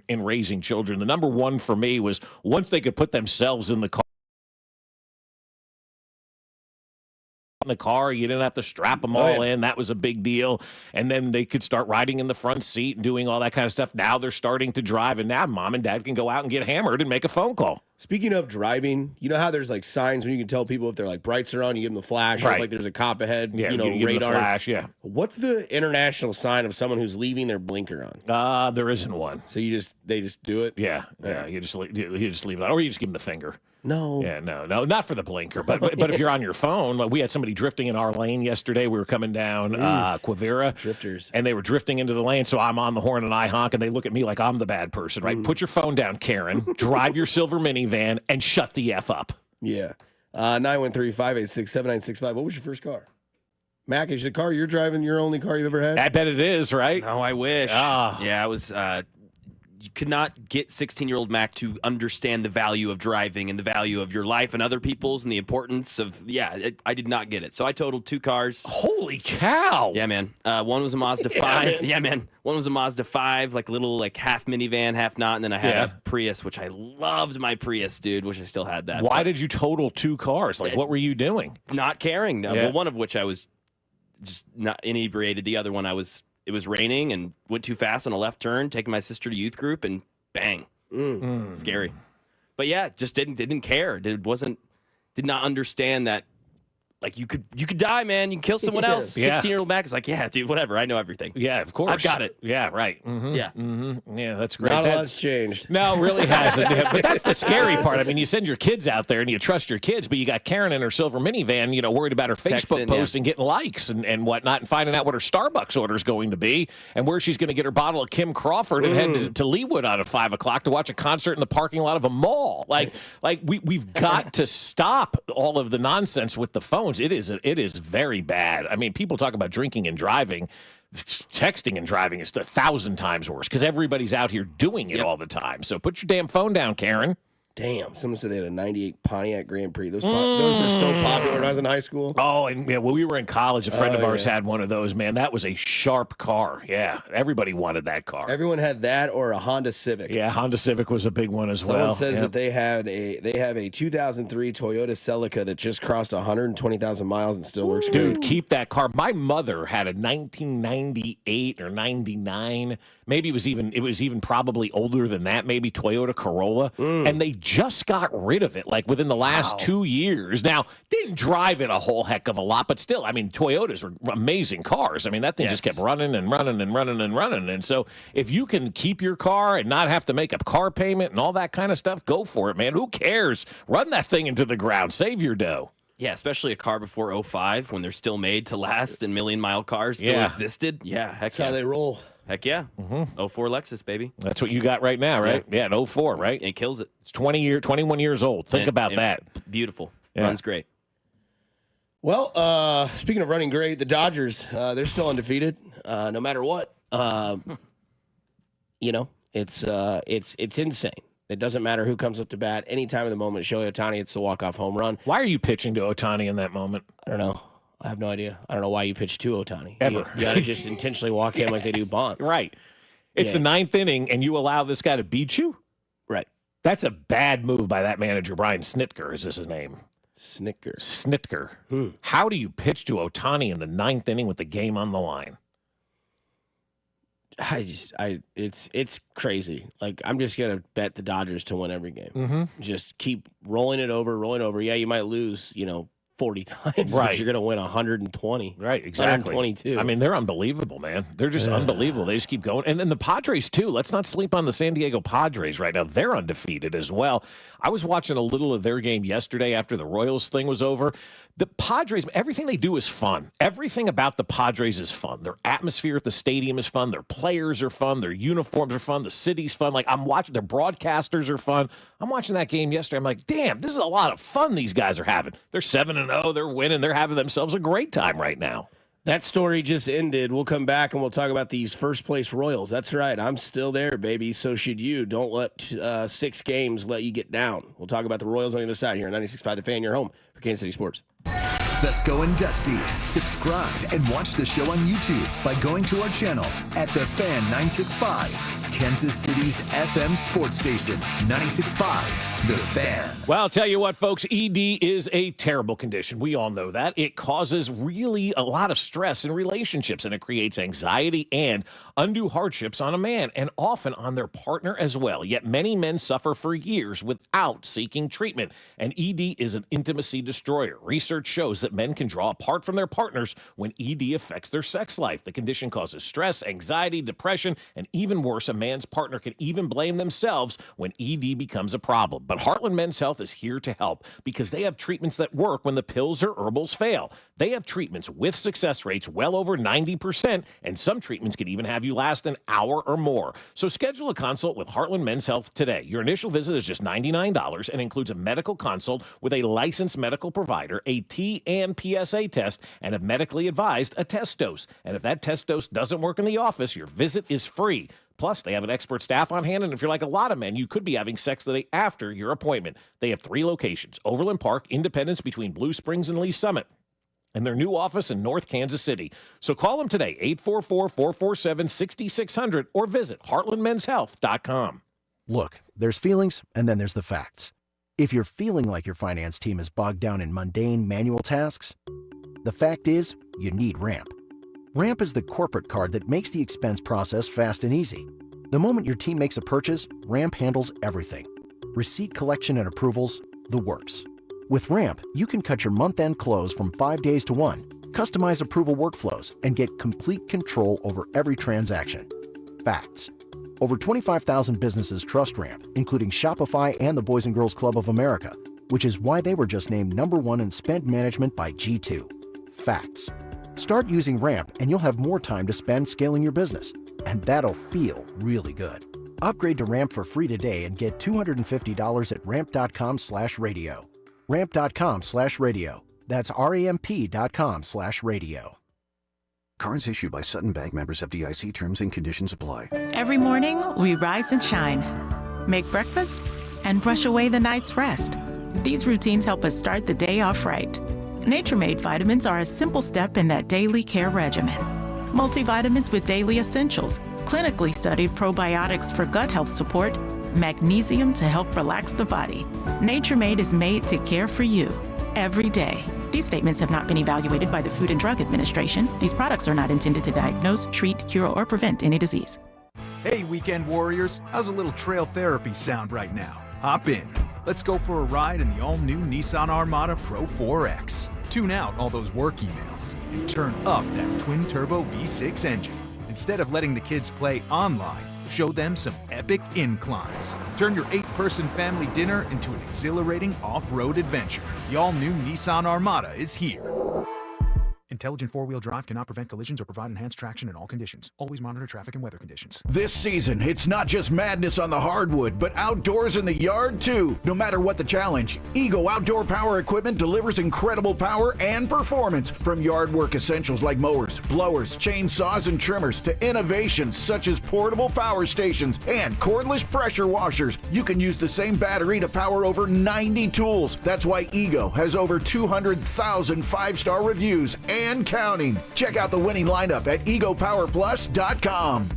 in raising children. The number one for me was once they could put themselves in the car, you didn't have to strap them all in. That was a big deal. And then they could start riding in the front seat and doing all that kind of stuff. Now they're starting to drive, and now mom and dad can go out and get hammered and make a phone call. Speaking of driving, you know how there's like signs when you can tell people if their like brights are on, you give them the flash, right. Or like there's a cop ahead, yeah, you know, you radar. The flash, yeah. What's the international sign of someone who's leaving their blinker on? There isn't one. So they just do it? Yeah. You just leave it on, or you just give them the finger. No. Yeah, no, not for the blinker. But if you're on your phone, like we had somebody drifting in our lane yesterday. We were coming down Quivira. Drifters. And they were drifting into the lane, so I'm on the horn and I honk, and they look at me like I'm the bad person, right? Put your phone down, Karen. Drive your silver minivan and shut the F up. Yeah. 913-586-7965. What was your first car? Mac, is the car you're driving your only car you've ever had? I bet it is, right? No, I wish. Yeah, I was... you could not get 16-year-old Mac to understand the value of driving and the value of your life and other people's and the importance of, I did not get it. So I totaled 2 cars. Holy cow. Yeah, man. One was a Mazda 5. Yeah, man. One was a Mazda 5, like a little like half minivan, half not. And then I had a Prius, which I loved my Prius, dude. Wish I still had that. Why did you total 2 cars? Like, what were you doing? Not caring. Well, one of which I was just not inebriated. The other one it was raining and went too fast on a left turn, taking my sister to youth group, and bang. Scary. But yeah, just didn't care. Did not understand that, like, you could die, man. You can kill someone else. 16-year-old Mac is like, yeah, dude, whatever. I know everything. Yeah, of course. I've got it. Yeah, right. Yeah. Yeah, that's great. Not a lot's changed. No, it really hasn't. But that's the scary part. I mean, you send your kids out there and you trust your kids, but you got Karen in her silver minivan, worried about her Facebook post and getting likes and whatnot, and finding out what her Starbucks order is going to be and where she's going to get her bottle of Kim Crawford and head to Leawood out at 5 o'clock to watch a concert in the parking lot of a mall. Like we've got to stop all of the nonsense with the phones. It is very bad. I mean, people talk about drinking and driving. Texting and driving is 1,000 times worse because everybody's out here doing it all the time. So put your damn phone down, Karen. Damn, someone said they had a 98 Pontiac Grand Prix. Those were so popular when I was in high school. Oh, and when we were in college, a friend of ours had one of those, man. That was a sharp car. Yeah, everybody wanted that car. Everyone had that or a Honda Civic. Yeah, Honda Civic was a big one as well. Someone says that they have a 2003 Toyota Celica that just crossed 120,000 miles and still works Dude, great. keep that car. My mother had a 1998 or 99, maybe it was even probably older than that, maybe Toyota Corolla, and they just got rid of it like within the last 2 years. Now, didn't drive it a whole heck of a lot, but still, I mean, Toyotas were amazing cars. I mean, that thing just kept running and running and running and running. And so if you can keep your car and not have to make a car payment and all that kind of stuff, go for it, man. Who cares? Run that thing into the ground. Save your dough. Yeah, especially a car before 05 when they're still made to last and million-mile cars still existed. Yeah, That's how they roll. Heck yeah. 04 Lexus, baby. That's what you got right now, right? Yeah, an 04, right? It kills it. It's 21 years old. Think about that. Beautiful. Yeah. Runs great. Well, speaking of running great, the Dodgers, they're still undefeated, no matter what. It's insane. It doesn't matter who comes up to bat. Any time of the moment, Shohei Ohtani, it's a walk-off home run. Why are you pitching to Ohtani in that moment? I don't know. I have no idea. I don't know why you pitch to Ohtani. Ever. You got to just intentionally walk in like they do Bonds. Right. It's the 9th inning, and you allow this guy to beat you? Right. That's a bad move by that manager, Brian Snitker is his name. Snitker. How do you pitch to Ohtani in the 9th inning with the game on the line? It's crazy. Like, I'm just going to bet the Dodgers to win every game. Just keep rolling it over. Yeah, you might lose, 40 times, but you're going to win 120. Right, exactly. 122. I mean, they're unbelievable, man. They're just unbelievable. They just keep going. And then the Padres, too. Let's not sleep on the San Diego Padres right now. They're undefeated as well. I was watching a little of their game yesterday after the Royals thing was over. The Padres, everything they do is fun. Everything about the Padres is fun. Their atmosphere at the stadium is fun. Their players are fun. Their uniforms are fun. The city's fun. Like, I'm watching, their broadcasters are fun. I'm watching that game yesterday. I'm like, damn, this is a lot of fun these guys are having. They're 7-0. They're winning. They're having themselves a great time right now. That story just ended. We'll come back and we'll talk about these first-place Royals. That's right. I'm still there, baby. So should you. Don't let 6 games let you get down. We'll talk about the Royals on the other side here on 96.5 The Fan, your home for Kansas City Sports. Fescoe and Dusty. Subscribe and watch the show on YouTube by going to our channel at The Fan 965. Kansas City's FM sports station, 96.5, The Fan. Well, I'll tell you what, folks, ED is a terrible condition. We all know that. It causes really a lot of stress in relationships, and it creates anxiety and undue hardships on a man, and often on their partner as well. Yet many men suffer for years without seeking treatment, and ED is an intimacy destroyer. Research shows that men can draw apart from their partners when ED affects their sex life. The condition causes stress, anxiety, depression, and even worse, a man's partner can even blame themselves when ED becomes a problem. But Heartland Men's Health is here to help because they have treatments that work when the pills or herbals fail. They have treatments with success rates well over 90%, and some treatments can even have you last an hour or more. So schedule a consult with Heartland Men's Health today. Your initial visit is just $99 and includes a medical consult with a licensed medical provider, a T and PSA test, and if medically advised, a test dose. And if that test dose doesn't work in the office, your visit is free. Plus, they have an expert staff on hand, and if you're like a lot of men, you could be having sex the day after your appointment. They have 3 locations: Overland Park, Independence between Blue Springs and Lee Summit, and their new office in North Kansas City. So call them today, 844-447-6600, or visit heartlandmenshealth.com. Look, there's feelings, and then there's the facts. If you're feeling like your finance team is bogged down in mundane manual tasks, the fact is, you need Ramp. Ramp is the corporate card that makes the expense process fast and easy. The moment your team makes a purchase, Ramp handles everything. Receipt collection and approvals, the works. With Ramp, you can cut your month-end close from 5 days to 1, customize approval workflows, and get complete control over every transaction. Facts. Over 25,000 businesses trust Ramp, including Shopify and the Boys and Girls Club of America, which is why they were just named #1 in spend management by G2. Facts. Start using Ramp and you'll have more time to spend scaling your business. And that'll feel really good. Upgrade to Ramp for free today and get $250 at ramp.com/radio. Ramp.com/radio. That's RAMP.com/radio. Cards issued by Sutton Bank, members of FDIC. Terms and conditions apply. Every morning, we rise and shine, make breakfast, and brush away the night's rest. These routines help us start the day off right. Nature Made vitamins are a simple step in that daily care regimen. Multivitamins with daily essentials, clinically studied probiotics for gut health support, magnesium to help relax the body. Nature Made is made to care for you every day. These statements have not been evaluated by the Food and Drug Administration. These products are not intended to diagnose, treat, cure, or prevent any disease. Hey, weekend warriors. How's a little trail therapy sound right now? Hop in. Let's go for a ride in the all-new Nissan Armada Pro 4X. Tune out all those work emails and turn up that twin-turbo V6 engine. Instead of letting the kids play online, show them some epic inclines. Turn your 8-person family dinner into an exhilarating off-road adventure. The all-new Nissan Armada is here. Intelligent four-wheel drive cannot prevent collisions or provide enhanced traction in all conditions. Always monitor traffic and weather conditions. This season, it's not just madness on the hardwood, but outdoors in the yard too. No matter what the challenge, Ego Outdoor Power Equipment delivers incredible power and performance. From yard work essentials like mowers, blowers, chainsaws, and trimmers to innovations such as portable power stations and cordless pressure washers. You can use the same battery to power over 90 tools. That's why Ego has over 200,000 5-star reviews and counting. Check out the winning lineup at egopowerplus.com.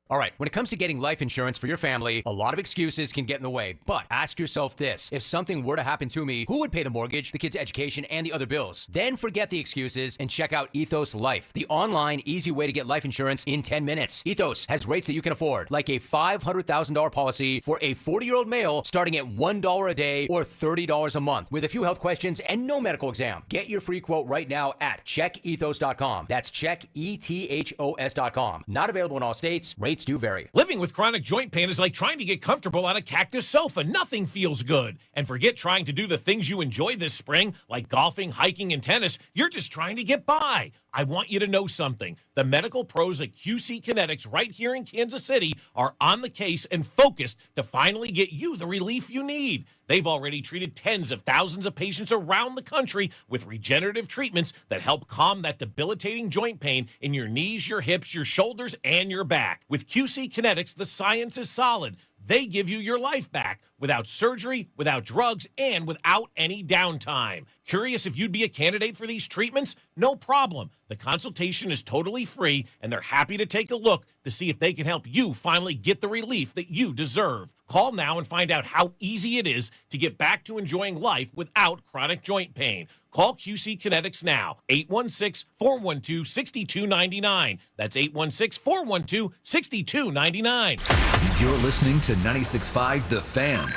All right, when it comes to getting life insurance for your family, a lot of excuses can get in the way. But ask yourself this: if something were to happen to me, who would pay the mortgage, the kids' education, and the other bills? Then forget the excuses and check out Ethos Life, the online, easy way to get life insurance in 10 minutes. Ethos has rates that you can afford, like a $500,000 policy for a 40-year-old male starting at $1 a day or $30 a month, with a few health questions and no medical exam. Get your free quote right now at checkethos.com. That's checkethos.com. Not available in all states. Rates do vary. Living with chronic joint pain is like trying to get comfortable on a cactus sofa. Nothing feels good. And forget trying to do the things you enjoy this spring, like golfing, hiking, and tennis. You're just trying to get by. I want you to know something. The medical pros at QC Kinetics right here in Kansas City are on the case and focused to finally get you the relief you need. They've already treated tens of thousands of patients around the country with regenerative treatments that help calm that debilitating joint pain in your knees, your hips, your shoulders, and your back. With QC Kinetics, the science is solid. They give you your life back without surgery, without drugs, and without any downtime. Curious if you'd be a candidate for these treatments? No problem. The consultation is totally free, and they're happy to take a look to see if they can help you finally get the relief that you deserve. Call now and find out how easy it is to get back to enjoying life without chronic joint pain. Call QC Kinetics now, 816-412-6299. That's 816-412-6299. You're listening to 96.5 The Fan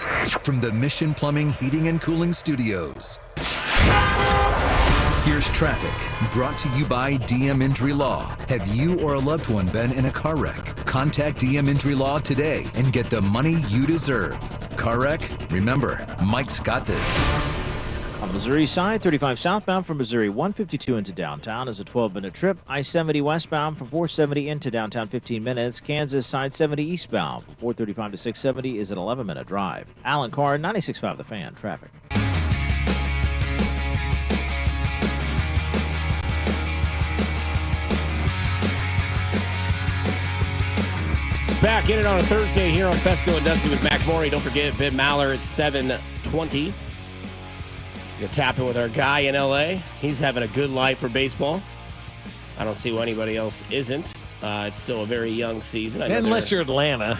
from the Mission Plumbing, Heating, and Cooling Studios. Here's traffic brought to you by DM Injury Law. Have you or a loved one been in a car wreck? Contact DM Injury Law today and get the money you deserve. Car wreck? Remember, Mike's got this. On the Missouri side, 35 southbound from Missouri 152 into downtown is a 12-minute trip. I-70 westbound from 470 into downtown 15 minutes. Kansas side 70 eastbound from 435 to 670 is an 11-minute drive. Alan Carr, 96.5 The Fan, traffic. Back in it on a Thursday here on Fescoe and Dusty with Mac Morey. Don't forget, Ben Maller at 7:20. You're tapping with our guy in L.A. He's having a good life for baseball. I don't see why anybody else isn't. It's still a very young season. Unless you're Atlanta.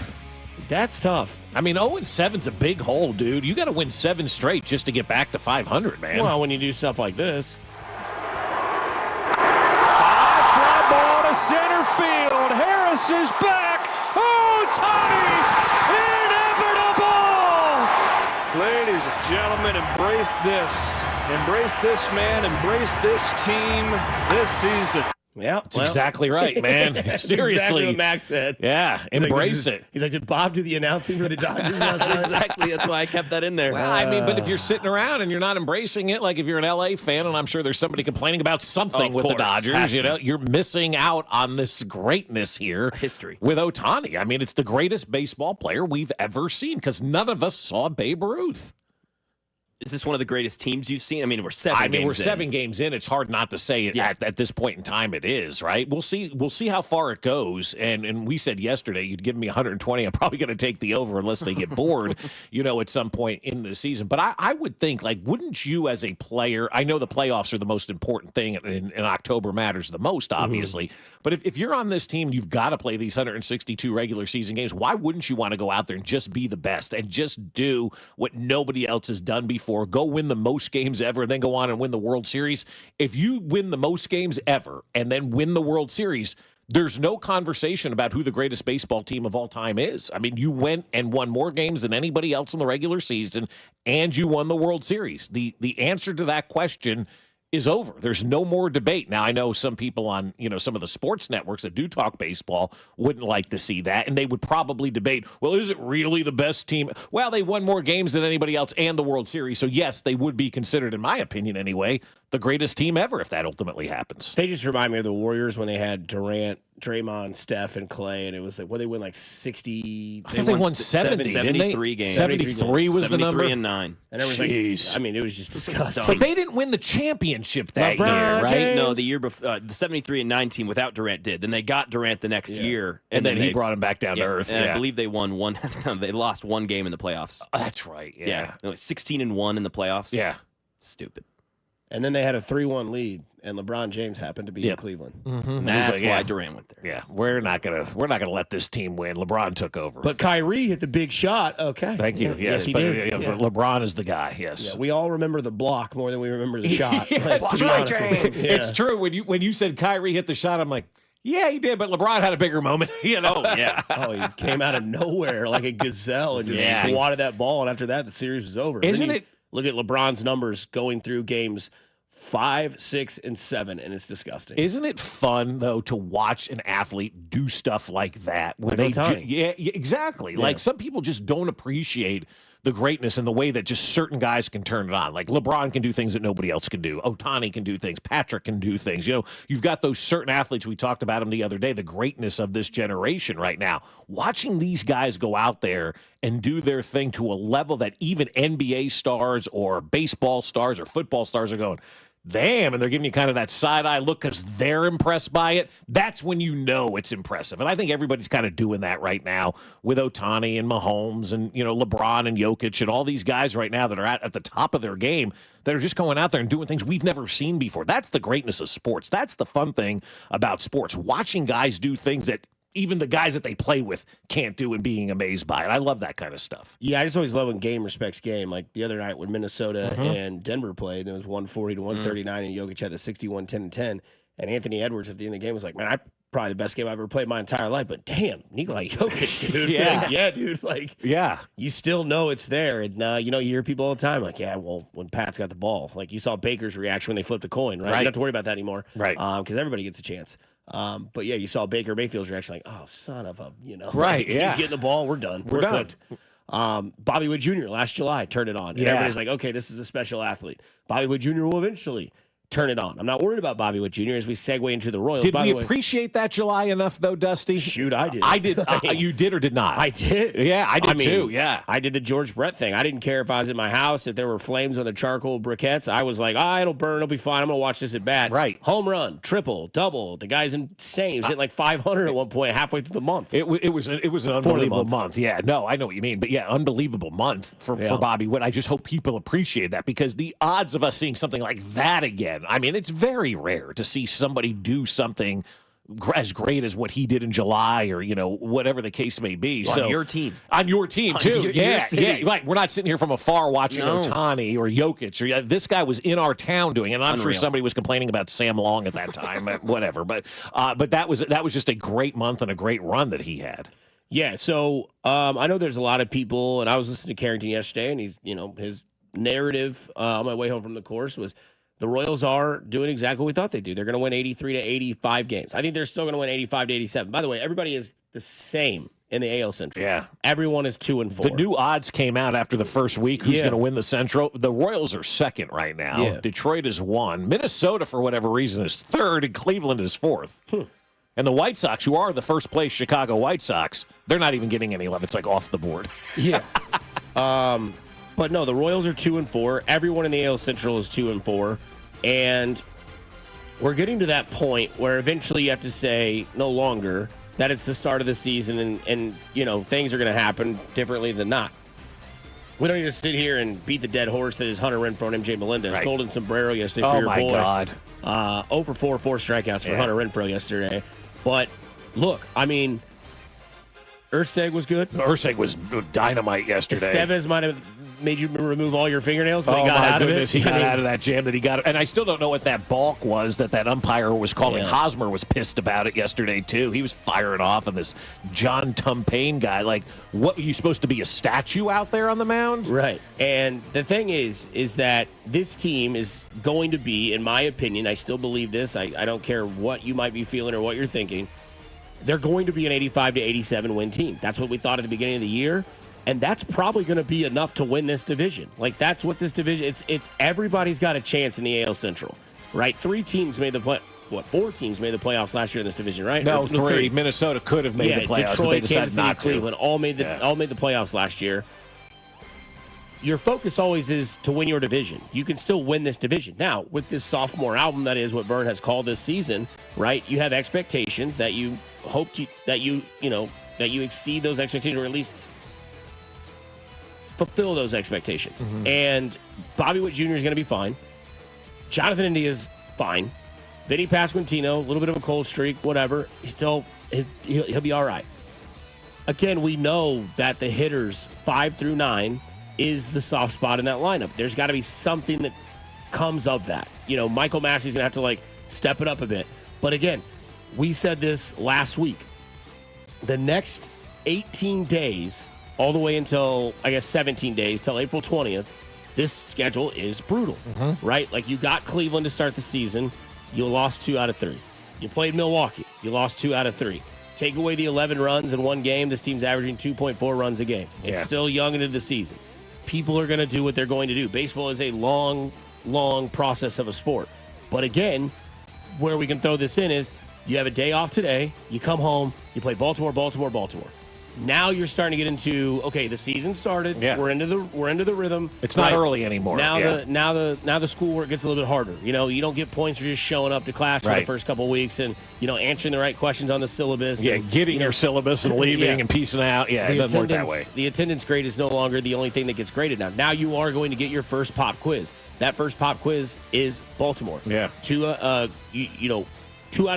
That's tough. I mean, 0-7's a big hole, dude. You got to win 7 straight just to get back to 500, man. Well, when you do stuff like this. Fly ball to center field. Harris is back. Oh, Tony! Ladies and gentlemen, embrace this. Embrace this man. Embrace this team this season. Yeah, that's exactly right, man. Seriously. Exactly what Max said. Yeah, embrace it. He's like, did Bob do the announcing for the Dodgers last night? Exactly. That's why I kept that in there. Well, I mean, but if you're sitting around and you're not embracing it, like if you're an LA fan, and I'm sure there's somebody complaining about something with the Dodgers, you're missing out on this greatness here. History. With Ohtani. I mean, it's the greatest baseball player we've ever seen because none of us saw Babe Ruth. Is this one of the greatest teams you've seen? I mean, we're 7 games in. 7 games in. It's hard not to say it at this point in time it is, right? We'll see how far it goes. And we said yesterday you'd give me 120. I'm probably going to take the over unless they get bored, at some point in the season. But I would think, wouldn't you as a player, I know the playoffs are the most important thing, and October matters the most, obviously. Mm-hmm. But if you're on this team, you've got to play these 162 regular season games. Why wouldn't you want to go out there and just be the best and just do what nobody else has done before? Go win the most games ever and then go on and win the World Series. If you win the most games ever and then win the World Series, there's no conversation about who the greatest baseball team of all time is. I mean, you went and won more games than anybody else in the regular season, and you won the World Series. The answer to that question is over. There's no more debate. Now, I know some people on, some of the sports networks that do talk baseball wouldn't like to see that, and they would probably debate, well, is it really the best team? Well, they won more games than anybody else and the World Series, so yes, they would be considered, in my opinion anyway, the greatest team ever if that ultimately happens. They just remind me of the Warriors when they had Durant, Draymond, Steph, and Clay, and it was like, they win 60. I thought they won 70, 73 games. 73 was the number? 73 and 9. And everyone's it was just disgusting. But they didn't win the championship that year, right? James. No, the year before, the 73 and 9 team without Durant did. Then they got Durant the next year. And then he brought him back down to earth. And I believe they won one. They lost one game in the playoffs. Oh, that's right, yeah. 16-1 in the playoffs. Yeah. Stupid. And then they had a 3-1 lead, and LeBron James happened to be in Cleveland. Mm-hmm. That's why Durant went there. Yeah, we're not gonna let this team win. LeBron took over, but Kyrie hit the big shot. Okay, thank you. Yes, he did. LeBron is the guy. Yes, we all remember the block more than we remember the shot. It's true. When you said Kyrie hit the shot, I'm like, yeah, he did, but LeBron had a bigger moment. He came out of nowhere like a gazelle and just swatted that ball, and after that, the series was over. Isn't it? Look at LeBron's numbers going through games 5, 6, and 7, and it's disgusting. Isn't it fun though to watch an athlete do stuff like that? Where exactly. Yeah. Like some people just don't appreciate the greatness and the way that just certain guys can turn it on. Like LeBron can do things that nobody else can do. Ohtani can do things. Patrick can do things. You've got those certain athletes. We talked about them the other day, the greatness of this generation right now. Watching these guys go out there and do their thing to a level that even NBA stars or baseball stars or football stars are going, damn, and they're giving you kind of that side-eye look because they're impressed by it, that's when you know it's impressive. And I think everybody's kind of doing that right now with Ohtani and Mahomes and, LeBron and Jokic and all these guys right now that are at the top of their game that are just going out there and doing things we've never seen before. That's the greatness of sports. That's the fun thing about sports, watching guys do things that even the guys that they play with can't do and being amazed by it. I love that kind of stuff. Yeah, I just always love when game respects game. Like the other night when Minnesota and Denver played, and it was 140 to 139, and Jokic had the 61, 10, and 10. And Anthony Edwards at the end of the game was like, man, probably the best game I've ever played in my entire life. But damn, Nikola Jokic, dude. Yeah. Dude. Like, yeah. You still know it's there. And, you hear people all the time like, yeah, well, when Pat's got the ball. Like, you saw Baker's reaction when they flipped a coin, right? You don't have to worry about that anymore. Right. Because everybody gets a chance. But yeah, you saw Baker Mayfield's reaction like, oh, son of a, Right, like, he's getting the ball. We're done. We're done. cooked. Bobby Wood Jr. last July turned it on. And everybody's like, okay, this is a special athlete. Bobby Wood Jr. will eventually turn it on. I'm not worried about Bobby Wood Jr. as we segue into the Royals. Did we appreciate that July enough, though, Dusty? Shoot, I did. I did. You did or did not? I did. Yeah, I did too. Yeah. I did the George Brett thing. I didn't care if I was in my house, if there were flames on the charcoal briquettes. I was like, it'll burn. It'll be fine. I'm going to watch this at bat. Right. Home run, triple, double. The guy's insane. He was hitting like 500 at one point halfway through the month. It was an unbelievable month. Yeah, no, I know what you mean. But yeah, unbelievable month for Bobby Wood. I just hope people appreciate that because the odds of us seeing something like that again, I mean, it's very rare to see somebody do something as great as what he did in July or, whatever the case may be. On your team. On your team, too. Your Right. We're not sitting here from afar watching Ohtani or Jokic. This guy was in our town doing it. And I'm sure somebody was complaining about Sam Long at that time, whatever. But that was just a great month and a great run that he had. Yeah, so I know there's a lot of people, and I was listening to Carrington yesterday, and he's, his narrative on my way home from the course was the Royals are doing exactly what we thought they'd do. They're going to win 83 to 85 games. I think they're still going to win 85 to 87. By the way, everybody is the same in the AL Central. Yeah. Everyone is 2-4. The new odds came out after the first week. Who's going to win the Central? The Royals are second right now. Yeah. Detroit is 1. Minnesota, for whatever reason, is 3rd, and Cleveland is 4th. And the White Sox, who are the first place Chicago White Sox, they're not even getting any love. It's like off the board. Yeah. But no, the Royals are 2-4. Everyone in the AL Central is 2-4. And we're getting to that point where eventually you have to say no longer that it's the start of the season and things are going to happen differently than not. We don't need to sit here and beat the dead horse that is Hunter Renfroe and MJ Melendez. Right. Golden sombrero yesterday for your boy. Oh, my God. 0 for 4 strikeouts for Hunter Renfroe yesterday. But, look, I mean, Urseg was good. Urseg was dynamite yesterday. Estevez might have made you remove all your fingernails, but he got out of it. He got out of that jam that he got. And I still don't know what that balk was that umpire was calling. Yeah. Hosmer was pissed about it yesterday, too. He was firing off on this John Tumpain guy. Like, what, were you supposed to be a statue out there on the mound? Right. And the thing is that this team is going to be, in my opinion, I still believe this. I don't care what you might be feeling or what you're thinking. They're going to be an 85 to 87 win team. That's what we thought at the beginning of the year. And that's probably going to be enough to win this division. Like, that's what this division, it's everybody's got a chance in the AL Central, right? 4 teams made the playoffs last year in this division, right? No, 3. Minnesota could have made the playoffs, Detroit, but they decided Kansas City, not to. Cleveland all made the playoffs last year. Your focus always is to win your division. You can still win this division. Now, with this sophomore album, that is what Vern has called this season, right? You have expectations that you hope to, that you exceed those expectations, or at least fulfill those expectations. Mm-hmm. And Bobby Witt Jr. is going to be fine. Jonathan India is fine. Vinny Pasquantino, a little bit of a cold streak, whatever. He'll be all right. Again, we know that the hitters 5 through 9 is the soft spot in that lineup. There's got to be something that comes of that. Michael Massey's going to have to step it up a bit. But again, we said this last week. The next 18 days, all the way until, 17 days, till April 20th, this schedule is brutal, right? Like, you got Cleveland to start the season. You lost 2 out of 3. You played Milwaukee. You lost 2 out of 3. Take away the 11 runs in one game, this team's averaging 2.4 runs a game. It's still young into the season. People are going to do what they're going to do. Baseball is a long, long process of a sport. But again, where we can throw this in is you have a day off today, you come home, you play Baltimore. Now you're starting to get into, okay, the season started. Yeah. We're into the rhythm. It's not early anymore. Now the schoolwork gets a little bit harder. You know, you don't get points for just showing up to class for the first couple of weeks and, you know, answering the right questions on the syllabus. Yeah, and, getting your syllabus and leaving and peacing out. Yeah, it doesn't work that way. The attendance grade is no longer the only thing that gets graded now. Now you are going to get your first pop quiz. That first pop quiz is Baltimore. Yeah. 2 out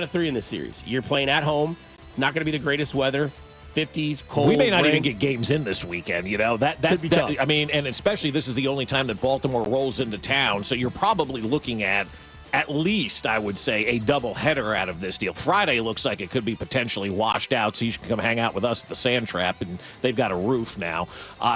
of 3 in this series. You're playing at home. Not going to be the greatest weather. 50s, cold. We may not rain. even get games in this weekend, you know. That could be tough. I mean, and especially this is the only time that Baltimore rolls into town, so you're probably looking at least, I would say, a double header out of this deal. Friday looks like it could be potentially washed out, so you can come hang out with us at the Sand Trap, and they've got a roof now,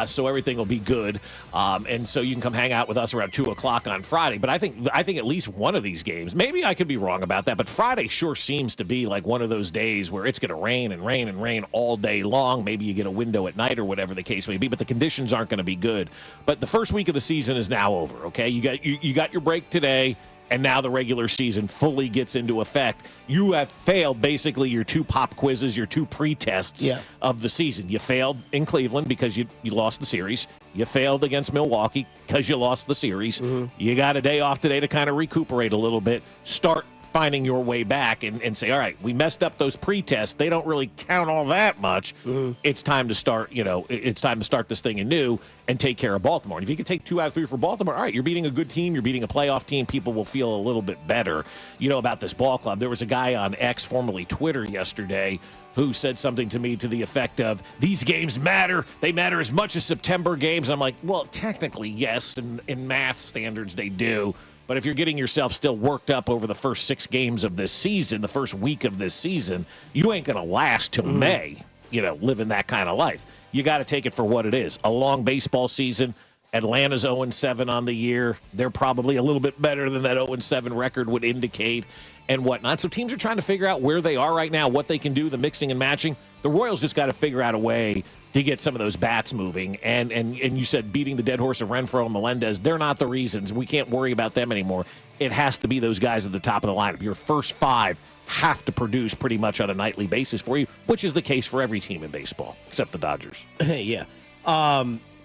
so everything will be good. And so you can come hang out with us around 2 o'clock on Friday. But I think at least one of these games, maybe I could be wrong about that, but Friday sure seems to be like one of those days where it's going to rain and rain and rain all day long. Maybe you get a window at night or whatever the case may be, but the conditions aren't going to be good. But the first week of the season is now over, okay? You got your break today. And now the regular season fully gets into effect. You have failed basically your 2 pop quizzes, your 2 pre-tests of the season. You failed in Cleveland because you lost the series. You failed against Milwaukee because you lost the series. Mm-hmm. You got a day off today to kind of recuperate a little bit, start finding your way back and say, all right, we messed up those pre-tests. They don't really count all that much. Mm-hmm. It's time to start, it's time to start this thing anew and take care of Baltimore. And if you can take 2 out of 3 for Baltimore, all right, you're beating a good team. You're beating a playoff team. People will feel a little bit better, about this ball club. There was a guy on X, formerly Twitter, yesterday who said something to me to the effect of, these games matter. They matter as much as September games. I'm like, well, technically, yes, and in math standards, they do. But if you're getting yourself still worked up over the first 6 games of this season, the first week of this season, you ain't going to last till May, living that kind of life. You got to take it for what it is. A long baseball season. Atlanta's 0-7 on the year. They're probably a little bit better than that 0-7 record would indicate and whatnot. So teams are trying to figure out where they are right now, what they can do, the mixing and matching. The Royals just got to figure out a way to get some of those bats moving. And you said beating the dead horse of Renfroe and Melendez, they're not the reasons. We can't worry about them anymore. It has to be those guys at the top of the lineup. Your first 5 have to produce pretty much on a nightly basis for you, which is the case for every team in baseball, except the Dodgers. Yeah.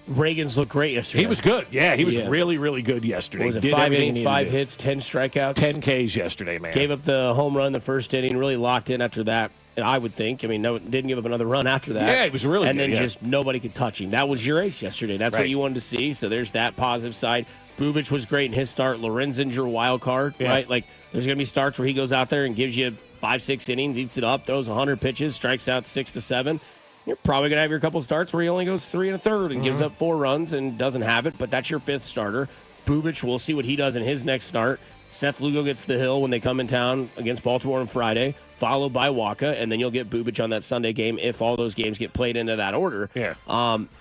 Reagan's looked great yesterday. He was good. Yeah, he was really, really good yesterday. What was it 5 innings, 5 hits, 10 strikeouts? 10 Ks yesterday, man. Gave up the home run the first inning, really locked in after that. I would think. I mean, no, didn't give up another run after that. Yeah, it was really and good. And then just nobody could touch him. That was your ace yesterday. That's what you wanted to see. So there's that positive side. Bubic was great in his start. Lorenzen's your wild card, right? Like, there's going to be starts where he goes out there and gives you 5-6 innings, eats it up, throws 100 pitches, strikes out 6 to 7. You're probably going to have your couple starts where he only goes 3 1/3 and gives up 4 runs and doesn't have it, but that's your 5th starter. Bubic, we'll see what he does in his next start. Seth Lugo gets the hill when they come in town against Baltimore on Friday, followed by Waka, and then you'll get Bubic on that Sunday game if all those games get played into that order. Yeah.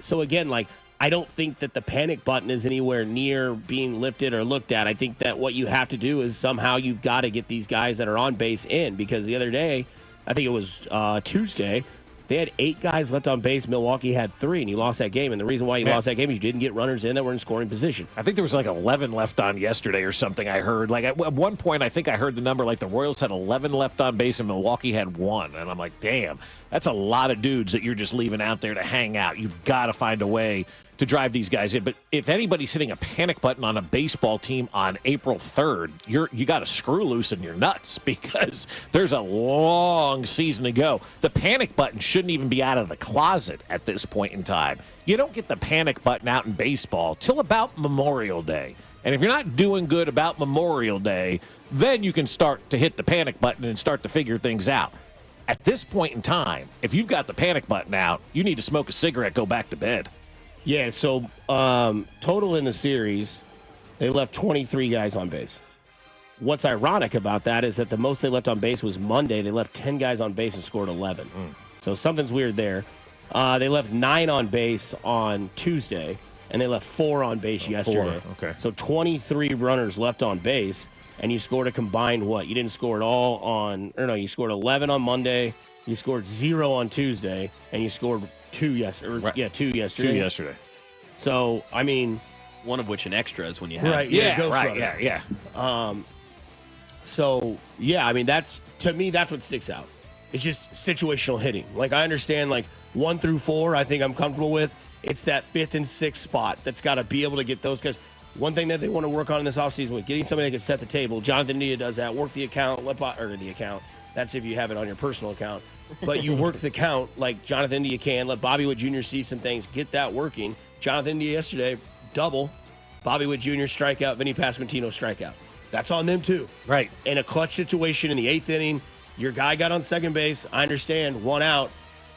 So again, I don't think that the panic button is anywhere near being lifted or looked at. I think that what you have to do is somehow you've got to get these guys that are on base in, because the other day, I think it was Tuesday, they had 8 guys left on base. Milwaukee had 3, and you lost that game. And the reason why you lost that game is you didn't get runners in that were in scoring position. I think there was 11 left on yesterday or something I heard. At one point, I think I heard the number, the Royals had 11 left on base and Milwaukee had 1. And I'm like, damn, that's a lot of dudes that you're just leaving out there to hang out. You've got to find a way to drive these guys in. But if anybody's hitting a panic button on a baseball team on April 3rd, you got to screw loose in your nuts, because there's a long season to go. The panic button shouldn't even be out of the closet at this point in time. You don't get the panic button out in baseball till about Memorial Day. And if you're not doing good about Memorial Day, then you can start to hit the panic button and start to figure things out. At this point in time, if you've got the panic button out, you need to smoke a cigarette, go back to bed. Yeah, so total in the series, they left 23 guys on base. What's ironic about that is that the most they left on base was Monday. They left 10 guys on base and scored 11. So something's weird there. They left 9 on base on Tuesday, and they left 4 on base yesterday. 4. Okay. So 23 runners left on base, and you scored a combined what? You didn't score it all on, or no, you scored 11 on Monday, you scored 0 on Tuesday, and you scored 2 yesterday. Right. 2 yesterday. 2 yesterday. So, I mean, one of which an extra is when you have right, So, yeah, I mean, to me, that's what sticks out It's just situational hitting. Like, I understand, like, 1 through 4, I think I'm comfortable with. It's that 5th and 6th spot that's got to be able to get those guys. One thing that they want to work on in this offseason with getting somebody that can set the table. Jonathan India does that. Work the account, the account. That's if you have it on your personal account. But you work the count like Jonathan India can. Let Bobby Witt Jr. see some things. Get that working. Jonathan India yesterday, double. Bobby Witt Jr. strikeout. Vinny Pasquantino strikeout. That's on them too. Right. In a clutch situation in the 8th inning, your guy got on second base. I understand. 1 out.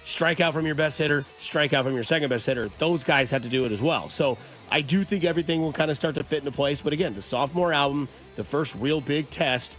Strikeout from your best hitter. Strikeout from your second best hitter. Those guys have to do it as well. So I do think everything will kind of start to fit into place. But again, the sophomore album, the first real big test,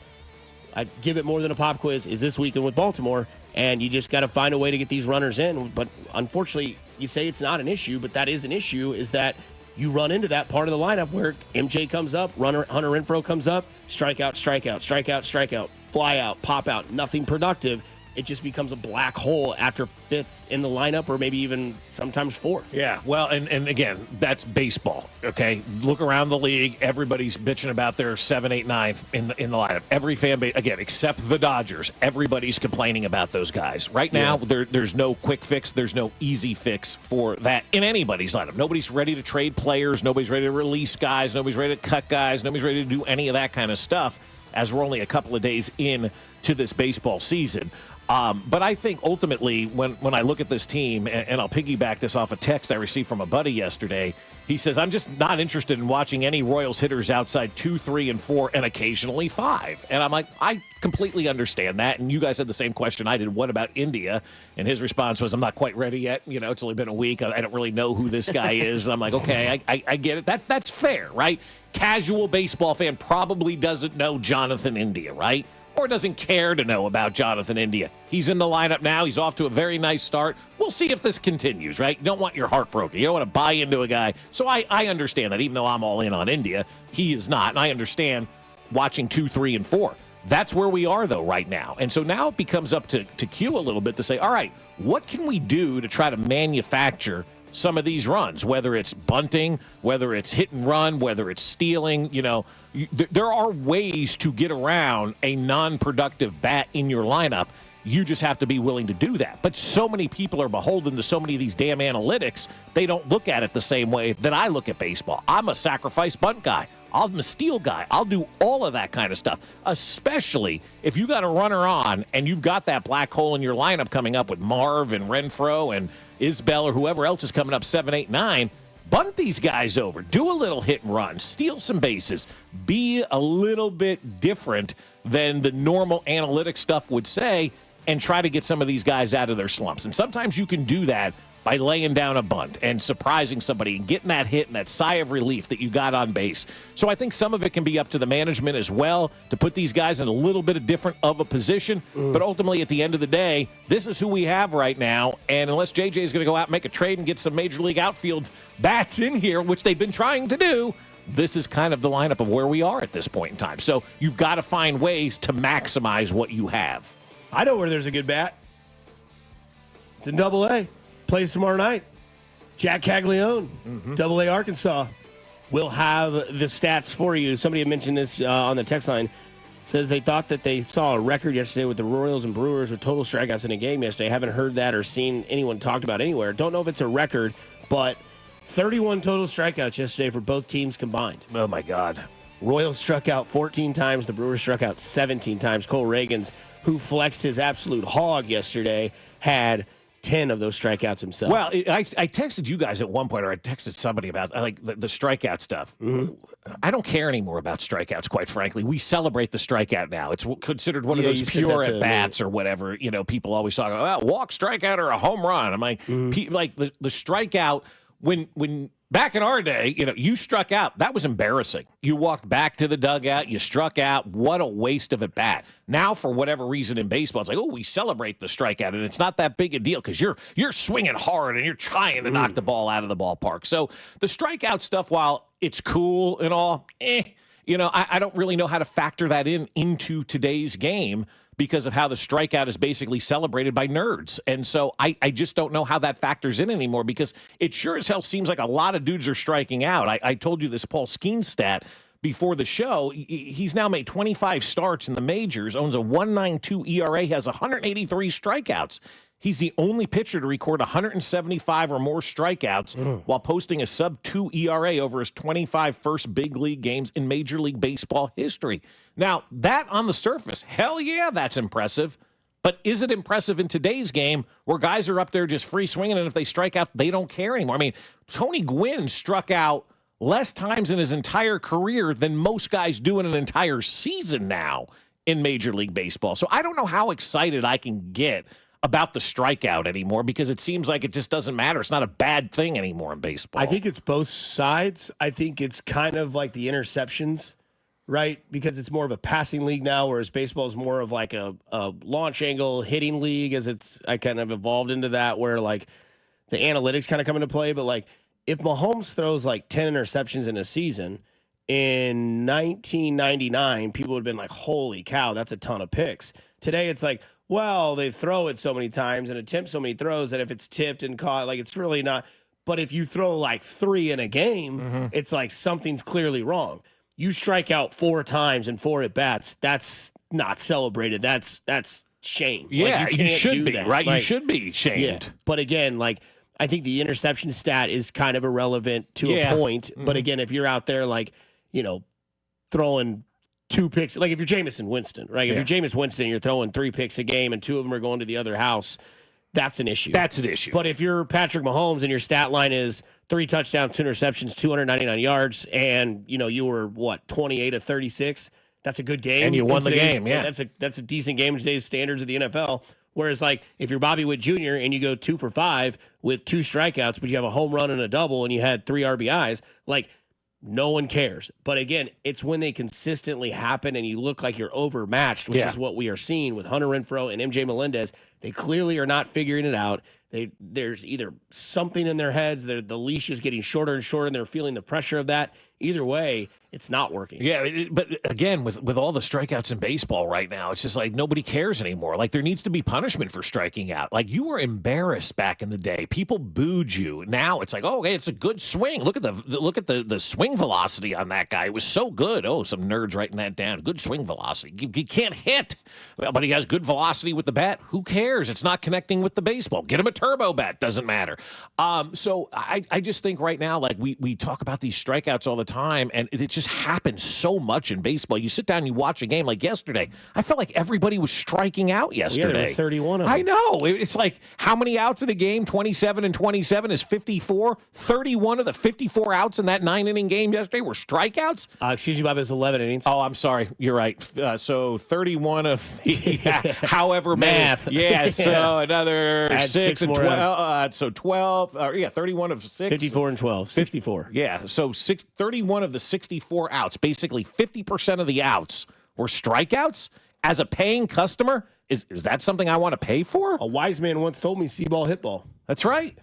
I give it more than a pop quiz, is this weekend with Baltimore. And you just got to find a way to get these runners in. But unfortunately, you say it's not an issue, but that is an issue, is that you run into that part of the lineup where MJ comes up, Hunter Renfroe comes up, strikeout, strikeout, strikeout, strikeout, fly out, pop out, nothing productive. It just becomes a black hole after 5th in the lineup, or maybe even sometimes 4th. Yeah, well, and again, that's baseball, okay? Look around the league. Everybody's bitching about their 7, 8, 9 in the lineup. Every fan base, again, except the Dodgers, everybody's complaining about those guys. Right now, there's no quick fix. There's no easy fix for that in anybody's lineup. Nobody's ready to trade players. Nobody's ready to release guys. Nobody's ready to cut guys. Nobody's ready to do any of that kind of stuff, as we're only a couple of days in to this baseball season. But I think ultimately, when I look at this team, and I'll piggyback this off a text I received from a buddy yesterday, he says, I'm just not interested in watching any Royals hitters outside 2, 3, and 4, and occasionally 5. And I'm like, I completely understand that. And you guys had the same question I did. What about India? And his response was, I'm not quite ready yet. You know, it's only been a week. I don't really know who this guy is. I'm like, okay, I get it. That's fair, right? Casual baseball fan probably doesn't know Jonathan India, right? Or doesn't care to know about Jonathan India. He's in the lineup now. He's off to a very nice start. We'll see if this continues, right? You don't want your heart broken. You don't want to buy into a guy. So I understand that, even though I'm all in on India, he is not. And I understand watching 2, 3, and 4. That's where we are, though, right now. And so now it becomes up to Q a little bit to say, all right, what can we do to try to manufacture some of these runs, whether it's bunting, whether it's hit and run, whether it's stealing. You know, there are ways to get around a non-productive bat in your lineup. You just have to be willing to do that. But so many people are beholden to so many of these damn analytics, they don't look at it the same way that I look at baseball. I'm a sacrifice bunt guy. I'm a steal guy. I'll do all of that kind of stuff, especially if you got a runner on and you've got that black hole in your lineup coming up with Marv and Renfroe and Isbell or whoever else is coming up 7, 8, 9. Bunt these guys over. Do a little hit and run. Steal some bases. Be a little bit different than the normal analytic stuff would say, and try to get some of these guys out of their slumps. And sometimes you can do that by laying down a bunt and surprising somebody and getting that hit and that sigh of relief that you got on base. So I think some of it can be up to the management as well to put these guys in a little bit of different of a position. But ultimately, at the end of the day, this is who we have right now. And unless JJ is going to go out and make a trade and get some Major League outfield bats in here, which they've been trying to do, this is kind of the lineup of where we are at this point in time. So you've got to find ways to maximize what you have. I know where there's a good bat. It's in Double-A. Plays tomorrow night. Jack Caglione, Double-A Arkansas. We'll have the stats for you. Somebody had mentioned this on the text line. Says they thought that they saw a record yesterday with the Royals and Brewers with total strikeouts in a game yesterday. Haven't heard that or seen anyone talked about anywhere. Don't know if it's a record, but 31 total strikeouts yesterday for both teams combined. Oh, my God. Royals struck out 14 times. The Brewers struck out 17 times. Cole Reagans, who flexed his absolute hog yesterday, had 10 of those strikeouts himself. Well, I texted you guys at one point, or I texted somebody about like the strikeout stuff. I don't care anymore about strikeouts, quite frankly. We celebrate the strikeout now. It's considered one of those pure at-bats or whatever. You know, people always talk about walk, strikeout, or a home run. I'm like, like the strikeout, when back in our day, you know, you struck out. That was embarrassing. You walked back to the dugout. You struck out. What a waste of a bat. Now, for whatever reason in baseball, it's like, oh, we celebrate the strikeout, and it's not that big a deal because you're swinging hard and you're trying to knock the ball out of the ballpark. So the strikeout stuff, while it's cool and all, you know, I don't really know how to factor that into today's game, because of how the strikeout is basically celebrated by nerds. And so I just don't know how that factors in anymore, because it sure as hell seems like a lot of dudes are striking out. I told you this Paul Skeens stat before the show. He's now made 25 starts in the majors, owns a 1.92 ERA, has 183 strikeouts. He's the only pitcher to record 175 or more strikeouts while posting a sub-2 ERA over his 25 first big league games in Major League Baseball history. Now, that on the surface, hell yeah, that's impressive. But is it impressive in today's game where guys are up there just free swinging, and if they strike out, they don't care anymore? I mean, Tony Gwynn struck out less times in his entire career than most guys do in an entire season now in Major League Baseball. So I don't know how excited I can get about the strikeout anymore, because it seems like it just doesn't matter. It's not a bad thing anymore in baseball. I think it's both sides. I think it's kind of like the interceptions, right? Because it's more of a passing league now, whereas baseball is more of like a launch angle hitting league, as I kind of evolved into that, where like the analytics kind of come into play. But like if Mahomes throws like 10 interceptions in a season, in 1999, people would have been like, holy cow, that's a ton of picks. Today it's like, well, they throw it so many times and attempt so many throws that if it's tipped and caught, like it's really not. But if you throw like 3 in a game, it's like something's clearly wrong. You strike out 4 times and 4 at bats, that's not celebrated. That's shame. Yeah, like, you should do be, that. right? Like, you should be shamed. Yeah. But again, like I think the interception stat is kind of irrelevant to a point. But again, if you're out there like, throwing 2 picks, like if you're Jameis Winston, right? If you're Jameis Winston, you're throwing 3 picks a game and 2 of them are going to the other house. That's an issue. That's an issue. But if you're Patrick Mahomes and your stat line is 3 touchdowns, 2 interceptions, 299 yards, and you were 28 of 36, that's a good game. And you won the game. Yeah, that's a decent game in today's standards of the NFL. Whereas, like, if you're Bobby Witt Jr. and you go 2 for 5 with 2 strikeouts, but you have a home run and a double, and you had 3 RBIs, like, no one cares. But again, it's when they consistently happen and you look like you're overmatched, which is what we are seeing with Hunter Renfroe and MJ Melendez. They clearly are not figuring it out. There's either something in their heads, the leash is getting shorter and shorter, and they're feeling the pressure of that. Either way, it's not working. Yeah, but again, with all the strikeouts in baseball right now, it's just like nobody cares anymore. Like there needs to be punishment for striking out. Like you were embarrassed back in the day. People booed you. Now it's like, oh, hey, it's a good swing. Look at the swing velocity on that guy. It was so good. Oh, some nerds writing that down. Good swing velocity. He can't hit, but he has good velocity with the bat. Who cares? It's not connecting with the baseball. Get him a turbo bat. Doesn't matter. So I just think right now, like we talk about these strikeouts all the time, and it just happens so much in baseball. You sit down and you watch a game like yesterday. I felt like everybody was striking out yesterday. Yeah, there were 31 of them. I know. It's like how many outs in a game? 27 and 27 is 54. 31 of the 54 outs in that 9-inning game yesterday were strikeouts. Excuse me, Bob, it was 11 innings. Oh, I'm sorry. You're right. So 31 of the however many. Math. Yeah, so another Add 6 and more 12. So 12. 31 of 6. 54 and 12. 64. Yeah, so 31 of the 64 outs, basically 50% of the outs were strikeouts. As a paying customer, is that something I want to pay for? A wise man once told me, see ball, hit ball. That's right.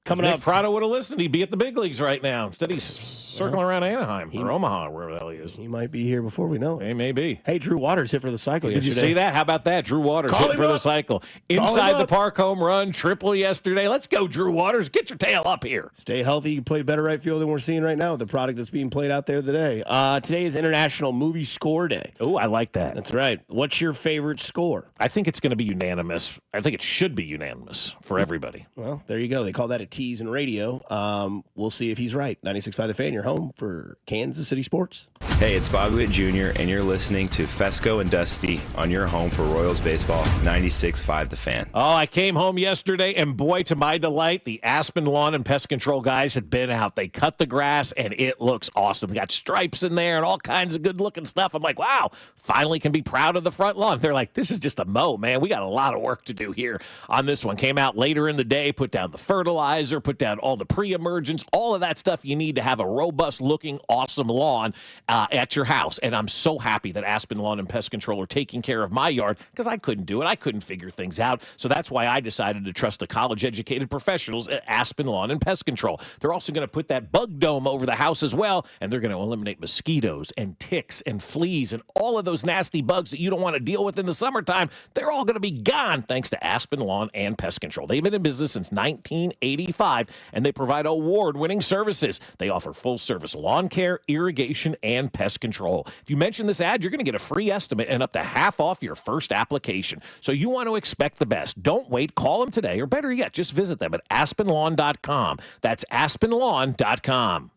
Coming Nick up. Prado would have listened. He'd be at the big leagues right now. Instead, he's circling around Anaheim or Omaha, wherever the hell he is. He might be here before we know it. He may be. Hey, Drew Waters hit for the cycle Did yesterday. you see that? How about that? Drew Waters Call hit him for the up. cycle. Call him Inside the up. park home run, triple yesterday. Let's go, Drew Waters. Get your tail up here. Stay healthy. You play better right field than we're seeing right now with the product that's being played out there today. Today is International Movie Score Day. Oh, I like that. That's right. What's your favorite score? I think it's going to be unanimous. I think it should be unanimous for everybody. Well, there you go. They call that a tease in radio. We'll see if he's right. 96.5 The Fan, you're home for Kansas City Sports. Hey, it's Bobby Witt Jr., and you're listening to Fescoe and Dusty on your home for Royals baseball, 96.5 The Fan. Oh, I came home yesterday, and boy, to my delight, the Aspen Lawn and Pest Control guys had been out. They cut the grass, and it looks awesome. They got stripes in there and all kinds of good-looking stuff. I'm like, wow, finally can be proud of the front lawn. They're like, this is just a mow, man. We got a lot of work to do here on this one. Came out later in the day, put down the fertilizer, put down all the pre-emergence, all of that stuff you need to have a robust-looking, awesome lawn at your house. And I'm so happy that Aspen Lawn and Pest Control are taking care of my yard because I couldn't do it. I couldn't figure things out. So that's why I decided to trust the college-educated professionals at Aspen Lawn and Pest Control. They're also going to put that bug dome over the house as well, and they're going to eliminate mosquitoes and ticks and fleas and all of those nasty bugs that you don't want to deal with in the summertime. They're all going to be gone thanks to Aspen Lawn and Pest Control. They've been in business since 1984. 25, and they provide award-winning services. They offer full-service lawn care, irrigation, and pest control. If you mention this ad, you're going to get a free estimate and up to half off your first application. So you want to expect the best. Don't wait. Call them today, or better yet, just visit them at aspenlawn.com. That's aspenlawn.com.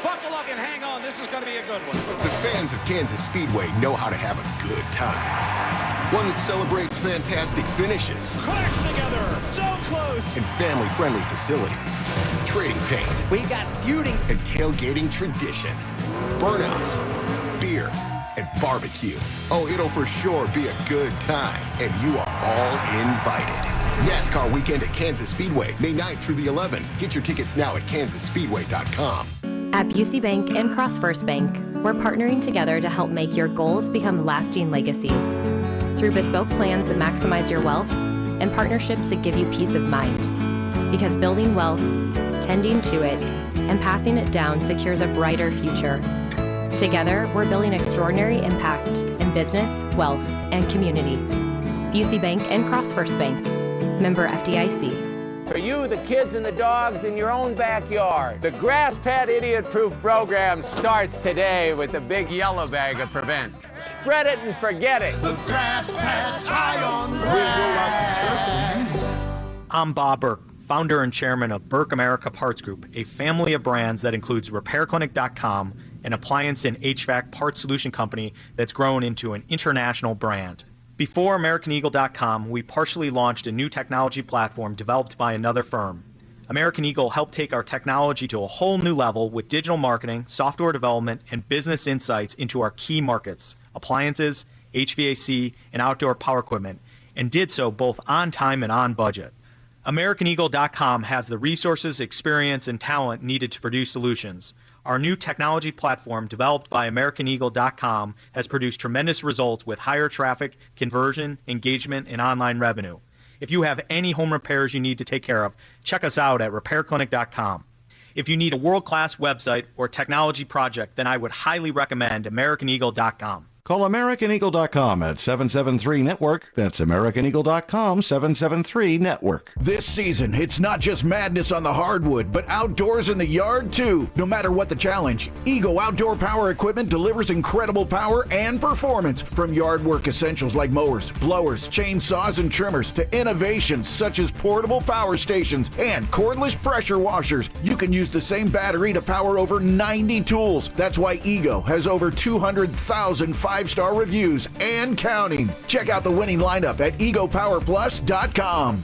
Buckle up and hang on. This is going to be a good one. The fans of Kansas Speedway know how to have a good time. One that celebrates fantastic finishes. Clash together. So close. And family-friendly facilities. Trading paint. We got feuding. And tailgating tradition. Burnouts. Beer. And barbecue. Oh, it'll for sure be a good time. And you are all invited. NASCAR weekend at Kansas Speedway, May 9th through the 11th. Get your tickets now at kansasspeedway.com. At Busey Bank and CrossFirst Bank, we're partnering together to help make your goals become lasting legacies. Through bespoke plans that maximize your wealth and partnerships that give you peace of mind. Because building wealth, tending to it, and passing it down secures a brighter future. Together, we're building extraordinary impact in business, wealth, and community. Busey Bank and CrossFirst Bank. Member FDIC. For you, the kids and the dogs in your own backyard, the Grass Pad Idiot Proof program starts today with the big yellow bag of Prevent. Spread it and forget it. The Grass Pad's high on grass. I'm Bob Burke, founder and chairman of Burke America Parts Group, a family of brands that includes RepairClinic.com, an appliance and HVAC parts solution company that's grown into an international brand. Before AmericanEagle.com, we partially launched a new technology platform developed by another firm. American Eagle helped take our technology to a whole new level with digital marketing, software development, and business insights into our key markets, appliances, HVAC, and outdoor power equipment, and did so both on time and on budget. AmericanEagle.com has the resources, experience, and talent needed to produce solutions. Our new technology platform, developed by AmericanEagle.com, has produced tremendous results with higher traffic, conversion, engagement, and online revenue. If you have any home repairs you need to take care of, check us out at RepairClinic.com. If you need a world-class website or technology project, then I would highly recommend AmericanEagle.com. Call AmericanEagle.com at 773-NETWORK. That's AmericanEagle.com, 773-NETWORK. This season, it's not just madness on the hardwood, but outdoors in the yard, too. No matter what the challenge, Ego Outdoor Power Equipment delivers incredible power and performance. From yard work essentials like mowers, blowers, chainsaws, and trimmers to innovations such as portable power stations and cordless pressure washers. You can use the same battery to power over 90 tools. That's why Ego has over 200,000 five-star reviews and counting. Check out the winning lineup at egopowerplus.com.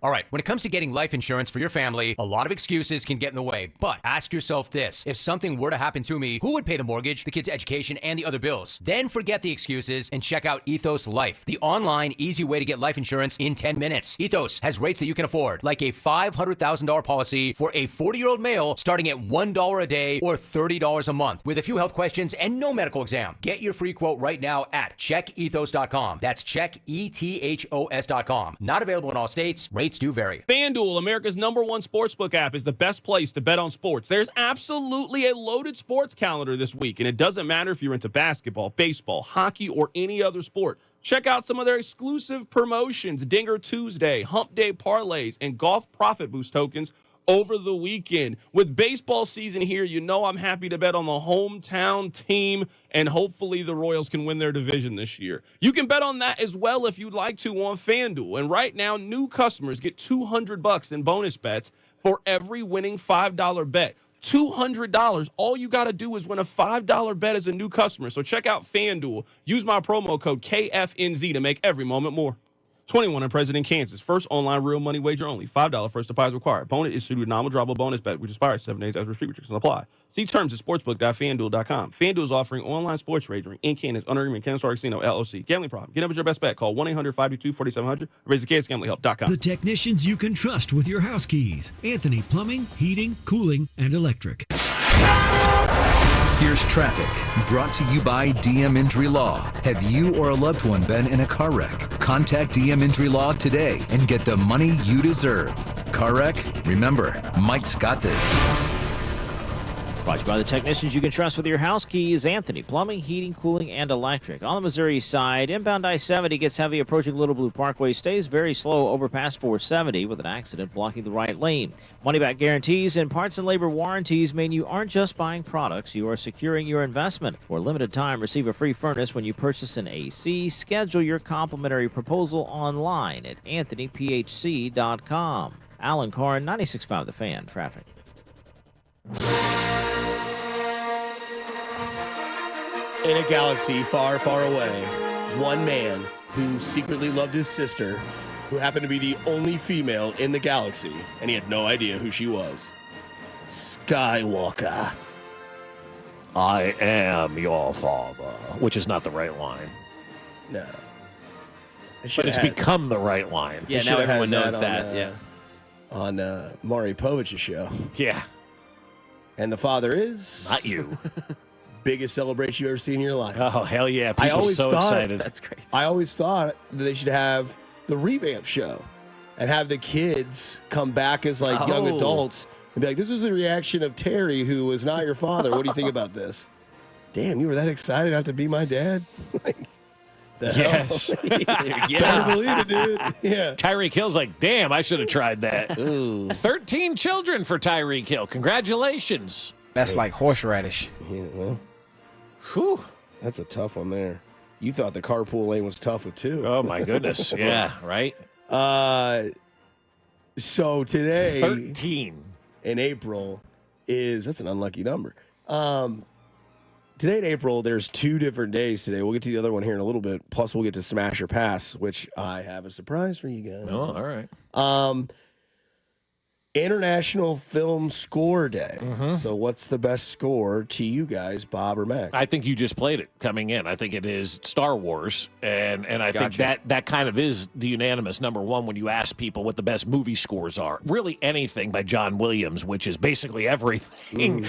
All right, when it comes to getting life insurance for your family, a lot of excuses can get in the way. But ask yourself this: if something were to happen to me, who would pay the mortgage, the kids' education, and the other bills? Then forget the excuses and check out Ethos Life, the online, easy way to get life insurance in 10 minutes. Ethos has rates that you can afford, like a $500,000 policy for a 40-year-old male starting at $1 a day or $30 a month, with a few health questions and no medical exam. Get your free quote right now at checkethos.com. That's checkethos.com. Not available in all states. Rates do vary. FanDuel, America's #1 sportsbook app, is the best place to bet on sports. There's absolutely a loaded sports calendar this week, and it doesn't matter if you're into basketball, baseball, hockey, or any other sport. Check out some of their exclusive promotions: Dinger Tuesday, Hump Day parlays, and golf profit boost tokens over the weekend. With baseball season here, you know I'm happy to bet on the hometown team, and hopefully the Royals can win their division this year. You can bet on that as well if you'd like to on FanDuel. And right now, new customers get $200 in bonus bets for every winning $5 bet. $200. All you got to do is win a $5 bet as a new customer. So check out FanDuel. Use my promo code KFNZ to make every moment more. 21 and present in Kansas. First online real money wager only. $5 first deposit required. Bonus issued with nominal drawable bonus bet, which expires 7 days after restrictions apply. See terms at sportsbook.fanduel.com. FanDuel is offering online sports wagering in Kansas under agreement Kansas Casino LLC. Gambling problem? Get up with your best bet. Call 1-800-522-4700 or visit kansasgamblinghelp.com. The technicians you can trust with your house keys. Anthony Plumbing, Heating, Cooling, and Electric. Here's traffic, brought to you by DM Injury Law. Have you or a loved one been in a car wreck? Contact DM Injury Law today and get the money you deserve. Car wreck? Remember, Mike's got this. Brought to you by the technicians you can trust with your house keys, Anthony Plumbing, Heating, Cooling, and Electric. On the Missouri side, inbound I-70 gets heavy approaching Little Blue Parkway, stays very slow overpass 470 with an accident blocking the right lane. Money-back guarantees and parts and labor warranties mean you aren't just buying products, you are securing your investment. For a limited time, receive a free furnace when you purchase an AC. Schedule your complimentary proposal online at anthonyphc.com. Alan Carr, 96.5 The Fan, traffic. In a galaxy far, far away, one man who secretly loved his sister, who happened to be the only female in the galaxy, and he had no idea who she was. Skywalker. I am your father, which is not the right line. No. But it's become the right line. Yeah, now everyone knows that. On Maury Povich's show. Yeah. And the father is... Not you. Biggest celebration you've ever seen in your life. Oh, hell yeah. People I always so thought, excited. That's crazy. I always thought that they should have the revamp show and have the kids come back as like young adults and be like, this is the reaction of Terry, who was not your father. What do you think about this? Damn, you were that excited not to be my dad? Like, the Yes. hell? Better believe it, dude. Yeah. Tyreek Hill's like, damn, I should have tried that. Ooh. 13 children for Tyreek Hill. Congratulations. That's like horseradish. Yeah, well, whew. That's a tough one there. You thought the carpool lane was tough with two. Oh, my goodness. Yeah, right? So today, 13 in April that's an unlucky number. Today in April, there's 2 different days today. We'll get to the other one here in a little bit. Plus, we'll get to Smash or Pass, which I have a surprise for you guys. Oh, all right. International Film Score Day. So what's the best score to you guys, Bob or Mac? I think you just played it coming in. I think it is Star Wars, and I think that kind of is the unanimous number one when you ask people what the best movie scores are. Really anything by John Williams, which is basically everything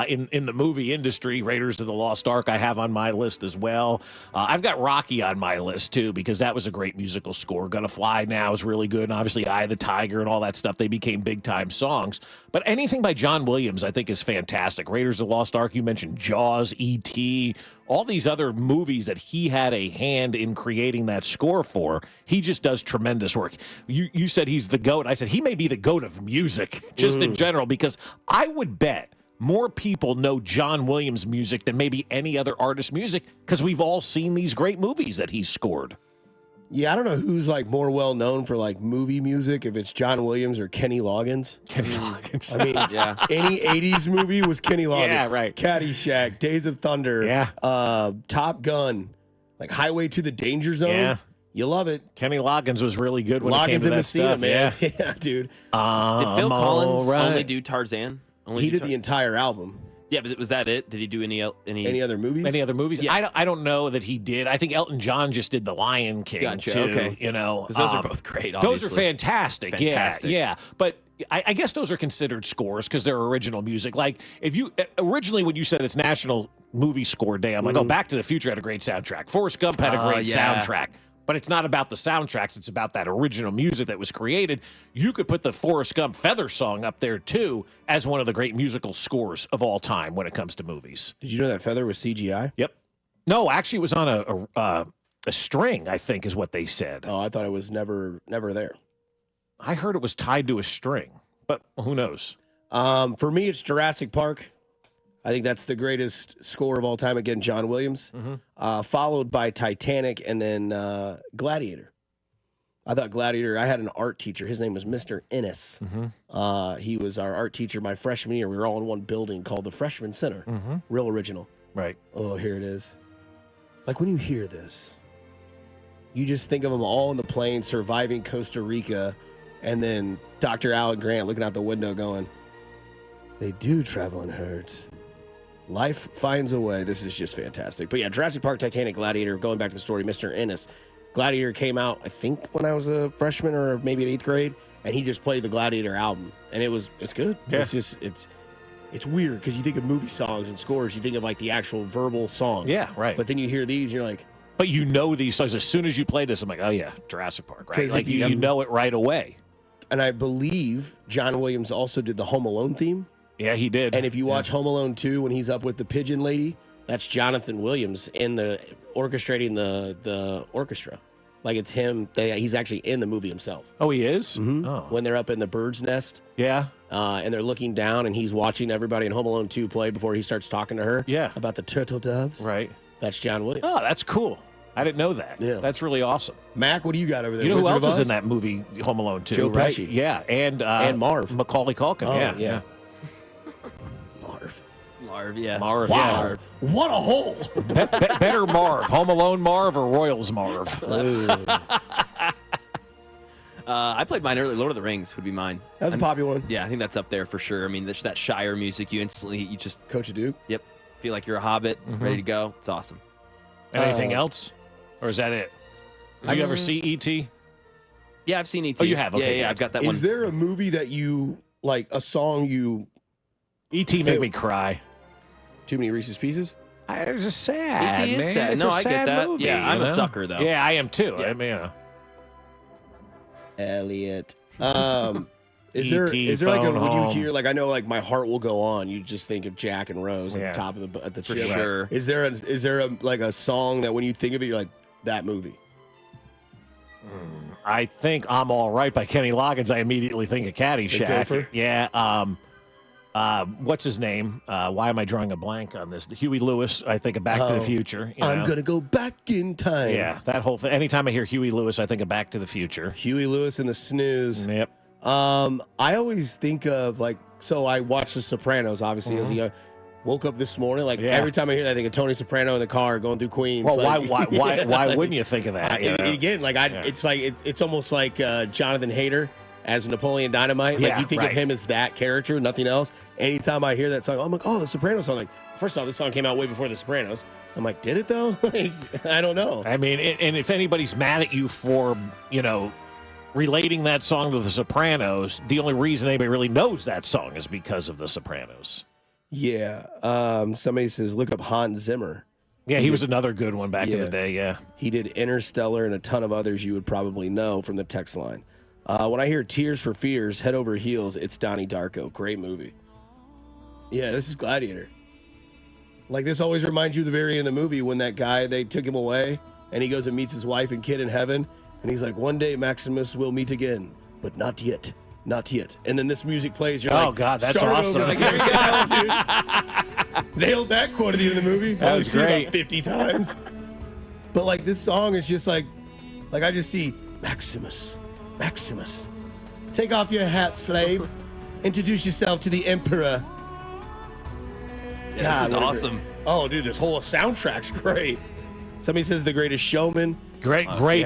in the movie industry. Raiders of the Lost Ark I have on my list as well. I've got Rocky on my list too because that was a great musical score. Gonna Fly Now is really good, and obviously Eye of the Tiger and all that stuff. They became big time songs, but anything by John Williams I think is fantastic. Raiders of the Lost Ark, you mentioned Jaws, E.T., all these other movies that he had a hand in creating that score for. He just does tremendous work. You said he's the GOAT. I said he may be the GOAT of music just in general, because I would bet more people know John Williams music than maybe any other artist music because we've all seen these great movies that he's scored. Yeah, I don't know who's like more well known for like movie music, if it's John Williams or Kenny Loggins. Kenny Loggins. I mean, any 80s movie was Kenny Loggins. Yeah, right. Caddyshack, Days of Thunder, Top Gun, like Highway to the Danger Zone. Yeah. You love it. Kenny Loggins was really good when it came Loggins to and that Messina, stuff. man. Yeah. Yeah, dude. Did Phil Collins only do Tarzan? He did the entire album. Yeah, but was that it? Did he do any other movies? Any other movies? Yeah. I don't know that he did. I think Elton John just did The Lion King. Gotcha, too, okay. You know, 'Cause those are both great, obviously. Those are fantastic. Fantastic. Yeah. But I guess those are considered scores because they're original music. Like if you originally when you said it's National Movie Score Day, I'm like, oh, Back to the Future had a great soundtrack. Forrest Gump had a great soundtrack. But it's not about the soundtracks. It's about that original music that was created. You could put the Forrest Gump Feather song up there, too, as one of the great musical scores of all time when it comes to movies. Did you know that Feather was CGI? Yep. No, actually, it was on a string, I think, is what they said. Oh, I thought it was never there. I heard it was tied to a string, but who knows? For me, it's Jurassic Park. I think that's the greatest score of all time. Again, John Williams, followed by Titanic and then Gladiator. I thought Gladiator, I had an art teacher. His name was Mr. Ennis. He was our art teacher my freshman year. We were all in one building called the Freshman Center. Real original. Right. Oh, here it is. Like when you hear this, you just think of them all in the plane surviving Costa Rica, and then Dr. Alan Grant looking out the window going, they do travel in herds. Life finds a way. This is just fantastic. But yeah, Jurassic Park, Titanic, Gladiator, going back to the story, Mr. Ennis. Gladiator came out, I think, when I was a freshman or maybe in 8th grade, and he just played the Gladiator album. And it's good. Yeah. It's weird because you think of movie songs and scores, you think of like the actual verbal songs. Yeah, right. But then you hear these and you're like, But you know these songs. As soon as you play this, I'm like, oh, yeah, Jurassic Park, right? 'Cause Like if you- you know it right away. and I believe John Williams also did the Home Alone theme. Yeah, he did. And if you watch Home Alone 2 when he's up with the pigeon lady, that's Jonathan Williams orchestrating the orchestra. Like it's him. He's actually in the movie himself. Oh, he is? Mm-hmm. Oh. When they're up in the bird's nest. Yeah. And they're looking down, and he's watching everybody in Home Alone 2 play before he starts talking to her. Yeah. About the turtle doves. Right. That's John Williams. Oh, that's cool. I didn't know that. Yeah. That's really awesome. Mac, what do you got over there? You know Wizard who of else is Oz? in that movie, Home Alone 2, Joe right? Pesci. Yeah, and Marv. Macaulay Culkin. Oh, yeah. Marv, yeah. Marv, Wow. yeah. What a hole. Better Marv, Home Alone Marv or Royals Marv? I played mine earlier. Lord of the Rings would be mine. That's a popular one. Yeah, I think that's up there for sure. I mean, there's that Shire music. You just Coach a Duke. Yep. Feel like you're a hobbit, ready to go. It's awesome. Anything else? Or is that it? Did you ever see E.T.? Yeah, I've seen E.T. Oh, you have? Okay, yeah, good. I've got that one. Is there a movie that you, like, a song you... E.T. made me cry. Too many Reese's Pieces? It was just sad, E.T. is man. sad. It's No, a I get sad that. movie, Yeah, I'm you a know? sucker, though. Yeah, I am too. Yeah. I mean, Elliot. Is E.T. there like a, phone when you home. hear, like, I know, like, My Heart Will Go On, you just think of Jack and Rose at Yeah. the top of the For ship. sure. Is there like a song that when you think of it, you're like, that movie? I think I'm All Right by Kenny Loggins. I immediately think of Caddyshack. Gopher? Yeah. What's his name? Why am I drawing a blank on this? Huey Lewis. I think of Back to the Future. You I'm know? going to go back in time. Yeah, that whole thing. Anytime I hear Huey Lewis, I think of Back to the Future. Huey Lewis and the Snooze. Yep. I always think of, like, so I watched The Sopranos, obviously, as a young. Woke up this morning, like, every time I hear that, I think of Tony Soprano in the car going through Queens. Well, like, why wouldn't you think of that? you know? Again, like, it's like it's almost like Jonathan Hayter as Napoleon Dynamite. Like, Yeah, you think of right. him as that character, nothing else. Anytime I hear that song, I'm like, oh, the Sopranos song. Like, first off, this song came out way before the Sopranos. I'm like, did it though? Like, I don't know. I mean, and if anybody's mad at you for, relating that song to The Sopranos, the only reason anybody really knows that song is because of The Sopranos. Yeah. Somebody says, look up Hans Zimmer. Yeah, he was another good one back in the day, yeah. He did Interstellar and a ton of others you would probably know from the text line. When I hear Tears for Fears, Head Over Heels, it's Donnie Darko. Great movie. Yeah, this is Gladiator. Like, this always reminds you of the very end of the movie when that guy, they took him away, and he goes and meets his wife and kid in heaven, and he's like, one day Maximus will meet again, but not yet. Not yet. And then this music plays. You're like, God, that's start awesome. Over. Like, here you go, dude. Nailed that quote at the end of the movie. That was I've seen it great. about 50 times. But, like, this song is just like I just see Maximus. Maximus. Take off your hat, slave. Introduce yourself to the emperor. Yeah, this is what a awesome. great- Oh, dude, this whole soundtrack's great. Somebody says The Greatest Showman. Great. Love Great.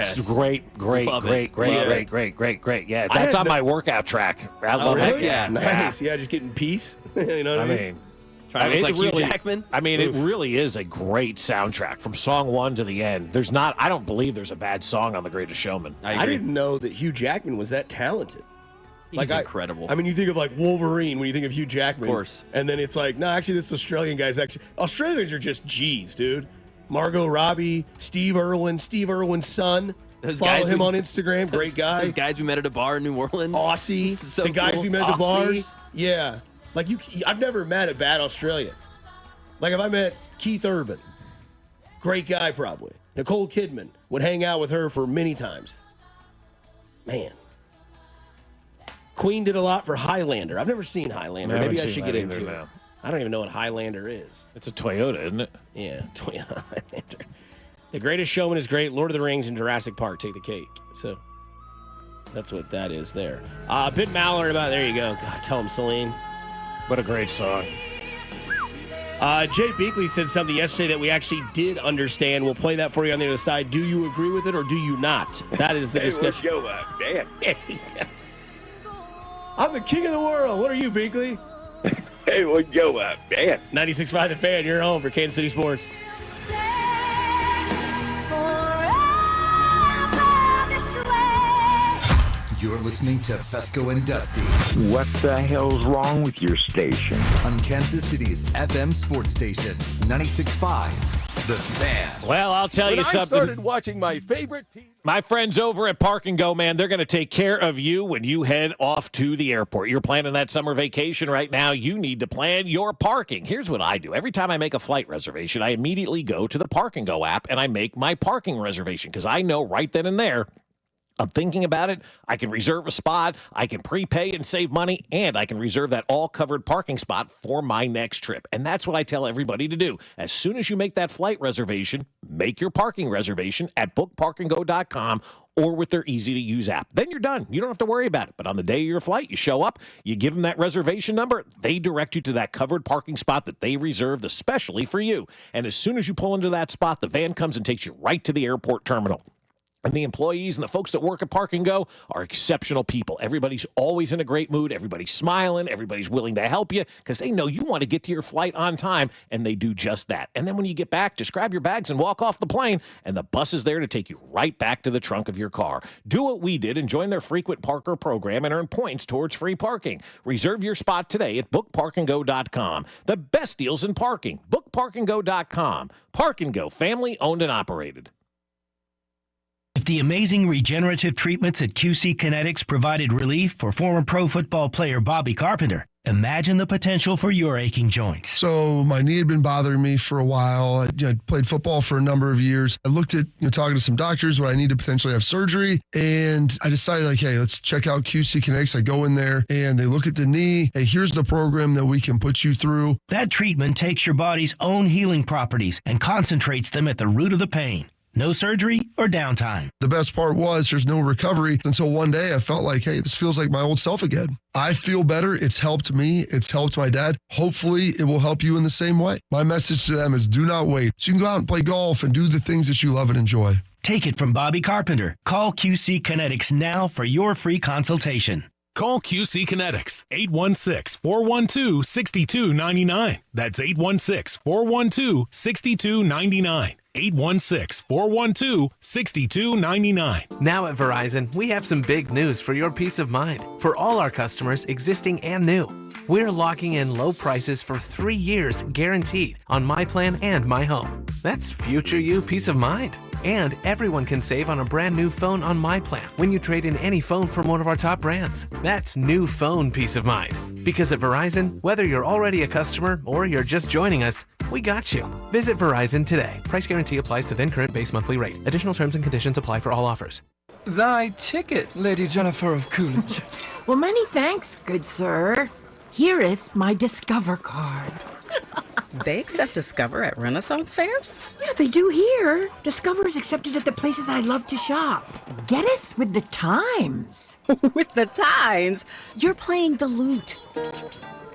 Yeah, that's on my workout track. I love heck it. yeah. Nice. Yeah, just getting peace. You know what I mean? Trying to look like Hugh Jackman. I mean, it really is a great soundtrack from song one to the end. I don't believe there's a bad song on The Greatest Showman. I didn't know that Hugh Jackman was that talented. He's incredible. I mean, you think of like Wolverine when you think of Hugh Jackman. Of course. And then it's like, no, actually, this Australian guy's actually. Australians are just G's, dude. Margot Robbie, Steve Irwin's son. Follow him on Instagram. Great guy. Those guys we met at a bar in New Orleans. Aussie. So the guys cool. we met at the Aussie. bars. Yeah. Like, I've never met a bad Australian. Like, if I met Keith Urban, great guy probably. Nicole Kidman, would hang out with her for many times. Man. Queen did a lot for Highlander. I've never seen Highlander. Maybe I should get into it. I don't even know what Highlander is. It's a Toyota, isn't it? Yeah, Toyota Highlander. The Greatest Showman is great. Lord of the Rings and Jurassic Park take the cake. So that's what that is there. Ben Maller about there you go. God, tell him, Celine. What a great song. Jay Binkley said something yesterday that we actually did understand. We'll play that for you on the other side. Do you agree with it or do you not? That is the discussion. I'm the king of the world. What are you, Binkley? Hey, what's your man? 96.5 The Fan. You're home for Kansas City Sports. You're listening to Fescoe and Dusty. What the hell's wrong with your station? On Kansas City's FM sports station, 96.5, The Fan. Well, I'll tell you something. I started watching my favorite team. My friends over at Park and Go, man, they're going to take care of you when you head off to the airport. You're planning that summer vacation right now. You need to plan your parking. Here's what I do. Every time I make a flight reservation, I immediately go to the Park and Go app and I make my parking reservation because I know right then and there, I'm thinking about it. I can reserve a spot. I can prepay and save money, and I can reserve that all-covered parking spot for my next trip. And that's what I tell everybody to do. As soon as you make that flight reservation, make your parking reservation at bookparkandgo.com or with their easy-to-use app. Then you're done. You don't have to worry about it. But on the day of your flight, you show up, you give them that reservation number, they direct you to that covered parking spot that they reserved especially for you. And as soon as you pull into that spot, the van comes and takes you right to the airport terminal. And the employees and the folks that work at Park and Go are exceptional people. Everybody's always in a great mood. Everybody's smiling. Everybody's willing to help you because they know you want to get to your flight on time, and they do just that. And then when you get back, just grab your bags and walk off the plane, and the bus is there to take you right back to the trunk of your car. Do what we did and join their frequent parker program and earn points towards free parking. Reserve your spot today at bookparkandgo.com. The best deals in parking. Bookparkandgo.com. Park and Go, family owned and operated. If the amazing regenerative treatments at QC Kinetics provided relief for former pro football player Bobby Carpenter, imagine the potential for your aching joints. So my knee had been bothering me for a while. I played football for a number of years. I looked at talking to some doctors when I need to potentially have surgery, and I decided, hey, let's check out QC Kinetics. I go in there, and they look at the knee. Hey, here's the program that we can put you through. That treatment takes your body's own healing properties and concentrates them at the root of the pain. No surgery or downtime. The best part was there's no recovery until one day I felt like, hey, this feels like my old self again. I feel better. It's helped me. It's helped my dad. Hopefully it will help you in the same way. My message to them is do not wait. So you can go out and play golf and do the things that you love and enjoy. Take it from Bobby Carpenter. Call QC Kinetics now for your free consultation. Call QC Kinetics, 816-412-6299. That's 816-412-6299. 816-412-6299. Now at Verizon, we have some big news for your peace of mind. For all our customers, existing and new, we're locking in low prices for 3 years guaranteed on My Plan and My Home. That's future you peace of mind. And everyone can save on a brand new phone on My Plan when you trade in any phone from one of our top brands. That's new phone peace of mind. Because at Verizon, whether you're already a customer or you're just joining us, we got you. Visit Verizon today. Price guarantee applies to then current base monthly rate. Additional terms and conditions apply for all offers. Thy ticket, Lady Jennifer of Coolidge. Well, many thanks, good sir. Hereth my Discover card. They accept Discover at Renaissance fairs? Yeah, they do here. Discover is accepted at the places I love to shop. Getteth with the times. With the times? You're playing the lute.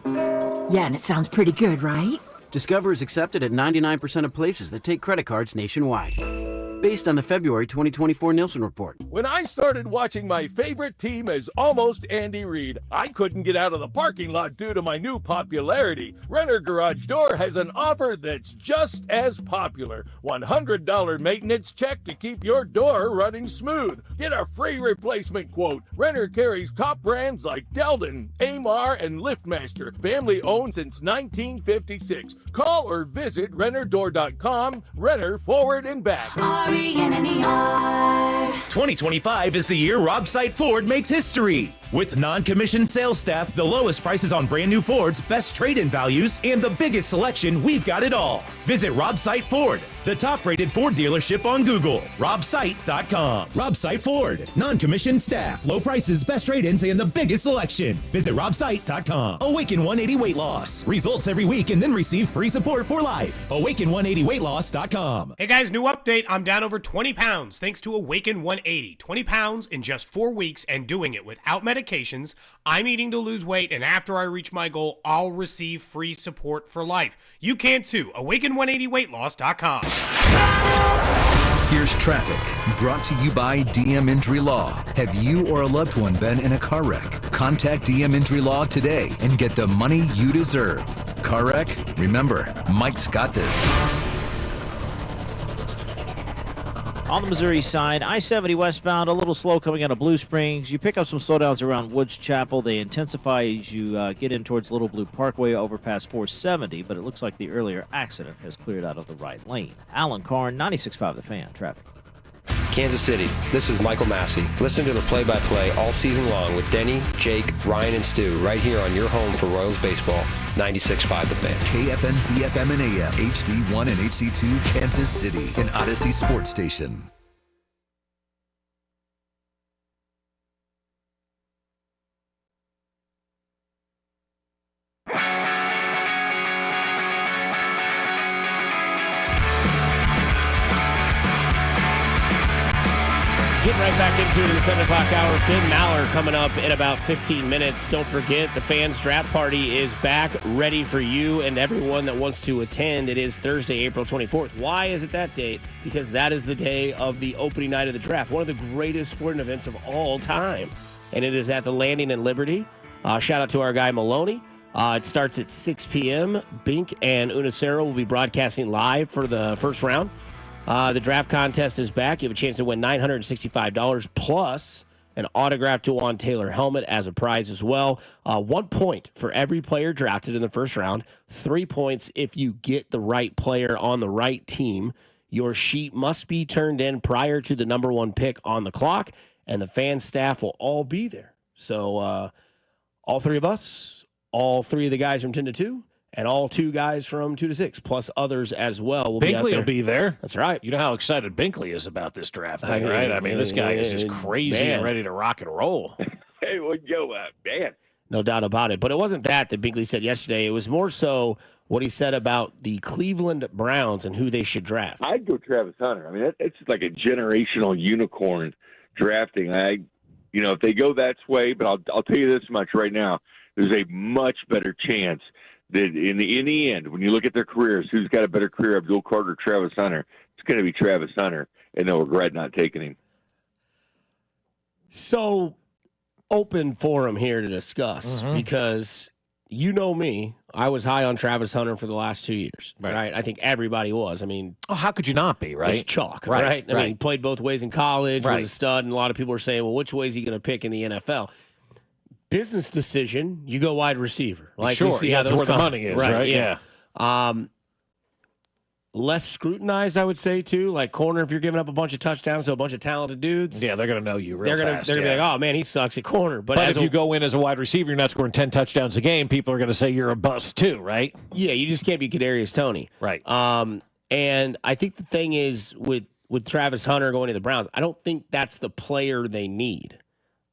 Yeah, and it sounds pretty good, right? Discover is accepted at 99% of places that take credit cards nationwide. Based on the February 2024 Nielsen report. When I started watching my favorite team as almost Andy Reid, I couldn't get out of the parking lot due to my new popularity. Renner Garage Door has an offer that's just as popular. $100 maintenance check to keep your door running smooth. Get a free replacement quote. Renner carries top brands like Deldon, Amar, and LiftMaster. Family owned since 1956. Call or visit rennerdoor.com. Renner forward and back. RENNER. 2025 is the year Rob Sight Ford makes history. With non-commissioned sales staff, the lowest prices on brand new Fords, best trade-in values, and the biggest selection, we've got it all. Visit Rob Sight Ford, the top-rated Ford dealership on Google. RobSight.com. Rob Sight Ford. Non-commissioned staff, low prices, best trade-ins, and the biggest selection. Visit RobSight.com. Awaken 180 Weight Loss. Results every week and then receive free support for life. Awaken180weightloss.com. Hey guys, new update. I'm down over 20 pounds thanks to Awaken 180. 20 pounds in just 4 weeks and doing it without medications. I'm eating to lose weight, and after I reach my goal, I'll receive free support for life. You can too. Awaken180weightloss.com. Here's traffic, brought to you by DM Injury Law. Have you or a loved one been in a car wreck? Contact DM Injury Law today and get the money you deserve. Car wreck? Remember, Mike's got this. On the Missouri side, I-70 westbound, a little slow coming out of Blue Springs. You pick up some slowdowns around Woods Chapel. They intensify as you get in towards Little Blue Parkway over past 470, but it looks like the earlier accident has cleared out of the right lane. Alan Carn, 96.5 The Fan, traffic. Kansas City, this is Michael Massey. Listen to the play-by-play all season long with Denny, Jake, Ryan, and Stu right here on your home for Royals baseball, 96.5 The Fan. KFNC FM and AM, HD1 and HD2, Kansas City, an Odyssey Sports Station. Getting right back into it in the 7 o'clock hour. Ben Maller coming up in about 15 minutes. Don't forget, the Fans Draft Party is back, ready for you and everyone that wants to attend. It is Thursday, April 24th. Why is it that date? Because that is the day of the opening night of the draft, one of the greatest sporting events of all time. And it is at the Landing in Liberty. Shout out to our guy Maloney. It starts at 6 p.m. Bink and Unacero will be broadcasting live for the first round. The draft contest is back. You have a chance to win $965 plus an autographed Juwan Taylor helmet as a prize as well. 1 point for every player drafted in the first round. 3 points if you get the right player on the right team. Your sheet must be turned in prior to the number 1 pick on the clock, and the fan staff will all be there. So all 3 of us, all 3 of the guys from 10 to 2, and all 2 guys from 2 to 6, plus others as well. Binkley will be there. That's right. You know how excited Binkley is about this draft thing, right? I mean, this guy is just crazy and ready to rock and roll. Hey, well, yo, man. No doubt about it. But it wasn't that Binkley said yesterday. It was more so what he said about the Cleveland Browns and who they should draft. I'd go Travis Hunter. I mean, it's like a generational unicorn drafting. If they go that way, but I'll tell you this much right now. There's a much better chance that in the end, when you look at their careers, who's got a better career, Abdul Carter or Travis Hunter? It's going to be Travis Hunter, and they'll regret not taking him. So, open forum here to discuss because you know me. I was high on Travis Hunter for the last 2 years, right? I think everybody was. I mean, how could you not be, right? It's chalk, right? I mean, he played both ways in college, was a stud, and a lot of people were saying, well, which way is he going to pick in the NFL? Business decision, you go wide receiver. Like sure, we see how that's those where the money is, right? Yeah. Less scrutinized, I would say, too. Like corner, if you're giving up a bunch of touchdowns to a bunch of talented dudes. Yeah, they're going to know you real fast. They're going to be like, oh, man, he sucks at corner. But if you go in as a wide receiver, you're not scoring 10 touchdowns a game, people are going to say you're a bust, too, right? Yeah, you just can't be Kadarius Toney. Right. And I think the thing is with Travis Hunter going to the Browns, I don't think that's the player they need.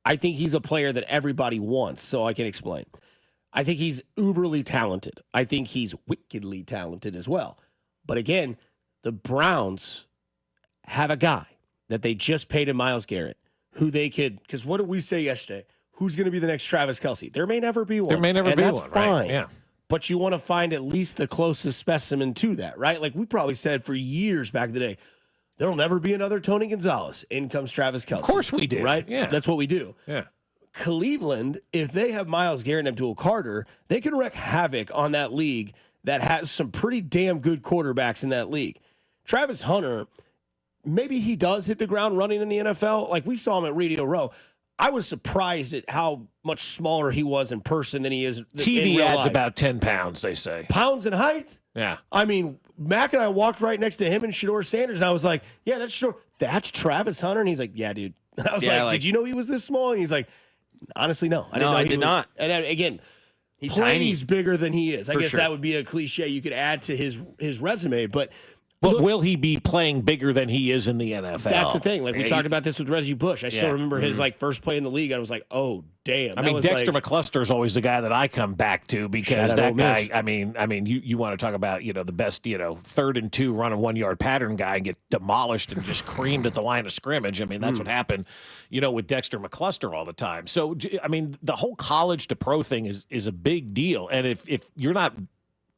I think he's a player that everybody wants, so I can explain. I think he's uberly talented. I think he's wickedly talented as well. But again, the Browns have a guy that they just paid in Myles Garrett, who they could, because what did we say yesterday? Who's going to be the next Travis Kelce? There may never be one. There may never be that's one, fine. right? Yeah. But you want to find at least the closest specimen to that, right? Like we probably said for years back in the day, there'll never be another Tony Gonzalez. In comes Travis Kelce. Of course we do. Right? Yeah. That's what we do. Yeah. Cleveland, if they have Myles Garrett and Abdul Carter, they can wreak havoc on that league that has some pretty damn good quarterbacks in that league. Travis Hunter, maybe he does hit the ground running in the NFL. Like we saw him at Radio Row. I was surprised at how much smaller he was in person than he is TV in real adds life. about 10 pounds, they say. Pounds in height? Yeah. I mean, Mac and I walked right next to him and Shador Sanders, and I was like, yeah, that's Travis Hunter. And he's like, yeah, dude. And I was like, did you know he was this small? And he's like, honestly, no. I did not. And again, he's plays tiny. Bigger than he is. I For guess sure. that would be a cliche you could add to his resume, but will he be playing bigger than he is in the NFL? That's the thing. Like we talked about this with Reggie Bush. I still remember his first play in the league. I was like, oh damn. I mean, Dexter McCluster is always the guy that I come back to because that guy. I mean, you want to talk about the best 3rd and 2 run a 1 yard pattern guy and get demolished and just creamed at the line of scrimmage. I mean, that's what happened, with Dexter McCluster all the time. So I mean, the whole college to pro thing is a big deal, and if you're not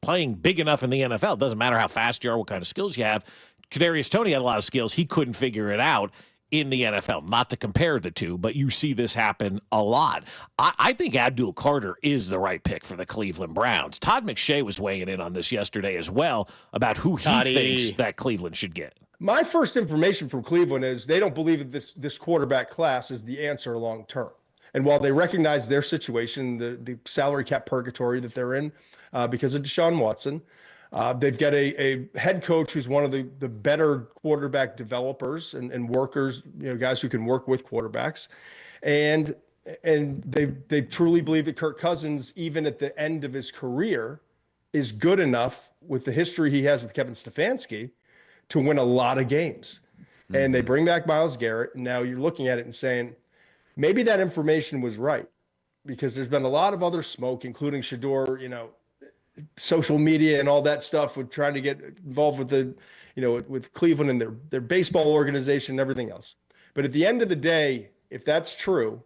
playing big enough in the NFL, it doesn't matter how fast you are, what kind of skills you have. Kadarius Toney had a lot of skills. He couldn't figure it out in the NFL. Not to compare the two, but you see this happen a lot. I think Abdul Carter is the right pick for the Cleveland Browns. Todd McShay was weighing in on this yesterday as well about who he thinks that Cleveland should get. My first information from Cleveland is they don't believe that this quarterback class is the answer long term. And while they recognize their situation, the salary cap purgatory that they're in because of Deshaun Watson, they've got a head coach who's one of the better quarterback developers and workers, guys who can work with quarterbacks. And they truly believe that Kirk Cousins, even at the end of his career, is good enough with the history he has with Kevin Stefanski to win a lot of games. Mm-hmm. And they bring back Myles Garrett. And now you're looking at it and saying, maybe that information was right, because there's been a lot of other smoke, including Shedeur, social media and all that stuff with trying to get involved with with Cleveland and their baseball organization and everything else. But at the end of the day, if that's true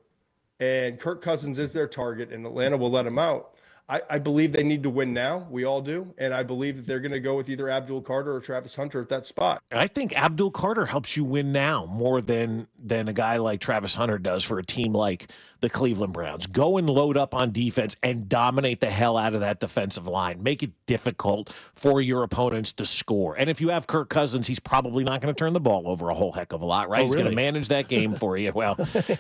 and Kirk Cousins is their target and Atlanta will let him out, I believe they need to win now. We all do. And I believe that they're going to go with either Abdul Carter or Travis Hunter at that spot. I think Abdul Carter helps you win now more than a guy like Travis Hunter does for a team like the Cleveland Browns. Go and load up on defense and dominate the hell out of that defensive line. Make it difficult for your opponents to score. And if you have Kirk Cousins, he's probably not going to turn the ball over a whole heck of a lot, right? Oh, he's really? going to manage that game for you. Well,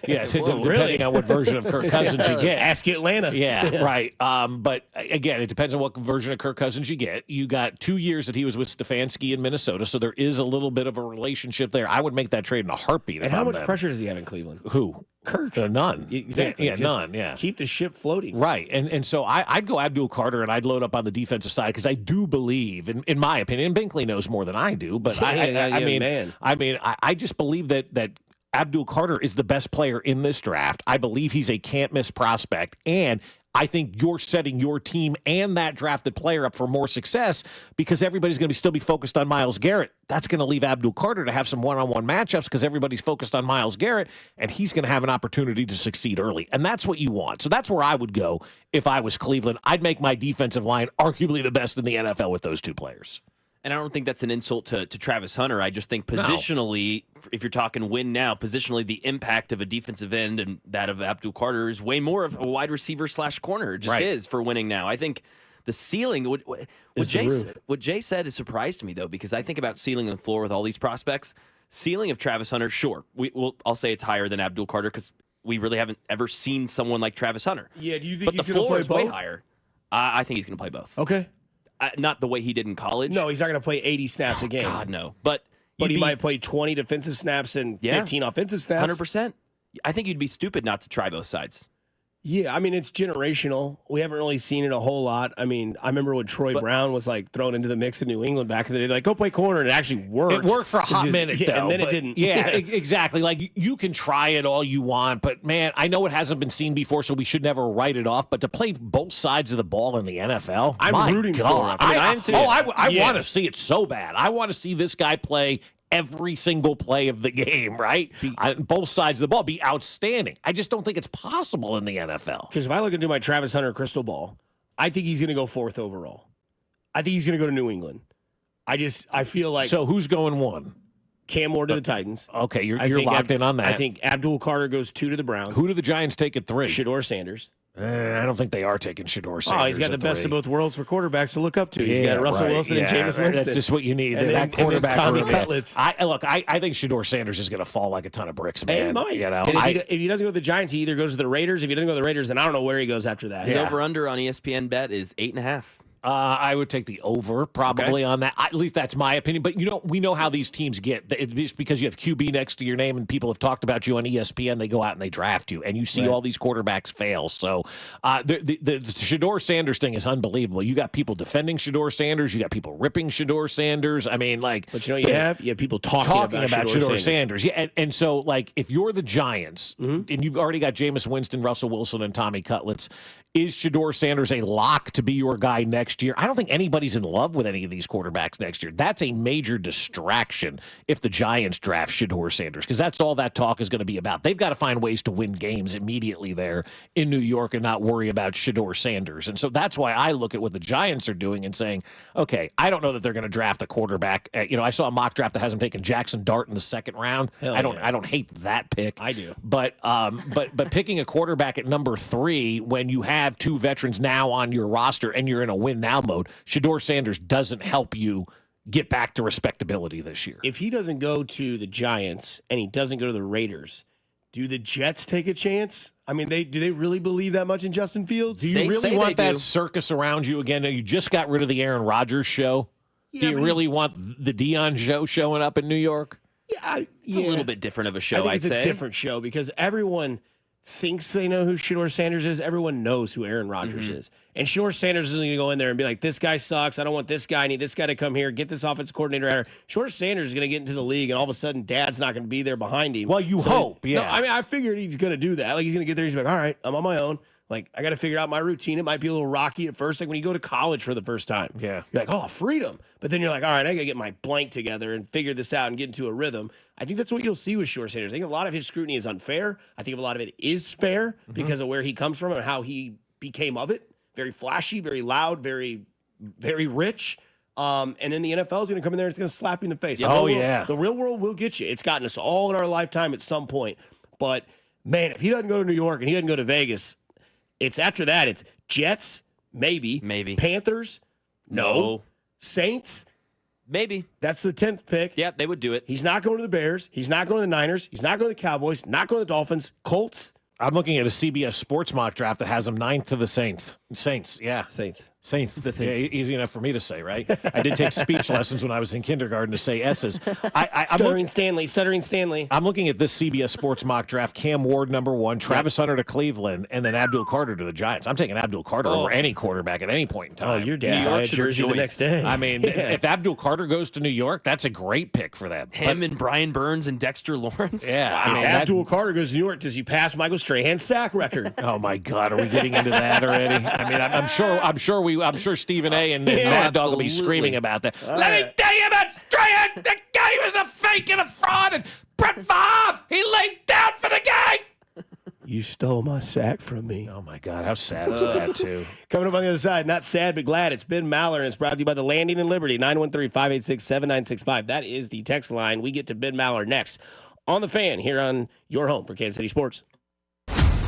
yeah, depending on what version of Kirk Cousins you get. Ask Atlanta. Yeah, right. But again, it depends on what version of Kirk Cousins you get. You got 2 years that he was with Stefanski in Minnesota, so there is a little bit of a relationship there. I would make that trade in a heartbeat. And how much pressure does he have in Cleveland? Who? Kirk. None. Exactly. Yeah, none. Yeah. Keep the ship floating. Right. And so I'd go Abdul Carter and I'd load up on the defensive side because I do believe, in my opinion, and Binkley knows more than I do, but I just believe that Abdul Carter is the best player in this draft. I believe he's a can't-miss prospect, and I think you're setting your team and that drafted player up for more success because everybody's going to still be focused on Myles Garrett. That's going to leave Abdul Carter to have some one-on-one matchups because everybody's focused on Myles Garrett, and he's going to have an opportunity to succeed early. And that's what you want. So that's where I would go if I was Cleveland. I'd make my defensive line arguably the best in the NFL with those two players. And I don't think that's an insult to Travis Hunter. I just think positionally, if you're talking win now, positionally the impact of a defensive end and that of Abdul Carter is way more of a wide receiver / corner. It just is for winning now. I think the ceiling, what Jay said is surprised to me, though, because I think about ceiling and floor with all these prospects. Ceiling of Travis Hunter, sure. I'll say it's higher than Abdul Carter because we really haven't ever seen someone like Travis Hunter. Yeah, do you think but he's going to play both? Way higher. I think he's going to play both. Okay. Not the way he did in college. No, he's not going to play 80 snaps a game. God, no. But he might play 20 defensive snaps and 15 offensive snaps. 100%. I think you'd be stupid not to try both sides. Yeah, I mean, it's generational. We haven't really seen it a whole lot. I mean, I remember when Troy Brown was thrown into the mix in New England back in the day. Like, go play corner, and it actually worked. It worked for a hot minute, though. And then it didn't. Yeah, exactly. Like, you can try it all you want, but, man, I know it hasn't been seen before, so we should never write it off. But to play both sides of the ball in the NFL, I'm rooting for it. I want to see it so bad. I want to see this guy play every single play of the game, right? Both sides of the ball be outstanding. I just don't think it's possible in the NFL. Because if I look into my Travis Hunter crystal ball, I think he's going to go 4th overall. I think he's going to go to New England. I feel like. So who's going 1? Cam Moore to the Titans. Okay, you're locked in on that. I think Abdul Carter goes 2 to the Browns. Who do the Giants take at 3? Shedeur Sanders. I don't think they are taking Shedeur Sanders. Oh, he's got the best of both worlds for quarterbacks to look up to. He's got Russell Wilson and Jameis Winston. That's just what you need. And that quarterback Tommy room. Cutlets. I think Shedeur Sanders is going to fall like a ton of bricks, man. He might. And if he doesn't go to the Giants, he either goes to the Raiders. If he doesn't go to the Raiders, then I don't know where he goes after that. His over-under on ESPN bet is 8.5. I would take the over probably on that. At least that's my opinion. But, we know how these teams get. It's just because you have QB next to your name and people have talked about you on ESPN, they go out and they draft you. And you see all these quarterbacks fail. So the Shedeur Sanders thing is unbelievable. You got people defending Shedeur Sanders. You got people ripping Shedeur Sanders. I mean, But you have people talking about Shedeur Sanders. Yeah, and so, if you're the Giants and you've already got Jameis Winston, Russell Wilson, and Tommy Cutlets, is Shedeur Sanders a lock to be your guy next year? I don't think anybody's in love with any of these quarterbacks next year. That's a major distraction if the Giants draft Shedeur Sanders, because that's all that talk is going to be about. They've got to find ways to win games immediately there in New York and not worry about Shedeur Sanders. And so that's why I look at what the Giants are doing and saying, okay, I don't know that they're going to draft a quarterback. I saw a mock draft that has them taking Jackson Dart in the 2nd round. I don't hate that pick. I do. But picking a quarterback at number 3 when you have 2 veterans now on your roster and you're in a win now mode, Shedeur Sanders doesn't help you get back to respectability this year. If he doesn't go to the Giants and he doesn't go to the Raiders, do the Jets take a chance? I mean, do they really believe that much in Justin Fields? Do you really want that circus around you again? You just got rid of the Aaron Rodgers show. Do you really want the Dion show showing up in New York? Yeah, it's a little bit different of a show, I think I'd it's say. a different show because everyone thinks they know who Shedeur Sanders is. Everyone knows who Aaron Rodgers is. And Shedeur Sanders isn't going to go in there and be like, this guy sucks. I don't want this guy. I need this guy to come here. Get this offense coordinator out. Shedeur Sanders is going to get into the league, and all of a sudden, Dad's not going to be there behind him. Well, you hope, yeah. No, I mean, I figured he's going to do that. Like, he's going to get there. He's like, all right, I'm on my own. Like, I got to figure out my routine. It might be a little rocky at first, like when you go to college for the first time. Yeah. You're like, oh, freedom. But then you're like, all right, I got to get my blank together and figure this out and get into a rhythm. I think that's what you'll see with Shedeur Sanders. I think a lot of his scrutiny is unfair. I think a lot of it is fair because of where he comes from and how he became of it. Very flashy, very loud, very, very rich. And then the NFL is going to come in there and it's going to slap you in the face. The real world will get you. It's gotten us all in our lifetime at some point. But, man, if he doesn't go to New York and he doesn't go to Vegas, it's after that. It's Jets, maybe. Panthers, no. Saints, maybe. That's the 10th pick. Yeah, they would do it. He's not going to the Bears. He's not going to the Niners. He's not going to the Cowboys. Not going to the Dolphins. Colts. I'm looking at a CBS Sports mock draft that has him 9th to the Saints. Saints, yeah. Saints. Yeah, easy enough for me to say, right? I did take speech lessons when I was in kindergarten to say S's. Stuttering Stanley. I'm looking at this CBS Sports mock draft. Cam Ward, #1, Travis Hunter to Cleveland, and then Abdul Carter to the Giants. I'm taking Abdul Carter over any quarterback at any point in time. Oh, your dad had jersey the next day. I mean, if Abdul Carter goes to New York, that's a great pick for them. And Brian Burns and Dexter Lawrence. Yeah. Wow. I mean, if Abdul Carter goes to New York, does he pass Michael Strahan's sack record? Oh, my God. Are we getting into that already? I mean, I'm sure Stephen A. and Mad Dog will be screaming about that. Let me tell you about Strahan. The guy was a fake and a fraud. And Brett Favre, he laid down for the guy. You stole my sack from me. Oh, my God. How sad is that, too? Coming up on the other side, not sad, but glad. It's Ben Maller, and it's brought to you by the Landing in Liberty, 913-586-7965. That is the text line. We get to Ben Maller next on The Fan here on your home for Kansas City Sports.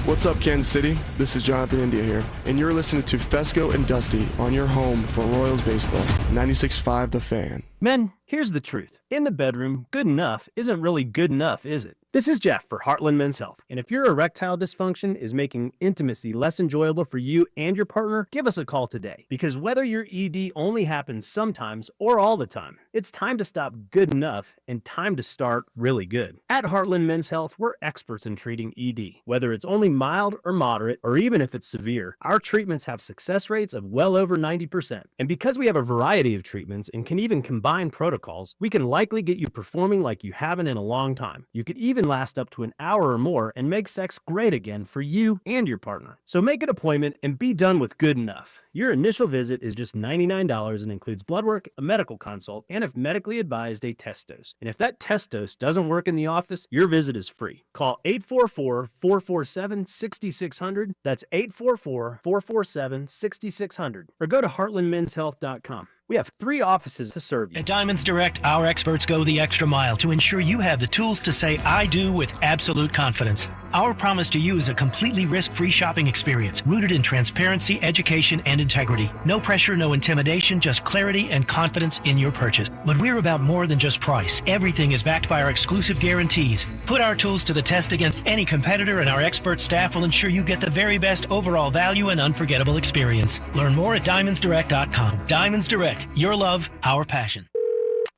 What's up, Kansas City? This is Jonathan India here, and you're listening to Fescoe and Dusty on your home for Royals baseball, 96.5 The Fan. Men, here's the truth. In the bedroom, good enough isn't really good enough, is it? This is Jeff for Heartland Men's Health, and if your erectile dysfunction is making intimacy less enjoyable for you and your partner, give us a call today. Because whether your ED only happens sometimes or all the time, it's time to stop good enough and time to start really good. At Heartland Men's Health, we're experts in treating ED. Whether it's only mild or moderate, or even if it's severe, our treatments have success rates of well over 90%. And because we have a variety of treatments and can even combine protocols, we can likely get you performing like you haven't in a long time. You could even last up to an hour or more and make sex great again for you and your partner. So make an appointment and be done with good enough. Your initial visit is just $99 and includes blood work, a medical consult, and if medically advised, a test dose. And if that test dose doesn't work in the office, your visit is free. Call 844-447-6600. That's 844-447-6600. Or go to heartlandmenshealth.com. We have 3 offices to serve you. At Diamonds Direct, our experts go the extra mile to ensure you have the tools to say I do with absolute confidence. Our promise to you is a completely risk-free shopping experience rooted in transparency, education, and integrity. No pressure, no intimidation, just clarity and confidence in your purchase. But we're about more than just price. Everything is backed by our exclusive guarantees. Put our tools to the test against any competitor, and our expert staff will ensure you get the very best overall value and unforgettable experience. Learn more at diamondsdirect.com. Diamonds Direct. Your love, our passion.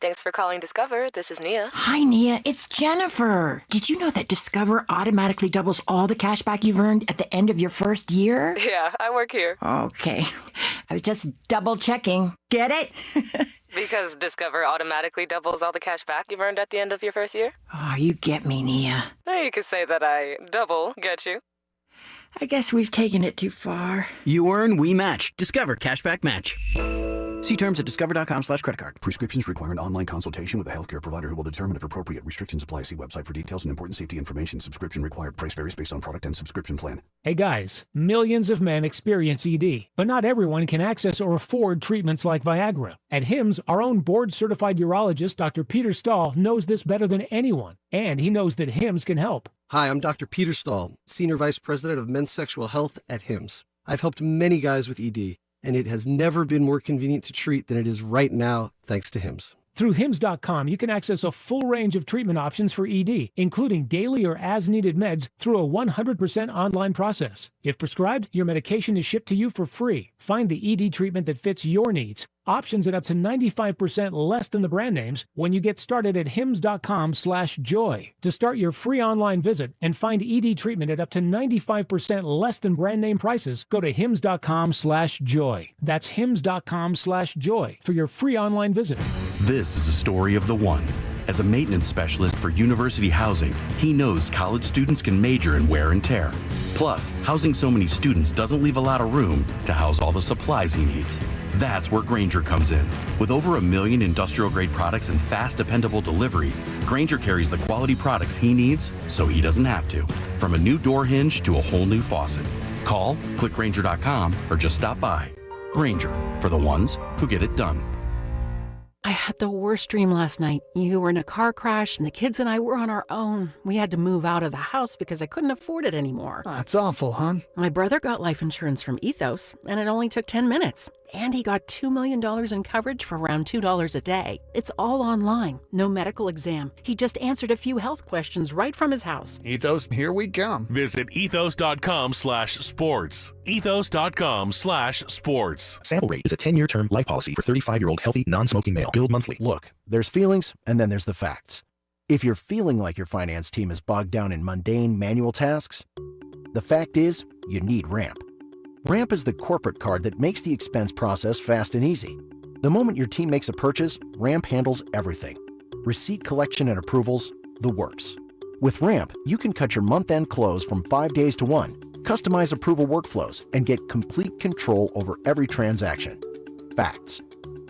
Thanks for calling Discover. This is Nia. Hi, Nia. It's Jennifer. Did you know that Discover automatically doubles all the cash back you've earned at the end of your first year? Yeah, I work here. Okay. I was just double checking. Get it? Because Discover automatically doubles all the cash back you've earned at the end of your first year? Oh, you get me, Nia. You could say that I double get you. I guess we've taken it too far. You earn, we match. Discover Cashback Match. See terms at discover.com/creditcard. Prescriptions require an online consultation with a healthcare provider who will determine if appropriate. Restrictions apply. See website for details and important safety information. Subscription required. Price varies based on product and subscription plan. Hey guys, millions of men experience ED, but not everyone can access or afford treatments like Viagra. At HIMSS, our own board-certified urologist, Dr. Peter Stahl, knows this better than anyone, and he knows that HIMSS can help. Hi, I'm Dr. Peter Stahl, Senior Vice President of Men's Sexual Health at HIMSS. I've helped many guys with ED. and it has never been more convenient to treat than it is right now, thanks to Hims. Through Hims.com, you can access a full range of treatment options for ED, including daily or as-needed meds through a 100% online process. If prescribed, your medication is shipped to you for free. Find the ED treatment that fits your needs. Options at up to 95% less than the brand names when you get started at hims.com/joy. To start your free online visit and find ED treatment at up to 95% less than brand name prices, go to hims.com/joy. That's hims.com/joy for your free online visit. This is a story of the one. As a maintenance specialist for university housing, he knows college students can major in wear and tear. Plus, housing so many students doesn't leave a lot of room to house all the supplies he needs. That's where Grainger comes in. With over 1 million industrial-grade products and fast, dependable delivery, Grainger carries the quality products he needs so he doesn't have to. From a new door hinge to a whole new faucet. Call, click Grainger.com, or just stop by. Grainger, for the ones who get it done. I had the worst dream last night. You were in a car crash, and the kids and I were on our own. We had to move out of the house because I couldn't afford it anymore. That's awful, hon. My brother got life insurance from Ethos, and it only took 10 minutes. And he got $2 million in coverage for around $2 a day. It's all online, no medical exam. He just answered a few health questions right from his house. Ethos, here we come. Visit ethos.com/sports. Ethos.com/sports. Sample Rate is a 10-year term life policy for 35-year-old healthy, non-smoking male. Billed monthly. Look, there's feelings, and then there's the facts. If you're feeling like your finance team is bogged down in mundane manual tasks, the fact is, you need Ramp. Ramp is the corporate card that makes the expense process fast and easy. The moment your team makes a purchase, Ramp handles everything. Receipt collection and approvals, the works. With Ramp, you can cut your month-end close from 5 days to 1, customize approval workflows, and get complete control over every transaction. Facts.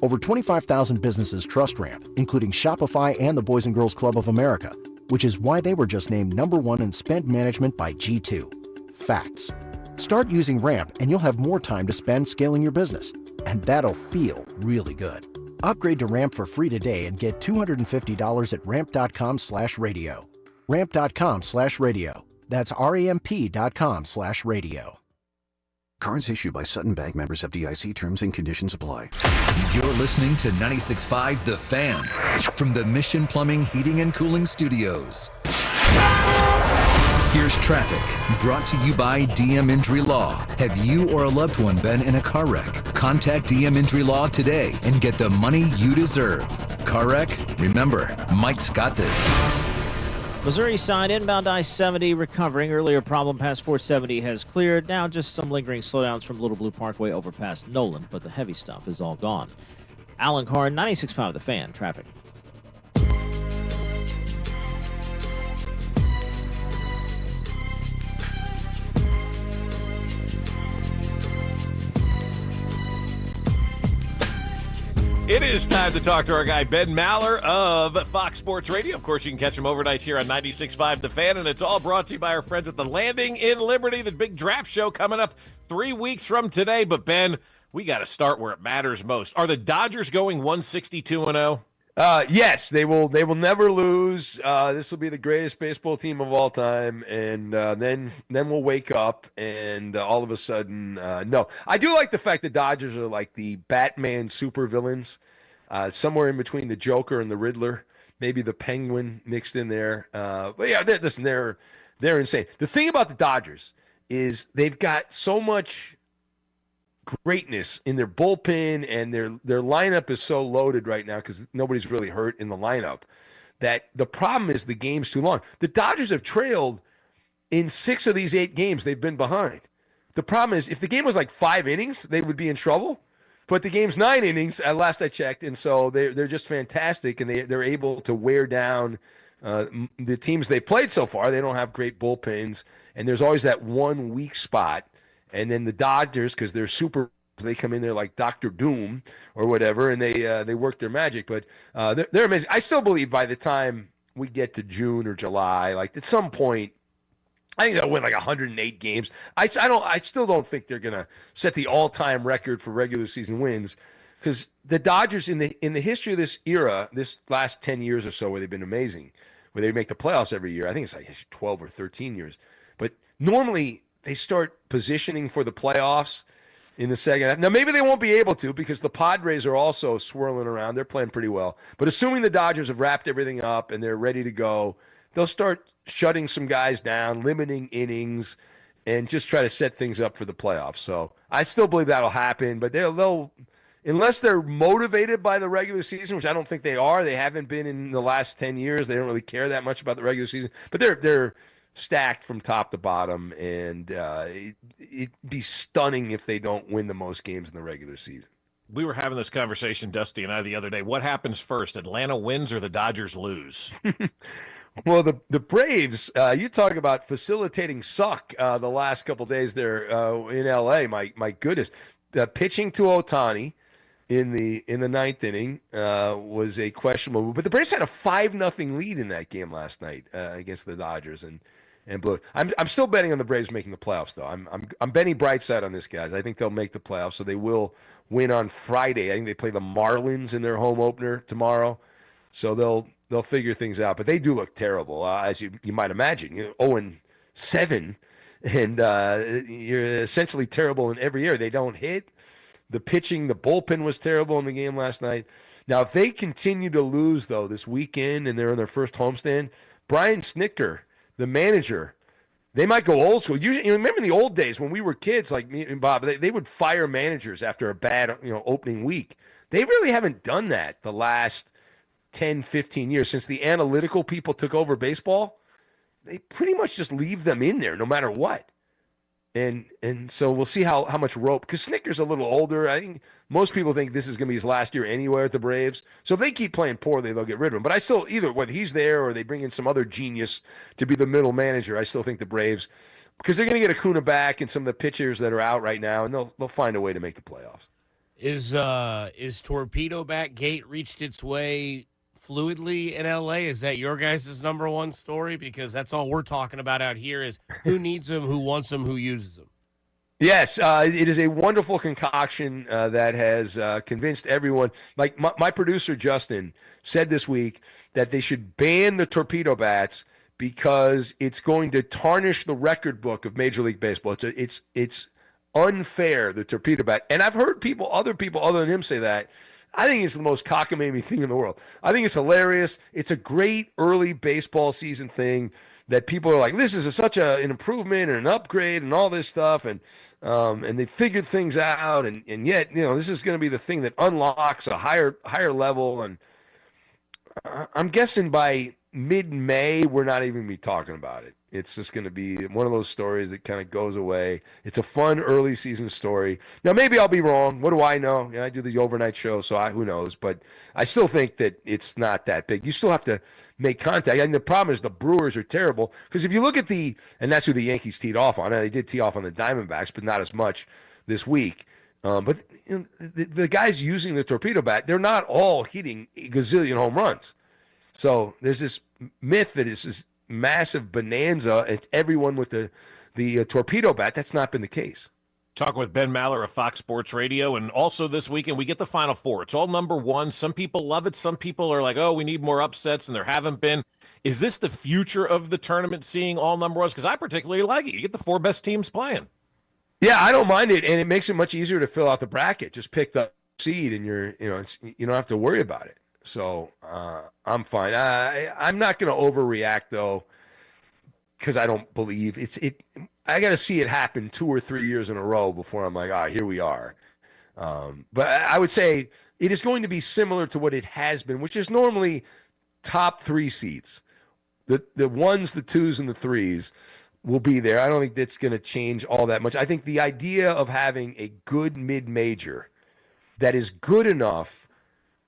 Over 25,000 businesses trust Ramp, including Shopify and the Boys and Girls Club of America, which is why they were just named #1 in spend management by G2. Facts. Start using Ramp and you'll have more time to spend scaling your business. And that'll feel really good. Upgrade to Ramp for free today and get $250 at ramp.com/radio. Ramp.com/radio. That's RAMP.com/radio. Cards issued by Sutton Bank, members of FDIC. Terms and conditions apply. You're listening to 96.5 The Fan from the Mission Plumbing, Heating, and Cooling Studios. Here's traffic, brought to you by DM Injury Law. Have you or a loved one been in a car wreck? Contact DM Injury Law today and get the money you deserve. Car wreck? Remember, Mike's got this. Missouri side inbound I-70 recovering. Earlier problem past 470 has cleared. Now just some lingering slowdowns from Little Blue Parkway over past Nolan, but the heavy stuff is all gone. Alan Carr, 96.5 The Fan, traffic. It is time to talk to our guy, Ben Maller of Fox Sports Radio. Of course, you can catch him overnights here on 96.5 The Fan, and it's all brought to you by our friends at the Landing in Liberty, the big draft show coming up 3 weeks from today. But, Ben, we got to start where it matters most. Are the Dodgers going 162-0? Yes, they will never lose. This will be the greatest baseball team of all time, and then we'll wake up and all of a sudden, no. I do like the fact that Dodgers are like the Batman supervillains, somewhere in between the Joker and the Riddler, maybe the Penguin mixed in there. But yeah, they're insane. The thing about the Dodgers is they've got so much greatness in their bullpen, and their lineup is so loaded right now because nobody's really hurt in the lineup, that the problem is the game's too long. The Dodgers have trailed in 6 of these 8 games they've been behind. The problem is if the game was like 5 innings, they would be in trouble. But the game's 9 innings at last I checked, and so they're just fantastic, and they're able to wear down the teams they played so far. They don't have great bullpens, and there's always that one weak spot. And then the Dodgers, because they're super, they come in there like Dr. Doom or whatever, and they work their magic. But they're amazing. I still believe by the time we get to June or July, like at some point, I think they'll win like 108 games. I still don't think they're gonna set the all-time record for regular season wins, because the Dodgers in the history of this era, this last 10 years or so, where they've been amazing, where they make the playoffs every year. I think it's like 12 or 13 years, but normally they start positioning for the playoffs in the second half. Now, maybe they won't be able to because the Padres are also swirling around. They're playing pretty well. But assuming the Dodgers have wrapped everything up and they're ready to go, they'll start shutting some guys down, limiting innings, and just try to set things up for the playoffs. So I still believe that'll happen, but they'll unless they're motivated by the regular season, which I don't think they are. They haven't been in the last 10 years. They don't really care that much about the regular season, but they're stacked from top to bottom, and it'd be stunning if they don't win the most games in the regular season. We were having this conversation, Dusty and I, the other day. What happens first, Atlanta wins or the Dodgers lose? Well, the Braves, you talk about facilitating suck the last couple of days there in L.A. My goodness. Pitching to Ohtani in the ninth inning was a questionable move. But the Braves had a 5-0 lead in that game last night against the Dodgers and blew. I'm still betting on the Braves making the playoffs, though. I'm betting bright side on this, guys. I think they'll make the playoffs, so they will win on Friday. I think they play the Marlins in their home opener tomorrow, so they'll figure things out. But they do look terrible, as you might imagine. 0-7, and you're essentially terrible in every area. They don't hit. The pitching, the bullpen was terrible in the game last night. Now, if they continue to lose, though, this weekend and they're in their first homestand, Brian Snitker, the manager, they might go old school. You remember in the old days when we were kids, like me and Bob, they would fire managers after a bad opening week. They really haven't done that the last 10, 15 years. Since the analytical people took over baseball, they pretty much just leave them in there no matter what. And so we'll see how much rope, because Snicker's a little older. I think most people think this is going to be his last year anywhere at the Braves. So if they keep playing poorly, they'll get rid of him. But I still, either whether he's there or they bring in some other genius to be the middle manager, I still think the Braves, because they're going to get Acuna back and some of the pitchers that are out right now, and they'll find a way to make the playoffs. Is Torpedo Bat Gate reached its way fluidly in LA? Is that your guys' number one story? Because that's all we're talking about out here is who needs them, who wants them, who uses them. Yes, it is a wonderful concoction that has convinced everyone. Like my producer, Justin, said this week that they should ban the torpedo bats because it's going to tarnish the record book of Major League Baseball. It's unfair, the torpedo bat. And I've heard other people other than him say that. I think it's the most cockamamie thing in the world. I think it's hilarious. It's a great early baseball season thing that people are like, this is such an improvement and an upgrade and all this stuff. And they figured things out. And yet, this is going to be the thing that unlocks a higher level. And I'm guessing by mid-May, we're not even going to be talking about it. It's just going to be one of those stories that kind of goes away. It's a fun early season story. Now, maybe I'll be wrong. What do I know? I do the overnight show, so who knows? But I still think that it's not that big. You still have to make contact. And the problem is the Brewers are terrible because if you look at and that's who the Yankees teed off on. They did tee off on the Diamondbacks, but not as much this week. But the guys using the torpedo bat, they're not all hitting a gazillion home runs. So there's this myth that it's this massive bonanza and everyone with the torpedo bat. That's not been the case. Talking with Ben Maller of Fox Sports Radio, and also this weekend we get the Final Four. It's all number one. Some people love it. Some people are like, oh, we need more upsets, and there haven't been. Is this the future of the tournament, seeing all number ones? Because I particularly like it. You get the 4 best teams playing. Yeah, I don't mind it, and it makes it much easier to fill out the bracket. Just pick the seed, and you don't have to worry about it. So I'm fine. I'm not going to overreact though, because I don't believe it. I got to see it happen 2 or 3 years in a row before I'm like, here we are. But I would say it is going to be similar to what it has been, which is normally top 3 seeds. The 1s, the 2s, and the 3s will be there. I don't think that's going to change all that much. I think the idea of having a good mid-major that is good enough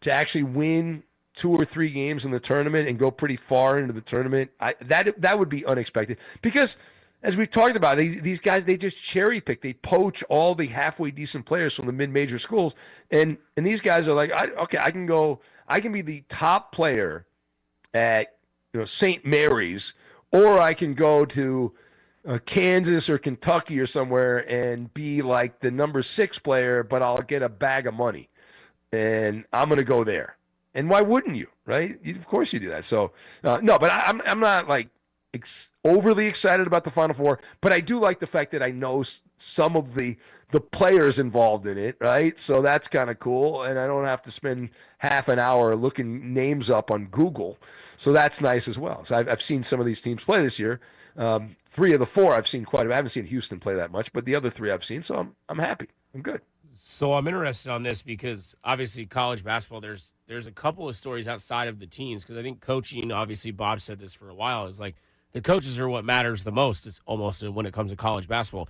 to actually win 2 or 3 games in the tournament and go pretty far into the tournament, that would be unexpected. Because as we've talked about, these guys, they just cherry pick. They poach all the halfway decent players from the mid-major schools. And these guys are like, I can be the top player at St. Mary's, or I can go to Kansas or Kentucky or somewhere and be like the number 6 player, but I'll get a bag of money. And I'm going to go there. And why wouldn't you, right? Of course you do that. So, no, but I'm not like overly excited about the Final Four, but I do like the fact that I know some of the players involved in it, right? So that's kind of cool, and I don't have to spend half an hour looking names up on Google. So that's nice as well. So I've seen some of these teams play this year. 3 of the 4 I've seen quite a bit. I haven't seen Houston play that much, but the other 3 I've seen, so I'm happy. I'm good. So I'm interested on this because obviously college basketball, there's a couple of stories outside of the teams, because I think coaching, obviously Bob said this for a while, is like the coaches are what matters the most. It's almost when it comes to college basketball.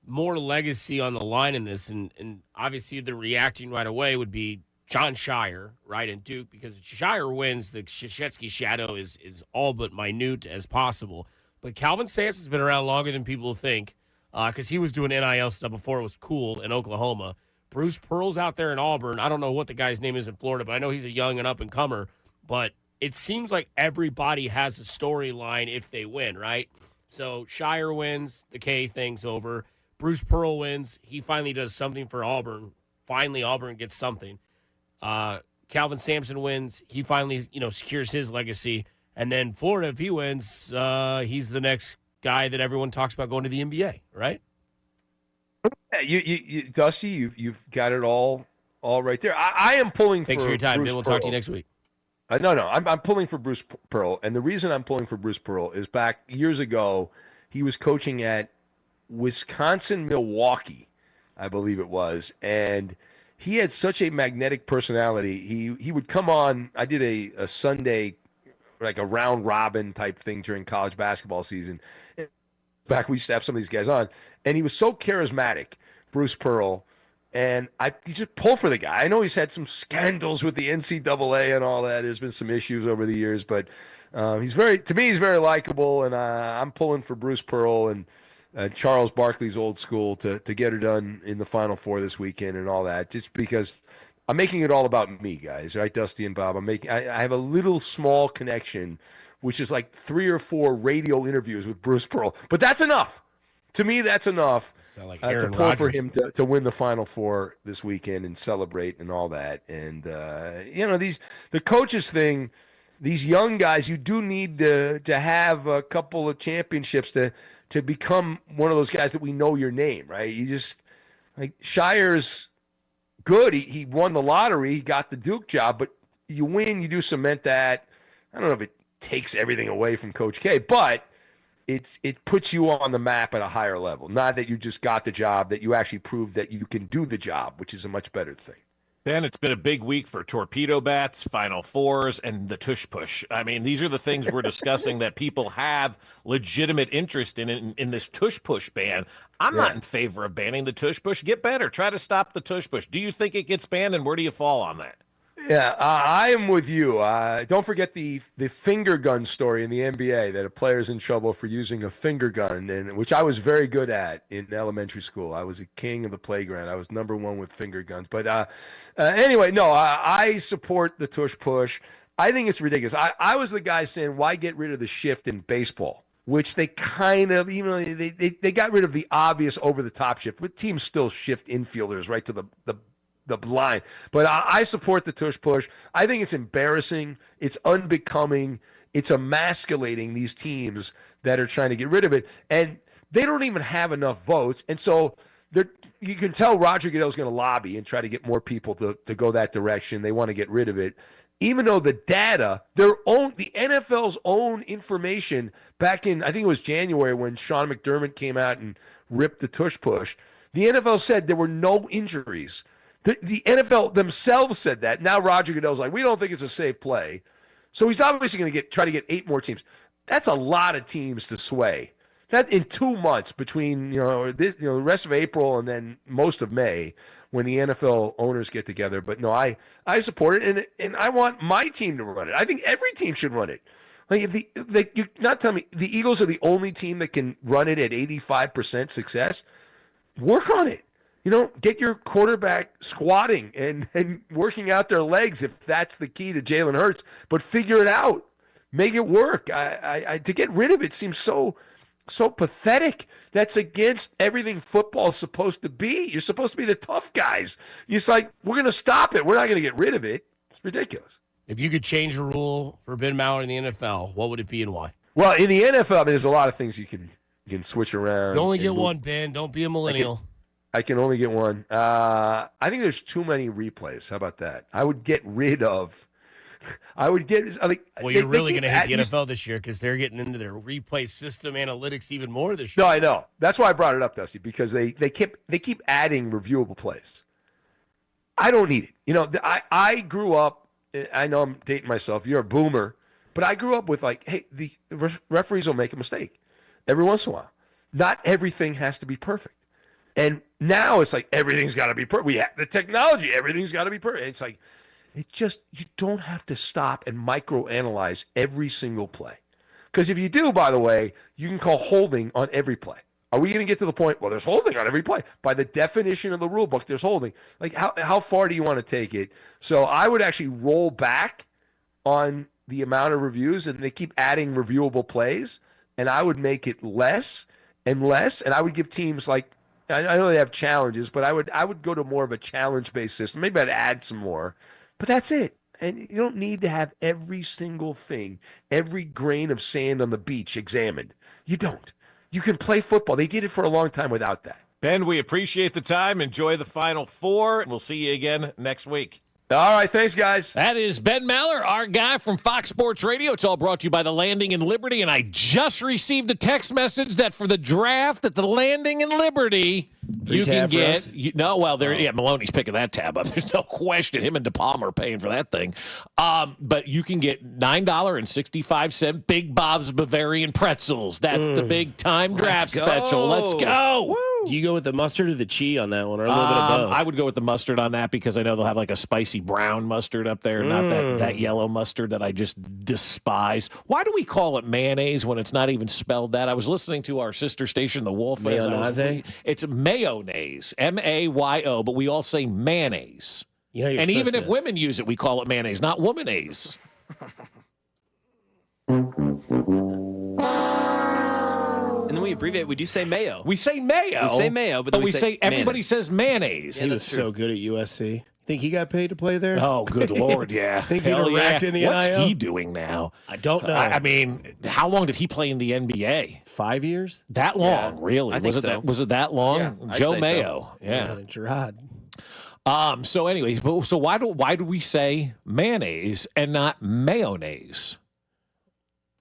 More legacy on the line in this, and obviously the reacting right away would be John Shire, right, and Duke, because if Shire wins, the Krzyzewski shadow is all but minute as possible. But Calvin Sampson's been around longer than people think, because he was doing NIL stuff before it was cool in Oklahoma. Bruce Pearl's out there in Auburn. I don't know what the guy's name is in Florida, but I know he's a young and up-and-comer. But it seems like everybody has a storyline if they win, right? So Shire wins, the K thing's over. Bruce Pearl wins. He finally does something for Auburn. Finally, Auburn gets something. Calvin Sampson wins. He finally, secures his legacy. And then Florida, if he wins, he's the next guy that everyone talks about going to the NBA, right? Yeah, you Dusty, you've got it all right there. I am pulling. Thanks for your time. We'll talk to you next week. No, I'm pulling for Bruce Pearl, and the reason I'm pulling for Bruce Pearl is back years ago, he was coaching at Wisconsin, Milwaukee, I believe it was, and he had such a magnetic personality. He would come on. I did a Sunday, like a round robin type thing during college basketball season. Back, we used to have some of these guys on, and he was so charismatic, Bruce Pearl, and you just pull for the guy. I know he's had some scandals with the NCAA and all that. There's been some issues over the years, but he's very likable, and I'm pulling for Bruce Pearl and Charles Barkley's old school to get her done in the Final Four this weekend and all that, just because I'm making it all about me, guys, right, Dusty and Bob? I have a little small connection, which is like 3 or 4 radio interviews with Bruce Pearl. But that's enough. To me, that's enough like to pull for him to win the Final Four this weekend and celebrate and all that. And, the coaches thing, these young guys, you do need to have a couple of championships to become one of those guys that we know your name, right? You just, like, Shire's good. He won the lottery. He got the Duke job. But you win, you do cement that. I don't know if it takes everything away from Coach K, but it puts you on the map at a higher level. Not that you just got the job, that you actually proved that you can do the job, which is a much better thing. Ben, it's been a big week for torpedo bats, Final Fours, and the tush push. I mean, these are the things we're discussing that people have legitimate interest in this tush push ban. I'm not in favor of banning the tush push. Get better. Try to stop the tush push. Do you think it gets banned, and where do you fall on that? Yeah, I am with you. Don't forget the finger gun story in the NBA, that a player's in trouble for using a finger gun, and which I was very good at in elementary school. I was a king of the playground. I was #1 with finger guns. But anyway, no, I support the tush push. I think it's ridiculous. I was the guy saying, why get rid of the shift in baseball? Which they kind of, even though they got rid of the obvious over-the-top shift, but teams still shift infielders right to the line. But I support the tush push. I think it's embarrassing. It's unbecoming. It's emasculating these teams that are trying to get rid of it. And they don't even have enough votes. And so you can tell Roger Goodell's going to lobby and try to get more people to go that direction. They want to get rid of it. Even though the data, the NFL's own information back in, I think it was January when Sean McDermott came out and ripped the tush push, the NFL said there were no injuries. The NFL themselves said that. Now Roger Goodell's like, we don't think it's a safe play. So he's obviously going to try to get 8 more teams. That's a lot of teams to sway. That in 2 months between the rest of April and then most of May, when the NFL owners get together. But no, I support it, and I want my team to run it. I think every team should run it. Like you're not telling me the Eagles are the only team that can run it at 85% success. Work on it. Get your quarterback squatting and working out their legs if that's the key to Jalen Hurts. But figure it out, make it work. To get rid of it seems so pathetic. That's against everything football is supposed to be. You're supposed to be the tough guys. It's like, we're going to stop it. We're not going to get rid of it. It's ridiculous. If you could change a rule for Ben Mauer in the NFL, what would it be and why? Well, in the NFL, I mean, there's a lot of things you can switch around. You only get one, Ben. Don't be a millennial. I can only get one. I think there's too many replays. How about that? I would get rid of. Well, you're really going to hate the NFL this year because they're getting into their replay system analytics even more this year. No, I know. That's why I brought it up, Dusty, because they keep adding reviewable plays. I don't need it. I grew up. I know I'm dating myself. You're a boomer, but I grew up with hey, the referees will make a mistake every once in a while. Not everything has to be perfect. And now it's everything's got to be perfect. We have the technology. Everything's got to be perfect. It's you don't have to stop and microanalyze every single play. Because if you do, by the way, you can call holding on every play. Are we going to get to the point, well, there's holding on every play? By the definition of the rule book, there's holding. How far do you want to take it? So I would actually roll back on the amount of reviews, and they keep adding reviewable plays, and I would make it less and less, and I would give teams I know they have challenges, but I would go to more of a challenge-based system. Maybe I'd add some more. But that's it. And you don't need to have every single thing, every grain of sand on the beach examined. You don't. You can play football. They did it for a long time without that. Ben, we appreciate the time. Enjoy the Final Four. We'll see you again next week. All right, thanks, guys. That is Ben Maller, our guy from Fox Sports Radio. It's all brought to you by the Landing in Liberty, and I just received a text message that for the draft at the Landing in Liberty, you can get Maloney's picking that tab up. There's no question. Him and DePalma are paying for that thing. But you can get $9.65 Big Bob's Bavarian pretzels. That's the big time draft special. Let's go. Woo. Do you go with the mustard or the cheese on that one, or a little bit of both? I would go with the mustard on that because I know they'll have a spicy brown mustard up there, not that yellow mustard that I just despise. Why do we call it mayonnaise when it's not even spelled that? I was listening to our sister station, The Wolf. Mayonnaise? It's mayonnaise, M-A-Y-O, but we all say mayonnaise. And even if women use it, we call it mayonnaise, not womanaise. And then we abbreviate. We do say mayo. We say mayo. We say mayo, but we say everybody says mayonnaise. He was so good at USC. Think he got paid to play there? Oh, good Lord, yeah. Think he'd have racked in the What's NIL? he doing now? I don't know. I mean, how long did he play in the NBA? 5 years? That long, really? I think so. Was it that long? Yeah, Joe I'd say Mayo. so. Yeah. Gerard. So anyways, why do we say mayonnaise and not mayonnaise?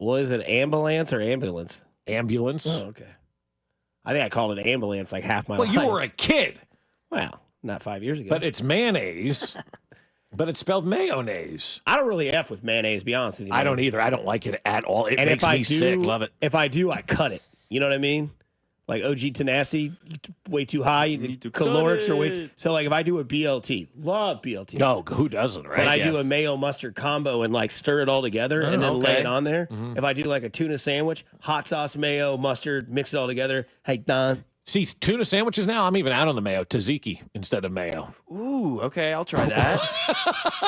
Well, is it ambulance or ambulance? Ambulance. Oh, okay. I think I called it ambulance half my life. Well, you were a kid. Well, not 5 years ago. But it's mayonnaise, but it's spelled mayonnaise. I don't really F with mayonnaise, to be honest with you. I don't either. I don't like it at all. It makes me sick. Love it. If I do, I cut it. You know what I mean? Like OG Tenacity, way too high. The calorics are way too. So, if I do a BLT, love BLTs. No, who doesn't, right? But I do a mayo mustard combo and stir it all together and then lay it on there. Mm-hmm. If I do a tuna sandwich, hot sauce, mayo, mustard, mix it all together. Hey, Don. See, tuna sandwiches now, I'm even out on the mayo. Tzatziki instead of mayo. Ooh, okay, I'll try that.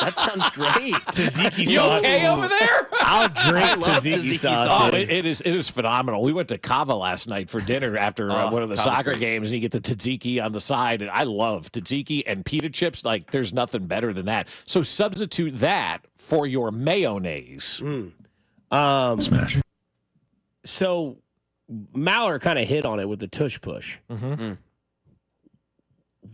That sounds great. Tzatziki you sauce. Okay over there? I'll drink tzatziki sauce. Oh, it is phenomenal. We went to Cava last night for dinner after one of the soccer games, and you get the tzatziki on the side. And I love tzatziki and pita chips. There's nothing better than that. So substitute that for your mayonnaise. Smash. So Maller kind of hit on it with the tush push. Mm-hmm.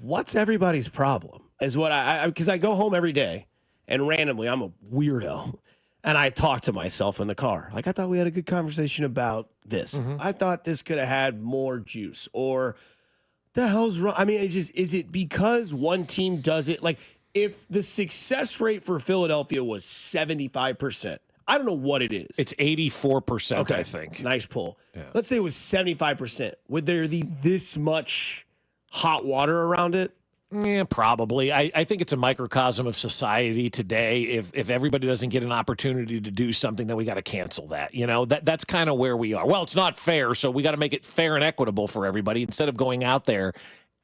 What's everybody's problem? Is what because I go home every day and randomly I'm a weirdo and I talk to myself in the car. I thought we had a good conversation about this. Mm-hmm. I thought this could have had more juice, or the hell's wrong? I mean, is it because one team does it? If the success rate for Philadelphia was 75%, I don't know what it is. It's 84%, okay. I think. Nice pull. Yeah. Let's say it was 75%. Would there be this much hot water around it? Yeah, probably. I think it's a microcosm of society today. If everybody doesn't get an opportunity to do something, then we got to cancel that. That's kind of where we are. Well, it's not fair, so we got to make it fair and equitable for everybody instead of going out there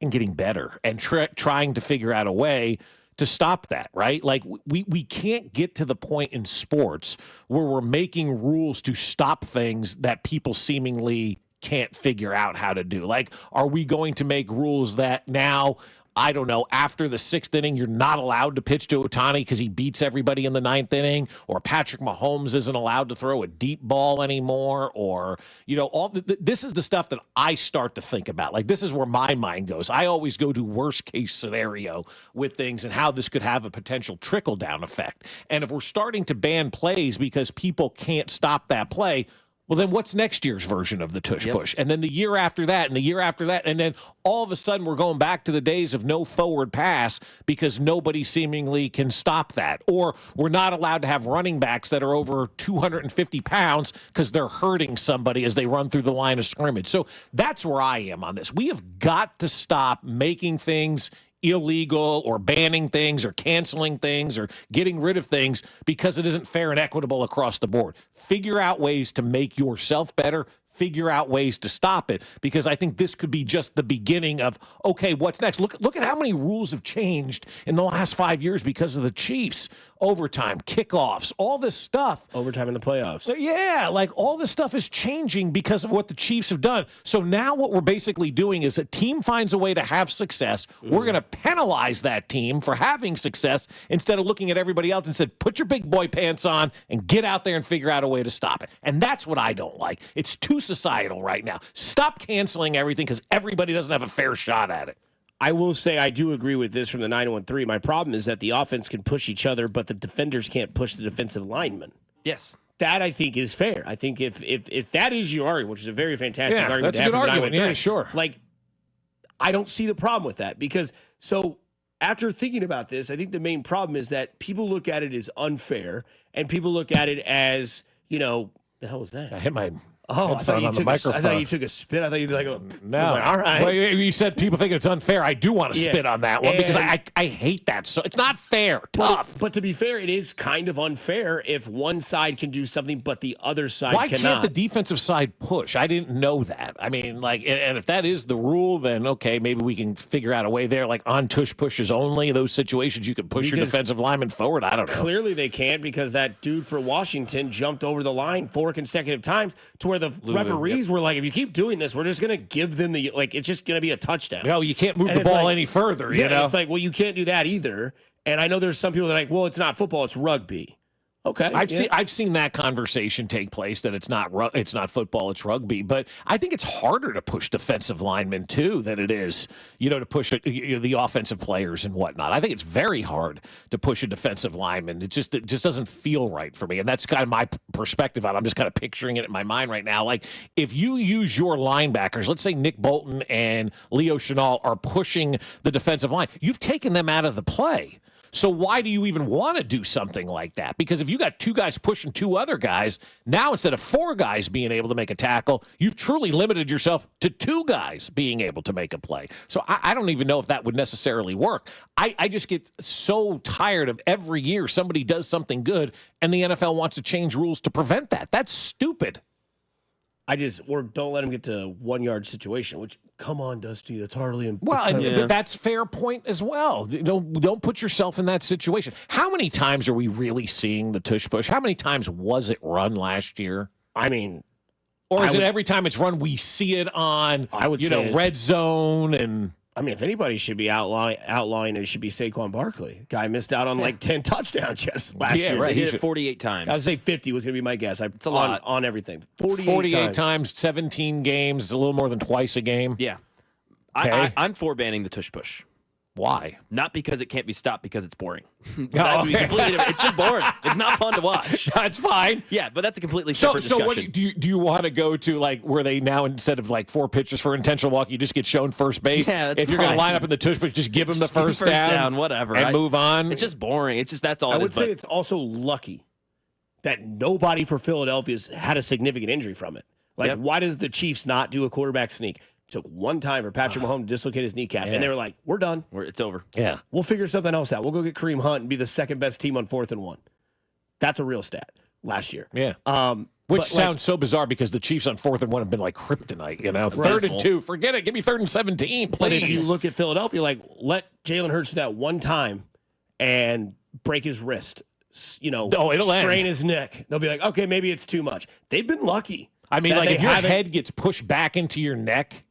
and getting better and trying to figure out a way to stop that, right? We can't get to the point in sports where we're making rules to stop things that people seemingly can't figure out how to do. Are we going to make rules that now I don't know, after the 6th inning, you're not allowed to pitch to Ohtani because he beats everybody in the 9th inning, or Patrick Mahomes isn't allowed to throw a deep ball anymore, or, this is the stuff that I start to think about. Like, this is where my mind goes. I always go to worst case scenario with things and how this could have a potential trickle down effect. And if we're starting to ban plays because people can't stop that play, well, then what's next year's version of the tush push? And then the year after that, and the year after that, and then all of a sudden we're going back to the days of no forward pass because nobody seemingly can stop that. Or we're not allowed to have running backs that are over 250 pounds because they're hurting somebody as they run through the line of scrimmage. So that's where I am on this. We have got to stop making things illegal or banning things or canceling things or getting rid of things because it isn't fair and equitable across the board. Figure out ways to make yourself better. Figure out ways to stop it, because I think this could be just the beginning of, okay, what's next? Look at how many rules have changed in the last 5 years because of the Chiefs. Overtime, kickoffs, all this stuff. Overtime in the playoffs. Yeah, like all this stuff is changing because of what the Chiefs have done. So now what we're basically doing is a team finds a way to have success. We're going to penalize that team for having success instead of looking at everybody else and said, put your big boy pants on and get out there and figure out a way to stop it. And that's what I don't like. It's too societal right now. Stop canceling everything because everybody doesn't have a fair shot at it. I will say I do agree with this from the 913. My problem is that the offense can push each other, but the defenders can't push the defensive linemen. Yes. That I think is fair. I think if that is your argument, which is a very fantastic argument that's to a have good from the argument. 913, Yeah, sure. like, I don't see the problem with that because so after thinking about this, I think the main problem is that people look at it as unfair and people look at it as, the hell was that? I hit my I thought you took a spit. I thought you did like a. No. I was like, all right. Well, you said people think it's unfair. I do want to spit on that one because I hate that. So it's not fair. Tough. But to be fair, it is kind of unfair if one side can do something but the other side Why cannot. can't the defensive side push? I didn't know that. I mean, and if that is the rule, then okay, maybe we can figure out a way there, like on tush pushes only. Those situations you can push your defensive lineman forward. I don't know. Clearly they can't because that dude for Washington jumped over the line 4 consecutive times to where the referees were like, if you keep doing this, we're just going to give them it's just going to be a touchdown. No, you can't move the ball any further. It's like, well, you can't do that either. And I know there's some people that are like, well, it's not football, it's rugby. Okay, I've seen that conversation take place that it's not football, it's rugby. But I think it's harder to push defensive linemen too than it is, to push the offensive players and whatnot. I think it's very hard to push a defensive lineman. It just doesn't feel right for me, and that's kind of my perspective on it. I'm just kind of picturing it in my mind right now. Like if you use your linebackers, let's say Nick Bolton and Leo Chenal are pushing the defensive line, you've taken them out of the play. So why do you even want to do something like that? Because if you got 2 guys pushing 2 other guys, now instead of 4 guys being able to make a tackle, you've truly limited yourself to 2 guys being able to make a play. So I don't even know if that would necessarily work. I just get so tired of every year somebody does something good and the NFL wants to change rules to prevent that. That's stupid. Or don't let him get to 1-yard situation, which, come on, Dusty, that's hardly. But that's fair point as well. Don't put yourself in that situation. How many times are we really seeing the tush push? How many times was it run last year? I mean, or is it every time it's run we see it on? I would say red zone and. I mean, if anybody should be outlawing it should be Saquon Barkley. Guy missed out on 10 touchdowns just last year. Right. He hit it 48 times. I would say 50 was going to be my guess. It's a lot. On everything. 48 times, 17 games, a little more than twice a game. Yeah. Okay. I'm for banning the tush push. Why? Not because it can't be stopped, because it's boring. That would be completely different. It's just boring. It's not fun to watch. That's fine. Yeah, but that's a completely separate discussion. So what do you want to go to, where they now, instead of 4 pitches for intentional walk, you just get shown first base? Yeah, that's if you're going to line up in the tush push, just give them the first down, whatever, and move on. It's just boring. It's just that's all. I would say it's also lucky that nobody for Philadelphia's had a significant injury from it. Why does the Chiefs not do a quarterback sneak? Took one time for Patrick Mahomes to dislocate his kneecap, and they were like, we're done. It's over. Yeah. We'll figure something else out. We'll go get Kareem Hunt and be the second best team on 4th and 1. That's a real stat last year. Yeah. Which sounds so bizarre because the Chiefs on 4th and 1 have been like kryptonite, 3rd and 2. Forget it. Give me 3rd and 17, please. But if you look at Philadelphia, let Jalen Hurts do that one time and break his wrist, it'll strain end. his neck. They'll be like, okay, maybe it's too much. They've been lucky. I mean, if your head gets pushed back into your neck,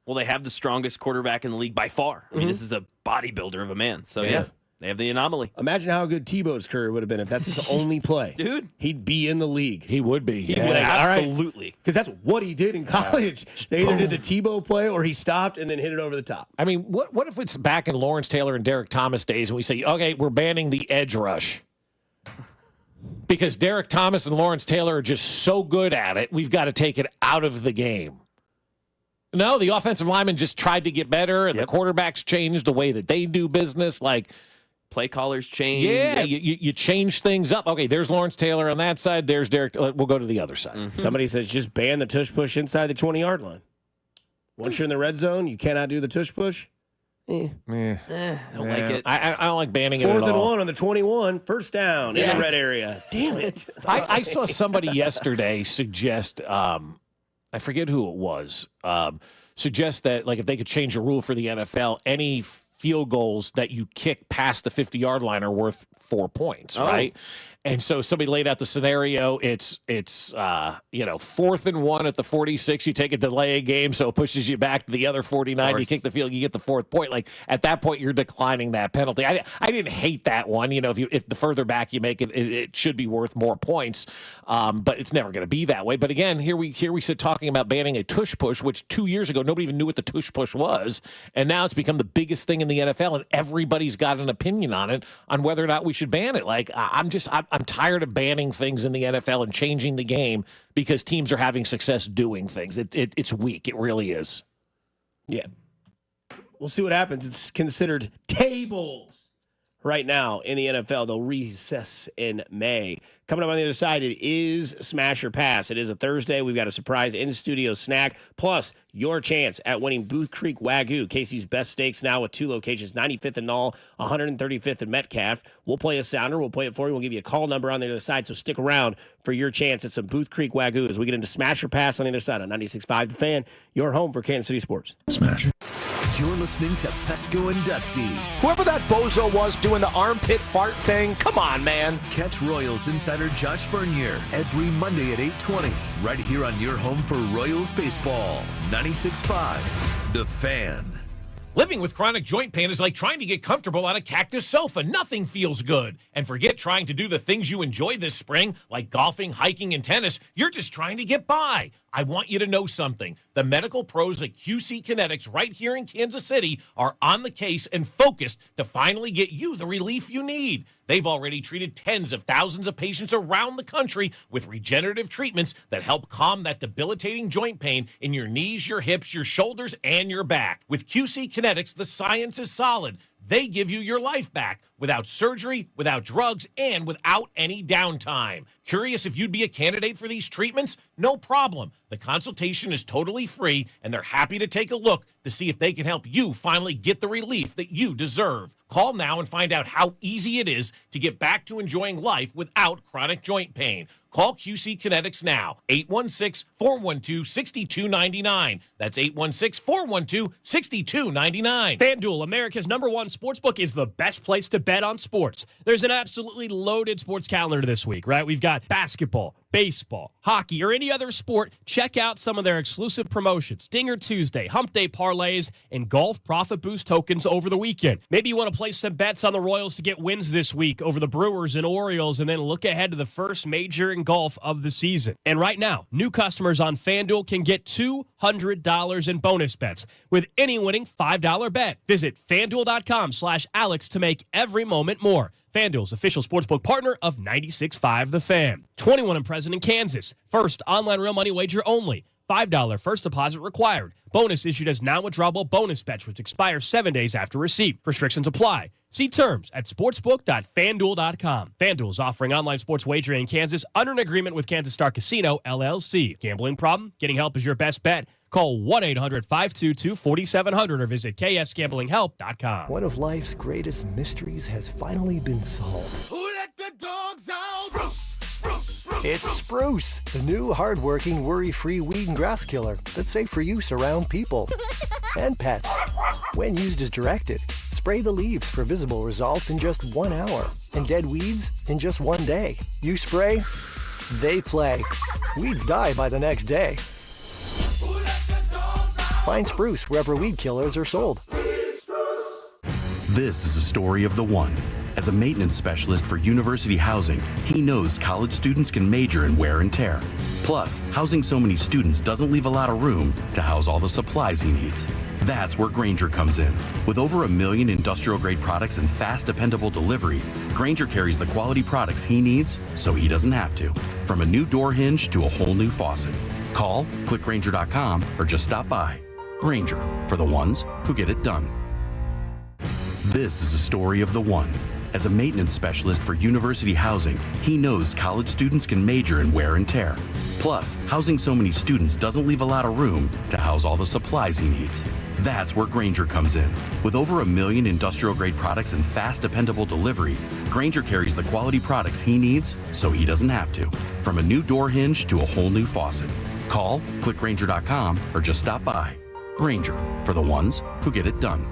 Well, they have the strongest quarterback in the league by far. I mean, this is a bodybuilder of a man. So, yeah. They have the anomaly. Imagine how good Tebow's career would have been if that's his only play. Dude. He'd be in the league. He would be. He would, absolutely. Because that's what he did in college. They either did the Tebow play or he stopped and then hit it over the top. I mean, what if it's back in Lawrence Taylor and Derek Thomas days and we say, okay, we're banning the edge rush? Because Derek Thomas and Lawrence Taylor are just so good at it, we've got to take it out of the game. No, the offensive linemen just tried to get better, and the quarterbacks changed the way that they do business. Like, play callers change. Yeah, you change things up. Okay, there's Lawrence Taylor on that side. There's Derek. We'll go to the other side. Somebody says just ban the tush push inside the 20-yard line. Once you're in the red zone, you cannot do the tush push. I don't like it. I don't like banning it at all. 4th and 1 on the 21, first down in the red area. Damn it. I saw somebody yesterday suggest, I forget who it was, suggest that like if they could change a rule for the NFL, any field goals that you kick past the 50-yard line are worth 4 points, right? And so somebody laid out the scenario. It's 4th and 1 at the 46. You take a delay game, so it pushes you back to the other 49. You kick the field, you get the 4th point. Like at that point, you're declining that penalty. I didn't hate that one. You know, if the further back you make it, it should be worth more points. But it's never going to be that way. But again, here we sit talking about banning a tush push, which 2 years ago nobody even knew what the tush push was, and now it's become the biggest thing in the NFL, and everybody's got an opinion on it, on whether or not we should ban it. Like I'm tired of banning things in the NFL and changing the game because teams are having success doing things. It's weak. It really is. Yeah. We'll see what happens. It's considered tables right now in the NFL. They'll recess in May. Coming up on the other side, it is Smash or Pass. It is a Thursday. We've got a surprise in-studio snack, plus your chance at winning Booth Creek Wagyu, Casey's best steaks now with 2 locations, 95th and Knoll, 135th and Metcalf. We'll play a sounder. We'll play it for you. We'll give you a call number on the other side, so stick around for your chance at some Booth Creek Wagyu as we get into Smash or Pass on the other side on 96.5 The Fan, your home for Kansas City sports. Smash. You're listening to Fescoe and Dusty. Whoever that bozo was doing the armpit fart thing, come on, man. Catch Royals insider Josh Vernier every Monday at 8:20, right here on your home for Royals baseball. 96.5 The Fan. Living with chronic joint pain is like trying to get comfortable on a cactus sofa. Nothing feels good. And forget trying to do the things you enjoy this spring, like golfing, hiking, and tennis. You're just trying to get by. I want you to know something. The medical pros at QC Kinetics right here in Kansas City are on the case and focused to finally get you the relief you need. They've already treated tens of thousands of patients around the country with regenerative treatments that help calm that debilitating joint pain in your knees, your hips, your shoulders, and your back. With QC Kinetics, the science is solid. They give you your life back without surgery, without drugs, and without any downtime. Curious if you'd be a candidate for these treatments? No problem. The consultation is totally free, and they're happy to take a look to see if they can help you finally get the relief that you deserve. Call now and find out how easy it is to get back to enjoying life without chronic joint pain. Call QC Kinetics now, 816-412-6299. That's 816-412-6299. FanDuel, America's #1 sportsbook, is the best place to bet on sports. There's an absolutely loaded sports calendar this week, right? We've got basketball, baseball, hockey, or any other sport. Check out some of their exclusive promotions, Dinger Tuesday, Hump Day parlays, and golf profit boost tokens over the weekend. Maybe you want to place some bets on the Royals to get wins this week over the Brewers and Orioles, and then look ahead to the first major in golf of the season. And right now, new customers on FanDuel can get $200 in bonus bets with any winning $5 bet. Visit FanDuel.com/Alex to make every moment more. FanDuel's official sportsbook partner of 96.5 The Fan. 21 and present in Kansas. First online real money wager only. $5 first deposit required. Bonus issued as non-withdrawable bonus bets, which expire 7 days after receipt. Restrictions apply. See terms at sportsbook.fanduel.com. FanDuel is offering online sports wagering in Kansas under an agreement with Kansas Star Casino, LLC. Gambling problem? Getting help is your best bet. Call 1-800-522-4700 or visit ksgamblinghelp.com. One of life's greatest mysteries has finally been solved. Who let the dogs out? Spruce, spruce, spruce. It's Spruce, the new hard-working, worry-free weed and grass killer that's safe for use around people and pets. When used as directed, spray the leaves for visible results in just 1 hour and dead weeds in just 1 day. You spray, they play. Weeds die by the next day. Find Spruce wherever weed killers are sold. This is a story of the one. As a maintenance specialist for university housing, he knows college students can major in wear and tear. Plus, housing so many students doesn't leave a lot of room to house all the supplies he needs. That's where Grainger comes in. With over 1 million industrial-grade products and fast, dependable delivery, Grainger carries the quality products he needs so he doesn't have to. From a new door hinge to a whole new faucet. Call, click Grainger.com, or just stop by. Grainger, for the ones who get it done. This is a story of the one. As a maintenance specialist for university housing, he knows college students can major in wear and tear. Plus, housing so many students doesn't leave a lot of room to house all the supplies he needs. That's where Grainger comes in. With over 1 million industrial-grade products and fast, dependable delivery, Grainger carries the quality products he needs so he doesn't have to. From a new door hinge to a whole new faucet. Call, click Grainger.com, or just stop by. Grainger, for the ones who get it done.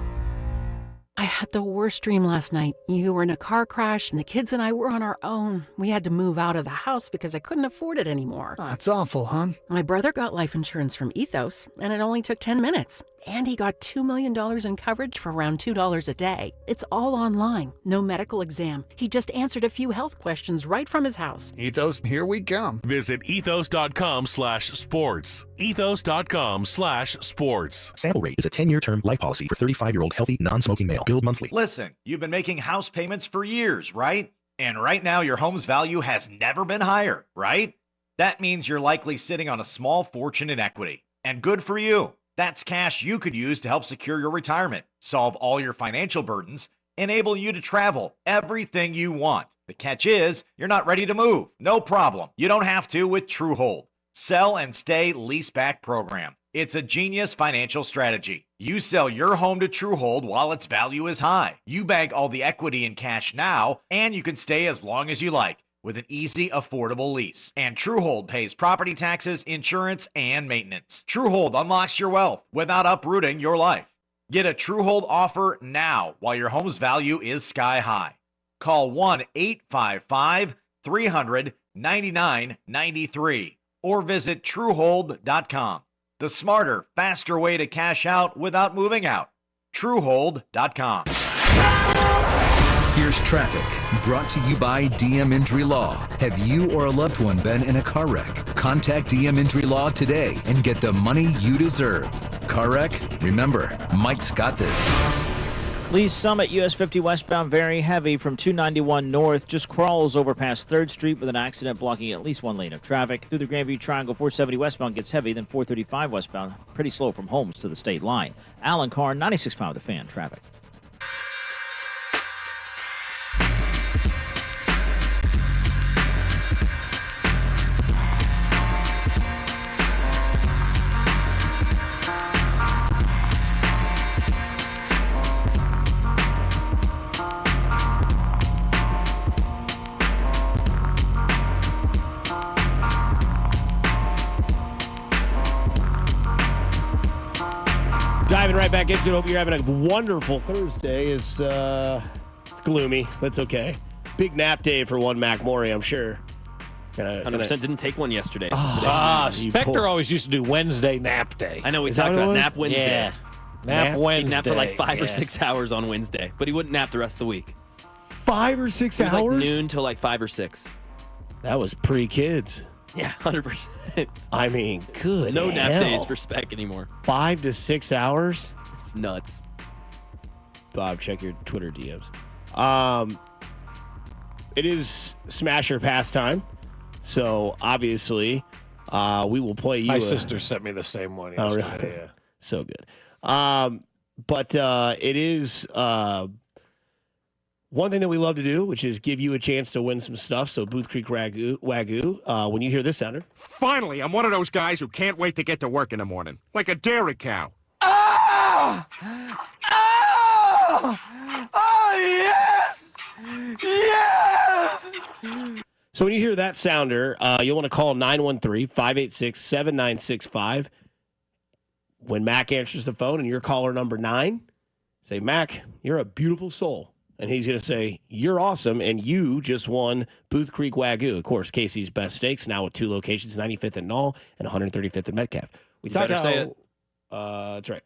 I had the worst dream last night. You were in a car crash, and the kids and I were on our own. We had to move out of the house because I couldn't afford it anymore. That's awful, hon. My brother got life insurance from Ethos, and it only took 10 minutes. And he got $2 million in coverage for around $2 a day. It's all online, no medical exam. He just answered a few health questions right from his house. Ethos, here we come. Visit ethos.com/sports. Ethos.com/sports. Sample rate is a 10-year term life policy for 35-year-old healthy, non-smoking male. Billed monthly. Listen, you've been making house payments for years, right? And right now your home's value has never been higher, right? That means you're likely sitting on a small fortune in equity. And good for you. That's cash you could use to help secure your retirement, solve all your financial burdens, enable you to travel everything you want. The catch is, you're not ready to move. No problem. You don't have to with TrueHold. Sell and stay leaseback program. It's a genius financial strategy. You sell your home to TrueHold while its value is high. You bank all the equity in cash now, and you can stay as long as you like with an easy, affordable lease. And TrueHold pays property taxes, insurance, and maintenance. TrueHold unlocks your wealth without uprooting your life. Get a TrueHold offer now while your home's value is sky high. Call 1-855-300-9993 or visit TrueHold.com. The smarter, faster way to cash out without moving out. TrueHold.com. Here's traffic, brought to you by DM Injury Law. Have you or a loved one been in a car wreck? Contact DM Injury Law today and get the money you deserve. Car wreck? Remember, Mike's got this. Lee's Summit, US 50 westbound, very heavy from 291 north. Just crawls over past 3rd Street with an accident blocking at least one lane of traffic. Through the Grandview Triangle, 470 westbound gets heavy, then 435 westbound, pretty slow from Holmes to the state line. Alan Carr, 96.5 The Fan, traffic. Diving right back into it. Hope you're having a wonderful Thursday. It's gloomy. That's okay. Big nap day for one Mac Morey, I'm sure. 100% didn't take one yesterday. Spectre always used to do Wednesday nap day. I know we talked about nap Wednesday. Yeah. Nap Wednesday. He'd nap for like 5 or 6 hours on Wednesday, but he wouldn't nap the rest of the week. 5 or 6 It was hours? like noon till like 5 or 6. That was pre-kids. Yeah, 100%. I mean, good No nap hell. days for Spec anymore. 5 to 6 hours? It's nuts. Bob, check your Twitter DMs. It is Smasher pastime, so obviously we will play you. My sister sent me the same one Oh, yesterday. really? Yeah. So good. But it is one thing that we love to do, which is give you a chance to win some stuff. So Booth Creek Wagyu, when you hear this sounder. Finally, I'm one of those guys who can't wait to get to work in the morning. Like a dairy cow. Oh! Oh! Oh, yes! Yes! So when you hear that sounder, you'll want to call 913-586-7965. When Mac answers the phone and you're caller number 9, say, Mac, you're a beautiful soul. And he's going to say, you're awesome, and you just won Booth Creek Wagyu. Of course, Casey's Best Steaks, now with 2 locations, 95th and Knoll and 135th and Metcalf. We You talked better about say it. That's right.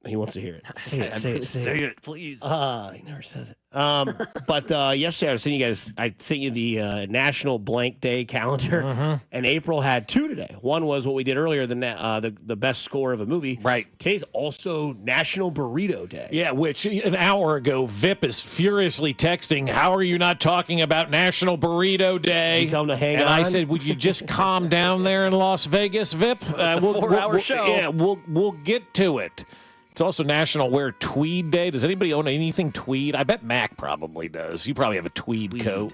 He wants to hear it. Say it, please. He never says it. But yesterday I sent you the National Blank Day calendar, and April had 2 today. One was what we did earlier, the best score of a movie. Right. Today's also National Burrito Day. Yeah, which an hour ago, Vip is furiously texting, how are you not talking about National Burrito Day? You tell him to hang and on? I said, would you just calm down there in Las Vegas, Vip? It's a 4-hour show. Yeah, we'll get to it. It's also National Wear Tweed Day. Does anybody own anything tweed? I bet Mac probably does. You probably have a tweed coat.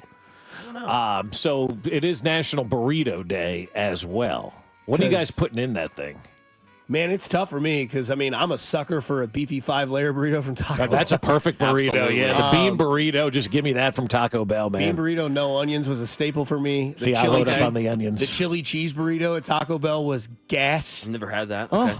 I don't know. So it is National Burrito Day as well. What are you guys putting in that thing? Man, it's tough for me because, I'm a sucker for a beefy 5-layer burrito from Taco Bell. That's a perfect burrito. Absolutely. Yeah, the bean burrito. Just give me that from Taco Bell, man. Bean burrito, no onions was a staple for me. See, I load up on the onions. The chili cheese burrito at Taco Bell was gas. Never had that. Oh. Okay.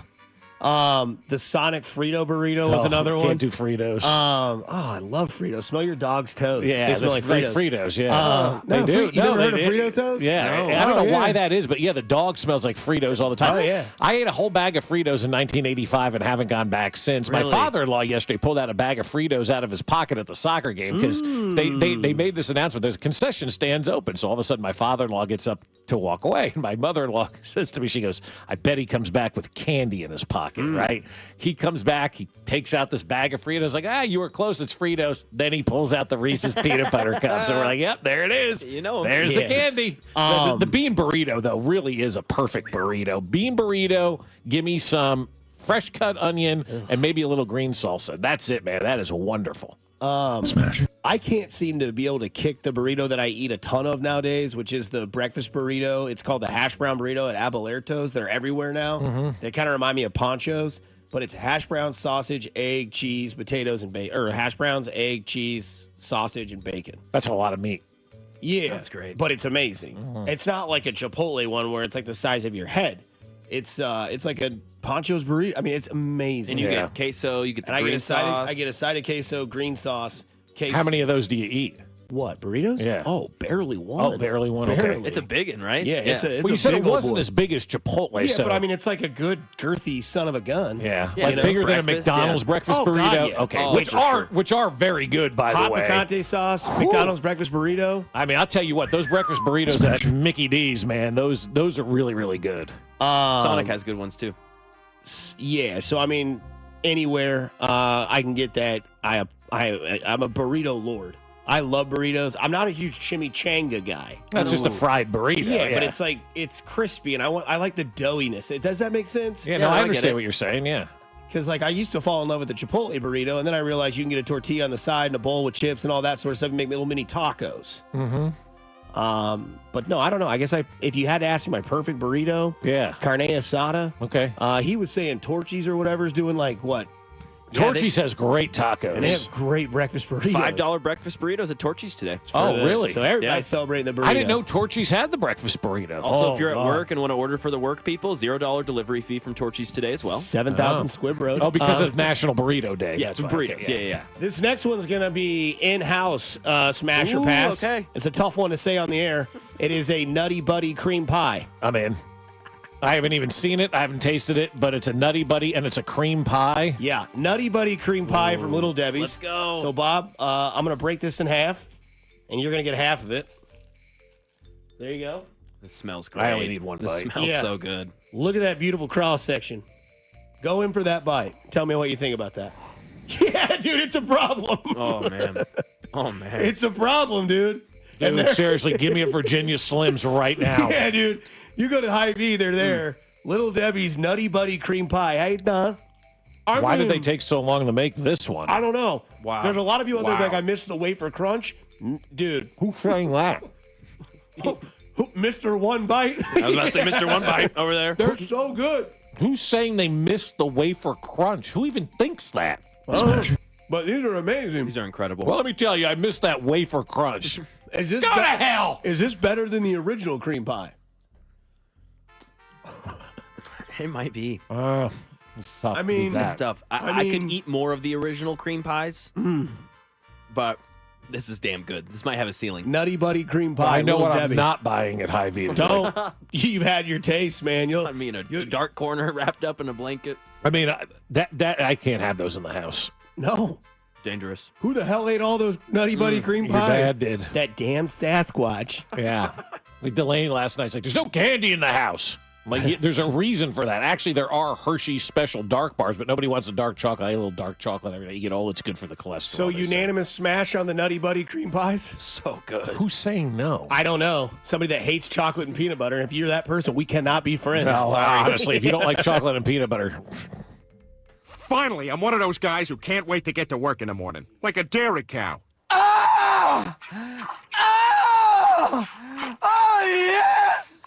The Sonic Frito burrito was another one. Can't do Fritos. I love Fritos. Smell your dog's toes. Yeah, they smell like Fritos. Fritos, yeah. They do. You never heard of Frito toes? Yeah. No. I don't know why that is, but yeah, the dog smells like Fritos all the time. Oh, yeah. I ate a whole bag of Fritos in 1985 and haven't gone back since. Really? My father-in-law yesterday pulled out a bag of Fritos out of his pocket at the soccer game because they made this announcement. There's concession stands open. So all of a sudden my father-in-law gets up to walk away. And my mother-in-law says to me, she goes, I bet he comes back with candy in his pocket, right? He comes back, he takes out this bag of Fritos, like, you were close, it's Fritos. Then he pulls out the Reese's peanut butter cups, and we're like, yep, there it is. You know, there's the candy. The bean burrito, though, really is a perfect burrito. Bean burrito, give me some fresh cut onion and maybe a little green salsa. That's it, man. That is wonderful. Smash. I can't seem to be able to kick the burrito that I eat a ton of nowadays, which is the breakfast burrito. It's called the hash brown burrito at Abelarto's. They're everywhere now. They kind of remind me of Ponchos, but it's hash browns, sausage, egg, cheese, potatoes, and bacon. Or hash browns, egg, cheese, sausage, and bacon. That's a lot of meat. Yeah, Sounds great. but it's amazing. It's not like a Chipotle one where it's like the size of your head. It's like a Poncho's burrito. I mean, it's amazing. And you get queso, you get the and green sauce. I get a side of queso, green sauce. Queso. How many of those do you eat? What, burritos? Yeah. Oh, barely one. Oh, barely one. Okay. It's a big one, right? Yeah, it's a Well, you said it big old wasn't boy. as big as Chipotle. Yeah, so. but I mean, it's like a good girthy son of a gun. Yeah, Yeah, like you know, bigger than a breakfast, McDonald's yeah. breakfast Oh, burrito. God, yeah. Okay, Oh, which are very good, by Hot the way. picante sauce, McDonald's breakfast burrito. I mean, I'll tell you what, those breakfast burritos at Mickey D's, man, those are really, really good. Sonic has good ones too. Yeah, so I mean, anywhere I can get that. I'm a burrito lord. I love burritos. I'm not a huge chimichanga guy. That's just a fried burrito. Yeah, but it's like it's crispy, and I like the doughiness. Does that make sense? Yeah, no, I understand what you're saying. Yeah. Because like I used to fall in love with the Chipotle burrito, and then I realized you can get a tortilla on the side and a bowl with chips and all that sort of stuff and make little mini tacos. But no, I don't know. I guess if you had to ask me my perfect burrito, carne asada. Okay. He was saying Torchy's or whatever is doing like what? Torchy's has great tacos. And they have great breakfast burritos. $5 breakfast burritos at Torchy's today. Really? So everybody's celebrating the burrito. I didn't know Torchy's had the breakfast burrito. Also, if you're at work and want to order for the work people, $0 delivery fee from Torchy's today as well. 7,000 Squib Road. Oh, because of National Burrito Day. Yeah, That's why. burritos. Okay, Yeah. This next one's going to be in-house smash or Ooh, pass. okay. It's a tough one to say on the air. It is a Nutty Buddy cream pie. I'm in. I haven't even seen it. I haven't tasted it, but it's a Nutty Buddy and it's a cream pie. Yeah, Nutty Buddy cream pie from Little Debbie's. Let's go. So, Bob, I'm going to break this in half, and you're going to get half of it. There you go. It smells great. I only need one This bite. smells Yeah. so good. Look at that beautiful cross section. Go in for that bite. Tell me what you think about that. Yeah, dude, it's a problem. Oh, man. Oh, man. It's a problem, dude. Dude, seriously, give me a Virginia Slims right now. Yeah, dude. You go to Hy-Vee, they're there. Little Debbie's Nutty Buddy cream pie. Hey, nah. Why did they take so long to make this one? I don't know. Wow. There's a lot of people out there Wow. like, I missed the wafer crunch. Dude. Who's saying that? Mr. One Bite. I was about to say Mr. One Bite over there. They're so good. Who's saying they missed the wafer crunch? Who even thinks that? But these are amazing. These are incredible. Well, let me tell you, I missed that wafer crunch. Is this Go to hell! Is this better than the original cream pie? It might be. It's tough I to mean, beat that. It's tough. I I could mean- eat more of the original cream pies, but This is damn good. This might have a ceiling. Nutty Buddy cream pie. I know Little what Debbie. I'm not buying at Hy-Vee. Don't. You've had your taste, man. A dark corner wrapped up in a blanket. I mean, that I can't have those in the house. No. Dangerous. Who the hell ate all those Nutty Buddy cream Your pies? dad did. That damn Sasquatch. Yeah. Like Delaney last night's like, there's no candy in the house. I'm like, there's a reason for that. Actually, there are Hershey's special dark bars, but nobody wants a dark chocolate. I eat a little dark chocolate every day. You get all it's good for the cholesterol. So unanimous smash on the Nutty Buddy cream pies? So good. Who's saying no? I don't know. Somebody that hates chocolate and peanut butter. If you're that person, we cannot be friends. No, honestly, if you don't like chocolate and peanut butter. Finally, I'm one of those guys who can't wait to get to work in the morning. Like a dairy cow. Oh! Oh! Oh, yes!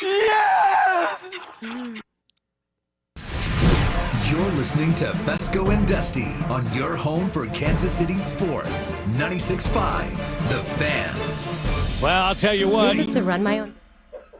Yes! You're listening to Fescoe and Dusty on your home for Kansas City sports. 96.5, The Fan. Well, I'll tell you what. This is the Run My Own.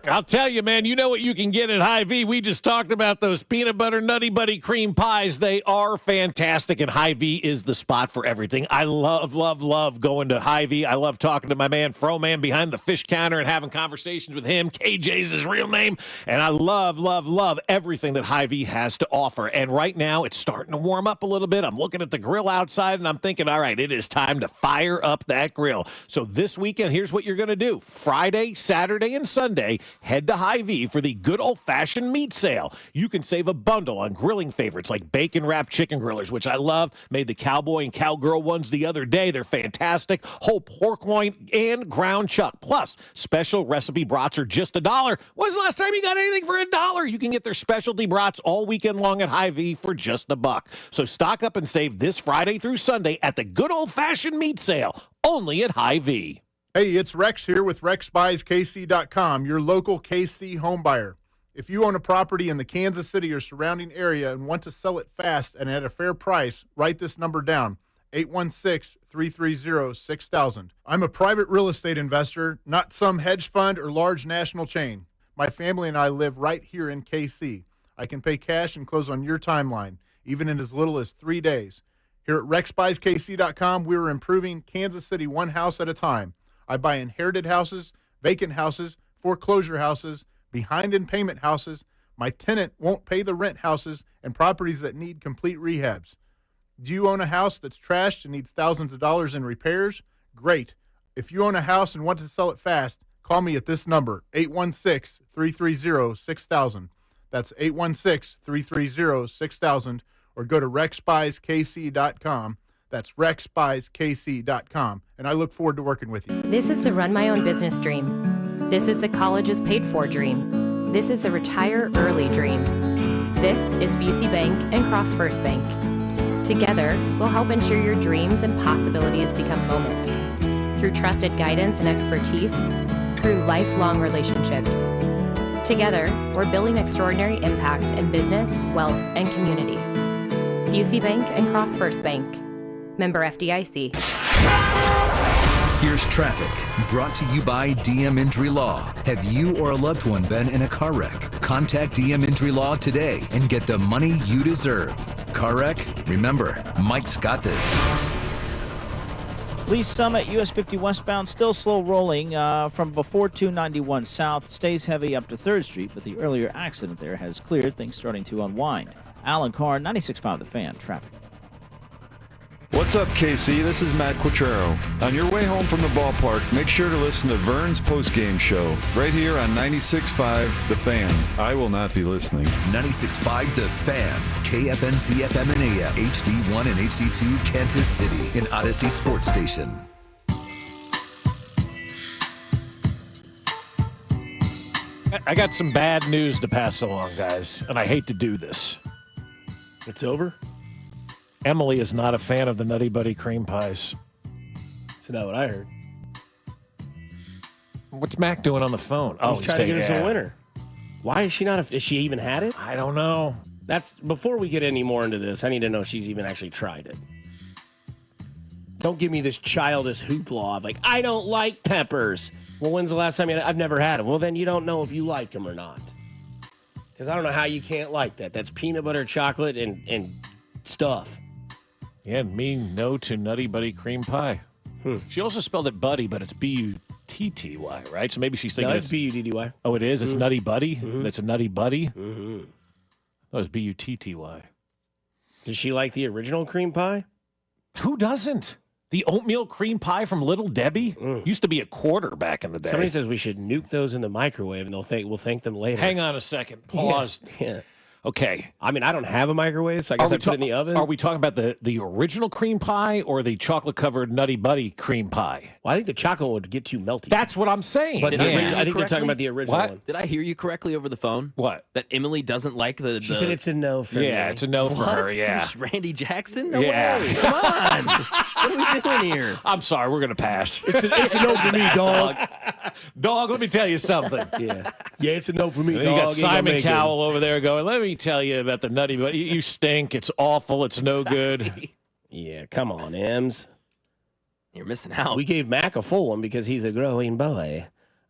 I'll tell you, man, you know what you can get at Hy-Vee. We just talked about those peanut butter Nutty Buddy cream pies. They are fantastic, and Hy-Vee is the spot for everything. I love going to Hy-Vee. I love talking to my man, Froman, behind the fish counter and having conversations with him. KJ's his real name. And I love everything that Hy-Vee has to offer. And right now, it's starting to warm up a little bit. I'm looking at the grill outside, and I'm thinking, all right, it is time to fire up that grill. So this weekend, here's what you're going to do. Friday, Saturday, and Sunday, head to Hy-Vee for the good old-fashioned meat sale. You can save a bundle on grilling favorites like bacon-wrapped chicken grillers, which I love. Made the cowboy and cowgirl ones the other day. They're fantastic. Whole pork loin and ground chuck. Plus, special recipe brats are just $1. When's the last time you got anything for $1? You can get their specialty brats all weekend long at Hy-Vee for just $1. So stock up and save this Friday through Sunday at the good old-fashioned meat sale, only at Hy-Vee. Hey, it's Rex here with RexBuysKC.com, your local KC home buyer. If you own a property in the Kansas City or surrounding area and want to sell it fast and at a fair price, write this number down, 816-330-6000. I'm a private real estate investor, not some hedge fund or large national chain. My family and I live right here in KC. I can pay cash and close on your timeline, even in as little as 3 days. Here at RexBuysKC.com, we're improving Kansas City one house at a time. I buy inherited houses, vacant houses, foreclosure houses, behind in payment houses, my tenant won't pay the rent houses, and properties that need complete rehabs. Do you own a house that's trashed and needs thousands of dollars in repairs? Great. If you own a house and want to sell it fast, call me at this number, 816-330-6000. That's 816-330-6000, or go to RexBuysKC.com. That's RexBuysKC.com, and I look forward to working with you. This is the Run My Own Business dream. This is the colleges paid for dream. This is the retire early dream. This is Busey Bank and Cross First Bank. Together, we'll help ensure your dreams and possibilities become moments. Through trusted guidance and expertise, through lifelong relationships. Together, we're building extraordinary impact in business, wealth, and community. Busey Bank and Cross First Bank. Member FDIC. Here's traffic, brought to you by DM Injury Law. Have you or a loved one been in a car wreck? Contact DM Injury Law today and get the money you deserve. Car wreck? Remember, Mike's got this. Lee Summit, US 50 westbound, still slow rolling from before 291 south. Stays heavy up to 3rd Street, but the earlier accident there has cleared. Things starting to unwind. Alan Carr, 96.5 The Fan, traffic. What's up, KC? This is Matt Quattrero. On your way home from the ballpark, make sure to listen to Vern's postgame show right here on 96.5 The Fan. I will not be listening. 96.5 The Fan, KFNC FM and AM, HD1 and HD2 Kansas City, an Odyssey sports station. I got some bad news to pass along, guys, and I hate to do this. It's over? Emily is not a fan of the Nutty Buddy cream pies. That's not what I heard. What's Mac doing on the phone? He's trying to get us a winner. Why is she not? Has she even had it? I don't know. That's before we get any more into this. I need to know if she's even actually tried it. Don't give me this childish hoopla of like, I don't like peppers. Well, when's the last time you had it? I've never had them. Well, then you don't know if you like them or not. Because I don't know how you can't like that. That's peanut butter, chocolate, and stuff. Yeah, me no to Nutty Buddy cream pie. She also spelled it Buddy, but it's B-U-T-T-Y, right? So maybe she's thinking No, it's B-U-D-D-Y. Oh, it is? It's Nutty Buddy? Mhm. That's a Nutty Buddy? Mm-hmm. That was B-U-T-T-Y. Does she like the original cream pie? Who doesn't? The oatmeal cream pie from Little Debbie used to be a quarter back in the day. Somebody says we should nuke those in the microwave, and we'll thank them later. Hang on a second. Pause. Yeah. Okay. I mean, I don't have a microwave, so I guess I put it in the oven. Are we talking about the original cream pie or the chocolate-covered Nutty Buddy cream pie? Well, I think the chocolate would get too melty. That's what I'm saying. But Did the I hear original, you I think they're talking correctly? about the original What? one. Did I hear you correctly over the phone? What? That Emily doesn't like the. She said it's a no for me. Yeah, it's a no for What? her, yeah. Randy Jackson? No Yeah. way. Come on. What are we doing here? I'm sorry, we're going to pass. It's a no for me, dog. Dog, let me tell you something. Yeah, it's a no for me, And dog. you got Ain't gonna Simon make it. Cowell over there going, let me tell you about the Nutty Buddy. You stink. It's awful. It's no good. Yeah, come on, Ems. You're missing out. We gave Mac a full one because he's a growing boy.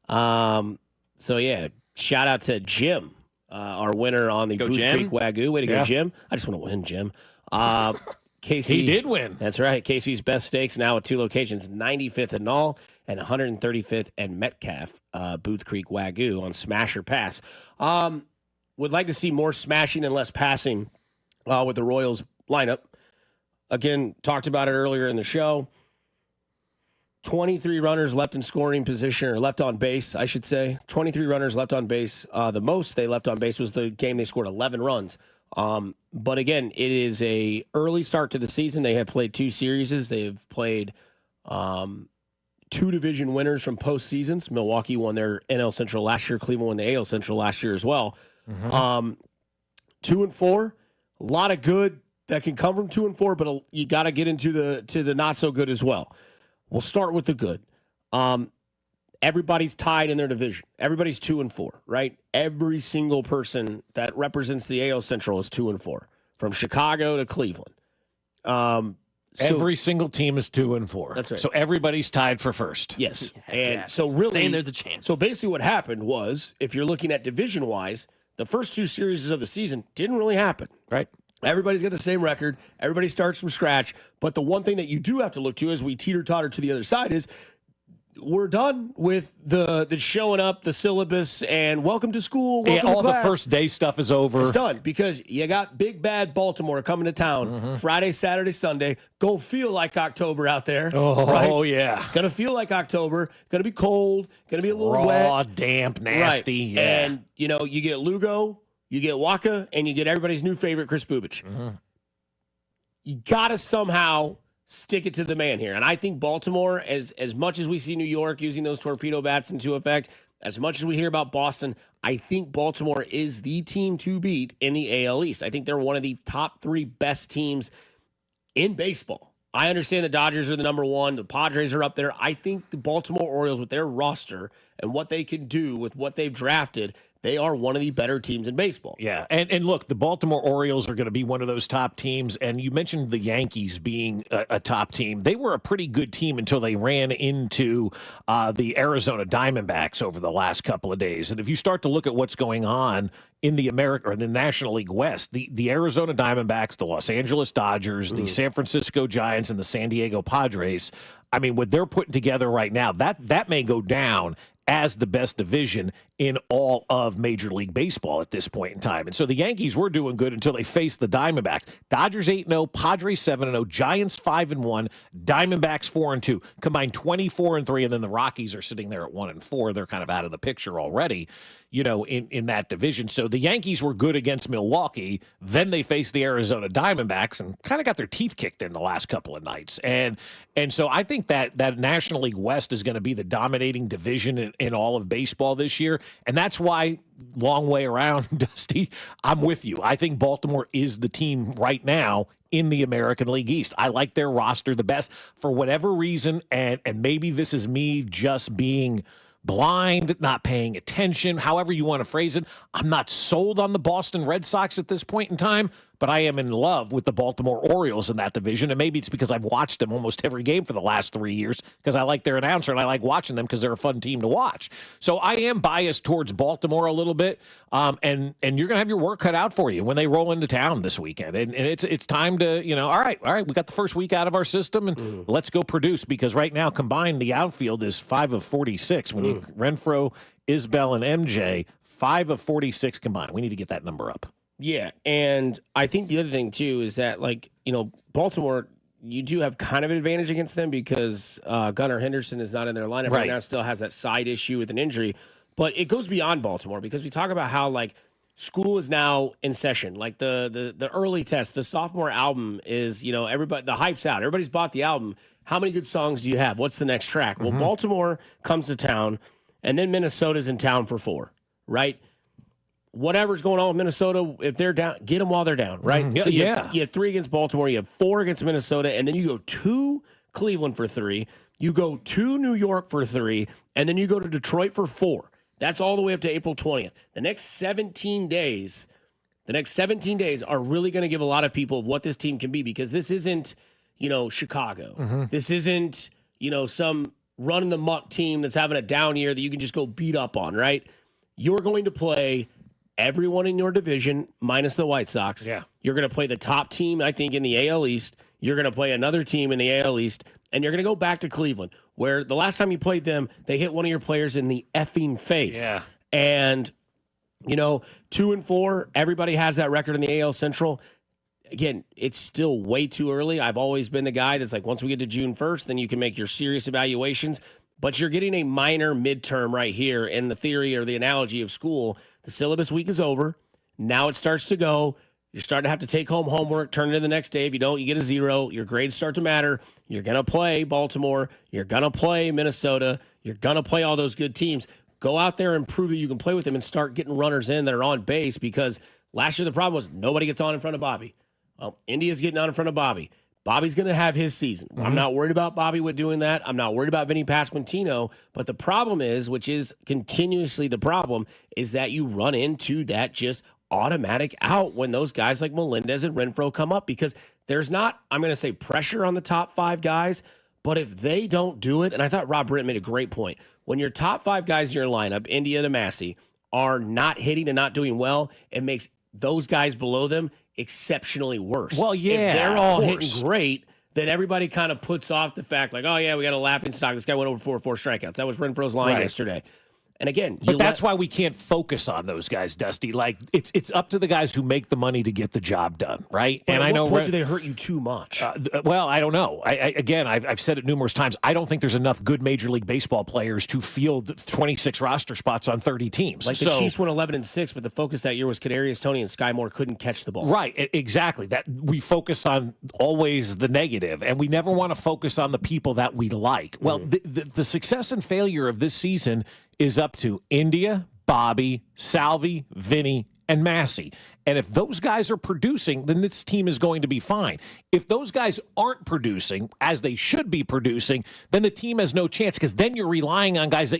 So, yeah, shout out to Jim, our winner on the Go, Booth Jim. Creek Wagyu. Way to Yeah. go, Jim. I just want to win, Jim. Casey. He did win. That's right. Casey's Best Steaks now at 2 locations, 95th and Knoll and 135th and Metcalf, Booth Creek Wagyu on Smash or Pass. Would like to see more smashing and less passing with the Royals lineup. Again, talked about it earlier in the show. 23 runners left in scoring position, or left on base, I should say. 23 runners left on base. The most they left on base was the game they scored 11 runs. But again, it is a early start to the season. They have played 2 series. They've played 2 division winners from postseasons. Milwaukee won their NL Central last year. Cleveland won the AL Central last year as well. 2-4, a lot of good that can come from 2-4, but you got to get into the not so good as well. We'll start with the good. Everybody's tied in their division. Everybody's 2-4, right? Every single person that represents the AL Central is 2-4, from Chicago to Cleveland. Every single team is 2-4. That's right. So everybody's tied for first. Yes. And Yes. so really, Saying there's a chance. So basically what happened was, if you're looking at division-wise, the first 2 series of the season didn't really happen. Right. Everybody's got the same record. Everybody starts from scratch. But the one thing that you do have to look to as we teeter-totter to the other side is we're done with the showing up, the syllabus, and welcome to school. Welcome all to class. the first day stuff is over. It's done because you got big bad Baltimore coming to town Friday, Saturday, Sunday. Go feel like October out there. Oh, right? yeah. Gonna feel like October. Gonna be cold. Gonna be a little Raw, wet. damp, nasty. Right. Yeah. And, you get Lugo, you get Waka, and you get everybody's new favorite, Chris Bubich. You got to somehow stick it to the man here. And I think Baltimore, as much as we see New York using those torpedo bats into effect, as much as we hear about Boston, I think Baltimore is the team to beat in the AL East. I think they're one of the top 3 best teams in baseball. I understand the Dodgers are the number 1. The Padres are up there. I think the Baltimore Orioles, with their roster and what they can do with what they've drafted, they are one of the better teams in baseball. Yeah, and look, the Baltimore Orioles are going to be one of those top teams, and you mentioned the Yankees being a top team. They were a pretty good team until they ran into the Arizona Diamondbacks over the last couple of days. And if you start to look at what's going on in the National League West, the Arizona Diamondbacks, the Los Angeles Dodgers, the San Francisco Giants, and the San Diego Padres, I mean, what they're putting together right now, that may go down as the best division in all of Major League Baseball at this point in time. And so the Yankees were doing good until they faced the Diamondbacks. Dodgers 8-0, Padres 7-0, Giants 5-1, Diamondbacks 4-2, combined 24-3, and then the Rockies are sitting there at 1-4. They're kind of out of the picture already, in that division. So the Yankees were good against Milwaukee. Then they faced the Arizona Diamondbacks and kind of got their teeth kicked in the last couple of nights. And so I think that National League West is going to be the dominating division in all of baseball this year. And that's why, long way around, Dusty, I'm with you. I think Baltimore is the team right now in the American League East. I like their roster the best for whatever reason, and maybe this is me just being blind, not paying attention, however you want to phrase it. I'm not sold on the Boston Red Sox at this point in time, but I am in love with the Baltimore Orioles in that division. And maybe it's because I've watched them almost every game for the last 3 years because I like their announcer and I like watching them because they're a fun team to watch. So I am biased towards Baltimore a little bit. And you're going to have your work cut out for you when they roll into town this weekend. And it's time to, all right, we got the first week out of our system and let's go produce, because right now combined the outfield is 5 of 46. When you Renfroe, Isbell, and MJ, 5 of 46 combined. We need to get that number up. Yeah, and I think the other thing, too, is that, Baltimore, you do have kind of an advantage against them because Gunnar Henderson is not in their lineup right now, still has that side issue with an injury. But it goes beyond Baltimore because we talk about how, school is now in session. Like, the early test, the sophomore album is, everybody, the hype's out. Everybody's bought the album. How many good songs do you have? What's the next track? Well, Baltimore comes to town, and then Minnesota's in town for 4, right? Whatever's going on with Minnesota, if they're down, get them while they're down, right? Mm-hmm. So you have 3 against Baltimore, you have 4 against Minnesota, and then you go to Cleveland for 3, you go to New York for 3, and then you go to Detroit for 4. That's all the way up to April 20th. The next 17 days are really going to give a lot of people of what this team can be, because this isn't, Chicago. This isn't, some run-in-the-muck team that's having a down year that you can just go beat up on, right? You're going to play everyone in your division minus the White Sox. Yeah. You're going to play the top team, I think, in the AL East. You're going to play another team in the AL East, and you're going to go back to Cleveland, where the last time you played them, they hit one of your players in the effing face. Yeah. And, 2-4, everybody has that record in the AL Central. Again, it's still way too early. I've always been the guy that's like, once we get to June 1st, then you can make your serious evaluations. But you're getting a minor midterm right here in the theory or the analogy of school. The syllabus week is over. Now it starts to go. You're starting to have to take home homework, turn it in the next day. If you don't, you get a 0. Your grades start to matter. You're going to play Baltimore. You're going to play Minnesota. You're going to play all those good teams. Go out there and prove that you can play with them and start getting runners in that are on base, because last year the problem was nobody gets on in front of Bobby. Well, India's getting on in front of Bobby. Bobby's going to have his season. I'm not worried about Bobby with doing that. I'm not worried about Vinny Pasquantino. But the problem is, which is continuously the problem, is that you run into that just automatic out when those guys like Melendez and Renfroe come up, because there's not, I'm going to say, pressure on the top 5 guys. But if they don't do it, and I thought Rob Britton made a great point, when your top 5 guys in your lineup, India and Massey, are not hitting and not doing well, it makes those guys below them exceptionally worse. Well, yeah, if they're all hitting great, then everybody kind of puts off the fact like, oh yeah, we got a laughing stock. This guy went over 4 strikeouts. That was Renfroe's line yesterday. And again, but that's why we can't focus on those guys, Dusty. Like, it's up to the guys who make the money to get the job done, right? And I know, do they hurt you too much? Well, I don't know. I've said it numerous times. I don't think there's enough good Major League Baseball players to field 26 roster spots on 30 teams. Like the Chiefs won 11-6, but the focus that year was Kadarius Toney and Sky Moore couldn't catch the ball. Right, exactly. That we focus on always the negative, and we never want to focus on the people that we like. Well, the success and failure of this season is up to India, Bobby, Salvi, Vinny, and Massey. And if those guys are producing, then this team is going to be fine. If those guys aren't producing as they should be producing, then the team has no chance, because then you're relying on guys that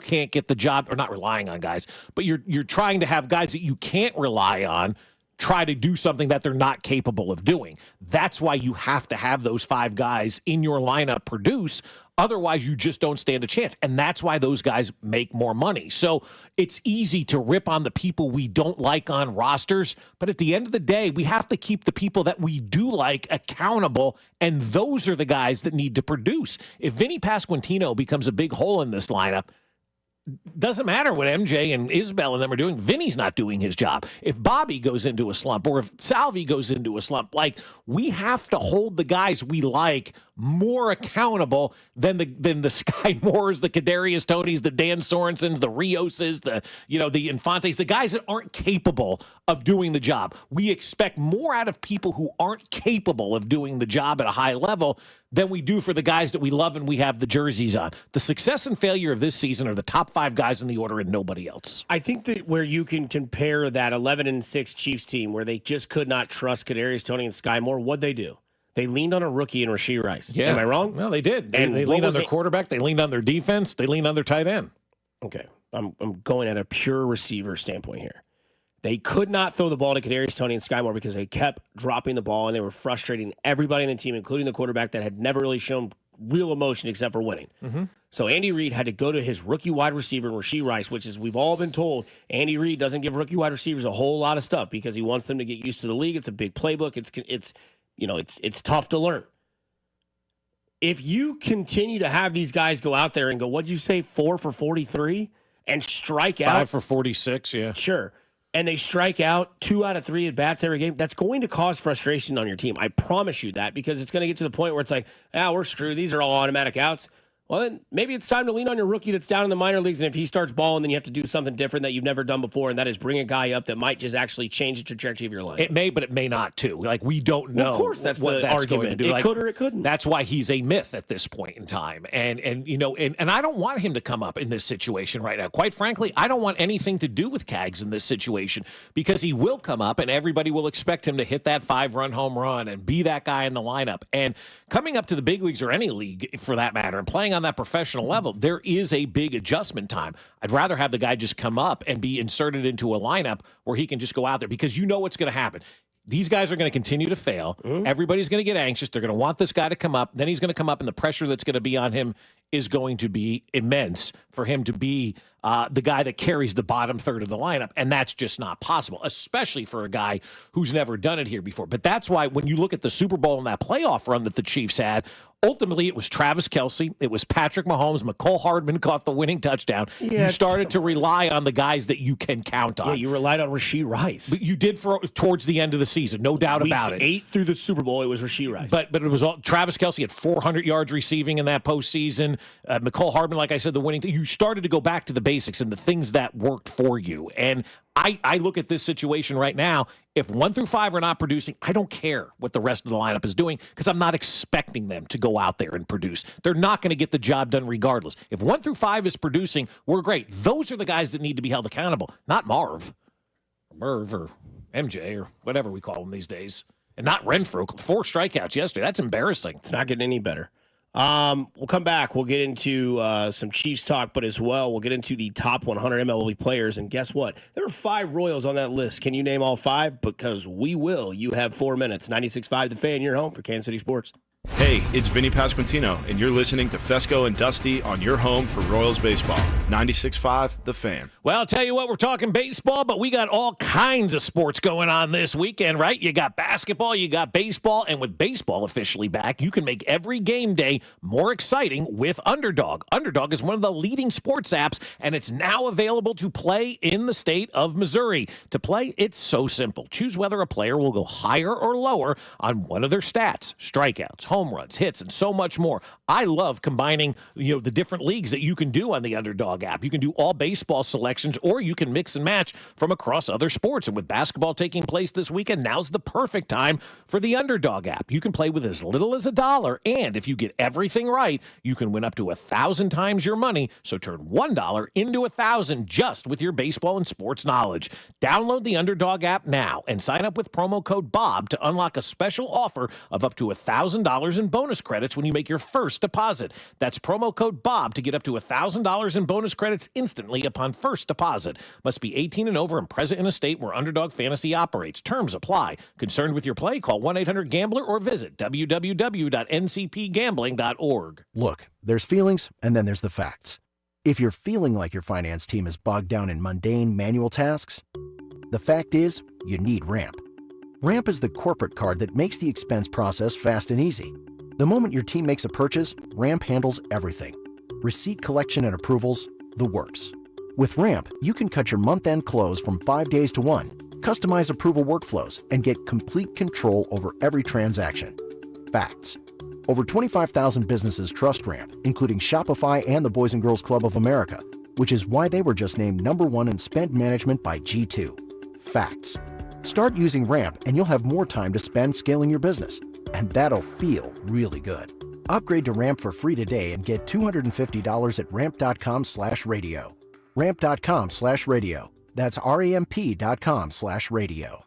can't get the job, or not relying on guys, but you're trying to have guys that you can't rely on try to do something that they're not capable of doing. That's why you have to have those 5 guys in your lineup produce. Otherwise, you just don't stand a chance. And that's why those guys make more money. So it's easy to rip on the people we don't like on rosters. But at the end of the day, we have to keep the people that we do like accountable. And those are the guys that need to produce. If Vinny Pasquantino becomes a big hole in this lineup, doesn't matter what MJ and Isbell and them are doing. Vinny's not doing his job. If Bobby goes into a slump, or if Salvi goes into a slump, we have to hold the guys we like more accountable than the Sky Moores, the Kadarius Tonys, the Dan Sorensens, the Rioses, the Infantes, the guys that aren't capable of doing the job. We expect more out of people who aren't capable of doing the job at a high level than we do for the guys that we love and we have the jerseys on. The success and failure of this season are the top 5 guys in the order and nobody else. I think that where you can compare that 11-6 Chiefs team where they just could not trust Kadarius Toney and Sky Moore, what'd they do? They leaned on a rookie in Rashee Rice. Yeah. Am I wrong? Well, they did. They leaned on their quarterback. They leaned on their defense. They leaned on their tight end. Okay. I'm going at a pure receiver standpoint here. They could not throw the ball to Kadarius Toney and Sky Moore because they kept dropping the ball, and they were frustrating everybody in the team, including the quarterback that had never really shown real emotion except for winning. Mm-hmm. So Andy Reid had to go to his rookie wide receiver, Rashee Rice, which is, we've all been told, Andy Reid doesn't give rookie wide receivers a whole lot of stuff because he wants them to get used to the league. It's a big playbook. It's tough to learn. If you continue to have these guys go out there and go, what'd you say, 4 for 43 and strike out? 5 for 46, yeah. Sure. And they strike out 2 out of 3 at bats every game, that's going to cause frustration on your team. I promise you that, because it's going to get to the point where it's like, we're screwed. These are all automatic outs. Well, then maybe it's time to lean on your rookie that's down in the minor leagues. And if he starts balling, then you have to do something different that you've never done before. And that is bring a guy up that might just actually change the trajectory of your life. It may, but it may not, too. Like, we don't know. Well, of course, that's what the that's argument. going to do. It could or it couldn't. That's why he's a myth at this point in time. And I don't want him to come up in this situation right now. Quite frankly, I don't want anything to do with Cags in this situation, because he will come up and everybody will expect him to hit that 5-run home run and be that guy in the lineup. And coming up to the big leagues, or any league for that matter, and playing on that professional level, there is a big adjustment time. I'd rather have the guy just come up and be inserted into a lineup where he can just go out there, because you know what's going to happen. These guys are going to continue to fail. Everybody's going to get anxious. They're going to want this guy to come up. Then he's going to come up, and the pressure that's going to be on him is going to be immense for him to be the guy that carries the bottom third of the lineup. And that's just not possible, especially for a guy who's never done it here before. But that's why when you look at the Super Bowl and that playoff run that the Chiefs had, ultimately it was Travis Kelce, it was Patrick Mahomes, McCole Hardman caught the winning touchdown. Yeah, you started to rely on the guys that you can count on. Yeah, you relied on Rashee Rice. But you did towards the end of the season, no doubt about it. 8 through the Super Bowl, it was Rashee Rice. But it was all Travis Kelce had 400 yards receiving in that postseason. McCole Hardman, like I said, the winning. You started to go back to the basics and the things that worked for you. And I look at this situation right now. If 1 through 5 are not producing, I don't care what the rest of the lineup is doing, because I'm not expecting them to go out there and produce. They're not going to get the job done regardless. If 1 through 5 is producing, we're great. Those are the guys that need to be held accountable, not Merv or MJ or whatever we call them these days. And not Renfroe. 4 strikeouts yesterday. That's embarrassing. It's not getting any better. We'll come back. We'll get into some Chiefs talk, but as well, we'll get into the top 100 MLB players. And guess what? There are 5 Royals on that list. Can you name all 5? Because we will. You have 4 minutes. 96.5 The Fan, your home for Kansas City Sports. Hey, it's Vinny Pasquantino, and you're listening to Fescoe and Dusty on your home for Royals baseball. 96.5 The Fan. Well, I'll tell you what, we're talking baseball, but we got all kinds of sports going on this weekend, right? You got basketball, you got baseball, and with baseball officially back, you can make every game day more exciting with Underdog. Underdog is one of the leading sports apps, and it's now available to play in the state of Missouri. To play, it's so simple. Choose whether a player will go higher or lower on one of their stats: strikeouts, home runs, hits, and so much more. I love combining, the different leagues that you can do on the Underdog app. You can do all baseball selections, or you can mix and match from across other sports. And with basketball taking place this weekend, now's the perfect time for the Underdog app. You can play with as little as $1, and if you get everything right, you can win up to 1,000 times your money. So turn $1 into 1,000 just with your baseball and sports knowledge. Download the Underdog app now and sign up with promo code BOB to unlock a special offer of up to $1,000 in bonus credits when you make your first deposit. That's promo code BOB to get up to $1,000 in bonus credits instantly upon first deposit. Must be 18 and over and present in a state where Underdog Fantasy operates. Terms apply. Concerned with your play? Call 1-800-GAMBLER or visit www.ncpgambling.org. Look, there's feelings, and then there's the facts. If you're feeling like your finance team is bogged down in mundane manual tasks, the fact is, you need Ramp. Ramp is the corporate card that makes the expense process fast and easy. The moment your team makes a purchase, Ramp handles everything. Receipt collection and approvals, the works. With Ramp, you can cut your month-end close from 5 days to 1, customize approval workflows, and get complete control over every transaction. Facts. Over 25,000 businesses trust Ramp, including Shopify and the Boys & Girls Club of America, which is why they were just named #1 in spend management by G2. Facts. Start using Ramp and you'll have more time to spend scaling your business. And that'll feel really good. Upgrade to Ramp for free today and get $250 at ramp.com/radio. Ramp.com/radio. That's RAMP.com/radio.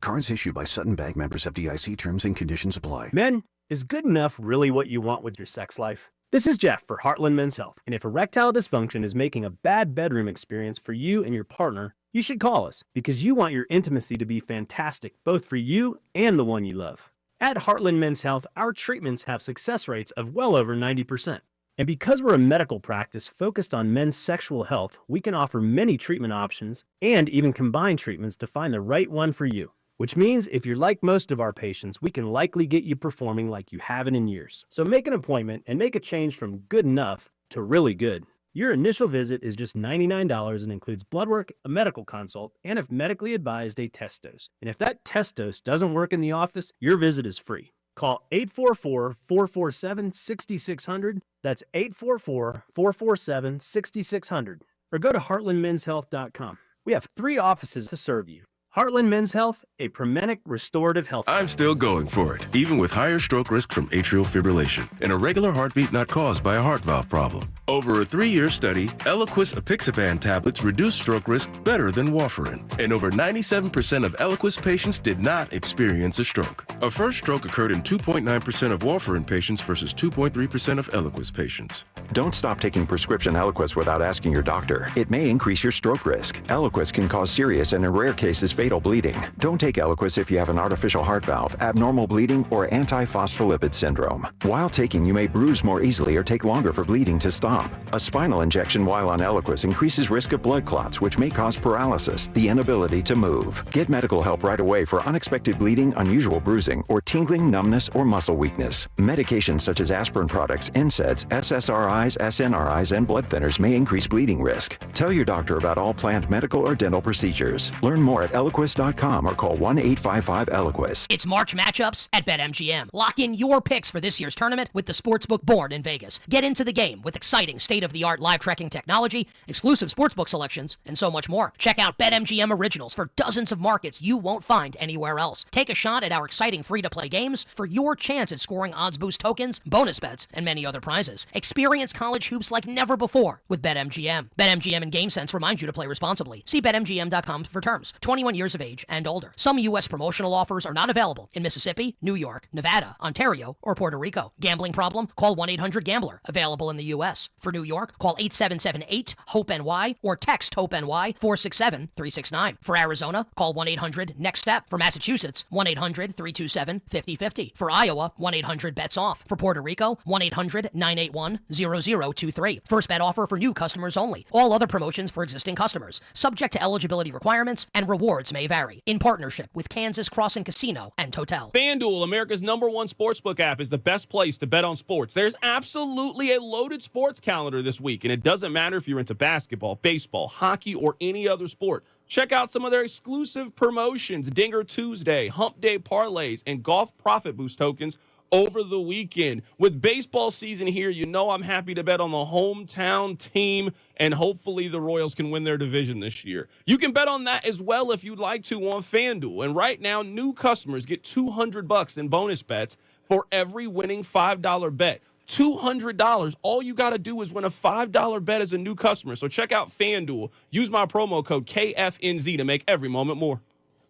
Cards issued by Sutton Bank, members FDIC. Terms and conditions apply. Men, is good enough really what you want with your sex life? This is Jeff for Heartland Men's Health. And if erectile dysfunction is making a bad bedroom experience for you and your partner, You should call us because you want your intimacy to be fantastic, both for you and the one you love. At Heartland Men's Health, our treatments have success rates of well over 90%. And because we're a medical practice focused on men's sexual health, we can offer many treatment options and even combine treatments to find the right one for you. Which means if you're like most of our patients, we can likely get you performing like you haven't in years. So make an appointment and make a change from good enough to really good. Your initial visit is just $99 and includes blood work, a medical consult, and if medically advised, a test dose. And if that test dose doesn't work in the office, your visit is free. Call 844-447-6600. That's 844-447-6600. Or go to heartlandmenshealth.com. We have 3 offices to serve you. Heartland Men's Health, a Promenic restorative health. I'm still going for it, even with higher stroke risk from atrial fibrillation and a regular heartbeat not caused by a heart valve problem. Over a 3-year study, Eliquis apixaban tablets reduced stroke risk better than warfarin, and over 97% of Eliquis patients did not experience a stroke. A first stroke occurred in 2.9% of warfarin patients versus 2.3% of Eliquis patients. Don't stop taking prescription Eliquis without asking your doctor. It may increase your stroke risk. Eliquis can cause serious and, in rare cases, fatal bleeding. Don't take Eliquis if you have an artificial heart valve, abnormal bleeding, or antiphospholipid syndrome. While taking, you may bruise more easily or take longer for bleeding to stop. A spinal injection while on Eliquis increases risk of blood clots, which may cause paralysis, the inability to move. Get medical help right away for unexpected bleeding, unusual bruising, or tingling, numbness, or muscle weakness. Medications such as aspirin products, NSAIDs, SSRIs, SNRIs, and blood thinners may increase bleeding risk. Tell your doctor about all planned medical or dental procedures. Learn more at Eliquis.com or call 1-855-ELIQUIS. It's March matchups at BetMGM. Lock in your picks for this year's tournament with the sportsbook born in Vegas. Get into the game with exciting state-of-the-art live tracking technology, exclusive sportsbook selections, and so much more. Check out BetMGM Originals for dozens of markets you won't find anywhere else. Take a shot at our exciting free-to-play games for your chance at scoring odds boost tokens, bonus bets, and many other prizes. Experience college hoops like never before with BetMGM. BetMGM and GameSense remind you to play responsibly. See BetMGM.com for terms. 21 years of age and older. Some U.S. promotional offers are not available in Mississippi, New York, Nevada, Ontario, or Puerto Rico. Gambling problem? Call 1-800-GAMBLER. Available in the U.S. For New York, call 877-8-HOPE-NY or text HOPE-NY 467-369. For Arizona, call 1-800-NEXT-STEP. For Massachusetts, 1-800-327-5050. For Iowa, 1-800-BETS-OFF. For Puerto Rico, 1-800-981-0023. First bet offer for new customers only. All other promotions for existing customers. Subject to eligibility requirements and rewards may vary. In partnership with Kansas Crossing Casino and Hotel. FanDuel, America's #1 sportsbook app, is the best place to bet on sports. There's absolutely a loaded sports calendar this week, and it doesn't matter if you're into basketball, baseball, hockey, or any other sport. Check out some of their exclusive promotions, Dinger Tuesday, Hump Day parlays, and golf profit boost tokens over the weekend. With baseball season here, you know I'm happy to bet on the hometown team, and hopefully the Royals can win their division this year. You can bet on that as well if you'd like to on FanDuel. And right now, new customers get $200 in bonus bets for every winning $5 bet. $200. All you got to do is win a $5 bet as a new customer. So check out FanDuel. Use my promo code KFNZ to make every moment more.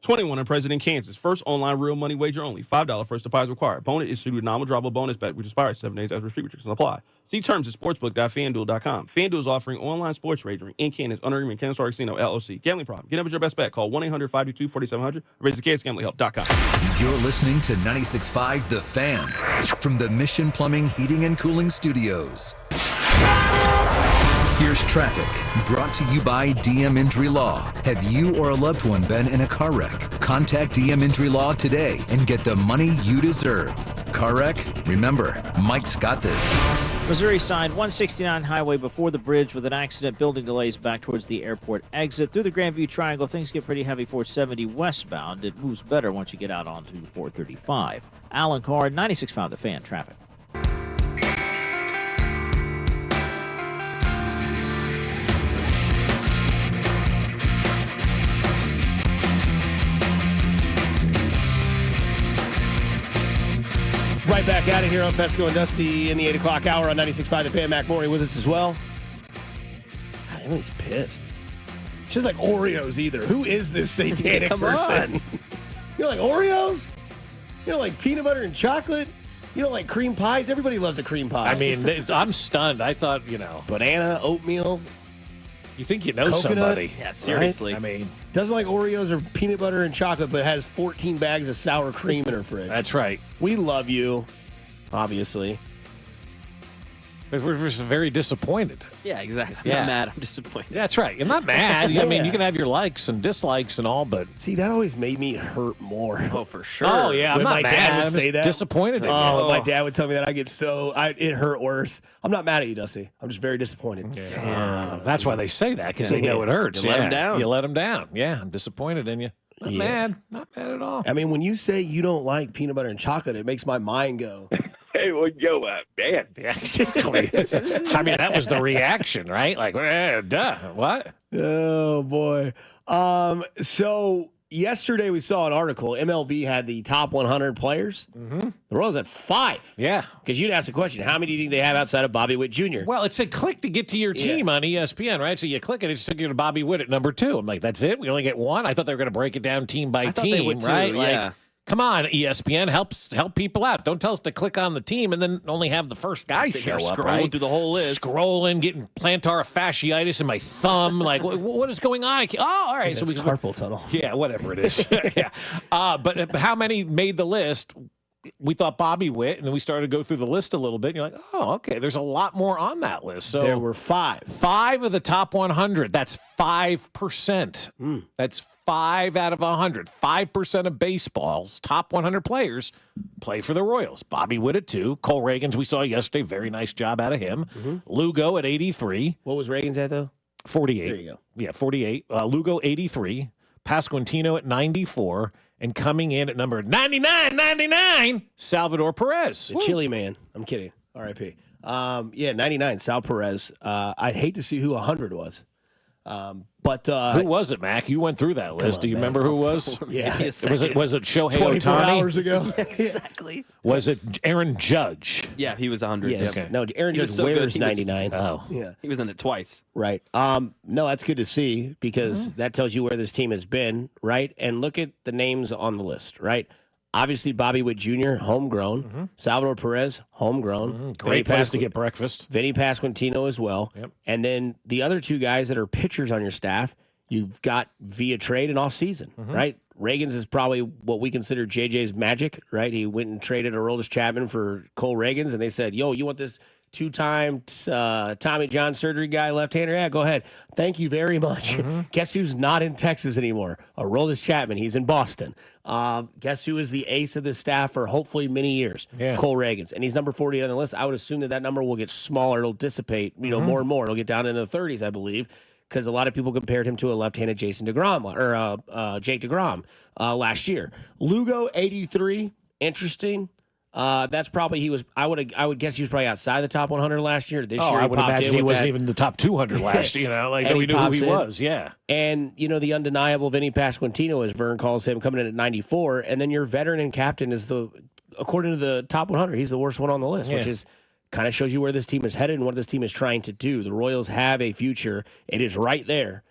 21 in President, Kansas. First online real money wager only. $5 first deposit required. Bonus issued with nominal drawable bonus bet, which expires 7 days after restrictions apply. See terms at sportsbook.fanduel.com. FanDuel is offering online sports wagering in Kansas under agreement Kansas Star Casino, LLC. Gambling problem? Get up with your best bet. Call 1-800-522-4700 or visit kansasgamblinghelp.com. You're listening to 96.5 The Fan from the Mission Plumbing, Heating, and Cooling Studios. Here's traffic, brought to you by DM Injury Law. Have you or a loved one been in a car wreck? Contact DM Injury Law today and get the money you deserve. Car wreck? Remember, Mike's got this. Missouri side 169 highway before the bridge with an accident, building delays back towards the airport exit. Through the Grandview Triangle, things get pretty heavy 470 westbound. It moves better once you get out onto 435. Alan Carr, 96.5 The Fan, traffic. Right back at it here on Fescoe and Dusty in the 8 o'clock hour on 96.5 The Fan. Mac Morey with us as well. God, Emily's pissed. She doesn't like Oreos either. Who is this satanic person? You don't like Oreos? You don't like peanut butter and chocolate? You don't like cream pies? Everybody loves a cream pie. I mean, I'm stunned. I thought, Banana, oatmeal. You think you know Coconut, somebody. Yeah, seriously. Right? I mean, doesn't like Oreos or peanut butter and chocolate, but has 14 bags of sour cream in her fridge. that's right. We love you, obviously. But we're just very disappointed. Yeah, exactly. I'm Yeah. not mad. I'm disappointed. That's right. I'm not mad. I mean, you can have your likes and dislikes and all, but See, that always made me hurt more. Oh, for sure. oh yeah, I'm When not my mad. dad would I'm say just that. disappointed. In you. Oh, my dad would tell me that. It hurt worse. I'm not mad at you, Dusty. I'm just very disappointed. That's why they say that, because they know it hurts. You let 'em down. You let them down. Yeah, I'm disappointed in you. Not Yeah. mad. Not mad at all. I mean, when you say you don't like peanut butter and chocolate, it makes my mind go. Hey, well, yo, man. Yeah, exactly. I mean, that was the reaction, right? Like, duh. What? Oh boy. So yesterday we saw an article. MLB had the top 100 players. Mm-hmm. The Royals had 5. Yeah. Because you'd ask the question, how many do you think they have outside of Bobby Witt Jr.? Well, it said click to get to your team on ESPN, right? So you click it, it just took you to Bobby Witt at number 2. I'm like, that's it? We only get one? I thought they were going to break it down team by thought they team, would too, right? yeah. Like, come on, ESPN, help people out. Don't tell us to click on the team and then only have the first guy Sitting show here up, scrolling right? through the whole list. Scrolling, getting plantar fasciitis in my thumb. Like, what is going on? All right. It's carpal tunnel. Yeah, whatever it is. Yeah. But how many made the list? We thought Bobby Witt, and then we started to go through the list a little bit, and you're like, oh, okay, there's a lot more on that list. So There were 5. 5 of the top 100. That's 5%. That's 5 out of 100. 5% of baseball's top 100 players play for the Royals. Bobby Witt at 2. Cole Reagans, we saw yesterday. Very nice job out of him. Lugo at 83. What was Reagan's at, though? 48. There you go. Yeah, 48. Lugo, 83. Pasquantino at 94. And coming in at number 99, Salvador Perez. The Chili Man. I'm kidding. R.I.P. 99, Sal Perez. I'd hate to see who 100 was. But who was it, Mac? You went through that list. Do you remember who it was? Yeah. Was it Shohei 24 Ohtani? hours ago. Exactly. Was it Aaron Judge? Yeah, he was 100. Yes. Yeah. No, Aaron He was Judge so good. wears He was- 99. Oh. Yeah. He was in it twice. Right. No, that's good to see because that tells you where this team has been, right? And look at the names on the list, right? Obviously, Bobby Witt Jr., homegrown. Salvador Perez, homegrown. Great place to get breakfast. Vinny Pasquantino as well. Yep. And then the other 2 guys that are pitchers on your staff, you've got via trade and off season, right? Reagans is probably what we consider JJ's magic, right? He went and traded Aroldis Chapman for Cole Reagans, and they said, yo, you want this 2-time Tommy John surgery guy, left-hander? Yeah, go ahead. Thank you very much. Guess who's not in Texas anymore? Aroldis Chapman. He's in Boston. Guess who is the ace of the staff for hopefully many years? Yeah. Cole Reagans. And he's number 40 on the list. I would assume that number will get smaller. It'll dissipate, more and more. It'll get down into the 30s, I believe, because a lot of people compared him to a left-handed Jason DeGrom or Jake DeGrom last year. Lugo, 83. Interesting. That's probably I would guess he was probably outside the top 100 last year. This year I he would popped imagine in he with wasn't that. even the top 200 last. Like And we knew who pops he in. was. Yeah. And the undeniable Vinny Pasquantino, as Vern calls him, coming in at 94. And then your veteran and captain is according to the top 100, he's the worst one on the list, which is kind of shows you where this team is headed and what this team is trying to do. The Royals have a future. It is right there.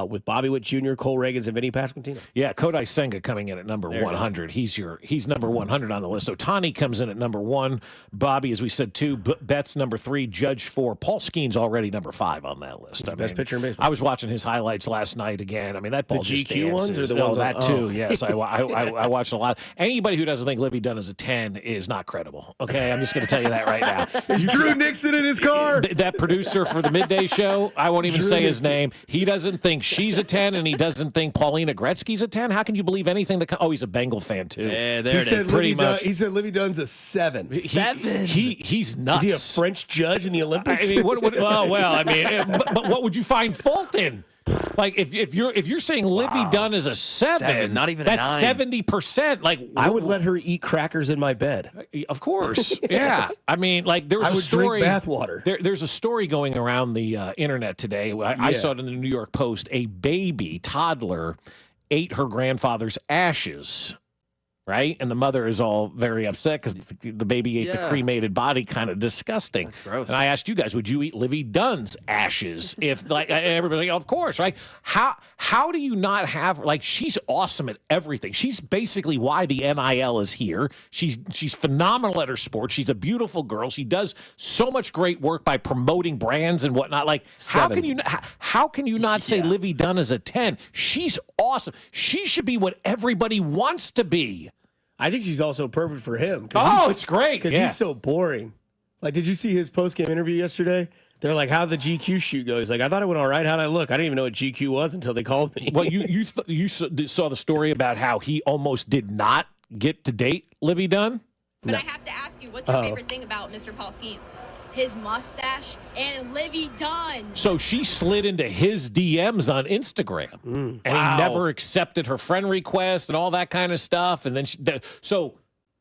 With Bobby Witt Jr., Cole Reagans, and Vinny Pasquantino. Yeah, Kodai Senga coming in at number 100. He's number 100 on the list. Ohtani comes in at number 1. Bobby, as we said, 2. Betts number 3. Judge 4. Paul Skeen's already number 5 on that list. Best pitcher in baseball. I was watching his highlights last night again. I mean, that ball The just GQ ones or dances. the No, ones on- that too. Yes, I watched a lot. Anybody who doesn't think Livy Dunn is a 10 is not credible. Okay, I'm just going to tell you that right now. Is Drew Nixon in his car? That producer for the midday show, I won't even Drew say his Nixon. name. He doesn't think she's a 10, and he doesn't think Paulina Gretzky's a 10. How can you believe anything that? Oh, he's a Bengal fan too. Yeah, there He it said is. Pretty Livy Dunn, much. he said Livy Dunn's a 7. He's nuts. Is he a French judge in the Olympics? I mean, but what would you find fault in? Like if you're saying Livy Dunn is a 7, not even a that's 9. 70%. Like I would let her eat crackers in my bed. Of course, yeah. I mean, like there was I a would story. drink bathwater. There's a story going around the internet today. I saw it in the New York Post. A baby toddler ate her grandfather's ashes right? And the mother is all very upset because the baby ate the cremated body, kind of disgusting. That's gross. And I asked you guys, would you eat Livy Dunn's ashes? If like and everybody, of course, right? How do you not have like she's awesome at everything? She's basically why the NIL is here. She's phenomenal at her sport. She's a beautiful girl. She does so much great work by promoting brands and whatnot. Like how can you not say Livy Dunn is a 10? She's awesome. She should be what everybody wants to be. I think she's also perfect for him. It's great. Because he's so boring. Like, did you see his post-game interview yesterday? They're like, how'd the GQ shoot go? He's like, I thought it went all right. How'd I look? I didn't even know what GQ was until they called me. Well, you saw the story about how he almost did not get to date Livy Dunn? But I have to ask you, what's your favorite thing about Mr. Paul Skeens? His mustache and Livy Dunn. So she slid into his DMs on Instagram, and he never accepted her friend request and all that kind of stuff. And then so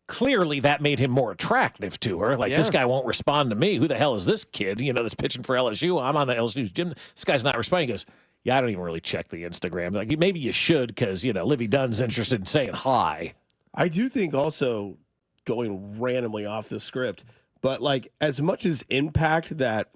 clearly that made him more attractive to her. Like, this guy won't respond to me. Who the hell is this kid? That's pitching for LSU. I'm on the LSU's gym. This guy's not responding. He goes, yeah, I don't even really check the Instagram. Like, maybe you should because, Livy Dunn's interested in saying hi. I do think also, going randomly off the script, but like as much as impact that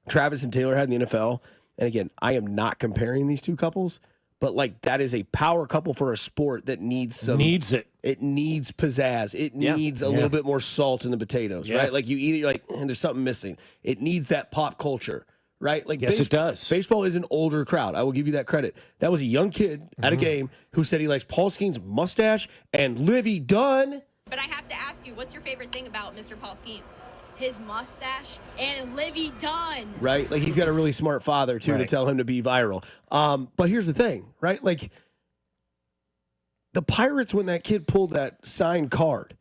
Travis and Taylor had in the NFL, and again, I am not comparing these two couples, but like that is a power couple for a sport that needs it. It needs pizzazz. It needs a little bit more salt in the potatoes, right? Like you eat it, you're like, there's something missing. It needs that pop culture, right? Like yes, it does. Baseball is an older crowd. I will give you that credit. That was a young kid at a game who said he likes Paul Skeens' mustache and Livy Dunn. But I have to ask you, what's your favorite thing about Mr. Paul Skeens? His mustache and Livy Dunn. Right? Like he's got a really smart father, too, to tell him to be viral. But here's the thing, right? Like the Pirates, when that kid pulled that signed card,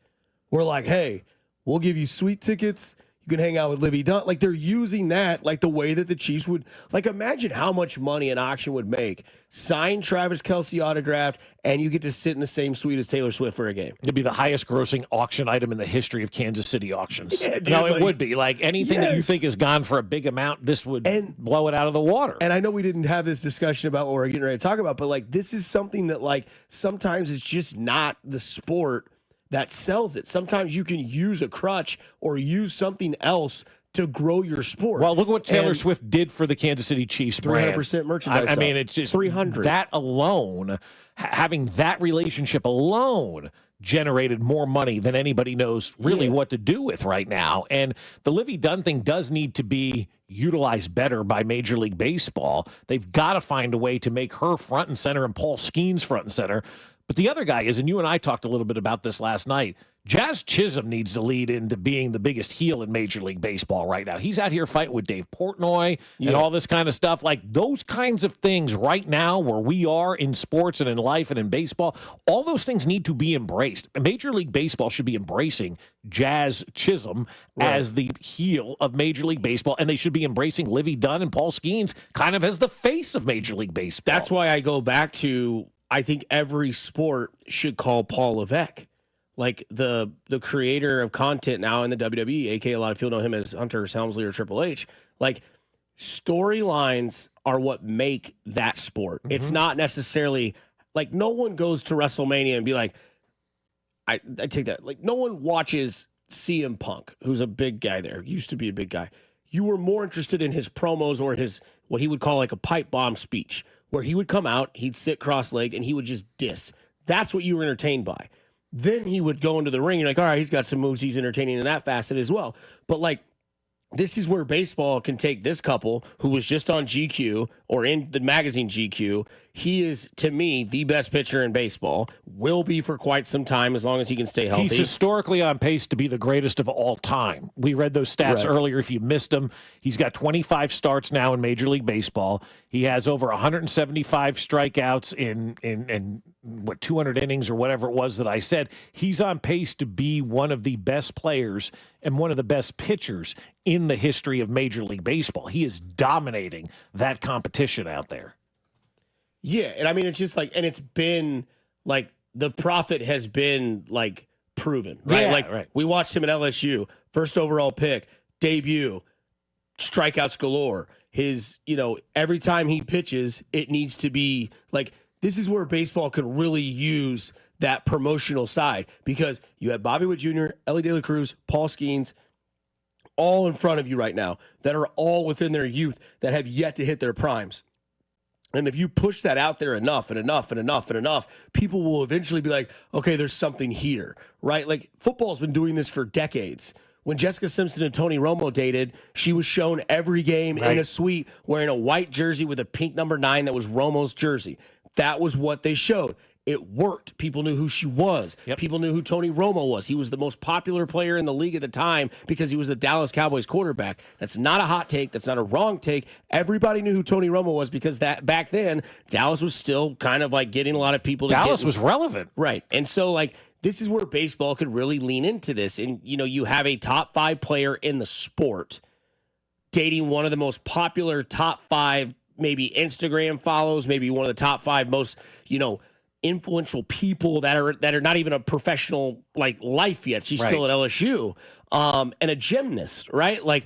were like, hey, we'll give you sweet tickets. You can hang out with Livy Dunn. Like they're using that like the way that the Chiefs would. Like imagine how much money an auction would make. Sign Travis Kelce autographed, and you get to sit in the same suite as Taylor Swift for a game. It'd be the highest grossing auction item in the history of Kansas City auctions. Yeah, dude, it would be. Like anything that you think is gone for a big amount, this would blow it out of the water. And I know we didn't have this discussion about what we're getting ready to talk about, but like this is something that like sometimes it's just not the sport that sells it. Sometimes you can use a crutch or use something else to grow your sport. Well, look at what Taylor Swift did for the Kansas City Chiefs brand. 300% merchandise. I mean, it's just 300. That alone, having that relationship alone generated more money than anybody knows really what to do with right now. And the Livy Dunn thing does need to be utilized better by Major League Baseball. They've got to find a way to make her front and center and Paul Skeens front and center. But the other guy is, and you and I talked a little bit about this last night, Jazz Chisholm needs to lead into being the biggest heel in Major League Baseball right now. He's out here fighting with Dave Portnoy and all this kind of stuff. Like those kinds of things right now where we are in sports and in life and in baseball, all those things need to be embraced. Major League Baseball should be embracing Jazz Chisholm as the heel of Major League Baseball, and they should be embracing Livy Dunn and Paul Skeens kind of as the face of Major League Baseball. That's why I go back to, I think every sport should call Paul Levesque. Like the creator of content now in the WWE, aka a lot of people know him as Hunter Helmsley or Triple H. Like storylines are what make that sport. It's not necessarily like no one goes to WrestleMania and be like, I take that. Like no one watches CM Punk, who's a big guy there, used to be a big guy. You were more interested in his promos or his what he would call like a pipe bomb speech, where he would come out, he'd sit cross-legged, and he would just diss. That's what you were entertained by. Then he would go into the ring. You're like, all right, he's got some moves. He's entertaining in that facet as well. But like, this is where baseball can take this couple who was just on GQ or in the magazine GQ. He is, to me, the best pitcher in baseball. Will be for quite some time as long as he can stay healthy. He's historically on pace to be the greatest of all time. We read those stats earlier. If you missed them, he's got 25 starts now in Major League Baseball. He has over 175 strikeouts in 200 innings or whatever it was that I said. He's on pace to be one of the best players and one of the best pitchers in the history of Major League Baseball. He is dominating that competition out there. Yeah, and I mean, it's just like, and it's been like the profit has been like proven, right? Yeah, like we watched him at LSU, first overall pick, debut, strikeouts galore. His, every time he pitches, it needs to be like this is where baseball could really use that promotional side, because you have Bobby Witt Jr., Ellie De La Cruz, Paul Skeens, all in front of you right now that are all within their youth that have yet to hit their primes. And if you push that out there enough and enough and enough and enough, people will eventually be like, okay, there's something here, right? Like, football's been doing this for decades. When Jessica Simpson and Tony Romo dated, she was shown every game in a suite wearing a white jersey with a pink number 9 that was Romo's jersey. That was what they showed. It worked. People knew who she was. People knew who Tony Romo was. He was the most popular player in the league at the time because he was the Dallas Cowboys quarterback. That's not a hot take. That's not a wrong take. Everybody knew who Tony Romo was because that back then, Dallas was still kind of like getting a lot of people to Dallas was relevant. Right. And so, like, this is where baseball could really lean into this. And, you know, you have a top 5 player in the sport dating one of the most popular top 5, maybe Instagram follows, maybe one of the top 5 most, you know, influential people that are not even a professional like life yet. She's still at LSU, and a gymnast, right? Like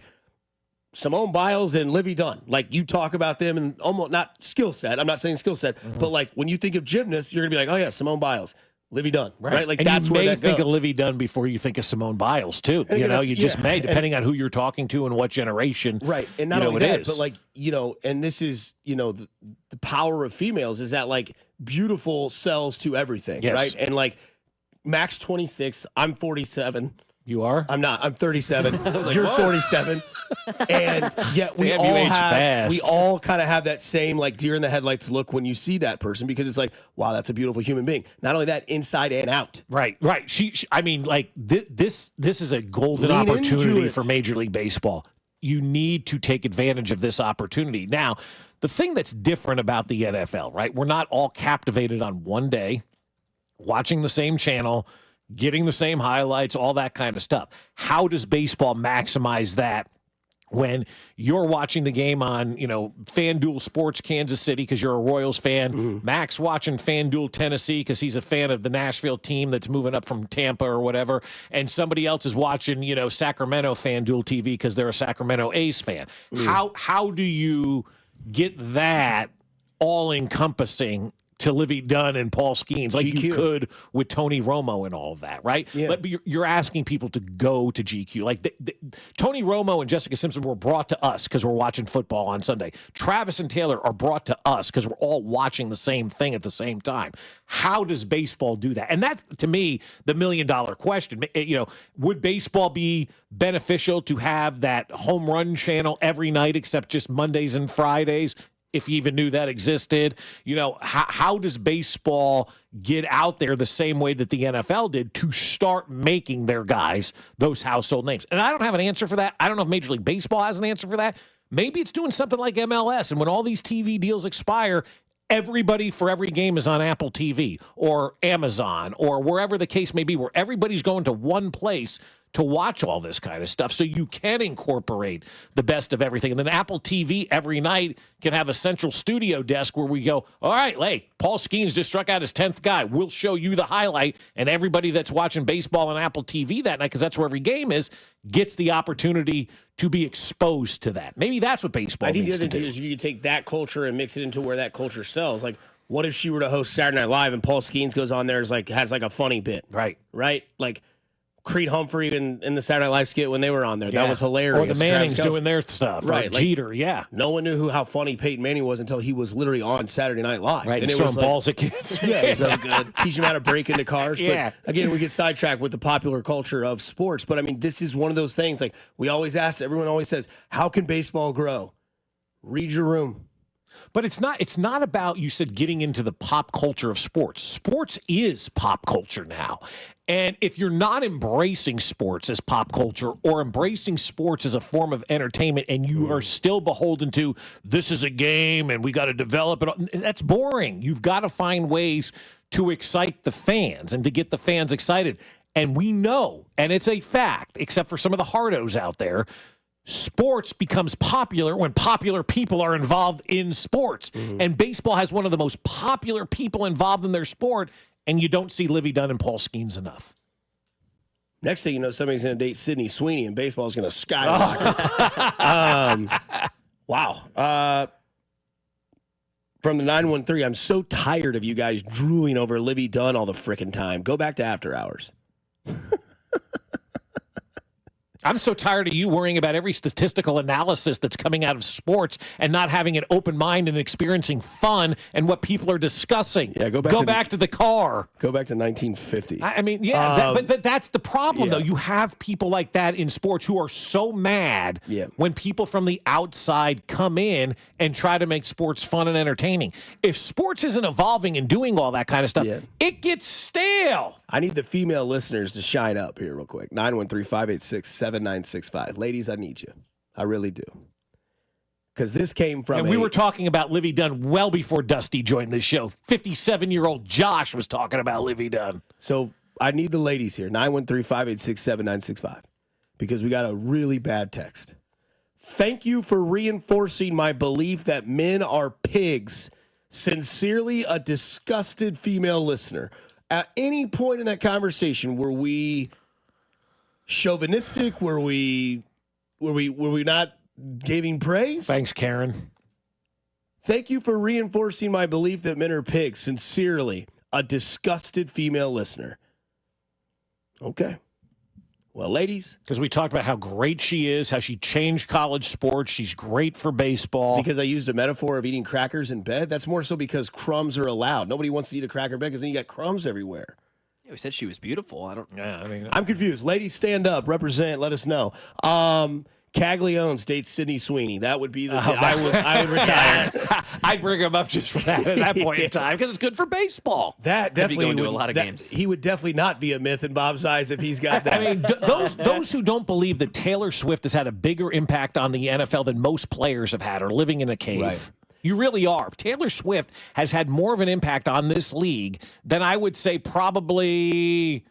Simone Biles and Livy Dunn. Like, you talk about them and almost not skill set. I'm not saying skill set, but like when you think of gymnasts, you're gonna be like, oh yeah, Simone Biles, Livy Dunn, right? Like, and that's you where may that think goes. of Livy Dunn before you think of Simone Biles too. And You know, that's- you just yeah. may, depending on who you're talking to and what generation. Right. And not you know, only it that, is. but like, you know, and this is, you know, the power of females is that like beautiful sells to everything. Yes. Right. And like Max 26, I'm 47. You are? I'm not. I'm 37. like, You're what? 47. And yet we Damn, you all age have, fast. we all kind of have that same like deer in the headlights look when you see that person, because it's like, wow, that's a beautiful human being. Not only that, inside and out. Right. She I mean, like this is a golden Lean into opportunity it. for Major League Baseball. You need to take advantage of this opportunity. Now, the thing that's different about the NFL, right? We're not all captivated on one day, watching the same channel, getting the same highlights, all that kind of stuff. How does baseball maximize that when you're watching the game on, you know, FanDuel Sports Kansas City because you're a Royals fan, Max watching FanDuel Tennessee because he's a fan of the Nashville team that's moving up from Tampa or whatever, and somebody else is watching, you know, Sacramento FanDuel TV because they're a Sacramento A's fan. How do you get that all encompassing to Livy Dunn and Paul Skeens like GQ. you could with Tony Romo and all of that, right? Yeah. But you're asking people to go to GQ. Like Tony Romo and Jessica Simpson were brought to us because we're watching football on Sunday. Travis and Taylor are brought to us because we're all watching the same thing at the same time. How does baseball do that? And that's, to me, the $1 million question. You know, would baseball be beneficial to have that home run channel every night except just Mondays and Fridays? If you even knew that existed, you know, how does baseball get out there the same way that the NFL did to start making their guys those household names? And I don't have an answer for that. I don't know if Major League Baseball has an answer for that. Maybe it's doing something like MLS, and when all these TV deals expire, everybody for every game is on Apple TV or Amazon or wherever the case may be, where everybody's going to one place to watch all this kind of stuff, so you can incorporate the best of everything. And then Apple TV every night can have a central studio desk where we go, all right, hey, Paul Skeens just struck out his 10th guy. We'll show you the highlight, and everybody that's watching baseball on Apple TV that night, because that's where every game is, gets the opportunity to be exposed to that. Maybe that's what baseball I think the needs other to thing do. is if you could take that culture and mix it into where that culture sells. Like, what if she were to host Saturday Night Live and Paul Skeens goes on there has like a funny bit, right? Like Creed Humphrey in the Saturday Night Live skit when they were on there. Yeah. That was hilarious. Or the Mannings Travis Kelce. doing their stuff. Right. Or Jeter, yeah. No one knew how funny Peyton Manning was until he was literally on Saturday Night Live. Right, and he's it was throwing like, balls at kids. Yeah, it's so good. Teach them how to break into cars. Yeah. But again, we get sidetracked with the popular culture of sports. But I mean, this is one of those things. Like, we always ask, everyone always says, how can baseball grow? Read your room. But it's not about, you said, getting into the pop culture of sports. Sports is pop culture now. And if you're not embracing sports as pop culture or embracing sports as a form of entertainment, and you are still beholden to, this is a game and we got to develop it, that's boring. You've got to find ways to excite the fans and to get the fans excited. And we know, and it's a fact, except for some of the hardos out there, sports becomes popular when popular people are involved in sports. And baseball has one of the most popular people involved in their sport, and you don't see Livy Dunn and Paul Skeens enough. Next thing you know, somebody's going to date Sydney Sweeney, and baseball is going to skyrocket. Wow. From the 913, I'm so tired of you guys drooling over Livy Dunn all the frickin' time. Go back to after hours. I'm so tired of you worrying about every statistical analysis that's coming out of sports and not having an open mind and experiencing fun and what people are discussing. Yeah, go back to the car. Go back to 1950. I mean, yeah, but that's the problem, though. You have people like that in sports who are so mad when people from the outside come in and try to make sports fun and entertaining. If sports isn't evolving and doing all that kind of stuff, it gets stale. I need the female listeners to shine up here real quick. 913-586-7965. Ladies, I need you. I really do. Because this came from And we were talking about Livy Dunn well before Dusty joined the show. 57-year-old Josh was talking about Livy Dunn. So I need the ladies here. 913-586-7965. Because we got a really bad text. Thank you for reinforcing my belief that men are pigs. Sincerely, a disgusted female listener. At any point in that conversation, were we chauvinistic? Were we not giving praise? Thanks, Karen. Thank you for reinforcing my belief that men are pigs. Sincerely, a disgusted female listener. Okay. Well, ladies. Because we talked about how great she is, how she changed college sports. She's great for baseball. Because I used a metaphor of eating crackers in bed. That's more so because crumbs are allowed. Nobody wants to eat a cracker in bed because then you got crumbs everywhere. Yeah, we said she was beautiful. I'm confused. Ladies, stand up, represent, let us know. Caglione dates Sydney Sweeney. That would be the. I would retire. I'd bring him up just for that at that point in time because it's good for baseball. That definitely going to a lot of games. He would definitely not be a myth in Bob's eyes if he's got that. I mean, those who don't believe that Taylor Swift has had a bigger impact on the NFL than most players have had are living in a cave. Right. You really are. Taylor Swift has had more of an impact on this league than I would say probably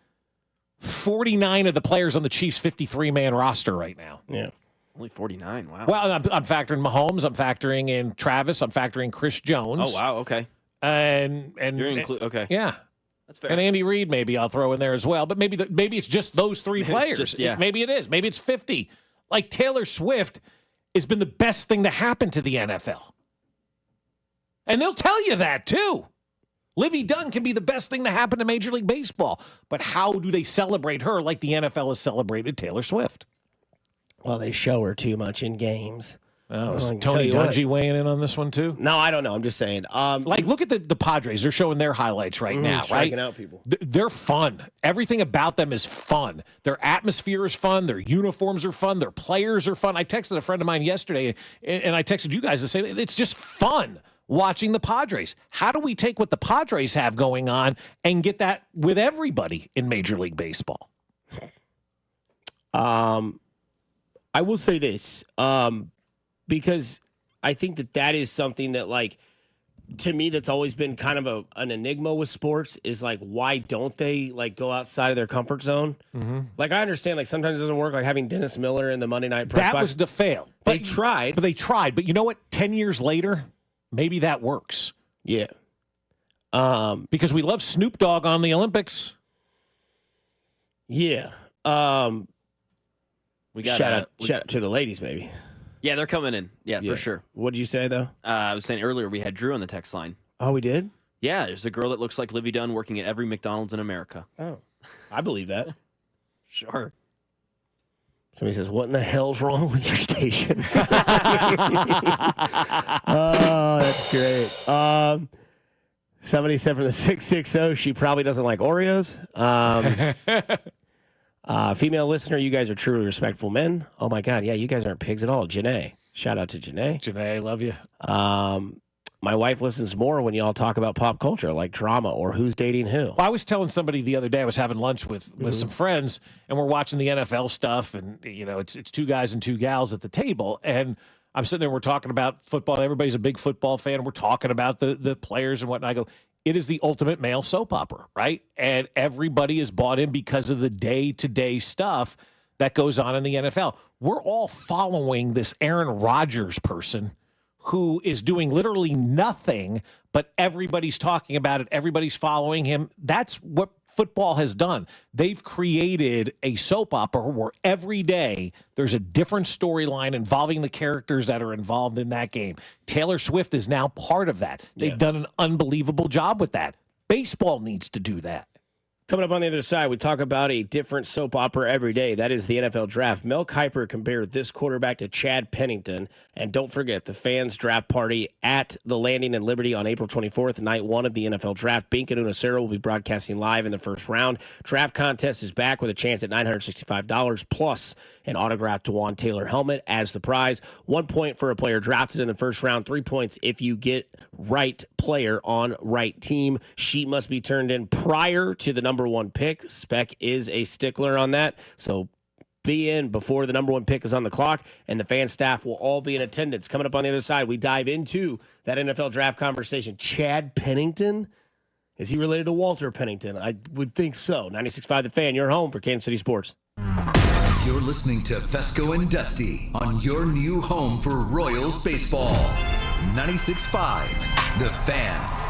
49 of the players on the Chiefs' 53-man roster right now. Yeah. Only 49. Wow. Well, I'm factoring Mahomes. I'm factoring in Travis. I'm factoring Chris Jones. Oh, wow. Okay. And You're okay. Yeah. That's fair. And Andy Reid maybe I'll throw in there as well. But maybe it's just those three players. Maybe it is. Maybe it's 50. Like Taylor Swift has been the best thing to happen to the NFL. And they'll tell you that too. Livy Dunn can be the best thing to happen to Major League Baseball. But how do they celebrate her like the NFL has celebrated Taylor Swift? Well, they show her too much in games. Oh, is Tony Dungy weighing in on this one too? No, I don't know. I'm just saying. Like, look at the Padres. They're showing their highlights right now, right? Striking out people. They're fun. Everything about them is fun. Their atmosphere is fun. Their uniforms are fun. Their players are fun. I texted a friend of mine yesterday, and I texted you guys to say it's just fun watching the Padres. How do we take what the Padres have going on and get that with everybody in Major League Baseball? I will say this, because I think that is something that, like, to me, that's always been kind of an enigma with sports is, like, why don't they, like, go outside of their comfort zone? Mm-hmm. Like, I understand, like, sometimes it doesn't work, like having Dennis Miller in the Monday Night Press That was the fail. They tried. But you know what? 10 years later, maybe that works. Yeah. Because we love Snoop Dogg on the Olympics. Yeah. We got shout out to the ladies, baby. Yeah, they're coming in. Yeah, for sure. What'd you say, though? I was saying earlier we had Drew on the text line. Oh, we did? Yeah, there's a girl that looks like Livy Dunn working at every McDonald's in America. Oh, I believe that. Sure. Somebody says, what in the hell's wrong with your station? Oh, that's great. Somebody said from the 660, she probably doesn't like Oreos. Female listener, you guys are truly respectful men. Oh, my God. Yeah, you guys aren't pigs at all. Janae. Shout out to Janae. Janae, love you. My wife listens more when y'all talk about pop culture, like drama or who's dating who. Well, I was telling somebody the other day, I was having lunch with some friends, and we're watching the NFL stuff, and, you know, it's two guys and two gals at the table, and I'm sitting there, we're talking about football. Everybody's a big football fan, and we're talking about the players and whatnot. I go, it is the ultimate male soap opera, right? And everybody is bought in because of the day-to-day stuff that goes on in the NFL. We're all following this Aaron Rodgers person who is doing literally nothing, but everybody's talking about it. Everybody's following him. That's what football has done. They've created a soap opera where every day there's a different storyline involving the characters that are involved in that game. Taylor Swift is now part of that. They've done an unbelievable job with that. Baseball needs to do that. Coming up on the other side, we talk about a different soap opera every day. That is the NFL Draft. Mel Kiper compared this quarterback to Chad Pennington. And don't forget, the fans' draft party at the Landing in Liberty on April 24th, night one of the NFL Draft. Bink and Unacero will be broadcasting live in the first round. Draft contest is back with a chance at $965 plus an autographed DeJuan Taylor helmet as the prize. 1 point for a player drafted in the first round, 3 points if you get right player on right team. Sheet must be turned in prior to the number one pick. Spec is a stickler on that, so be in before the number one pick is on the clock, and the fan staff will all be in attendance. Coming up on the other side, we dive into that NFL Draft conversation. Chad Pennington, is he related to Walter Pennington? I would think so. 96.5 The Fan, your home for Kansas City sports. You're listening to Fescoe and Dusty on your new home for Royals baseball. 96.5 The Fan.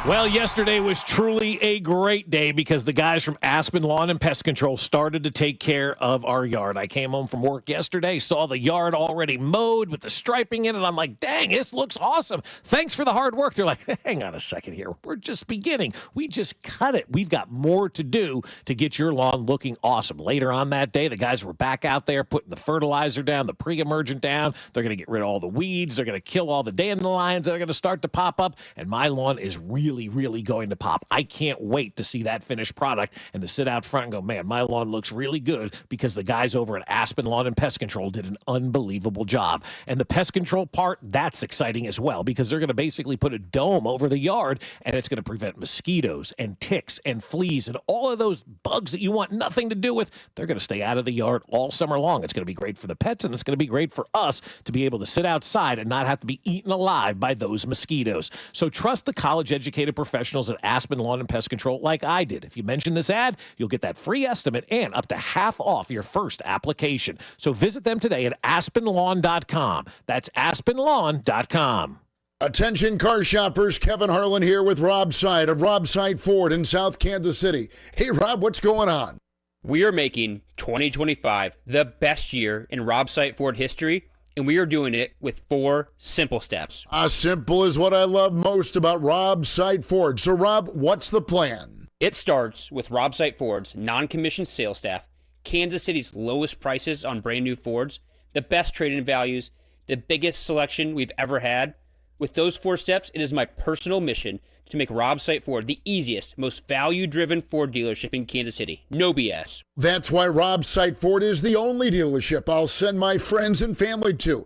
Well, yesterday was truly a great day because the guys from Aspen Lawn and Pest Control started to take care of our yard. I came home from work yesterday, saw the yard already mowed with the striping in it. I'm like, dang, this looks awesome. Thanks for the hard work. They're like, hang on a second here. We're just beginning. We just cut it. We've got more to do to get your lawn looking awesome. Later on that day, the guys were back out there putting the fertilizer down, the pre-emergent down. They're going to get rid of all the weeds. They're going to kill all the dandelions that are going to start to pop up. And my lawn is really going to pop. I can't wait to see that finished product and to sit out front and go, man, my lawn looks really good because the guys over at Aspen Lawn and Pest Control did an unbelievable job. And the pest control part, that's exciting as well because they're going to basically put a dome over the yard and it's going to prevent mosquitoes and ticks and fleas and all of those bugs that you want nothing to do with. They're going to stay out of the yard all summer long. It's going to be great for the pets and it's going to be great for us to be able to sit outside and not have to be eaten alive by those mosquitoes. So trust the college-educated professionals at Aspen Lawn and Pest Control like I did. If you mention this ad, you'll get that free estimate and up to half off your first application. So visit them today at aspenlawn.com. That's aspenlawn.com. Attention car shoppers, Kevin Harlan here with Rob Seid of Rob Seid Ford in South Kansas City. Hey Rob, what's going on? We are making 2025 the best year in Rob Seid Ford history, and we are doing it with 4 simple steps. Simple is what I love most about Rob Seid Ford. So Rob, what's the plan? It starts with Rob Seid Ford's non-commissioned sales staff, Kansas City's lowest prices on brand new Fords, the best trade-in values, the biggest selection we've ever had. With those 4 steps, it is my personal mission to make Rob Seid Ford the easiest, most value-driven Ford dealership in Kansas City. No BS. That's why Rob Seid Ford is the only dealership I'll send my friends and family to.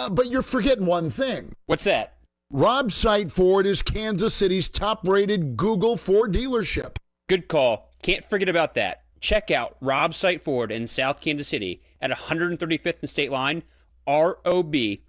But you're forgetting one thing. What's that? Rob Seid Ford is Kansas City's top-rated Google Ford dealership. Good call. Can't forget about that. Check out Rob Seid Ford in South Kansas City at 135th and State Line, ROBSIGHT.com.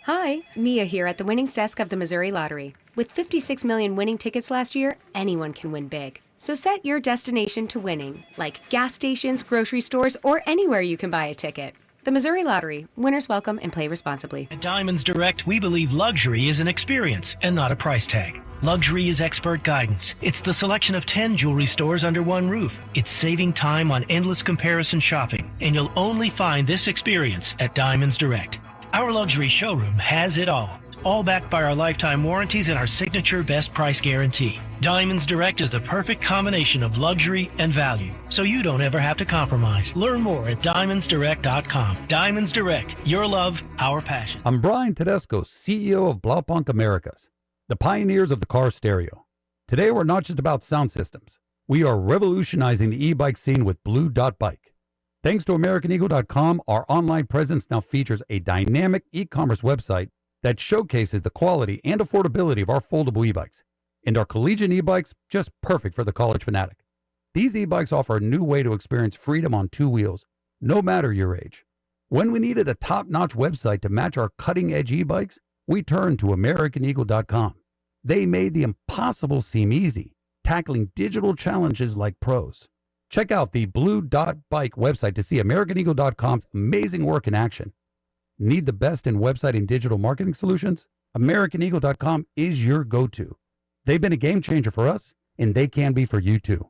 Hi, Mia here at the winnings desk of the Missouri Lottery. With 56 million winning tickets last year, anyone can win big. So set your destination to winning, like gas stations, grocery stores, or anywhere you can buy a ticket. The Missouri Lottery. Winners welcome and play responsibly. At Diamonds Direct, we believe luxury is an experience and not a price tag. Luxury is expert guidance. It's the selection of 10 jewelry stores under one roof. It's saving time on endless comparison shopping, and you'll only find this experience at Diamonds Direct. Our luxury showroom has it all backed by our lifetime warranties and our signature best price guarantee. Diamonds Direct is the perfect combination of luxury and value, so you don't ever have to compromise. Learn more at diamondsdirect.com. Diamonds Direct, your love, our passion. I'm Brian Tedesco, CEO of Blaupunkt Americas, the pioneers of the car stereo. Today, we're not just about sound systems. We are revolutionizing the e-bike scene with Blue Dot Bike. Thanks to AmericanEagle.com, our online presence now features a dynamic e-commerce website that showcases the quality and affordability of our foldable e-bikes. And our collegiate e-bikes, just perfect for the college fanatic. These e-bikes offer a new way to experience freedom on 2 wheels, no matter your age. When we needed a top-notch website to match our cutting-edge e-bikes, we turned to AmericanEagle.com. They made the impossible seem easy, tackling digital challenges like pros. Check out the Blue Dot Bike website to see AmericanEagle.com's amazing work in action. Need the best in website and digital marketing solutions? AmericanEagle.com is your go-to. They've been a game changer for us, and they can be for you too.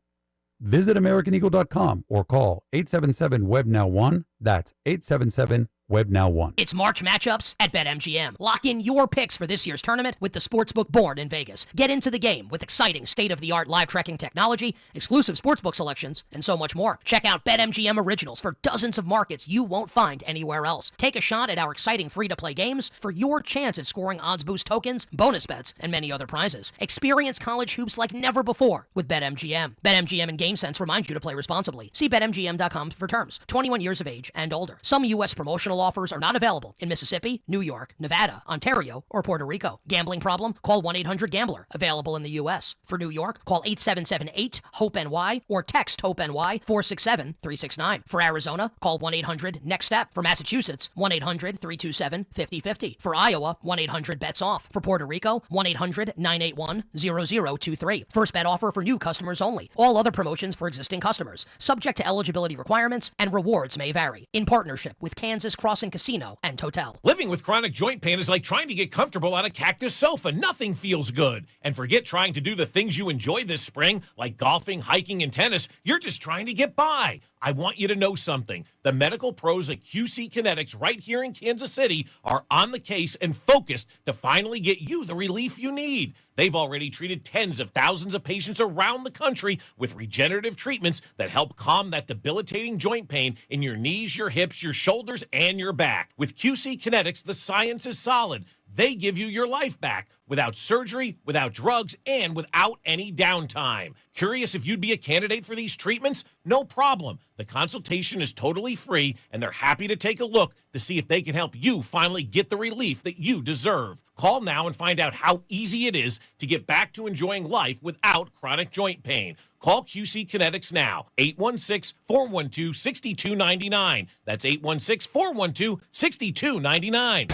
Visit AmericanEagle.com or call 877-WEB-NOW-1. That's 877-WEB-NOW-1. It's March matchups at BetMGM. Lock in your picks for this year's tournament with the Sportsbook board in Vegas. Get into the game with exciting state-of-the-art live tracking technology, exclusive sportsbook selections, and so much more. Check out BetMGM Originals for dozens of markets you won't find anywhere else. Take a shot at our exciting free-to-play games for your chance at scoring odds boost tokens, bonus bets, and many other prizes. Experience college hoops like never before with BetMGM. BetMGM and GameSense remind you to play responsibly. See BetMGM.com for terms. 21 years of age and older. Some U.S. promotional offers are not available in Mississippi, New York, Nevada, Ontario, or Puerto Rico. Gambling problem? Call 1-800-GAMBLER. Available in the U.S. For New York, call 877-8-HOPE-NY or text HOPE-NY 467-369. For Arizona, call 1-800-NEXT-STEP. For Massachusetts, 1-800-327-5050. For Iowa, 1-800-BETS-OFF. For Puerto Rico, 1-800-981-0023. First bet offer for new customers only. All other promotions for existing customers. Subject to eligibility requirements and rewards may vary. In partnership with Kansas Crossing Casino and Hotel. Living with chronic joint pain is like trying to get comfortable on a cactus sofa. Nothing feels good. And forget trying to do the things you enjoy this spring, like golfing, hiking, and tennis. You're just trying to get by. I want you to know something. The medical pros at QC Kinetics right here in Kansas City are on the case and focused to finally get you the relief you need. They've already treated tens of thousands of patients around the country with regenerative treatments that help calm that debilitating joint pain in your knees, your hips, your shoulders, and your back. With QC Kinetics, the science is solid. They give you your life back without surgery, without drugs, and without any downtime. Curious if you'd be a candidate for these treatments? No problem. The consultation is totally free, and they're happy to take a look to see if they can help you finally get the relief that you deserve. Call now and find out how easy it is to get back to enjoying life without chronic joint pain. Call QC Kinetics now, 816-412-6299. That's 816-412-6299.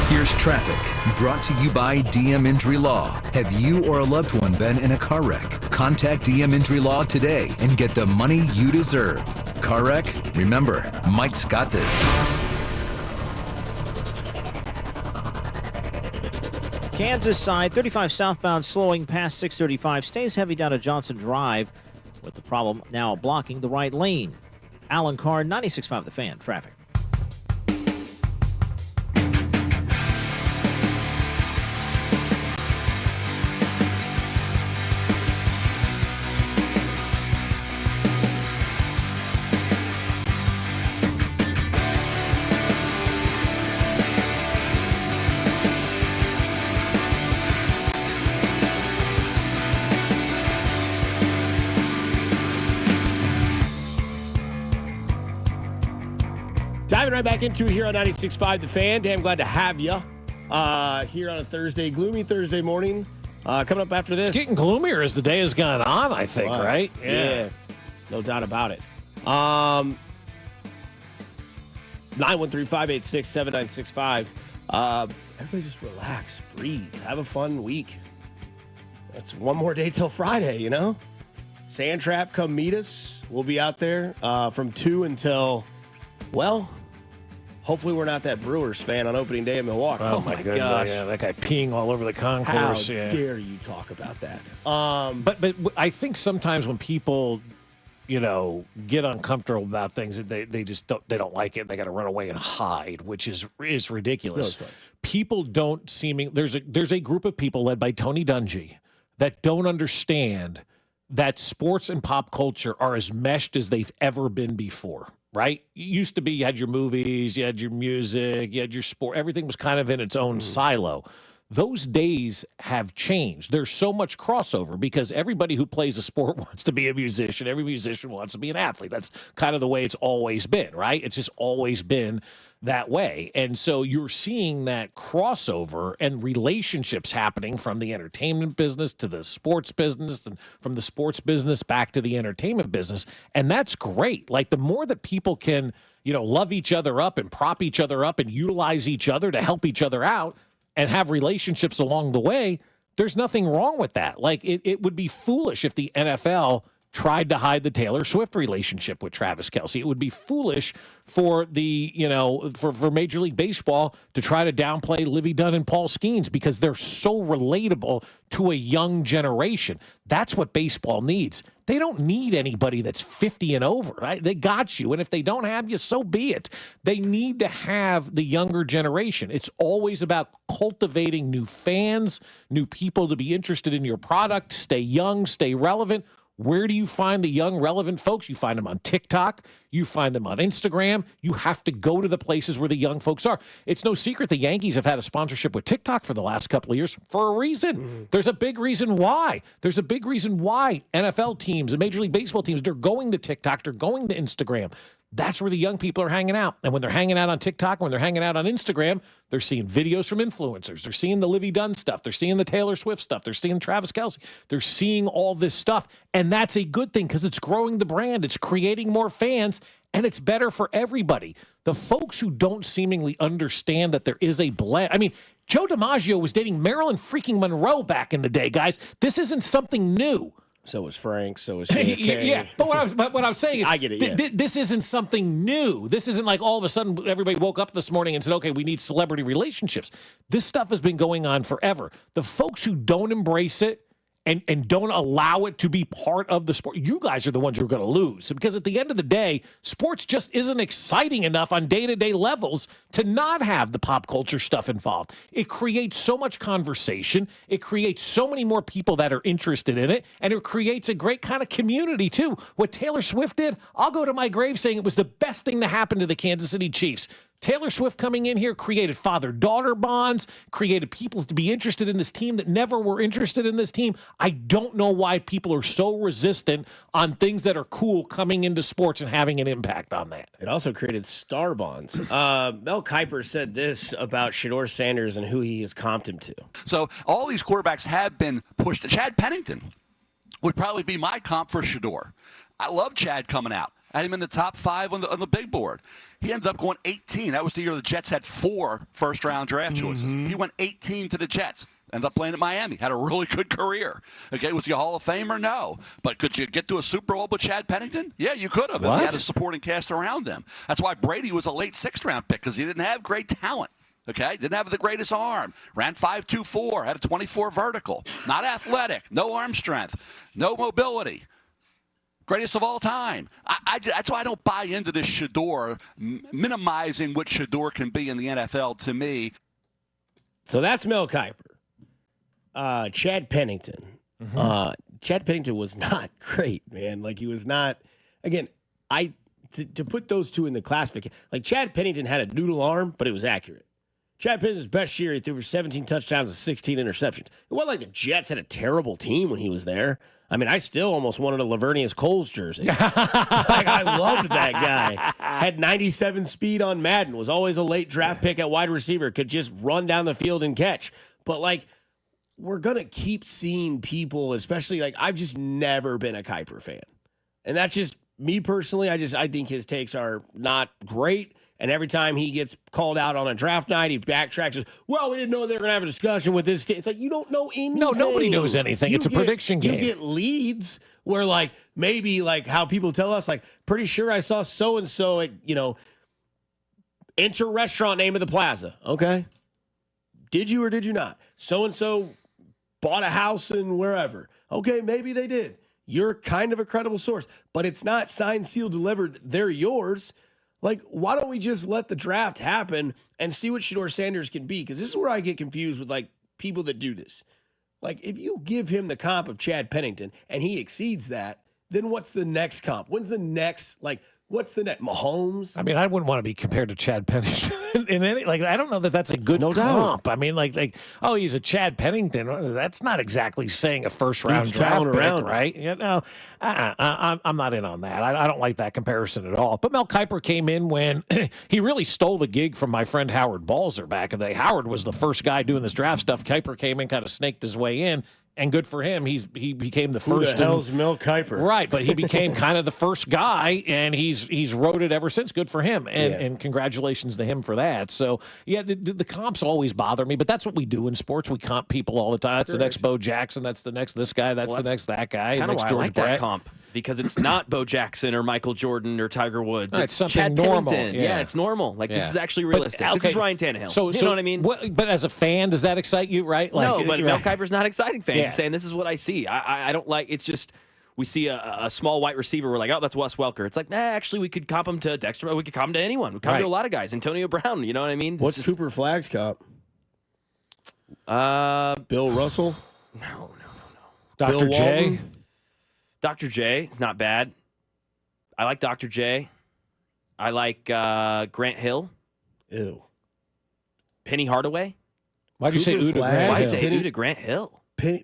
Here's traffic, brought to you by DM Injury Law. Have you or a loved one been in a car wreck? Contact DM Injury Law today and get the money you deserve. Car wreck? Remember, Mike's got this. Kansas side, 35 southbound, slowing past 635. Stays heavy down to Johnson Drive, with the problem now blocking the right lane. Alan Carr, 96.5 The Fan, traffic. Diving right back into it here on 96.5 The Fan. Damn glad to have you here on a Thursday, gloomy Thursday morning. Coming up after this. It's getting gloomier as the day has gone on, I think, right? Yeah. No doubt about it. 913-586-7965. Everybody just relax, breathe, have a fun week. That's one more day till Friday, you know? Sand Trap, come meet us. We'll be out there from 2 until, well, hopefully we're not that Brewers fan on opening day in Milwaukee. Oh my gosh. Yeah, that guy peeing all over the concourse. How dare you talk about that? But I think sometimes when people, get uncomfortable about things, they just don't like it. They got to run away and hide, which is ridiculous. People don't there's a group of people led by Tony Dungy that don't understand that sports and pop culture are as meshed as they've ever been before. Right? It used to be you had your movies, you had your music, you had your sport. Everything was kind of in its own silo. Those days have changed. There's so much crossover because everybody who plays a sport wants to be a musician. Every musician wants to be an athlete. That's kind of the way it's always been, right? It's just always been that way. And so you're seeing that crossover and relationships happening from the entertainment business to the sports business and from the sports business back to the entertainment business. And that's great. Like the more that people can, love each other up and prop each other up and utilize each other to help each other out, and have relationships along the way, there's nothing wrong with that. Like, it would be foolish if the NFL tried to hide the Taylor Swift relationship with Travis Kelce. It would be foolish for the, for Major League Baseball to try to downplay Livy Dunn and Paul Skeens because they're so relatable to a young generation. That's what baseball needs. They don't need anybody that's 50 and over, right? They got you. And if they don't have you, so be it. They need to have the younger generation. It's always about cultivating new fans, new people to be interested in your product, stay young, stay relevant. Where do you find the young, relevant folks? You find them on TikTok. You find them on Instagram. You have to go to the places where the young folks are. It's no secret the Yankees have had a sponsorship with TikTok for the last couple of years for a reason. There's a big reason why. There's a big reason why NFL teams and Major League Baseball teams, they're going to TikTok, they're going to Instagram. That's where the young people are hanging out. And when they're hanging out on TikTok, when they're hanging out on Instagram, they're seeing videos from influencers. They're seeing the Livy Dunn stuff. They're seeing the Taylor Swift stuff. They're seeing Travis Kelce. They're seeing all this stuff. And that's a good thing because it's growing the brand. It's creating more fans, and it's better for everybody. The folks who don't seemingly understand that there is a blend. I mean, Joe DiMaggio was dating Marilyn freaking Monroe back in the day, guys. This isn't something new. So was Frank. So was JFK. Yeah, but what I'm saying is, I get it. Yeah. This isn't something new. This isn't like all of a sudden everybody woke up this morning and said, "Okay, we need celebrity relationships." This stuff has been going on forever. The folks who don't embrace it and don't allow it to be part of the sport, you guys are the ones who are going to lose. Because at the end of the day, sports just isn't exciting enough on day-to-day levels to not have the pop culture stuff involved. It creates so much conversation. It creates so many more people that are interested in it, and it creates a great kind of community, too. What Taylor Swift did, I'll go to my grave saying it was the best thing to happen to the Kansas City Chiefs. Taylor Swift coming in here created father-daughter bonds, created people to be interested in this team that never were interested in this team. I don't know why people are so resistant on things that are cool coming into sports and having an impact on that. It also created star bonds. Mel Kiper said this about Shedeur Sanders and who he has comped him to. So all these quarterbacks have been pushed. Chad Pennington would probably be my comp for Shedeur. I love Chad coming out. I had him in the top 5 on the big board. He ended up going 18. That was the year the Jets had 4 first-round draft choices. He went 18 to the Jets. Ended up playing at Miami. Had a really good career. Okay, was he a Hall of Famer? No. But could you get to a Super Bowl with Chad Pennington? Yeah, you could have. If he had a supporting cast around him. That's why Brady was a late 6th-round pick, because he didn't have great talent. Okay, didn't have the greatest arm. Ran 5.24, had a 24 vertical. Not athletic, no arm strength, no mobility. Greatest of all time. That's why I don't buy into this Shedeur, minimizing what Shedeur can be in the NFL to me. So that's Mel Kiper. Chad Pennington. Chad Pennington was not great, man. Like, he was not. Again, to put those two in the classification, like, Chad Pennington had a noodle arm, but it was accurate. Chad Pennington's best year, he threw for 17 touchdowns and 16 interceptions. It wasn't like the Jets had a terrible team when he was there. I mean, I still almost wanted a Lavernius Coles jersey. Like, I loved that guy. Had 97 speed on Madden. Was always a late draft pick at wide receiver. Could just run down the field and catch. But, like, we're going to keep seeing people, especially, like, I've just never been a Kiper fan. And that's just me personally. I think his takes are not great. And every time he gets called out on a draft night, he backtracks. Says, well, we didn't know they were going to have a discussion with this team. It's like, you don't know anything. No, nobody knows anything. It's a prediction game. You get leads where, like, maybe, like, how people tell us, like, pretty sure I saw so-and-so at, enter restaurant name of the plaza. Okay. Did you or did you not? So-and-so bought a house in wherever. Okay, maybe they did. You're kind of a credible source. But it's not signed, sealed, delivered. They're yours. Like, why don't we just let the draft happen and see what Shedeur Sanders can be? Because this is where I get confused with, like, people that do this. Like, if you give him the comp of Chad Pennington and he exceeds that, then what's the next comp? When's the next, like, what's the next? Mahomes? I mean, I wouldn't want to be compared to Chad Pennington in any, like, I don't know that that's a good comp. I mean, like, oh, he's a Chad Pennington. That's not exactly saying a first-round draft pick, right? You know, I'm not in on that. I don't like that comparison at all. But Mel Kiper came in when he really stole the gig from my friend Howard Balzer back in the day. Howard was the first guy doing this draft stuff. Kiper came in, kind of snaked his way in. And good for him. He became the first. Who the hell's Mel Kiper? Right, but he became kind of the first guy, and he's rode it ever since. Good for him, and congratulations to him for that. So yeah, the comps always bother me, but that's what we do in sports. We comp people all the time. That's the next Bo Jackson. That's the next this guy. That's the next that guy. Kind of why George I like Brett. that comp. because it's not Bo Jackson or Michael Jordan or Tiger Woods. It's something Chad normal. Pennington. Yeah, it's normal. Like, this is actually realistic. This is Ryan Tannehill. So, you know what I mean? But as a fan, does that excite you, right? Like, No, but right. Mel Kiper's not exciting fans. Yeah. He's saying, this is what I see. I don't like, it's just, we see a small white receiver. We're like, oh, that's Wes Welker. It's like, actually, we could comp him to Dexter. We could comp him to anyone. We comp him to a lot of guys. Antonio Brown, you know what I mean? What's Cooper Flagg's comp? Bill Russell? No. Dr. J? Dr. J is not bad. I like Dr. J. I like Grant Hill. Ew. Penny Hardaway. Why'd you say Cooper Uda Flagg? Grant Why Hill? is it Uda Grant Hill?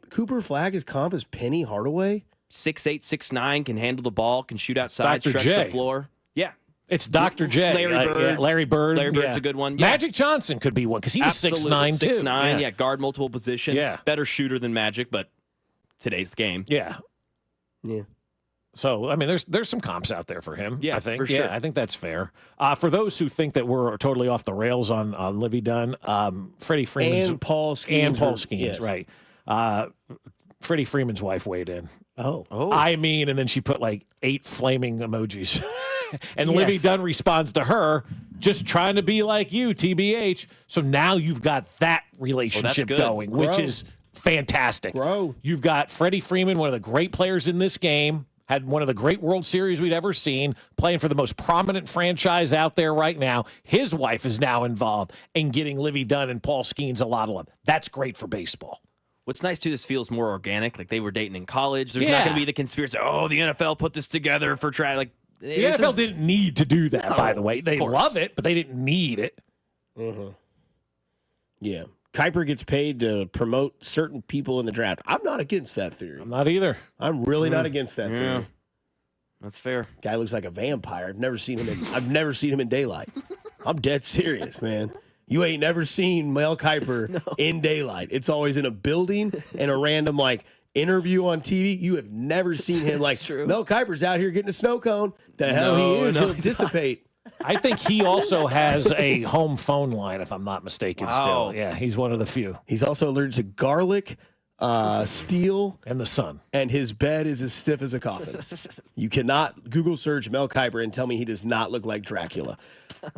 Cooper Flagg's comp is Penny Hardaway? 6'8", 6'9", can handle the ball, can shoot outside, Dr. stretch J. the floor. Yeah. It's Dr. J. Larry Bird. Larry Bird. Larry Bird's yeah. a good one. Yeah. Magic Johnson could be one because he was 6'9", too. 6'9", yeah, guard multiple positions. Yeah. Better shooter than Magic, but today's game. Yeah. Yeah. So, I mean, there's some comps out there for him. Yeah, I think. for sure. Yeah, I think that's fair. For those who think that we're totally off the rails on Livy Dunn, Freddie Freeman's And Paul Skeens. and Paul Skeens, Yes. right? Freddie Freeman's wife weighed in. Oh. I mean, and then she put like 8 flaming emojis. And Livy Dunn responds to her, just trying to be like you, TBH. So now you've got that relationship good. going, which Grow. is fantastic. Grow. You've got Freddie Freeman, one of the great players in this game, had one of the great World Series we'd ever seen, playing for the most prominent franchise out there right now. His wife is now involved in getting Livy Dunn and Paul Skeens a lot of love. That's great for baseball. What's nice, too, this feels more organic. Like they were dating in college. There's not going to be the conspiracy, oh, the NFL put this together for like The NFL didn't need to do that, by the way. They course. love it, but they didn't need it. Mm-hmm. Yeah. Kuiper gets paid to promote certain people in the draft. I'm not against that theory. I'm not either. I'm really not against that theory. That's fair. Guy looks like a vampire. I've never seen him in daylight. I'm dead serious, man. You ain't never seen Mel Kiper in daylight. It's always in a building and a random interview on TV. You have never seen him Mel Kiper's out here getting a snow cone. The hell he is. He'll dissipate. I think he also has a home phone line, if I'm not mistaken. Wow. Still, yeah, he's one of the few. He's also allergic to garlic, steel, and the sun. And his bed is as stiff as a coffin. You cannot Google search Mel Kiper and tell me he does not look like Dracula.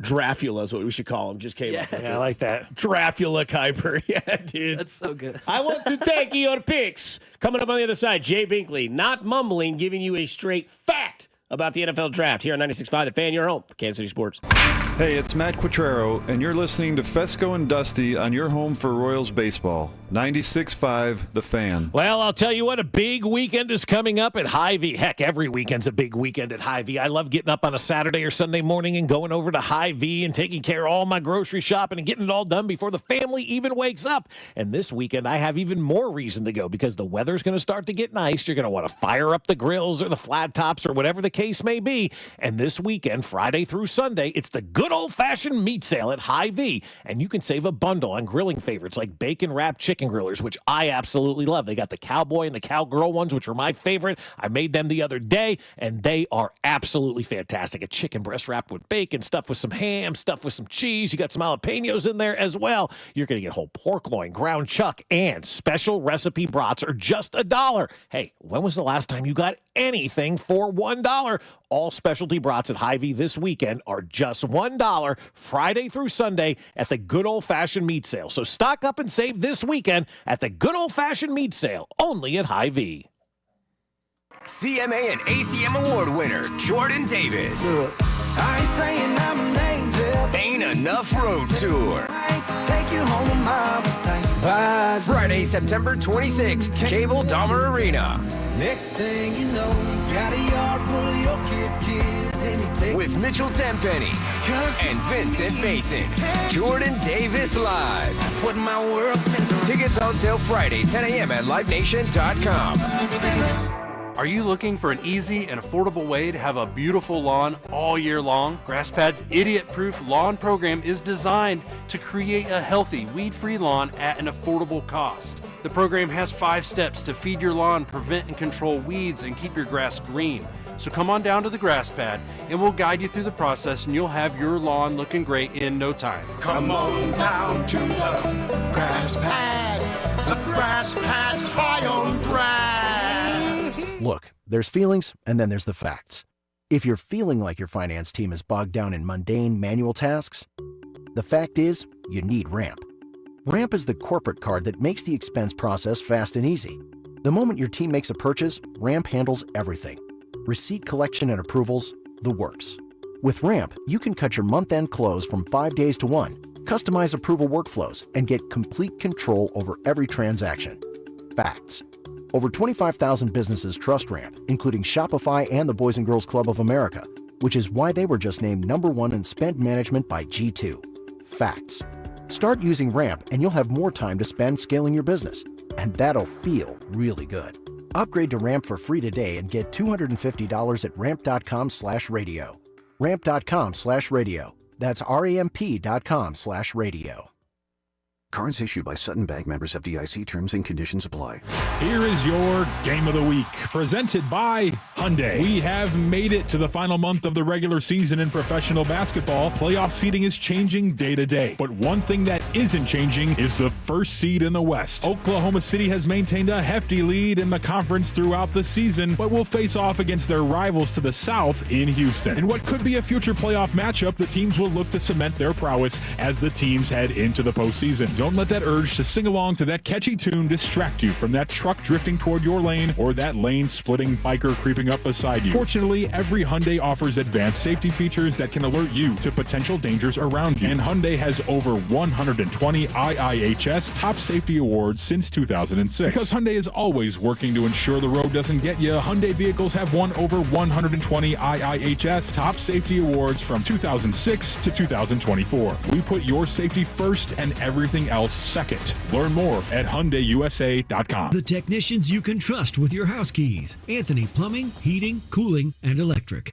Dracula is what we should call him. Just came up with Yeah, I like that. Dracula Kiper. Yeah, dude. That's so good. I want to take your picks. Coming up on the other side, Jay Binkley, not mumbling, giving you a straight fact about the NFL draft here on 96.5 The Fan, your home for Kansas City Sports. Hey, it's Matt Quattrero, and you're listening to Fescoe and Dusty on your home for Royals baseball. 96.5 The Fan. Well, I'll tell you what, a big weekend is coming up at Hy-Vee. Heck, every weekend's a big weekend at Hy-Vee. I love getting up on a Saturday or Sunday morning and going over to Hy-Vee and taking care of all my grocery shopping and getting it all done before the family even wakes up. And this weekend, I have even more reason to go because the weather's going to start to get nice. You're going to want to fire up the grills or the flat tops or whatever the case may be. And this weekend, Friday through Sunday, it's the good old-fashioned meat sale at Hy-Vee. And you can save a bundle on grilling favorites like bacon-wrapped chicken grillers, which I absolutely love. They got the cowboy and the cowgirl ones, which are my favorite. I made them the other day, and they are absolutely fantastic. A chicken breast wrapped with bacon, stuffed with some ham, stuffed with some cheese. You got some jalapenos in there as well. You're going to get whole pork loin, ground chuck, and special recipe brats are just $1. Hey, when was the last time you got anything for $1? All specialty brats at Hy-Vee this weekend are just $1 Friday through Sunday at the good old-fashioned meat sale. So stock up and save this weekend at the good old-fashioned meat sale, only at Hy-Vee. CMA and ACM award winner Jordan Davis. I ain't saying I'm an angel. Ain't Enough Road Tour. Take you home in my tank. Friday, September 26th, Cable Dahmer Arena. Next thing you know, you got a yard full of your kids, and you take With Mitchell Tenpenny and Vincent Mason. Jordan Davis Live. That's what my world spins around. Tickets until Friday, 10 a.m. at livenation.com. Are you looking for an easy and affordable way to have a beautiful lawn all year long? GrassPad's idiot-proof lawn program is designed to create a healthy, weed-free lawn at an affordable cost. The program has 5 steps to feed your lawn, prevent and control weeds, and keep your grass green. So come on down to the GrassPad and we'll guide you through the process and you'll have your lawn looking great in no time. Come on down to the grass pad. The grass pad's high on grass. Look, There's feelings, and then there's the facts. If you're feeling like your finance team is bogged down in mundane manual tasks, the fact is, you need Ramp. Ramp is the corporate card that makes the expense process fast and easy. The moment your team makes a purchase, Ramp handles everything. Receipt collection and approvals, the works. With Ramp, you can cut your month-end close from 5 days to 1, customize approval workflows, and get complete control over every transaction. Facts. Over 25,000 businesses trust Ramp, including Shopify and the Boys and Girls Club of America, which is why they were just named #1 in spend management by G2. Facts. Start using Ramp and you'll have more time to spend scaling your business. And that'll feel really good. Upgrade to Ramp for free today and get $250 at ramp.com/radio. Ramp.com/radio. That's RAMP.com/radio. Cards issued by Sutton Bank, members of FDIC. Terms and conditions apply. Here is your Game of the Week, presented by Hyundai. We have made it to the final month of the regular season in professional basketball. Playoff seeding is changing day to day. But one thing that isn't changing is the first seed in the West. Oklahoma City has maintained a hefty lead in the conference throughout the season, but will face off against their rivals to the south in Houston. In what could be a future playoff matchup, the teams will look to cement their prowess as the teams head into the postseason. Don't let that urge to sing along to that catchy tune distract you from that truck drifting toward your lane or that lane-splitting biker creeping up beside you. Fortunately, every Hyundai offers advanced safety features that can alert you to potential dangers around you. And Hyundai has over 120 IIHS top safety awards since 2006. Because Hyundai is always working to ensure the road doesn't get you, Hyundai vehicles have won over 120 IIHS top safety awards from 2006 to 2024. We put your safety first and everything else second. Learn more at HyundaiUSA.com. The technicians you can trust with your house keys. Anthony Plumbing, Heating, Cooling, and Electric.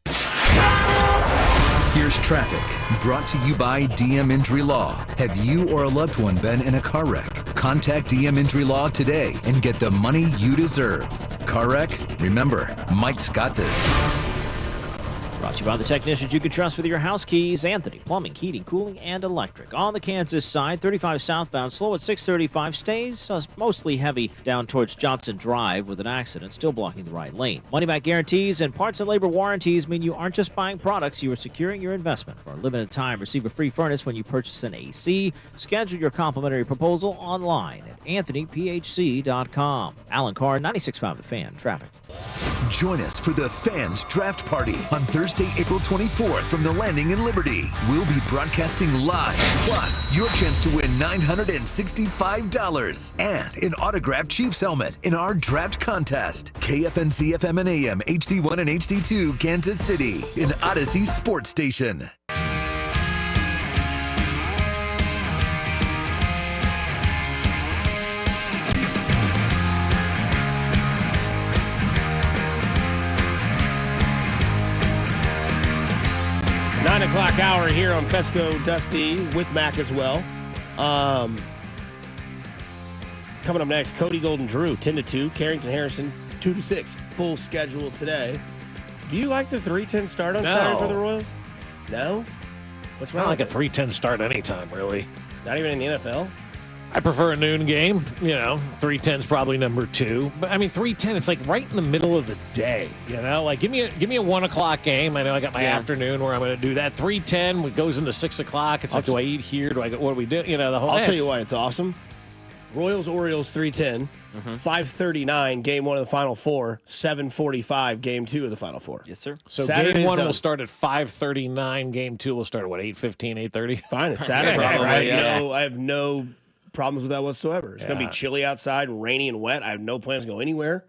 Here's traffic, brought to you by DM Injury Law. Have you or a loved one been in a car wreck? Contact DM Injury Law today and get the money you deserve. Car wreck? Remember, Mike's got this. Brought to you by the technicians you can trust with your house keys. Anthony Plumbing, Heating, Cooling, and Electric. On the Kansas side, 35 southbound, slow at 635, stays mostly heavy down towards Johnson Drive with an accident still blocking the right lane. Money-back guarantees and parts and labor warranties mean you aren't just buying products, you are securing your investment. For a limited time, receive a free furnace when you purchase an AC. Schedule your complimentary proposal online at anthonyphc.com. Alan Carr, 96.5 The Fan, traffic. Join us for the Fans Draft Party on Thursday, April 24th from the Landing in Liberty. We'll be broadcasting live, plus your chance to win $965 and an autographed Chiefs helmet in our draft contest. KFNC FM and AM, HD1 and HD2, Kansas City, an Odyssey sports station. 9 o'clock hour here on Fescoe Dusty with Mac as well. Coming up next, Cody Golden Drew, 10-2. Carrington Harrison, 2-6. Full schedule today. Do you like the 3:10 start on Saturday for the Royals? No? What's wrong? I like a 3:10 start anytime, really. Not even in the NFL? I prefer a noon game. 3:10 is probably number 2. But I mean, 3:10, it's like right in the middle of the day. Like give me a 1 o'clock game. I know I got my afternoon where I'm going to do that. 3:10 it goes into 6 o'clock. It's like, do I eat here? Do I go? What do we do? The whole. I'll tell you why it's awesome. Royals Orioles 3:10, 5:39 game 1 of the Final Four, 7:45 game 2 of the Final Four. Yes, sir. So Saturday's game 1 will start at 5:39. Game 2 will start at what, 8:15, 8:30? Fine, it's Saturday. I have no problems with that whatsoever. It's going to be chilly outside and rainy and wet. I have no plans to go anywhere.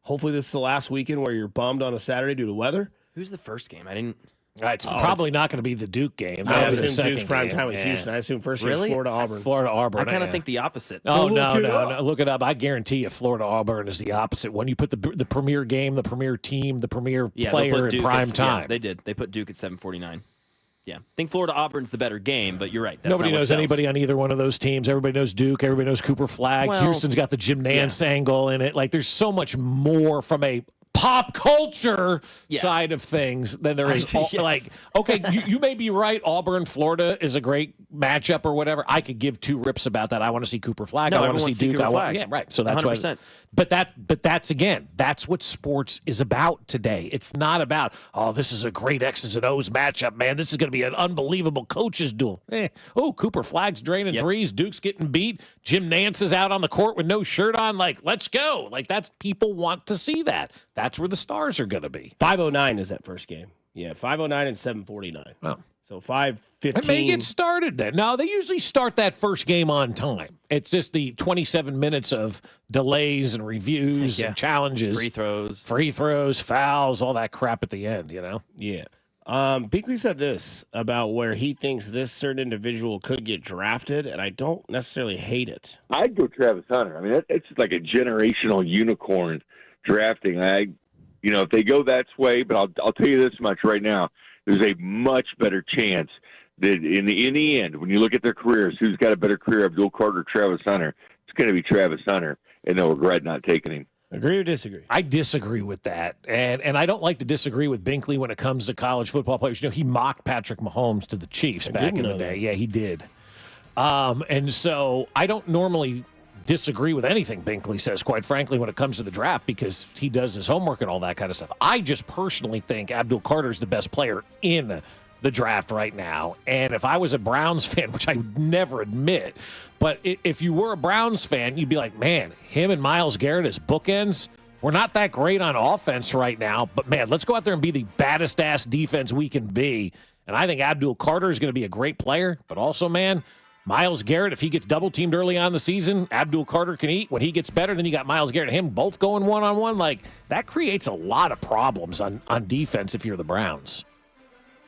Hopefully this is the last weekend where you're bummed on a Saturday due to weather. Who's the first game? I didn't. It's probably not going to be the Duke game. I assume Duke's prime time with Houston. I assume first game is Florida-Auburn. Florida-Auburn. I kind of think the opposite. Oh, no. Look it up. I guarantee you Florida-Auburn is the opposite. When you put the premier game, the premier team, the premier player in prime time. Yeah, they did. They put Duke at 7:49. Yeah. I think Florida-Auburn's the better game, but you're right. That's Nobody knows anybody on either one of those teams. Everybody knows Duke. Everybody knows Cooper Flag. Houston's got the Jim Nance angle in it. Like, there's so much more from a pop culture side of things than there is. Like, okay, you may be right. Auburn, Florida is a great matchup or whatever. I could give two rips about that. I want to see Cooper Flag. No, I want to see Duke. Yeah, right. So that's 100%. why. But that's again, that's what sports is about today. It's not about, oh, this is a great X's and O's matchup, man. This is going to be an unbelievable coaches duel. Cooper Flag's draining threes. Duke's getting beat. Jim Nance is out on the court with no shirt on. Like, let's go. Like, that's people want to see that. That's where the stars are going to be. 5:09 is that first game. Yeah, 5:09 and 7:49. Oh. So 5:15. It may get started then. No, they usually start that first game on time. It's just the 27 minutes of delays and reviews and challenges. Free throws, fouls, all that crap at the end, you know? Yeah. Binkley said this about where he thinks this certain individual could get drafted, and I don't necessarily hate it. I'd go Travis Hunter. I mean, it's like a generational unicorn drafting. If they go that way, but I'll tell you this much right now. There's a much better chance that in the end, when you look at their careers, who's got a better career, Abdul Carter or Travis Hunter? It's going to be Travis Hunter, and they'll regret not taking him. Agree or disagree? I disagree with that. And I don't like to disagree with Binkley when it comes to college football players. You know, he mocked Patrick Mahomes to the Chiefs back in the day. That. Yeah, he did. And so I don't normally disagree with anything Binkley says, quite frankly, when it comes to the draft, because he does his homework and all that kind of stuff. I just personally think Abdul Carter is the best player in the draft right now. And if I was a Browns fan, which I would never admit, but if you were a Browns fan, you'd be like, man, him and Myles Garrett as bookends, we're not that great on offense right now, but man, let's go out there and be the baddest ass defense we can be. And I think Abdul Carter is going to be a great player, but also, man, Myles Garrett, if he gets double-teamed early on in the season, Abdul Carter can eat. When he gets better, then you got Myles Garrett and him both going one-on-one. Like, that creates a lot of problems on defense if you're the Browns.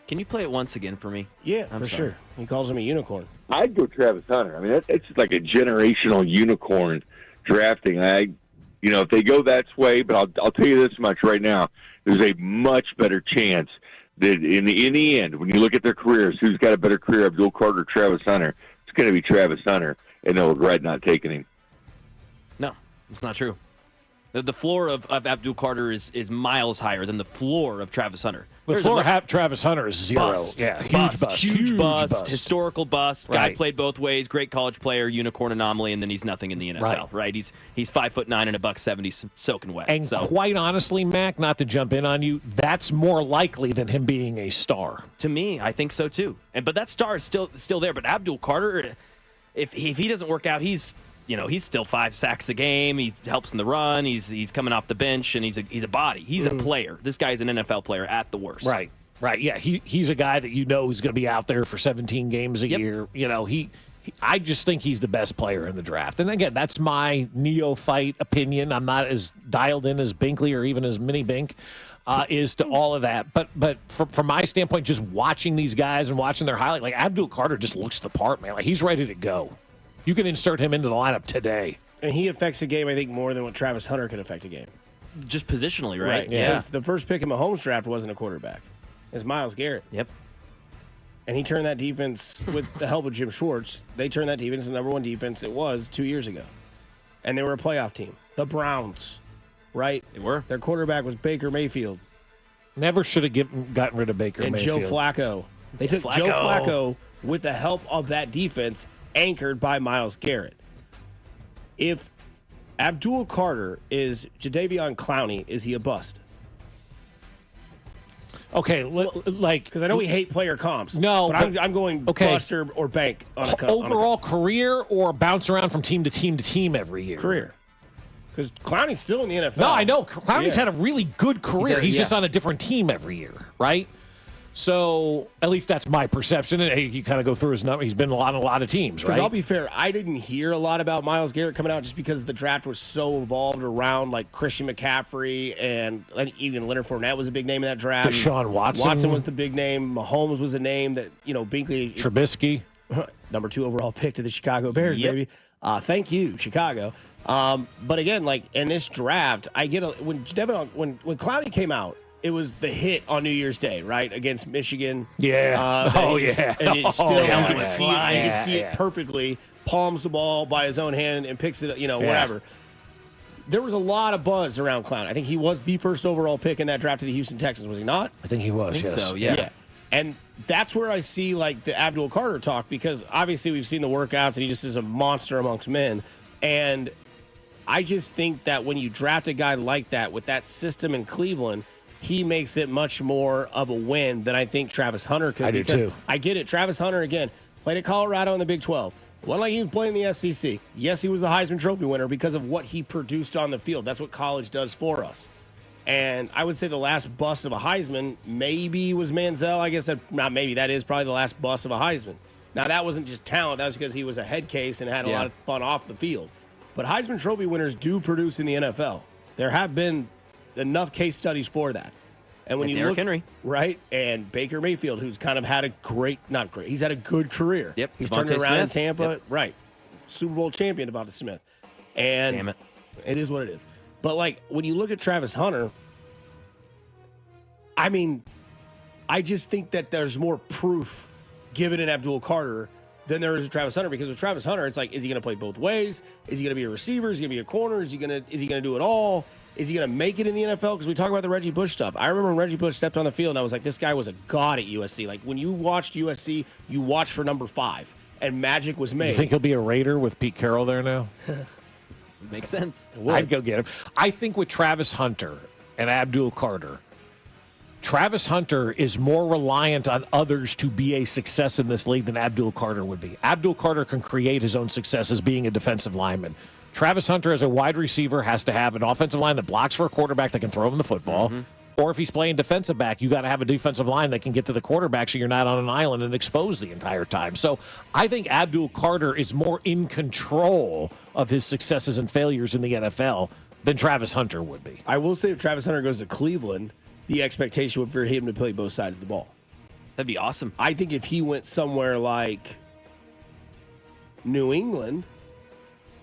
Can you play it once again for me? Yeah, for sure. He calls him a unicorn. I'd go Travis Hunter. I mean, it's like a generational unicorn drafting. If they go that way, but I'll tell you this much right now. There's a much better chance that in the end, when you look at their careers, who's got a better career, Abdul Carter or Travis Hunter? It's going to be Travis Hunter, and they'll regret not taking him. No, it's not true. The floor of Abdul Carter is miles higher than the floor of Travis Hunter. The floor of Travis Hunter is zero. Bust. Yeah, Huge bust. Historical bust. Right. Guy played both ways. Great college player, unicorn anomaly, and then he's nothing in the NFL. Right? He's 5'9" and $170, soaking wet. And quite honestly, Mac, not to jump in on you, that's more likely than him being a star. To me, I think so too. But that star is still there. But Abdul Carter, if he doesn't work out, he's still 5 sacks a game. He helps in the run. He's coming off the bench, and he's a body. He's a player. This guy's an NFL player at the worst. Right. Yeah, he's a guy that who's going to be out there for 17 games a year. I just think he's the best player in the draft. And again, that's my neophyte opinion. I'm not as dialed in as Binkley or even as Mini Bink is to all of that. But from my standpoint, just watching these guys and watching their highlight, like Abdul Carter just looks the part, man. Like he's ready to go. You can insert him into the lineup today. And he affects a game, I think, more than what Travis Hunter can affect a game. Just positionally, right? Yeah. Because the first pick in Mahomes' draft wasn't a quarterback. It's Myles Garrett. Yep. And he turned that defense, with the help of Jim Schwartz, they turned that defense the number one defense it was 2 years ago. And they were a playoff team. The Browns, right? They were. Their quarterback was Baker Mayfield. Never should have gotten rid of Baker and Mayfield. Joe Flacco. They took Joe Flacco with the help of that defense, anchored by Myles Garrett. If Abdul Carter is Jadeveon Clowney, is he a bust? Okay, because I know we hate player comps. No, but I'm going bust or bank on a overall career or bounce around from team to team every year. Career. Because Clowney's still in the NFL. No, I know. Clowney's had a really good career. He's just on a different team every year, right? So at least that's my perception. And you kind of go through his number. He's been on a lot of teams, right? Because I'll be fair, I didn't hear a lot about Myles Garrett coming out just because the draft was so involved around like Christian McCaffrey and even Leonard Fournette was a big name in that draft. Deshaun Watson. Watson was the big name. Mahomes was a name that, Binkley. Trubisky. Number 2 overall pick to the Chicago Bears, baby. Thank you, Chicago. But again, like in this draft, I get when Clowney came out, it was the hit on New Year's Day, right, against Michigan. Yeah. And it's still you can see it perfectly. Palms the ball by his own hand and picks it, whatever. there was a lot of buzz around Clown. I think he was the first overall pick in that draft of the Houston Texans, was he not? I think he was, I think yes. so, yeah. And that's where I see like the Abdul Carter talk, because obviously we've seen the workouts and he just is a monster amongst men. And I just think that when you draft a guy like that with that system in Cleveland, he makes it much more of a win than I think Travis Hunter could. I do because too. I get it. Travis Hunter, again, played at Colorado in the Big 12. Wasn't like he was playing in the SEC. Yes, he was the Heisman Trophy winner because of what he produced on the field. That's what college does for us. And I would say the last bust of a Heisman maybe was Manziel. I guess that is probably the last bust of a Heisman. Now, that wasn't just talent. That was because he was a head case and had a lot of fun off the field. But Heisman Trophy winners do produce in the NFL. There have been enough case studies for that. And when you Derrick look, Henry. right, and Baker Mayfield, who's kind of had a he's had a good career. Yep. He's Devontae turned around in Smith. Tampa, Yep. right. Super Bowl champion, Devontae Smith. And Damn it. It is what it is. But, like, when you look at Travis Hunter, I mean, I just think that there's more proof given in Abdul Carter than there is with Travis Hunter, because with Travis Hunter, it's like, is he going to play both ways? Is he going to be a receiver? Is he going to be a corner? Is he going to do it all? Is he going to make it in the NFL? Because we talk about the Reggie Bush stuff. I remember when Reggie Bush stepped on the field, and I was like, this guy was a god at USC. Like, when you watched USC, you watched for number 5, and magic was made. You think he'll be a Raider with Pete Carroll there now? Makes sense. I'd go get him. I think with Travis Hunter and Abdul Carter, Travis Hunter is more reliant on others to be a success in this league than Abdul Carter would be. Abdul Carter can create his own success as being a defensive lineman. Travis Hunter, as a wide receiver, has to have an offensive line that blocks for a quarterback that can throw him the football. Mm-hmm. Or if he's playing defensive back, you got to have a defensive line that can get to the quarterback so you're not on an island and exposed the entire time. So I think Abdul Carter is more in control of his successes and failures in the NFL than Travis Hunter would be. I will say if Travis Hunter goes to Cleveland, the expectation would for him to play both sides of the ball. That'd be awesome. I think if he went somewhere like New England,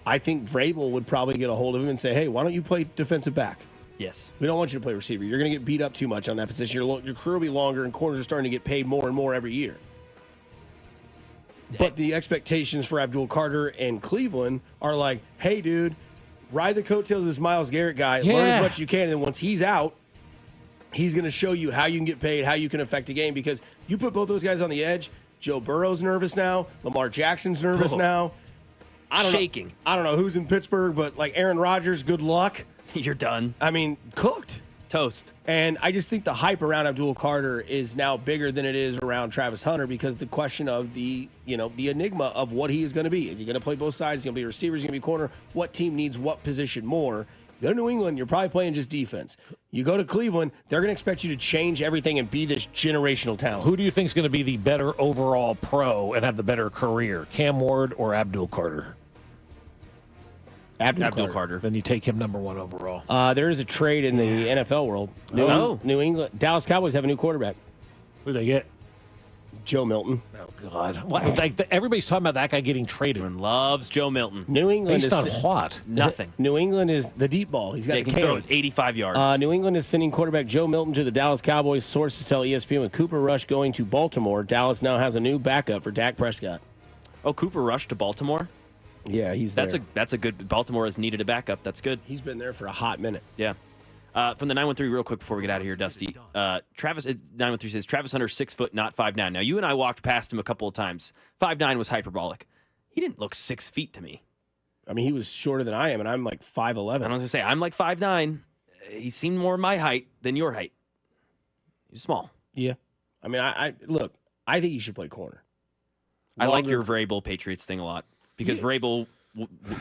I think Vrabel would probably get a hold of him and say, hey, why don't you play defensive back? Yes. We don't want you to play receiver. You're going to get beat up too much on that position. Your career will be longer, and corners are starting to get paid more and more every year. But the expectations for Abdul Carter and Cleveland are like, hey, dude, ride the coattails of this Myles Garrett guy, learn as much as you can, and then once he's out, he's going to show you how you can get paid, how you can affect a game, because you put both those guys on the edge. Joe Burrow's nervous now. Lamar Jackson's nervous now. I don't know who's in Pittsburgh, but like Aaron Rodgers, good luck. You're done. I mean, cooked. Toast. And I just think the hype around Abdul Carter is now bigger than it is around Travis Hunter, because the question of the enigma of what he is going to be. Is he going to play both sides? Is he going to be a receiver? Is he going to be a corner? What team needs what position more? You go to New England, you're probably playing just defense. You go to Cleveland, they're going to expect you to change everything and be this generational talent. Who do you think is going to be the better overall pro and have the better career, Cam Ward or Abdul Carter? Abdul Carter. Then you take him number 1 overall. There is a trade in the NFL world. New England, Dallas Cowboys have a new quarterback. Who do they get? Joe Milton. Oh, God. Everybody's talking about that guy getting traded. Everyone loves Joe Milton. New England Based on what? Nothing. New England is the deep ball. He's got he the can throw cannon. it 85 yards. New England is sending quarterback Joe Milton to the Dallas Cowboys. Sources tell ESPN with Cooper Rush going to Baltimore, Dallas now has a new backup for Dak Prescott. Oh, Cooper Rush to Baltimore? Yeah, he's there. That's a good. Baltimore has needed a backup. That's good. He's been there for a hot minute. Yeah. From the 913, real quick before we get out of here, Dusty. Travis 913 says Travis Hunter's 6 foot, not 5'9". Now you and I walked past him a couple of times. 5'9" was hyperbolic. He didn't look 6 feet to me. I mean, he was shorter than I am, and I'm like 5'11". I was gonna say I'm like 5'9". He seemed more my height than your height. He's small. Yeah. I mean, I look. I think he should play corner. I like your Vrabel Patriots thing a lot because Vrabel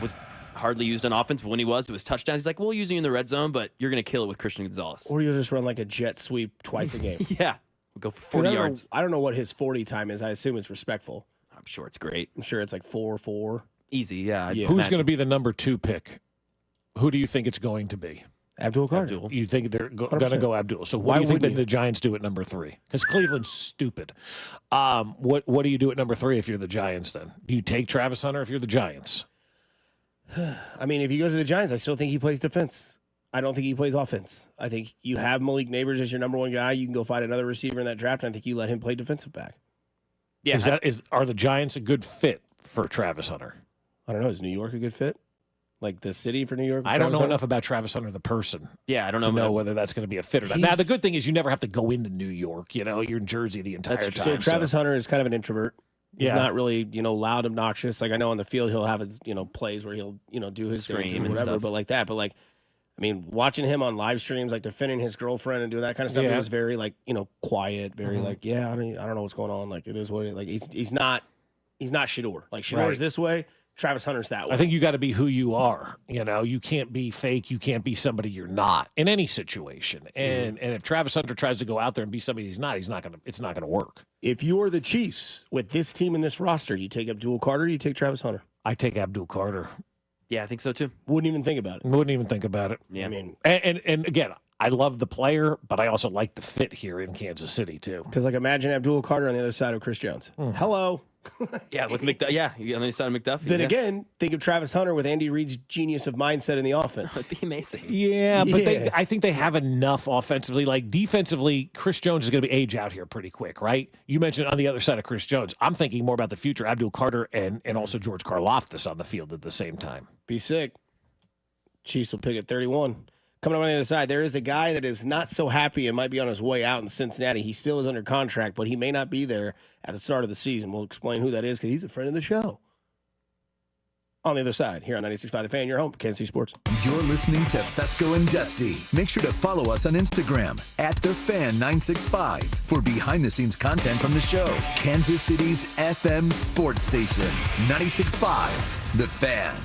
was hardly used on offense, but when he was, it was touchdowns. He's like, we'll use you in the red zone, but you're going to kill it with Christian Gonzalez. Or you'll just run like a jet sweep twice a game. Yeah. We'll go for 40 yards. I don't know what his 40 time is. I assume it's respectful. I'm sure it's great. I'm sure it's like 4-4. Easy, yeah. Who's going to be the number 2 pick? Who do you think it's going to be? Abdul Carter. You think they're going to go Abdul. So Why what do you think wouldn't that the Giants do at number 3? Because Cleveland's stupid. What do you do at number 3 if you're the Giants then? Do you take Travis Hunter if you're the Giants? I mean, if he goes to the Giants, I still think he plays defense. I don't think he plays offense. I think you have Malik Neighbors as your number 1 guy. You can go find another receiver in that draft, and I think you let him play defensive back. Yeah. Are the Giants a good fit for Travis Hunter? I don't know. Is New York a good fit? Like the city for New York? I don't know enough about Travis Hunter, the person. Yeah, I don't to know whether that's going to be a fit or not. Now, the good thing is you never have to go into New York. You're in Jersey the entire time. So Travis Hunter is kind of an introvert. He's Yeah. not really, loud, obnoxious. Like I know on the field he'll have his, plays where he'll, do his things Scream and and whatever. stuff. But like that, watching him on live streams, like defending his girlfriend and doing that kind of stuff, Yeah. it was very quiet, very Mhm. I don't know what's going on. Like it is what it. Like he's not Shador. Like Shador's this way. Travis Hunter's that way. I think you got to be who you are. You can't be fake. You can't be somebody you're not in any situation. And if Travis Hunter tries to go out there and be somebody he's not gonna. It's not gonna work. If you are the Chiefs with this team and this roster, you take Abdul Carter, you take Travis Hunter. I take Abdul Carter. Yeah, I think so too. Wouldn't even think about it. Wouldn't even think about it. Yeah. I mean, and again, I love the player, but I also like the fit here in Kansas City too. because imagine Abdul Carter on the other side of Chris Jones. Hello. Yeah, with McDuffie. Yeah, on the other side of McDuffie. Then yeah. again, think of Travis Hunter with Andy Reid's genius of mindset in the offense. That'd be amazing. Yeah, but I think they have enough offensively. Like defensively, Chris Jones is going to be age out here pretty quick, right? You mentioned on the other side of Chris Jones. I'm thinking more about the future, Abdul Carter and also George Karlaftis on the field at the same time. Be sick. Chiefs will pick at 31. Coming up on the other side, there is a guy that is not so happy and might be on his way out in Cincinnati. He still is under contract, but he may not be there at the start of the season. We'll explain who that is because he's a friend of the show. On the other side, here on 96.5 The Fan, your home for Kansas City Sports. You're listening to Fescoe and Dusty. Make sure to follow us on Instagram at TheFan965 for behind-the-scenes content from the show. Kansas City's FM sports station, 96.5 The Fan.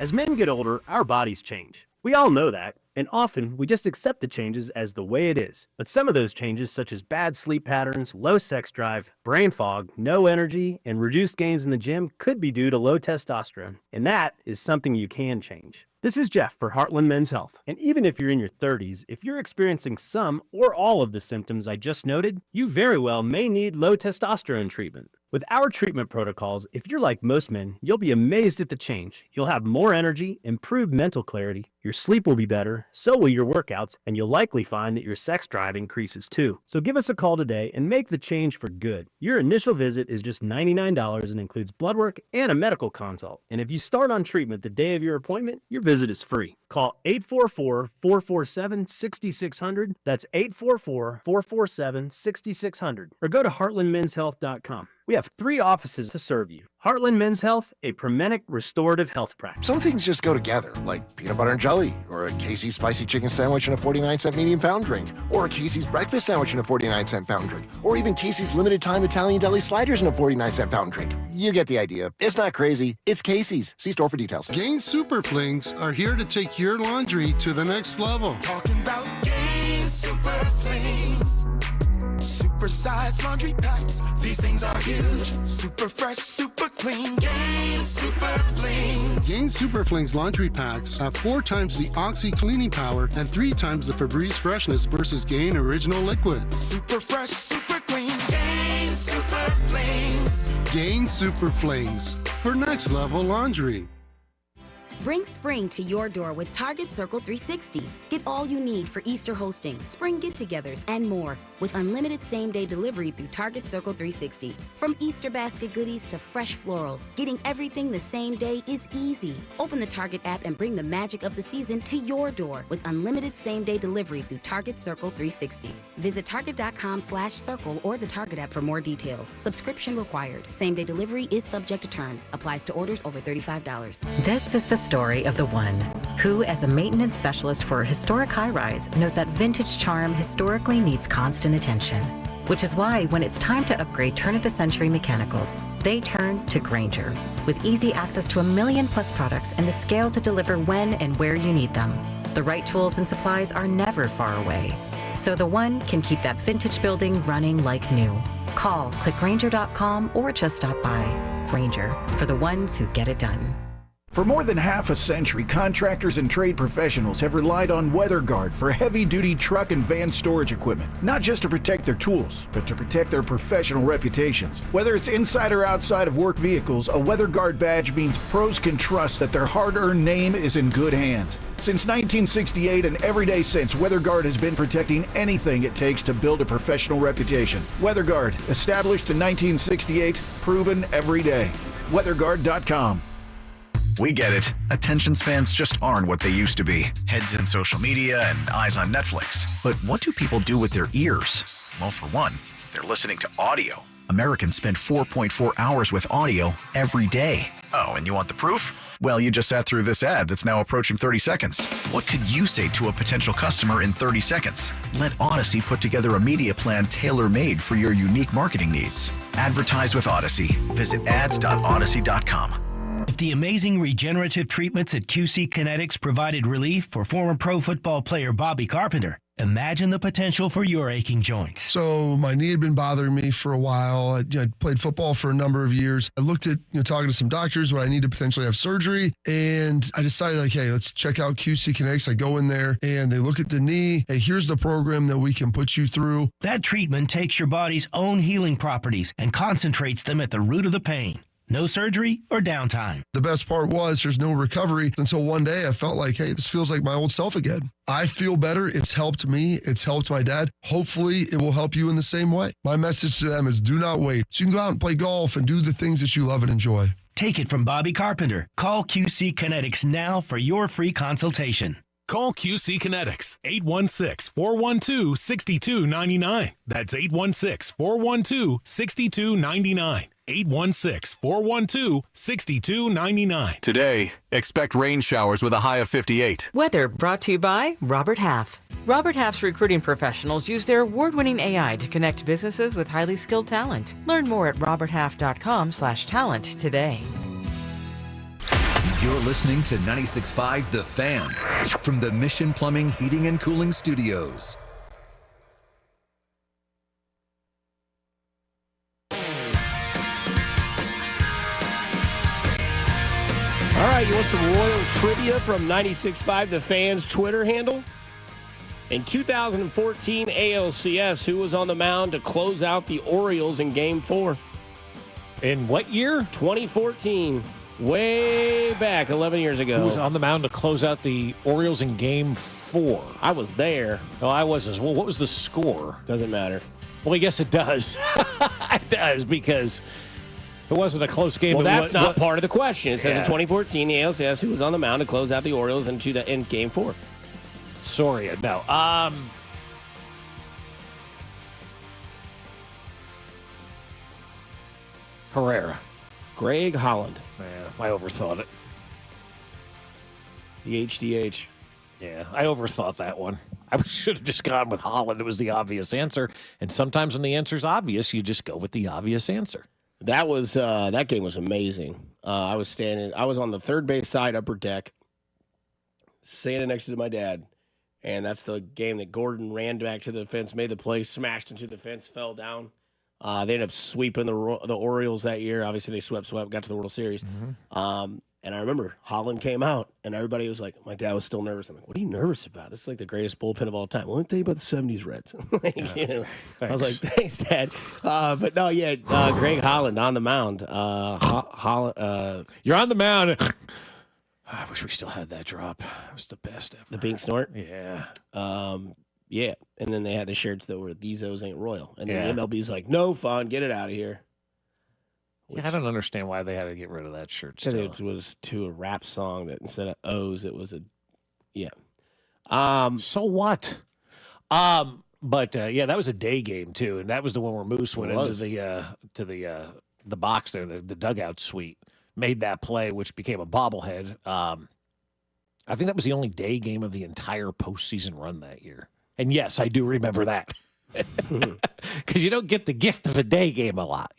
As men get older, our bodies change. We all know that, and often we just accept the changes as the way it is. But some of those changes, such as bad sleep patterns, low sex drive, brain fog, no energy, and reduced gains in the gym, could be due to low testosterone. And that is something you can change. This is Jeff for Heartland Men's Health. And even if you're in your 30s, if you're experiencing some or all of the symptoms I just noted, you very well may need low testosterone treatment. With our treatment protocols, if you're like most men, you'll be amazed at the change. You'll have more energy, improved mental clarity, your sleep will be better, so will your workouts, and you'll likely find that your sex drive increases too. So give us a call today and make the change for good. Your initial visit is just $99 and includes blood work and a medical consult. And if you start on treatment the day of your appointment, your visit is free. Call 844-447-6600. That's 844-447-6600. Or go to heartlandmenshealth.com. We have 3 offices to serve you. Heartland Men's Health, a Promenic restorative health practice. Some things just go together, like peanut butter and jelly, or a Casey's spicy chicken sandwich and a 49-cent medium fountain drink, or a Casey's breakfast sandwich and a 49-cent fountain drink, or even Casey's limited time Italian deli sliders and a 49-cent fountain drink. You get the idea. It's not crazy. It's Casey's. See store for details. Gain Super Flings are here to take your laundry to the next level. Talking about Gain Super Flings. Super-sized laundry packs. These things are huge. Super fresh, super clean. Gain Super Flings. Gain Super Flings laundry packs have 4 times the Oxy cleaning power and 3 times the Febreze freshness versus Gain Original Liquid. Super fresh, super clean. Gain Super Flings. Gain Super Flings for next level laundry. Bring spring to your door with Target Circle 360. Get all you need for Easter hosting, spring get-togethers, and more with unlimited same-day delivery through Target Circle 360. From Easter basket goodies to fresh florals, getting everything the same day is easy. Open the Target app and bring the magic of the season to your door with unlimited same-day delivery through Target Circle 360. Visit target.com/circle or the Target app for more details. Subscription required. Same-day delivery is subject to terms. Applies to orders over $35. This is the story of the one who, as a maintenance specialist for a historic high-rise, knows that vintage charm historically needs constant attention. Which is why when it's time to upgrade turn-of-the-century mechanicals, they turn to Grainger. With easy access to 1 million+ products and the scale to deliver when and where you need them. The right tools and supplies are never far away. So the one can keep that vintage building running like new. Call, click Grainger.com, or just stop by. Grainger, for the ones who get it done. For more than half a century, contractors and trade professionals have relied on WeatherGuard for heavy-duty truck and van storage equipment, not just to protect their tools, but to protect their professional reputations. Whether it's inside or outside of work vehicles, a WeatherGuard badge means pros can trust that their hard-earned name is in good hands. Since 1968 and every day since, WeatherGuard has been protecting anything it takes to build a professional reputation. WeatherGuard, established in 1968, proven every day. WeatherGuard.com. We get it. Attention spans just aren't what they used to be. Heads in social media and eyes on Netflix. But what do people do with their ears? Well, for one, they're listening to audio. Americans spend 4.4 hours with audio every day. Oh, and you want the proof? Well, you just sat through this ad that's now approaching 30 seconds. What could you say to a potential customer in 30 seconds? Let Odyssey put together a media plan tailor-made for your unique marketing needs. Advertise with Odyssey. Visit ads.odyssey.com. If the amazing regenerative treatments at QC Kinetics provided relief for former pro football player Bobby Carpenter, imagine the potential for your aching joints. So my knee had been bothering me for a while. I played football for a number of years. I looked at, talking to some doctors, but I need to potentially have surgery. And I decided, hey, let's check out QC Kinetics. I go in there and they look at the knee. Hey, here's the program that we can put you through. That treatment takes your body's own healing properties and concentrates them at the root of the pain. No surgery or downtime. The best part was there's no recovery until one day I felt like, hey, this feels like my old self again. I feel better. It's helped me. It's helped my dad. Hopefully it will help you in the same way. My message to them is do not wait. So you can go out and play golf and do the things that you love and enjoy. Take it from Bobby Carpenter. Call QC Kinetics now for your free consultation. Call QC Kinetics, 816-412-6299. That's 816-412-6299. 816-412-6299. Today, expect rain showers with a high of 58. Weather brought to you by Robert Half. Robert Half's recruiting professionals use their award-winning AI to connect businesses with highly skilled talent. Learn more at roberthalf.com/talent today. You're listening to 96.5 The Fan from the Mission Plumbing, Heating, and Cooling Studios. All right, you want some Royal trivia from 96.5 The Fan's Twitter handle? In 2014 ALCS, who was on the mound to close out the Orioles in Game 4? In what year? 2014. Way back, 11 years ago. Who was on the mound to close out the Orioles in Game 4? I was there. Oh, I was as well. What was the score? Doesn't matter. Well, I guess it does. It does, because if it wasn't a close game. Well, that's not part of the question. It says in 2014, the ALCS, who was on the mound to close out the Orioles in Game 4? Sorry, no. Herrera. Greg Holland. Yeah, I overthought it. The HDH. Yeah, I overthought that one. I should have just gone with Holland. It was the obvious answer. And sometimes when the answer's obvious, you just go with the obvious answer. That was that game was amazing. I was on the third base side, upper deck, standing next to my dad. And that's the game that Gordon ran back to the fence, made the play, smashed into the fence, fell down. They ended up sweeping the Orioles that year. Obviously, they swept, got to the World Series. Mm-hmm. And I remember Holland came out, and everybody was like, my dad was still nervous. I'm like, what are you nervous about? This is like the greatest bullpen of all time. Well, let me tell you about the 70s Reds. I was like, thanks, Dad. But no, Greg Holland on the mound. Holland, you're on the mound. I wish we still had that drop. It was the best ever. The pink snort? Yeah. Yeah. And then they had the shirts that were, these O's ain't royal. And then the MLB's like, no fun, get it out of here. I don't understand wwhy they had to get rid of that shirt. Because it was to a rap song that instead of O's, it was so what? But that was a day game too, and that was the one where Moose went into the box there, the dugout suite, made that play, which became a bobblehead. I think that was the only day game of the entire postseason run that year. And yes, I do remember that. Because you don't get the gift of a day game a lot,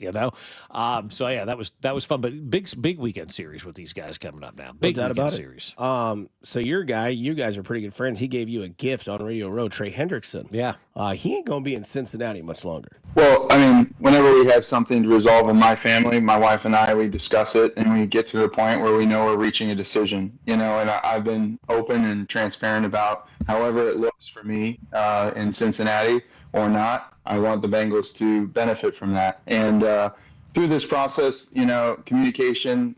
So yeah, that was fun. But big weekend series with these guys coming up now. Big weekend series. So you guys are pretty good friends. He gave you a gift on Radio Row, Trey Hendrickson. Yeah. He ain't gonna be in Cincinnati much longer. Well, I mean, whenever we have something to resolve in my family, my wife and I, we discuss it, and we get to the point where we know we're reaching a decision. And I've been open and transparent about however it looks for me in Cincinnati or not. I want the Bengals to benefit from that. And through this process, communication,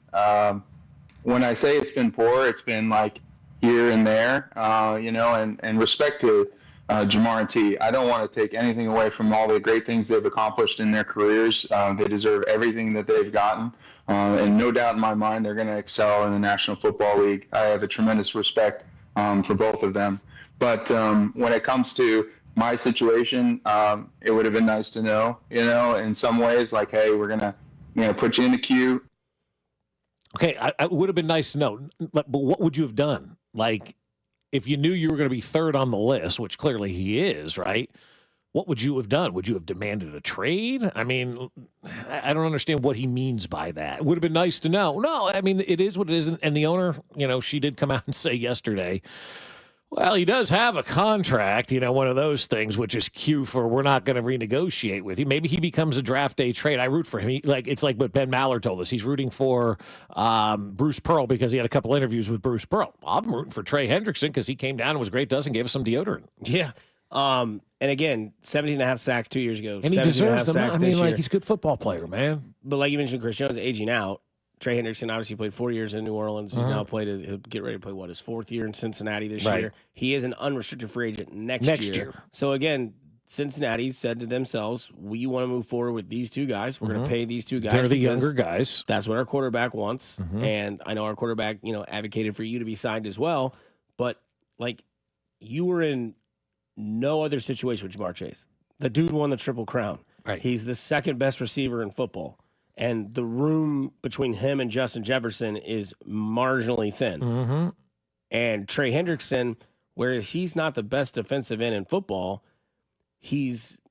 when I say it's been poor, it's been like here and there, and respect to Jamar and T. I don't want to take anything away from all the great things they've accomplished in their careers. They deserve everything that they've gotten. And no doubt in my mind, they're going to excel in the National Football League. I have a tremendous respect for both of them. But when it comes to my situation, it would have been nice to know, in some ways, like, hey, we're going to put you in the queue. Okay, it would have been nice to know, but what would you have done? Like, if you knew you were going to be third on the list, which clearly he is, right? What would you have done? Would you have demanded a trade? I mean, I don't understand what he means by that. It would have been nice to know. No, I mean, it is what it is. And the owner, she did come out and say yesterday, well, he does have a contract, one of those things, which is cue for we're not going to renegotiate with you. Maybe he becomes a draft day trade. I root for him. It's like what Ben Maller told us. He's rooting for Bruce Pearl because he had a couple interviews with Bruce Pearl. I'm rooting for Trey Hendrickson because he came down and was great to us and gave us some deodorant. Yeah. And again, 17.5 sacks 2 years ago. And he deserves them. I mean, year. he's a good football player, man. But like you mentioned, Chris Jones aging out. Trey Hendrickson obviously played 4 years in New Orleans. He's now he'll get ready to play, his fourth year in Cincinnati this year. He is an unrestricted free agent next year. So again, Cincinnati said to themselves, we want to move forward with these two guys. We're going to pay these two guys. They're the younger guys. That's what our quarterback wants. And I know our quarterback, advocated for you to be signed as well. But like, you were in no other situation with Jamar Chase. The dude won the Triple Crown. Right. He's the second best receiver in football. And the room between him and Justin Jefferson is marginally thin. And Trey Hendrickson, whereas he's not the best defensive end in football, he's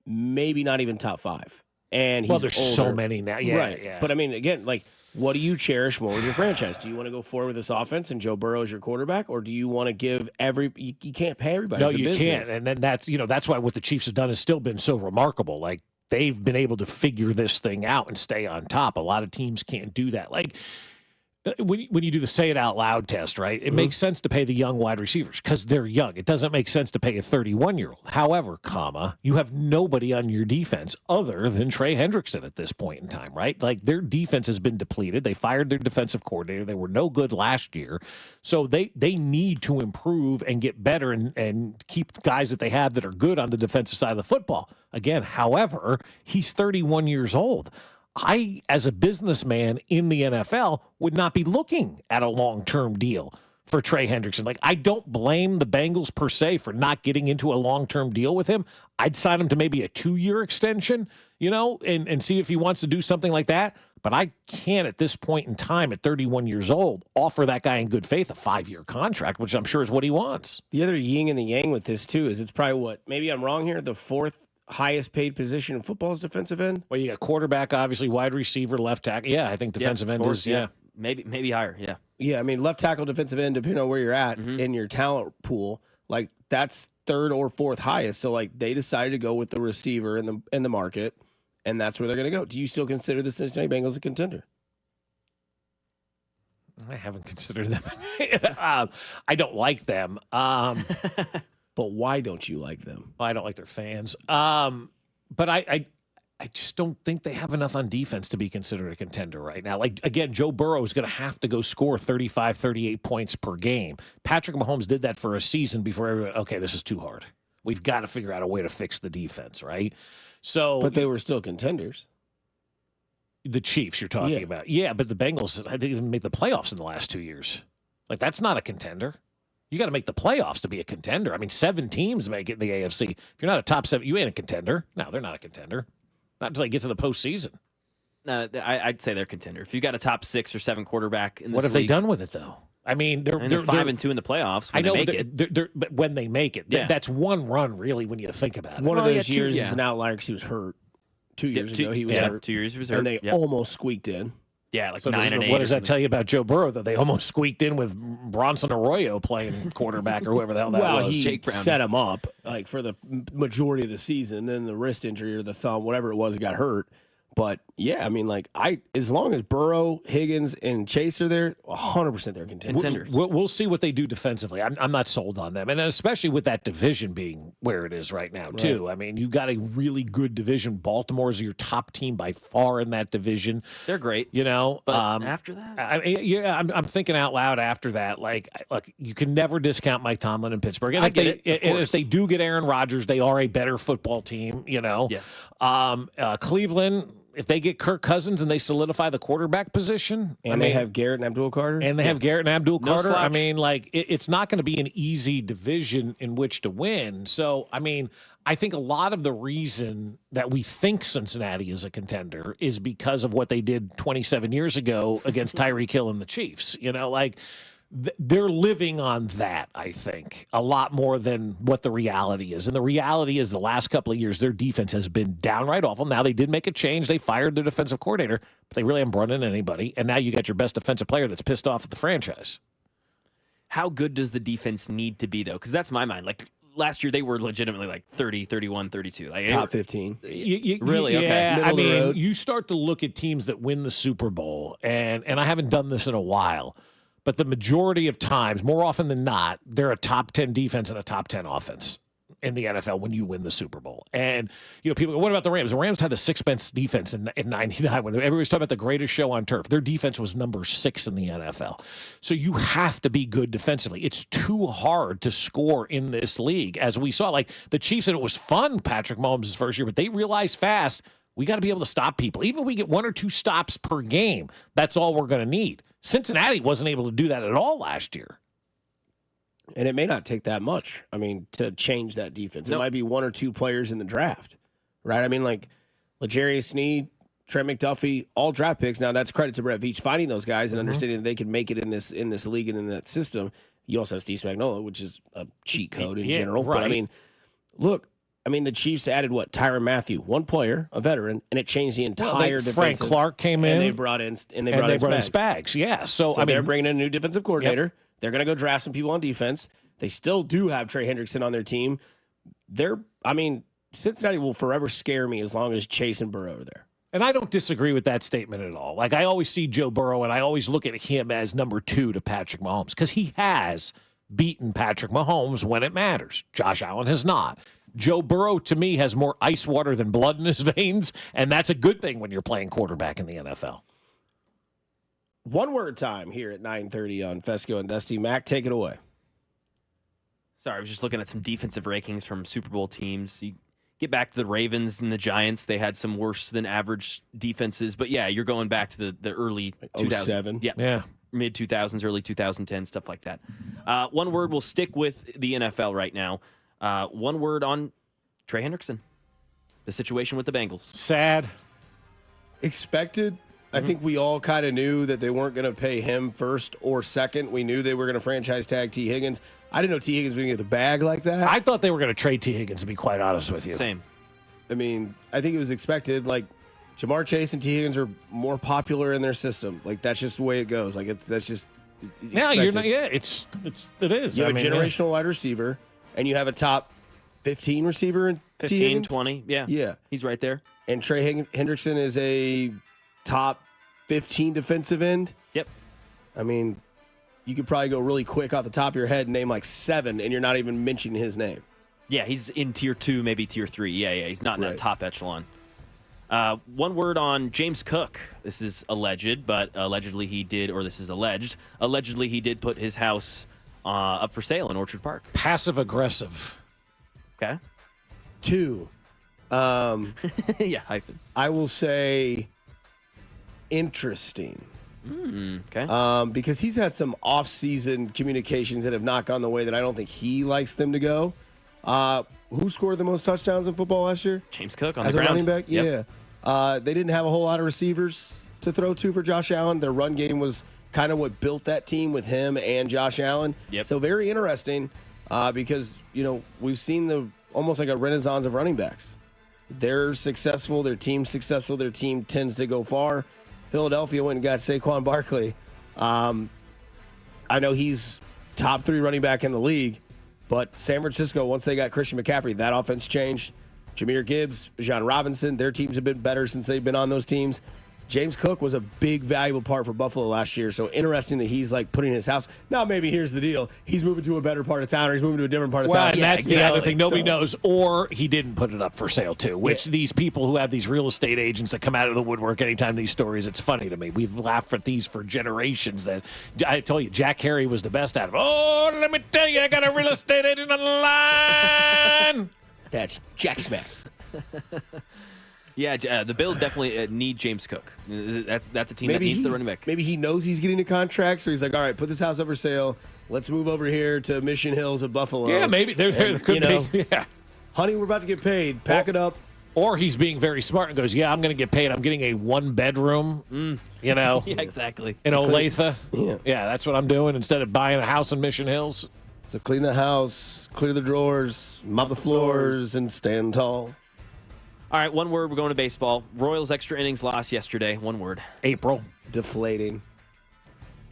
maybe not even top 5. And he's there's older. So many now. Yeah, right. Yeah. But I mean, again, like, what do you cherish more with your franchise? Do you want to go forward with this offense and Joe Burrow as your quarterback, or do you want to give you can't pay everybody? No, it's a you business. can't. And then that's why what the Chiefs have done has still been so remarkable. Like, they've been able to figure this thing out and stay on top. A lot of teams can't do that. Like, when you do the say it out loud test, right, it makes sense to pay the young wide receivers because they're young. It doesn't make sense to pay a 31-year-old. However, you have nobody on your defense other than Trey Hendrickson at this point in time, right? Like, their defense has been depleted. They fired their defensive coordinator. They were no good last year. So they need to improve and get better and keep guys that they have that are good on the defensive side of the football. Again, however, he's 31 years old. I, as a businessman in the NFL, would not be looking at a long-term deal for Trey Hendrickson. Like, I don't blame the Bengals per se for not getting into a long-term deal with him. I'd sign him to maybe a 2-year extension, and see if he wants to do something like that. But I can't at this point in time at 31 years old offer that guy in good faith a 5-year contract, which I'm sure is what he wants. The other yin and the yang with this, too, is it's probably maybe I'm wrong here, the fourth highest paid position in football is defensive end. Well, you got quarterback, obviously, wide receiver, left tackle. Yeah, I think defensive end is, maybe higher. Yeah. Yeah, I mean, left tackle, defensive end, depending on where you're at in your talent pool, like, that's third or fourth highest. So, like, they decided to go with the receiver in the market, and that's where they're going to go. Do you still consider the Cincinnati Bengals a contender? I haven't considered them. I don't like them. But why don't you like them? Well, I don't like their fans. But I just don't think they have enough on defense to be considered a contender right now. Like, again, Joe Burrow is going to have to go score 35, 38 points per game. Patrick Mahomes did that for a season before everyone, okay, this is too hard. We've got to figure out a way to fix the defense, right? So, but they were still contenders. The Chiefs you're talking about. Yeah, but the Bengals, I didn't even make the playoffs in the last 2 years. Like, that's not a contender. You got to make the playoffs to be a contender. I mean, 7 teams make it in the AFC. If you're not a top 7, you ain't a contender. No, they're not a contender. Not until they get to the postseason. I'd say they're a contender. If you got a top 6 or 7 quarterback in this what have league, they done with it, though? I mean, they're 5-2 in the playoffs. When I know, they make it. But when they make it, that's one run, really, when you think about it. One of those years is an outlier because he was hurt. 2 years ago, he was hurt. 2 years he was hurt. And they almost squeaked in. Yeah, like so 9 and 8. What does that tell you about Joe Burrow, that they almost squeaked in with Bronson Arroyo playing quarterback or whoever the hell that was? Well, he set him up like for the majority of the season, then the wrist injury or the thumb, whatever it was, he got hurt. But yeah, I mean, like as long as Burrow, Higgins, and Chase are there, 100% they're contenders. We'll see what they do defensively. I'm not sold on them, and especially with that division being where it is right now, too. Right. I mean, you've got a really good division. Baltimore is your top team by far in that division. They're great, But after that, I'm thinking out loud. After that, like, look, you can never discount Mike Tomlin in Pittsburgh. And if they do get Aaron Rodgers, they are a better football team. Yes. Cleveland. if they get Kirk Cousins and they solidify the quarterback position, and they have Garrett and Abdul-Carter, Carter. I mean, like it's not going to be an easy division in which to win. So, I mean, I think a lot of the reason that we think Cincinnati is a contender is because of what they did 27 years ago against Tyreek Hill and the Chiefs. You know, like they're living on that, I think, a lot more than what the reality is. And the reality is the last couple of years, their defense has been downright awful. Now they did make a change. They fired their defensive coordinator, but they really haven't brought in anybody. And now you got your best defensive player that's pissed off at the franchise. How good does the defense need to be, though? Because that's my mind. Like, last year, they were legitimately like 30, 31, 32. Like, top 15. Really? Okay. Yeah, I mean, you start to look at teams that win the Super Bowl, and I haven't done this in a while, but the majority of times, more often than not, they're a top 10 defense and a top 10 offense in the NFL when you win the Super Bowl. And, you know, people go, what about the Rams? The Rams had the sixth best defense in 99 when everybody's talking about the greatest show on turf. Their defense was number 6 in the NFL. So you have to be good defensively. It's too hard to score in this league, as we saw. Like the Chiefs, and it was fun, Patrick Mahomes' first year, but they realized fast, we got to be able to stop people. Even if we get 1 or 2 stops per game, that's all we're going to need. Cincinnati wasn't able to do that at all last year. And it may not take that much, I mean, to change that defense. It might be 1 or 2 players in the draft, right? I mean, like L'Jarius Sneed, Trent McDuffie, all draft picks. Now, that's credit to Brett Veach finding those guys and understanding that they can make it in this league and in that system. You also have Steve Spagnuolo, which is a cheat code in general. Right. But, I mean, look, the Chiefs added Tyrann Mathieu, 1 player, a veteran, and it changed the entire defense. Frank Clark came in. And they brought in Spags. Yeah. So I mean, they're bringing in a new defensive coordinator. Yep. They're going to go draft some people on defense. They still do have Trey Hendrickson on their team. Cincinnati will forever scare me as long as Chase and Burrow are there. And I don't disagree with that statement at all. Like, I always see Joe Burrow, and I always look at him as number 2 to Patrick Mahomes because he has beaten Patrick Mahomes when it matters. Josh Allen has not. Joe Burrow, to me, has more ice water than blood in his veins, and that's a good thing when you're playing quarterback in the NFL. One word time here at 9:30 on Fescoe and Dusty. Mac, take it away. Sorry, I was just looking at some defensive rankings from Super Bowl teams. You get back to the Ravens and the Giants. They had some worse than average defenses. But, yeah, you're going back to the early 2000s. 07. Yeah. Mid-2000s, early 2010s, stuff like that. One word will stick with the NFL right now. One word on Trey Hendrickson. The situation with the Bengals. Sad. Expected. I think we all kind of knew that they weren't going to pay him first or second. We knew they were going to franchise tag T. Higgins. I didn't know T. Higgins was going to get the bag like that. I thought they were going to trade T. Higgins, to be quite honest with you. Same. I mean, I think it was expected. Like, Jamar Chase and T. Higgins are more popular in their system. Like, that's just the way it goes. Like, that's just expected. No, you're not. Yeah, it is. You have a generational wide receiver, and you have a top 15 receiver in 15, T. Higgins. 20. Yeah. Yeah. He's right there. And Trey Hendrickson is a top 15 defensive end. Yep. I mean, you could probably go really quick off the top of your head and name like 7, and you're not even mentioning his name. Yeah, he's in tier 2, maybe tier 3. Yeah, he's not in that top echelon. One word on James Cook. This is alleged, but allegedly he did, or this is alleged. Allegedly he did put his house up for sale in Orchard Park. Passive aggressive. Okay. 2. Yeah, hyphen. I will say interesting. Okay. Because he's had some off-season communications that have not gone the way that I don't think he likes them to go. Who scored the most touchdowns in football last year? James Cook on as the ground. a running back. Yep. Yeah. They didn't have a whole lot of receivers to throw to for Josh Allen. Their run game was kind of what built that team with him and Josh Allen. Yep. So very interesting because we've seen almost like a renaissance of running backs. They're successful. Their team's successful. Their team tends to go far. Philadelphia went and got Saquon Barkley. I know he's top 3 running back in the league, but San Francisco, once they got Christian McCaffrey, that offense changed. Jahmyr Gibbs, Bijan Robinson, their teams have been better since they've been on those teams. James Cook was a big, valuable part for Buffalo last year, so interesting that he's like putting his house. Now, maybe here's the deal. He's moving to a better part of town, or he's moving to a different part of town. And that's the other thing nobody knows. Or he didn't put it up for sale, too, which these people who have these real estate agents that come out of the woodwork anytime these stories, it's funny to me. We've laughed at these for generations. That I told you, Jack Harry was the best at it. Oh, let me tell you, I got a real estate agent on the line. That's Jack Smack. Yeah, the Bills definitely need James Cook. That's a team that needs the running back. Maybe he knows he's getting a contract, so he's like, all right, put this house up for sale. Let's move over here to Mission Hills at Buffalo. Yeah, maybe. There could be. Yeah. Honey, we're about to get paid. Pack it up. Or he's being very smart and goes, yeah, I'm going to get paid. I'm getting a one-bedroom, you know. Yeah, exactly. In Olathe. Yeah, that's what I'm doing instead of buying a house in Mission Hills. So clean the house, clear the drawers, mop the floors, and stand tall. All right, one word. We're going to baseball. Royals extra innings lost yesterday. One word. April. Deflating.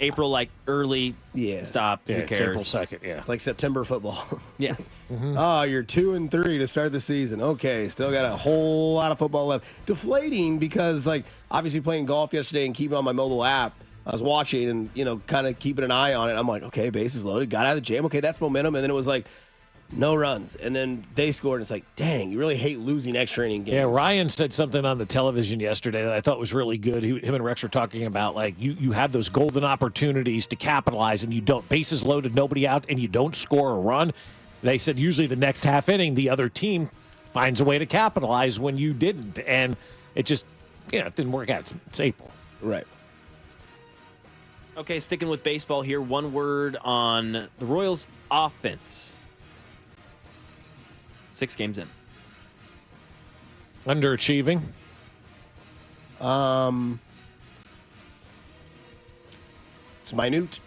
April, like early stop. Yeah, Who it's cares? April 2nd, yeah. It's like September football. Yeah. Oh, you're 2-3 to start the season. Okay, still got a whole lot of football left. Deflating because, like, obviously playing golf yesterday and keeping on my mobile app, I was watching and, you know, kind of keeping an eye on it. I'm like, okay, bases loaded, got out of the jam. Okay, that's momentum. And then it was like, no runs. And then they scored, and it's like, dang, you really hate losing extra inning games. Yeah, Ryan said something on the television yesterday that I thought was really good. Him and Rex were talking about, like, you have those golden opportunities to capitalize, and you don't. Bases loaded, nobody out, and you don't score a run. They said usually the next half inning, the other team finds a way to capitalize when you didn't. And it just, it didn't work out. It's April. Right. Okay, sticking with baseball here. One word on the Royals offense. 6 games in. Underachieving. It's minute.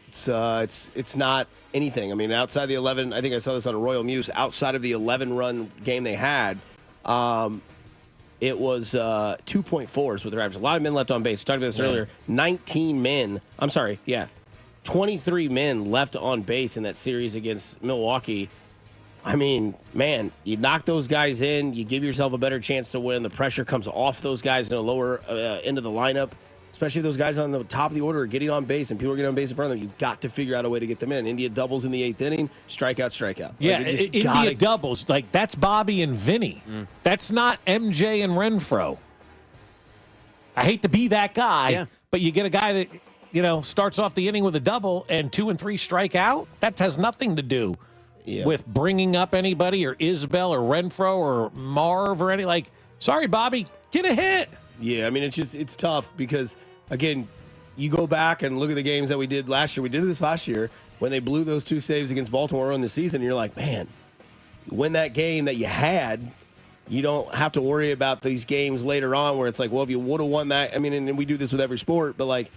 It's not anything. I mean, outside the 11, I think I saw this on a Royal Muse. Outside of the 11-run game they had, it was 2.4 is what their average. A lot of men left on base. We talked about this earlier. 19 men. I'm sorry. Yeah, 23 men left on base in that series against Milwaukee. I mean, man, you knock those guys in, you give yourself a better chance to win. The pressure comes off those guys in the lower end of the lineup, especially if those guys on the top of the order are getting on base and people are getting on base in front of them. You've got to figure out a way to get them in. India doubles in the 8th inning, strikeout. Yeah, India doubles. Like, that's Bobby and Vinny. That's not MJ and Renfroe. I hate to be that guy, but you get a guy that, starts off the inning with a double and 2 and 3 strike out. That has nothing to do with bringing up anybody or Isbell or Renfroe or Marv or any, sorry, Bobby, get a hit. Yeah, I mean, it's tough because, again, you go back and look at the games that we did last year. We did this last year when they blew those 2 saves against Baltimore in the season. And you're like, man, win that game that you had, you don't have to worry about these games later on where it's like, well, if you would have won that, I mean, and we do this with every sport, but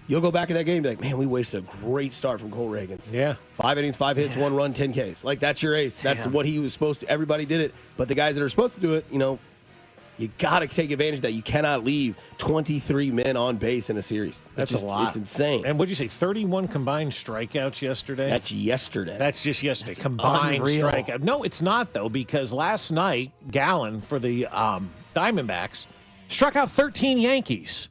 you'll go back in that game and be like, man, we wasted a great start from Cole Reagans. Yeah. 5 innings, 5 hits, 1 run, 10 Ks. That's your ace. That's what he was supposed to. Everybody did it. But the guys that are supposed to do it, you got to take advantage of that. You cannot leave 23 men on base in a series. That's a lot. It's insane. And what'd you say, 31 combined strikeouts yesterday? That's yesterday. That's just yesterday. That's combined strikeout. No, it's not, though, because last night, Gallen for the Diamondbacks struck out 13 Yankees.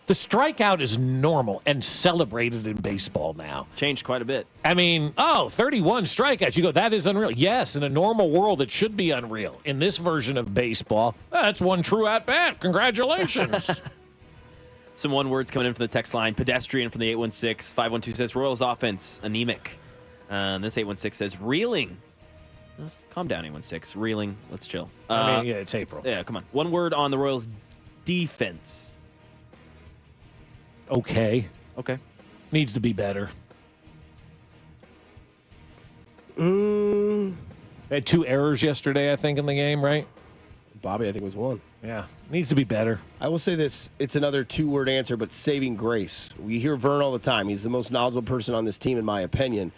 The strikeout is normal and celebrated in baseball now. Changed quite a bit. I mean, 31 strikeouts. You go, that is unreal. Yes, in a normal world, it should be unreal. In this version of baseball, that's one true at-bat. Congratulations. Some one words coming in from the text line. Pedestrian from the 816. 512 says, Royals offense, anemic. This 816 says, reeling. Calm down, 816. Reeling. Let's chill. It's April. Yeah, come on. One word on the Royals defense. Okay. Needs to be better. They had 2 errors yesterday, I think, in the game, right? Bobby, I think, was 1. Yeah. Needs to be better. I will say this. It's another 2-word answer, but saving grace. We hear Vern all the time. He's the most knowledgeable person on this team, in my opinion.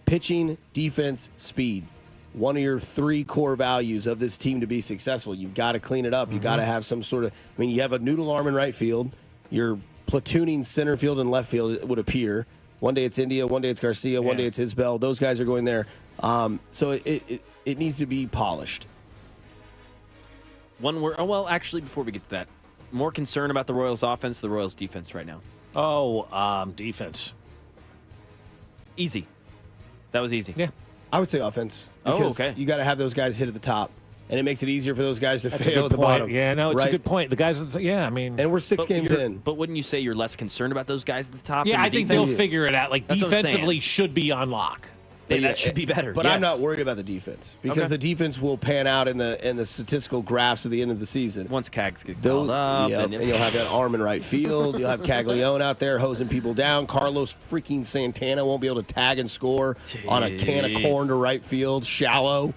Pitching, defense, speed. One of your 3 core values of this team to be successful. You've got to clean it up. You've got to have some sort of... you have a noodle arm in right field. You're platooning center field and left field, it would appear. One day it's India, one day it's Garcia, one day it's Isbell. Those guys are going there. So it needs to be polished. One word. Oh, well, actually, before we get to that, more concern about the Royals offense, the Royals defense right now. Defense. Easy. That was easy. Yeah. I would say offense. Because okay. You got to have those guys hit at the top. And it makes it easier for those guys to fail at the bottom. Yeah, no, it's a good point. The guys, and we're 6 games in. But wouldn't you say you're less concerned about those guys at the top? Yeah, I think they'll figure it out. That's defensively should be on lock. that should be better. But yes. I'm not worried about the defense because the defense will pan out in the statistical graphs at the end of the season. Once Cags get called up. And you'll have that arm in right field. You'll have Caglione out there hosing people down. Carlos freaking Santana won't be able to tag and score on a can of corn to right field, shallow.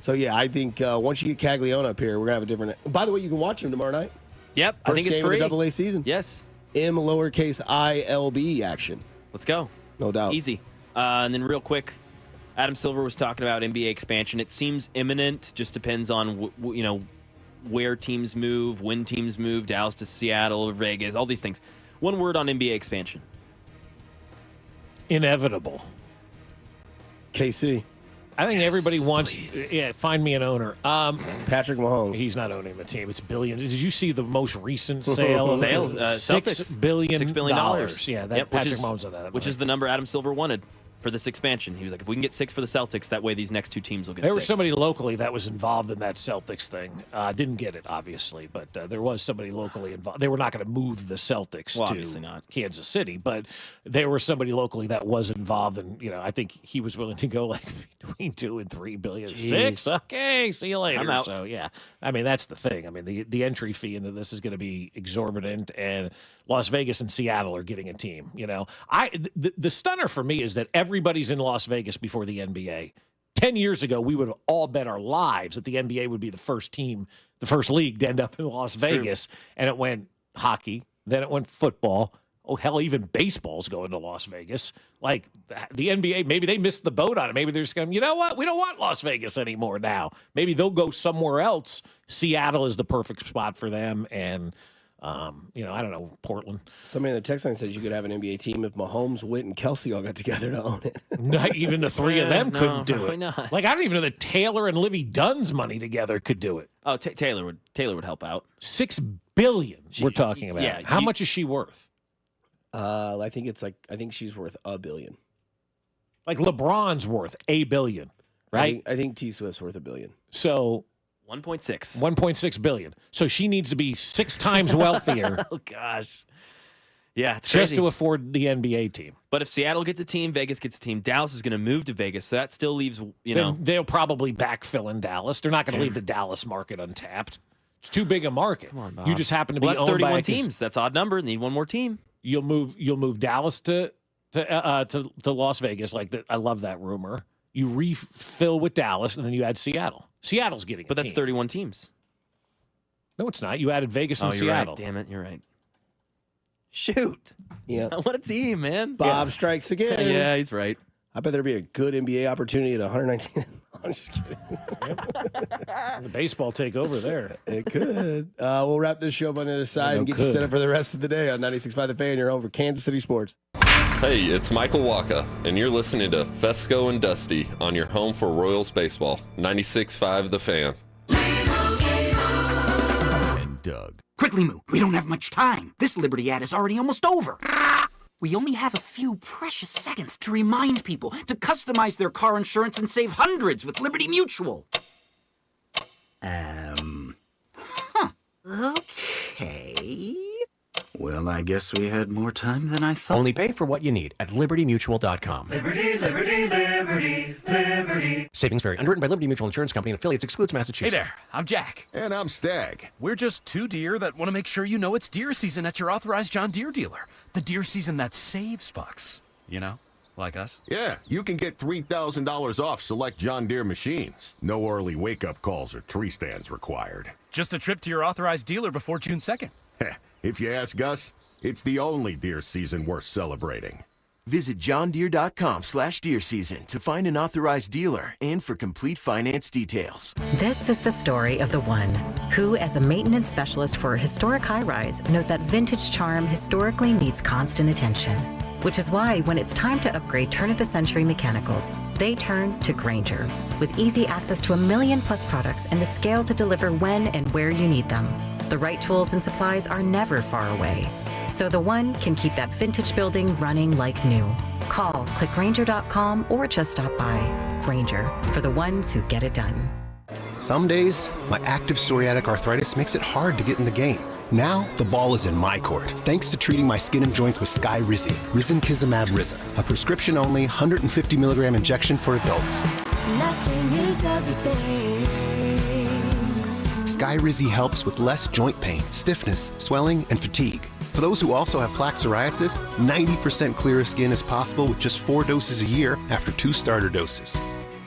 So, yeah, I think once you get Caglione up here, we're going to have a different – by the way, you can watch him tomorrow night. Yep, First I think it's game free. of the AA season. Yes. M lowercase ILB action. Let's go. No doubt. Easy. And then real quick, Adam Silver was talking about NBA expansion. It seems imminent. Just depends on where teams move, when teams move, Dallas to Seattle, Vegas, all these things. One word on NBA expansion. Inevitable. KC. I think everybody wants. Find me an owner. Patrick Mahomes. He's not owning the team. It's billions. Did you see the most recent sale? Sales, $6 billion. $6 billion. Yeah, that Patrick Mahomes on that. Which is the number Adam Silver wanted for this expansion. He was like, if we can get 6 for the Celtics, that way these next 2 teams will get 6. There was somebody locally that was involved in that Celtics thing. Didn't get it, obviously, but there was somebody locally involved. They were not going to move the Celtics to Kansas City, but there was somebody locally that was involved, and I think he was willing to go like between $2 and $3 billion. Jeez. 6, okay, see you later. I'm out. So yeah, I mean that's the thing. I mean the entry fee into this is going to be exorbitant, and Las Vegas and Seattle are getting a team. The stunner for me is that everybody's in Las Vegas before the NBA. 10 years ago, we would have all bet our lives that the NBA would be the first team, the first league to end up in Las Vegas. And it went hockey, then it went football. Oh, hell, even baseball's going to Las Vegas. Like the NBA, maybe they missed the boat on it. Maybe they're just going, you know what? We don't want Las Vegas anymore now. Maybe they'll go somewhere else. Seattle is the perfect spot for them. And I don't know, Portland. Somebody in the text line says you could have an NBA team if Mahomes, Witt, and Kelsey all got together to own it. Not even the 3 of them couldn't do probably it. not. Like I don't even know that Taylor and Livy Dunn's money together could do it. Oh, Taylor would help out. $6 billion we're talking about. Yeah, How much is she worth? I think she's worth $1 billion. Like LeBron's worth $1 billion, right? I think T Swift's worth $1 billion. So 1.6 billion. So she needs to be 6 times wealthier. Oh gosh. Yeah, it's just crazy. to afford the NBA team. But if Seattle gets a team, Vegas gets a team, Dallas is going to move to Vegas, so that still leaves, Then they'll probably backfill in Dallas. They're not going to leave the Dallas market untapped. It's too big a market. Come on, Bob. You just happen to be that's owned 31 by teams. That's odd number. Need one more team. You'll move Dallas to Las Vegas. I love that rumor. You refill with Dallas, and then you add Seattle. Seattle's getting But that's 31 teams. No, it's not. You added Vegas and you're Seattle. Right. Damn it, you're right. Shoot. Yeah. What a team, man. Bob strikes again. Yeah, he's right. I bet there'd be a good NBA opportunity at 119. I'm just kidding. The baseball take over there. It could. We'll wrap this show up on the other side and get you set up for the rest of the day on 96.5 The Fan. You're home for Kansas City Sports. Hey, it's Michael Waka, and you're listening to Fescoe and Dusty on your home for Royals baseball. 96.5 The Fan. And Doug. Quickly, Moo. We don't have much time. This Liberty ad is already almost over. We only have a few precious seconds to remind people to customize their car insurance and save hundreds with Liberty Mutual. Okay. Well, I guess we had more time than I thought. Only pay for what you need at libertymutual.com. Liberty, liberty, liberty, liberty. Savings vary. Underwritten by Liberty Mutual Insurance Company and affiliates. Excludes Massachusetts. Hey there, I'm Jack. And I'm Stag. We're just 2 deer that want to make sure you know it's deer season at your authorized John Deere dealer. The deer season that saves bucks. You know, like us. Yeah, you can get $3,000 off select John Deere machines. No early wake-up calls or tree stands required. Just a trip to your authorized dealer before June 2nd. If you ask us, it's the only deer season worth celebrating. Visit johndeere.com/deer season to find an authorized dealer and for complete finance details. This is the story of the one who, as a maintenance specialist for a historic high-rise, knows that vintage charm historically needs constant attention. Which is why when it's time to upgrade turn-of-the-century mechanicals, they turn to Grainger. With easy access to 1 million+ products and the scale to deliver when and where you need them. The right tools and supplies are never far away. So the one can keep that vintage building running like new. Call, click Grainger.com, or just stop by. Grainger, for the ones who get it done. Some days, my active psoriatic arthritis makes it hard to get in the game. Now, the ball is in my court, thanks to treating my skin and joints with Skyrizi, Risankizumab Riza, a prescription-only 150 milligram injection for adults. Nothing is everything. Skyrizi helps with less joint pain, stiffness, swelling, and fatigue. For those who also have plaque psoriasis, 90% clearer skin is possible with just 4 doses a year after 2 starter doses.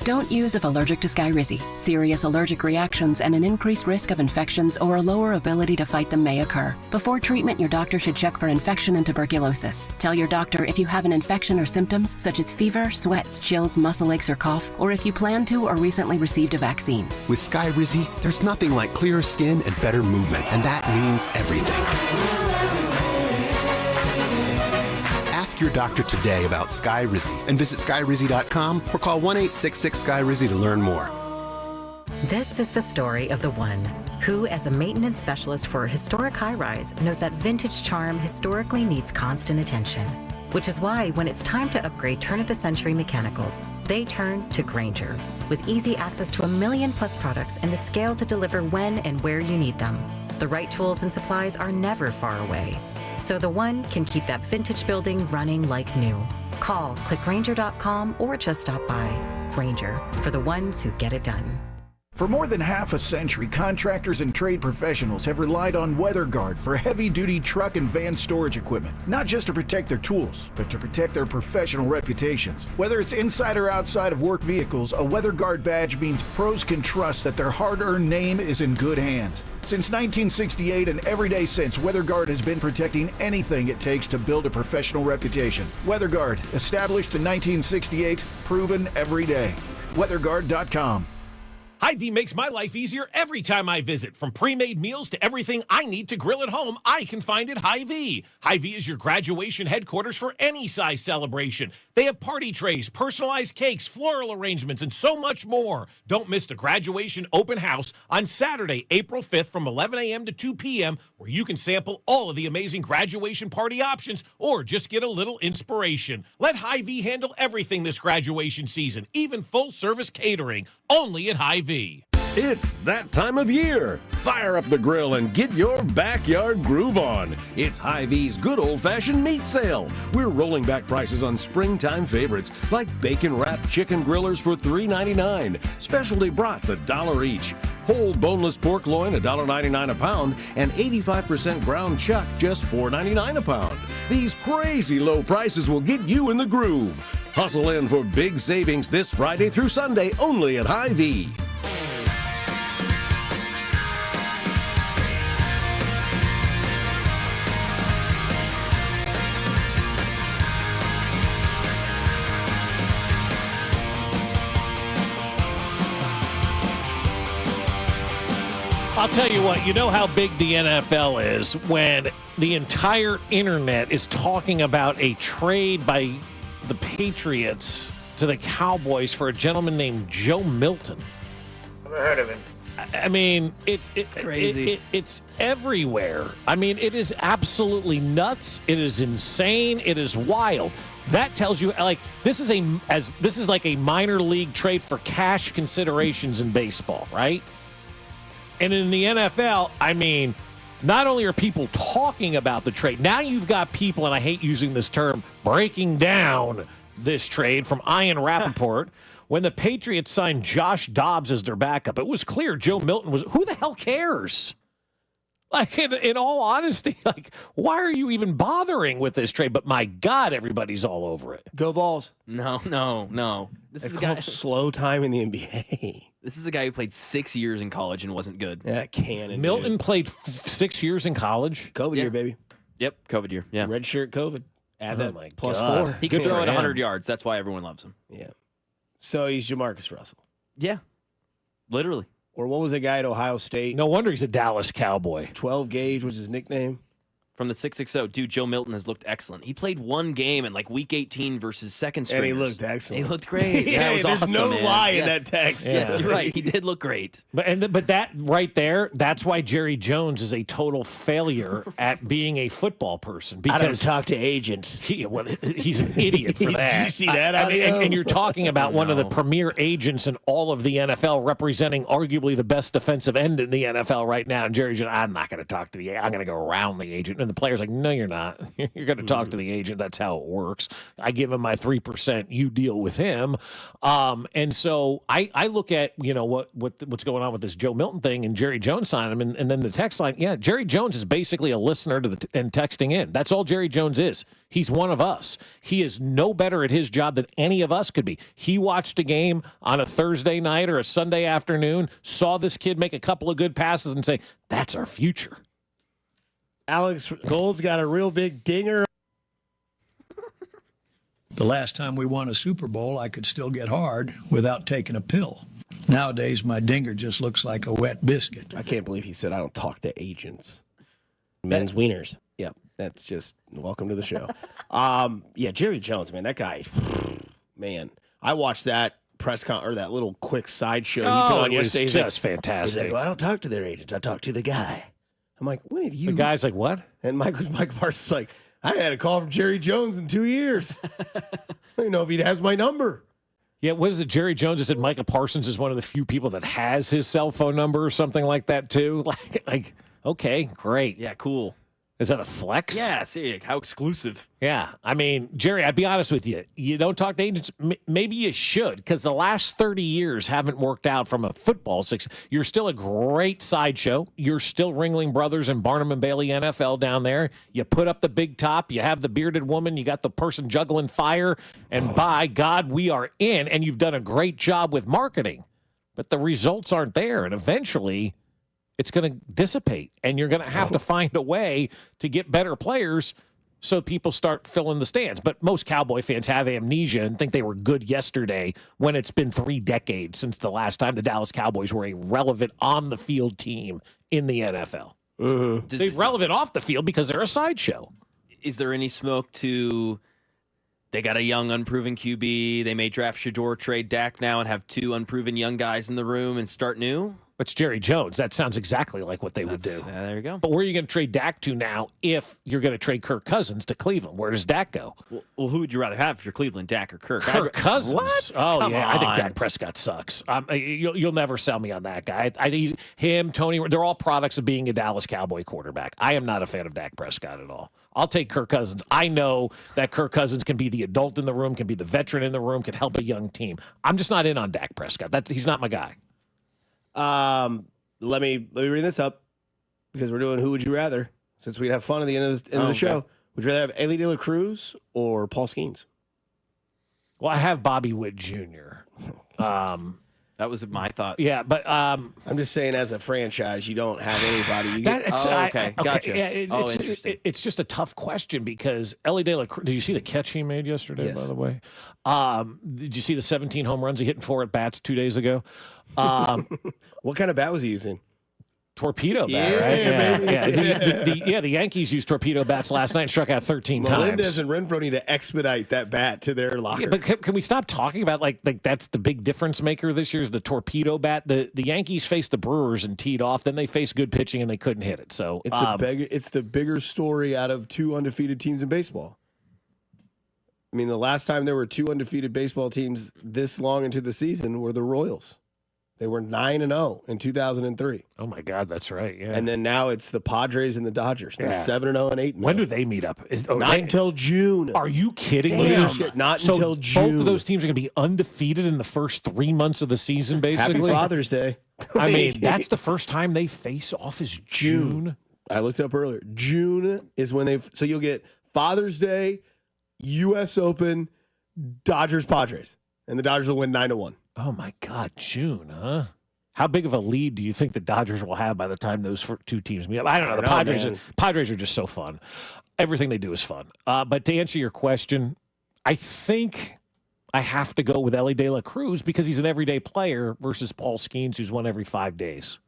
Don't use if allergic to Skyrizi. Serious allergic reactions and an increased risk of infections or a lower ability to fight them may occur. Before treatment, your doctor should check for infection and tuberculosis. Tell your doctor if you have an infection or symptoms such as fever, sweats, chills, muscle aches, or cough, or if you plan to or recently received a vaccine. With Skyrizi, there's nothing like clearer skin and better movement, and that means everything. Ask your doctor today about Skyrizi and visit Skyrizi.com or call 1-866-SKYRIZI to learn more. This is the story of the one who, as a maintenance specialist for a historic high-rise, knows that vintage charm historically needs constant attention. Which is why, when it's time to upgrade turn-of-the-century mechanicals, they turn to Grainger. With easy access to 1 million-plus products and the scale to deliver when and where you need them, the right tools and supplies are never far away. So the one can keep that vintage building running like new. Call, click Grainger.com, or just stop by. Grainger, for the ones who get it done. For more than half a century, contractors and trade professionals have relied on WeatherGuard for heavy-duty truck and van storage equipment, not just to protect their tools, but to protect their professional reputations. Whether it's inside or outside of work vehicles, a WeatherGuard badge means pros can trust that their hard-earned name is in good hands. Since 1968 and every day since, WeatherGuard has been protecting anything it takes to build a professional reputation. WeatherGuard, established in 1968, proven every day. WeatherGuard.com. Hy-Vee makes my life easier every time I visit. From pre-made meals to everything I need to grill at home, I can find it Hy-Vee. Hy-Vee is your graduation headquarters for any size celebration. They have party trays, personalized cakes, floral arrangements, and so much more. Don't miss the graduation open house on Saturday, April 5th from 11 a.m. to 2 p.m., where you can sample all of the amazing graduation party options or just get a little inspiration. Let Hy-Vee handle everything this graduation season, even full-service catering, only at Hy-Vee. It's that time of year. Fire up the grill and get your backyard groove on. It's Hy-Vee's good old-fashioned meat sale. We're rolling back prices on springtime favorites like bacon-wrapped chicken grillers for $3.99, specialty brats $1 each, whole boneless pork loin $1.99 a pound, and 85% ground chuck just $4.99 a pound. These crazy low prices will get you in the groove. Hustle in for big savings this Friday through Sunday only at Hy-Vee. I'll tell you what, you know how big the NFL is when the entire internet is talking about a trade by the Patriots to the Cowboys for a gentleman named Joe Milton. Never heard of him. I mean, it's crazy. It's everywhere. I mean, it is absolutely nuts. It is insane. It is wild. That tells you, like, this is like a minor league trade for cash considerations in baseball, right? And in the NFL, I mean, not only are people talking about the trade, now you've got people, and I hate using this term, breaking down this trade from Ian Rappaport. When the Patriots signed Josh Dobbs as their backup, it was clear Joe Milton was, who the hell cares? Like, in all honesty, like, why are you even bothering with this trade? But my God, everybody's all over it. Go Vols. No. It's called slow time in the NBA. This is a guy who played 6 years in college and wasn't good. Yeah, cannon. Milton played 6 years in college. COVID year, baby. Yep, COVID year. Yeah. Red shirt COVID. Add that my plus God. 4. He can Good throw for it 100 him. yards. That's why everyone loves him. Yeah. So he's Jamarcus Russell. Yeah. Literally. Or what was the guy at Ohio State? No wonder he's a Dallas Cowboy. 12 gauge was his nickname. From the 660, dude, Joe Milton has looked excellent. He played one game in like week 18 versus second stringers. And he looked excellent. He looked great. Yeah, it was there's awesome, no man. lie in that text. Yes, you're right. He did look great. But that right there, that's why Jerry Jones is a total failure at being a football person. I don't Because talk to agents. he's an idiot for that. Did you see that I mean, audio? and you're talking about one of the premier agents in all of the NFL, representing arguably the best defensive end in the NFL right now. And Jerry Jones, I'm not going to talk to the. I'm going to go around the agent. And the player's like, no, you're not. You're going to talk to the agent. That's how it works. I give him my 3%. You deal with him. And so I look at what's going on with this Joe Milton thing and Jerry Jones signing him, and then the text line. Yeah, Jerry Jones is basically a listener to and texting in. That's all Jerry Jones is. He's one of us. He is no better at his job than any of us could be. He watched a game on a Thursday night or a Sunday afternoon, saw this kid make a couple of good passes and say, that's our future. Alex Gold's got a real big dinger. The last time we won a Super Bowl, I could still get hard without taking a pill. Nowadays, my dinger just looks like a wet biscuit. I can't believe he said I don't talk to agents. Men's wieners. Yeah, that's just welcome to the show. Yeah, Jerry Jones, man, that guy, man. I watched that or that little quick sideshow he put on yesterday. It was just fantastic. He's like, well, I don't talk to their agents. I talk to the guy. I'm like, what have you? The guy's like, what? And Mike Parsons like, I had a call from Jerry Jones in 2 years. I don't know if he has my number. Yeah, what is it? Jerry Jones has said Micah Parsons is one of the few people that has his cell phone number or something like that too. Like, okay, great. Yeah, cool. Is that a flex? Yeah, see, how exclusive. Yeah. I mean, Jerry, I'd be honest with you. You don't talk to agents. Maybe you should, because the last 30 years haven't worked out from a football six. You're still a great sideshow. You're still Ringling Brothers and Barnum and Bailey NFL down there. You put up the big top. You have the bearded woman. You got the person juggling fire. And by God, we are in. And you've done a great job with marketing. But the results aren't there. And eventually, it's going to dissipate, and you're going to have to find a way to get better players so people start filling the stands. But most Cowboy fans have amnesia and think they were good yesterday when it's been 3 decades since the last time the Dallas Cowboys were a relevant on-the-field team in the NFL. They're relevant off the field because they're a sideshow. Is there any smoke to they got a young, unproven QB, they may draft Shador, trade Dak now, and have 2 unproven young guys in the room and start new? It's Jerry Jones. That sounds exactly like what they would do. There you go. But where are you going to trade Dak to now if you're going to trade Kirk Cousins to Cleveland? Where does Dak go? Well, who would you rather have if you're Cleveland, Dak or Kirk? Cousins. What? Oh, Come yeah. on. I think Dak Prescott sucks. You'll never sell me on that guy. I think him, Tony, they're all products of being a Dallas Cowboy quarterback. I am not a fan of Dak Prescott at all. I'll take Kirk Cousins. I know that Kirk Cousins can be the adult in the room, can be the veteran in the room, can help a young team. I'm just not in on Dak Prescott. He's not my guy. Let me bring this up because we're doing Who Would You Rather, since we'd have fun at the end of the show. Okay. Would you rather have Ellie De La Cruz or Paul Skeens? Well, I have Bobby Wood Jr. That was my thought. Yeah, but I'm just saying, as a franchise, you don't have anybody. Okay, gotcha. Yeah, Interesting. It's just a tough question because Ellie De La Cruz. Did you see the catch he made yesterday? Yes. By the way, did you see the 17 home runs he hit in 4 at bats 2 days ago? What kind of bat was he using? Torpedo bat, right? Baby. The Yankees used torpedo bats last night and struck out 13 Melendez times. and Renfroe need to expedite that bat to their locker. Yeah, but can we stop talking about like that's the big difference maker this year is the torpedo bat? The Yankees faced the Brewers and teed off. Then they faced good pitching and they couldn't hit it. So it's the bigger story out of 2 undefeated teams in baseball. I mean, the last time there were 2 undefeated baseball teams this long into the season were the Royals. They were 9-0 in 2003. Oh my God, that's right. Yeah. And then now it's the Padres and the Dodgers. They're 7-0 and 8-0. When do they meet up? Not until June. Are you kidding me? Not until June. Both of those teams are going to be undefeated in the first 3 months of the season, basically. Happy Father's Day. I mean, that's the first time they face off is June. I looked up earlier. June is when so you'll get Father's Day, U.S. Open, Dodgers, Padres. And the Dodgers will win 9-1. Oh, my God, June, huh? How big of a lead do you think the Dodgers will have by the time those 2 teams meet up? I don't know. The Padres are just so fun. Everything they do is fun. But to answer your question, I think I have to go with Ellie De La Cruz because he's an everyday player versus Paul Skeens, who's won every 5 days.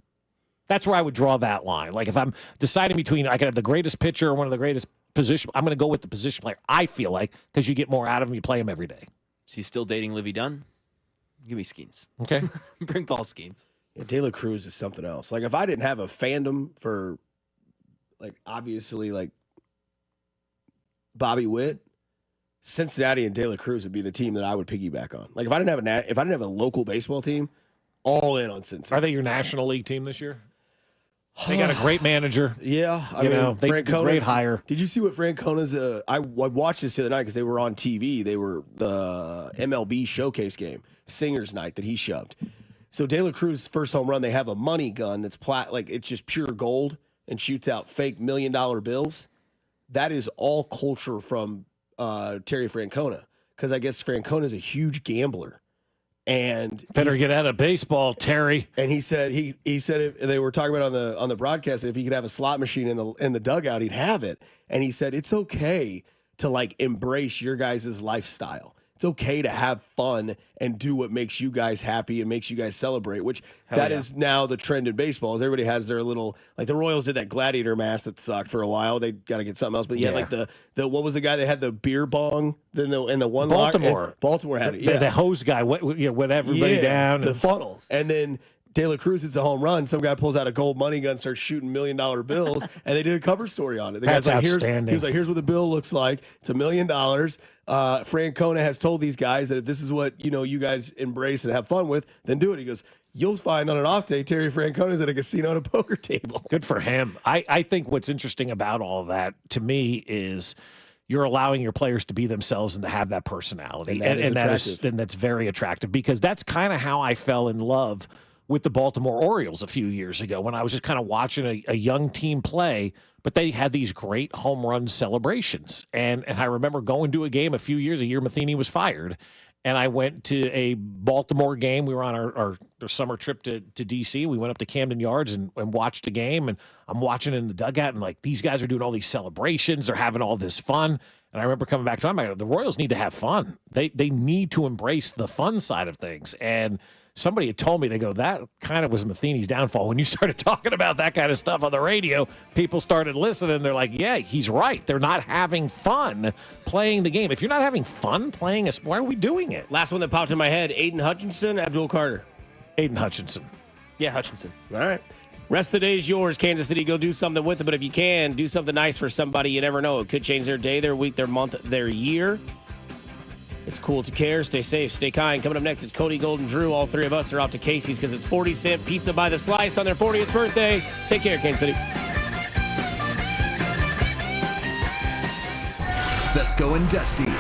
That's where I would draw that line. Like if I'm deciding between I could have the greatest pitcher or one of the greatest position, I'm going to go with the position player. I feel like because you get more out of him, you play him every day. She's still dating Livy Dunn. Give me Skeens. Okay, bring Paul Skeens. Yeah, De La Cruz is something else. Like if I didn't have a fandom for, like obviously like Bobby Witt, Cincinnati and De La Cruz would be the team that I would piggyback on. Like if I didn't have a local baseball team, all in on Cincinnati. Are they your National League team this year? They got a great manager. Yeah, I you mean, know, they Francona, great hire. Did you see what Francona's? I watched this the other night because they were on TV. They were the MLB showcase game, Singers Night that he shoved. So De La Cruz's first home run, they have a money gun that's like it's just pure gold and shoots out fake $1 million bills. That is all culture from Terry Francona because I guess Francona's a huge gambler. And better get out of baseball, Terry. And he said he said if they were talking about on the broadcast if he could have a slot machine in the dugout, he'd have it. And he said it's okay to like embrace your guys' lifestyle. It's okay to have fun and do what makes you guys happy and makes you guys celebrate, which is now the trend in baseball. Is everybody has their little, like the Royals did that gladiator mask that sucked for a while. They got to get something else. But yeah, like the what was the guy that had the beer bong in the one Baltimore. Baltimore had it. Yeah. The hose guy, what everybody down. The funnel. And then De La Cruz hits a home run. Some guy pulls out a gold money gun, starts shooting $1 million bills, and they did a cover story on it. The That's guy's like, outstanding. He was like, here's what the bill looks like. It's $1 million. Francona has told these guys that if this is what you guys embrace and have fun with, then do it. He goes, you'll find on an off day, Terry Francona's at a casino at a poker table. Good for him. I think what's interesting about all of that to me is you're allowing your players to be themselves and to have that personality. And that's very attractive because that's kind of how I fell in love with the Baltimore Orioles a few years ago when I was just kind of watching a young team play, but they had these great home run celebrations. And I remember going to a game a year Matheny was fired, and I went to a Baltimore game. We were on our summer trip to D.C. We went up to Camden Yards and watched a game, and I'm watching in the dugout, and like these guys are doing all these celebrations. They're having all this fun. And I remember coming back to them, the Royals need to have fun. They need to embrace the fun side of things. And somebody had told me, they go, that kind of was Matheny's downfall. When you started talking about that kind of stuff on the radio, people started listening. They're like, yeah, he's right. They're not having fun playing the game. If you're not having fun playing why are we doing it? Last one that popped in my head, Aiden Hutchinson, Abdul Carter. Aiden Hutchinson. Yeah, Hutchinson. All right. Rest of the day is yours, Kansas City. Go do something with it. But if you can, do something nice for somebody. You never know. It could change their day, their week, their month, their year. It's cool to care. Stay safe. Stay kind. Coming up next, it's Cody Golden Drew. All three of us are off to Casey's because it's 40-cent pizza by the slice on their 40th birthday. Take care, Kansas City. Fescoe and Dusty.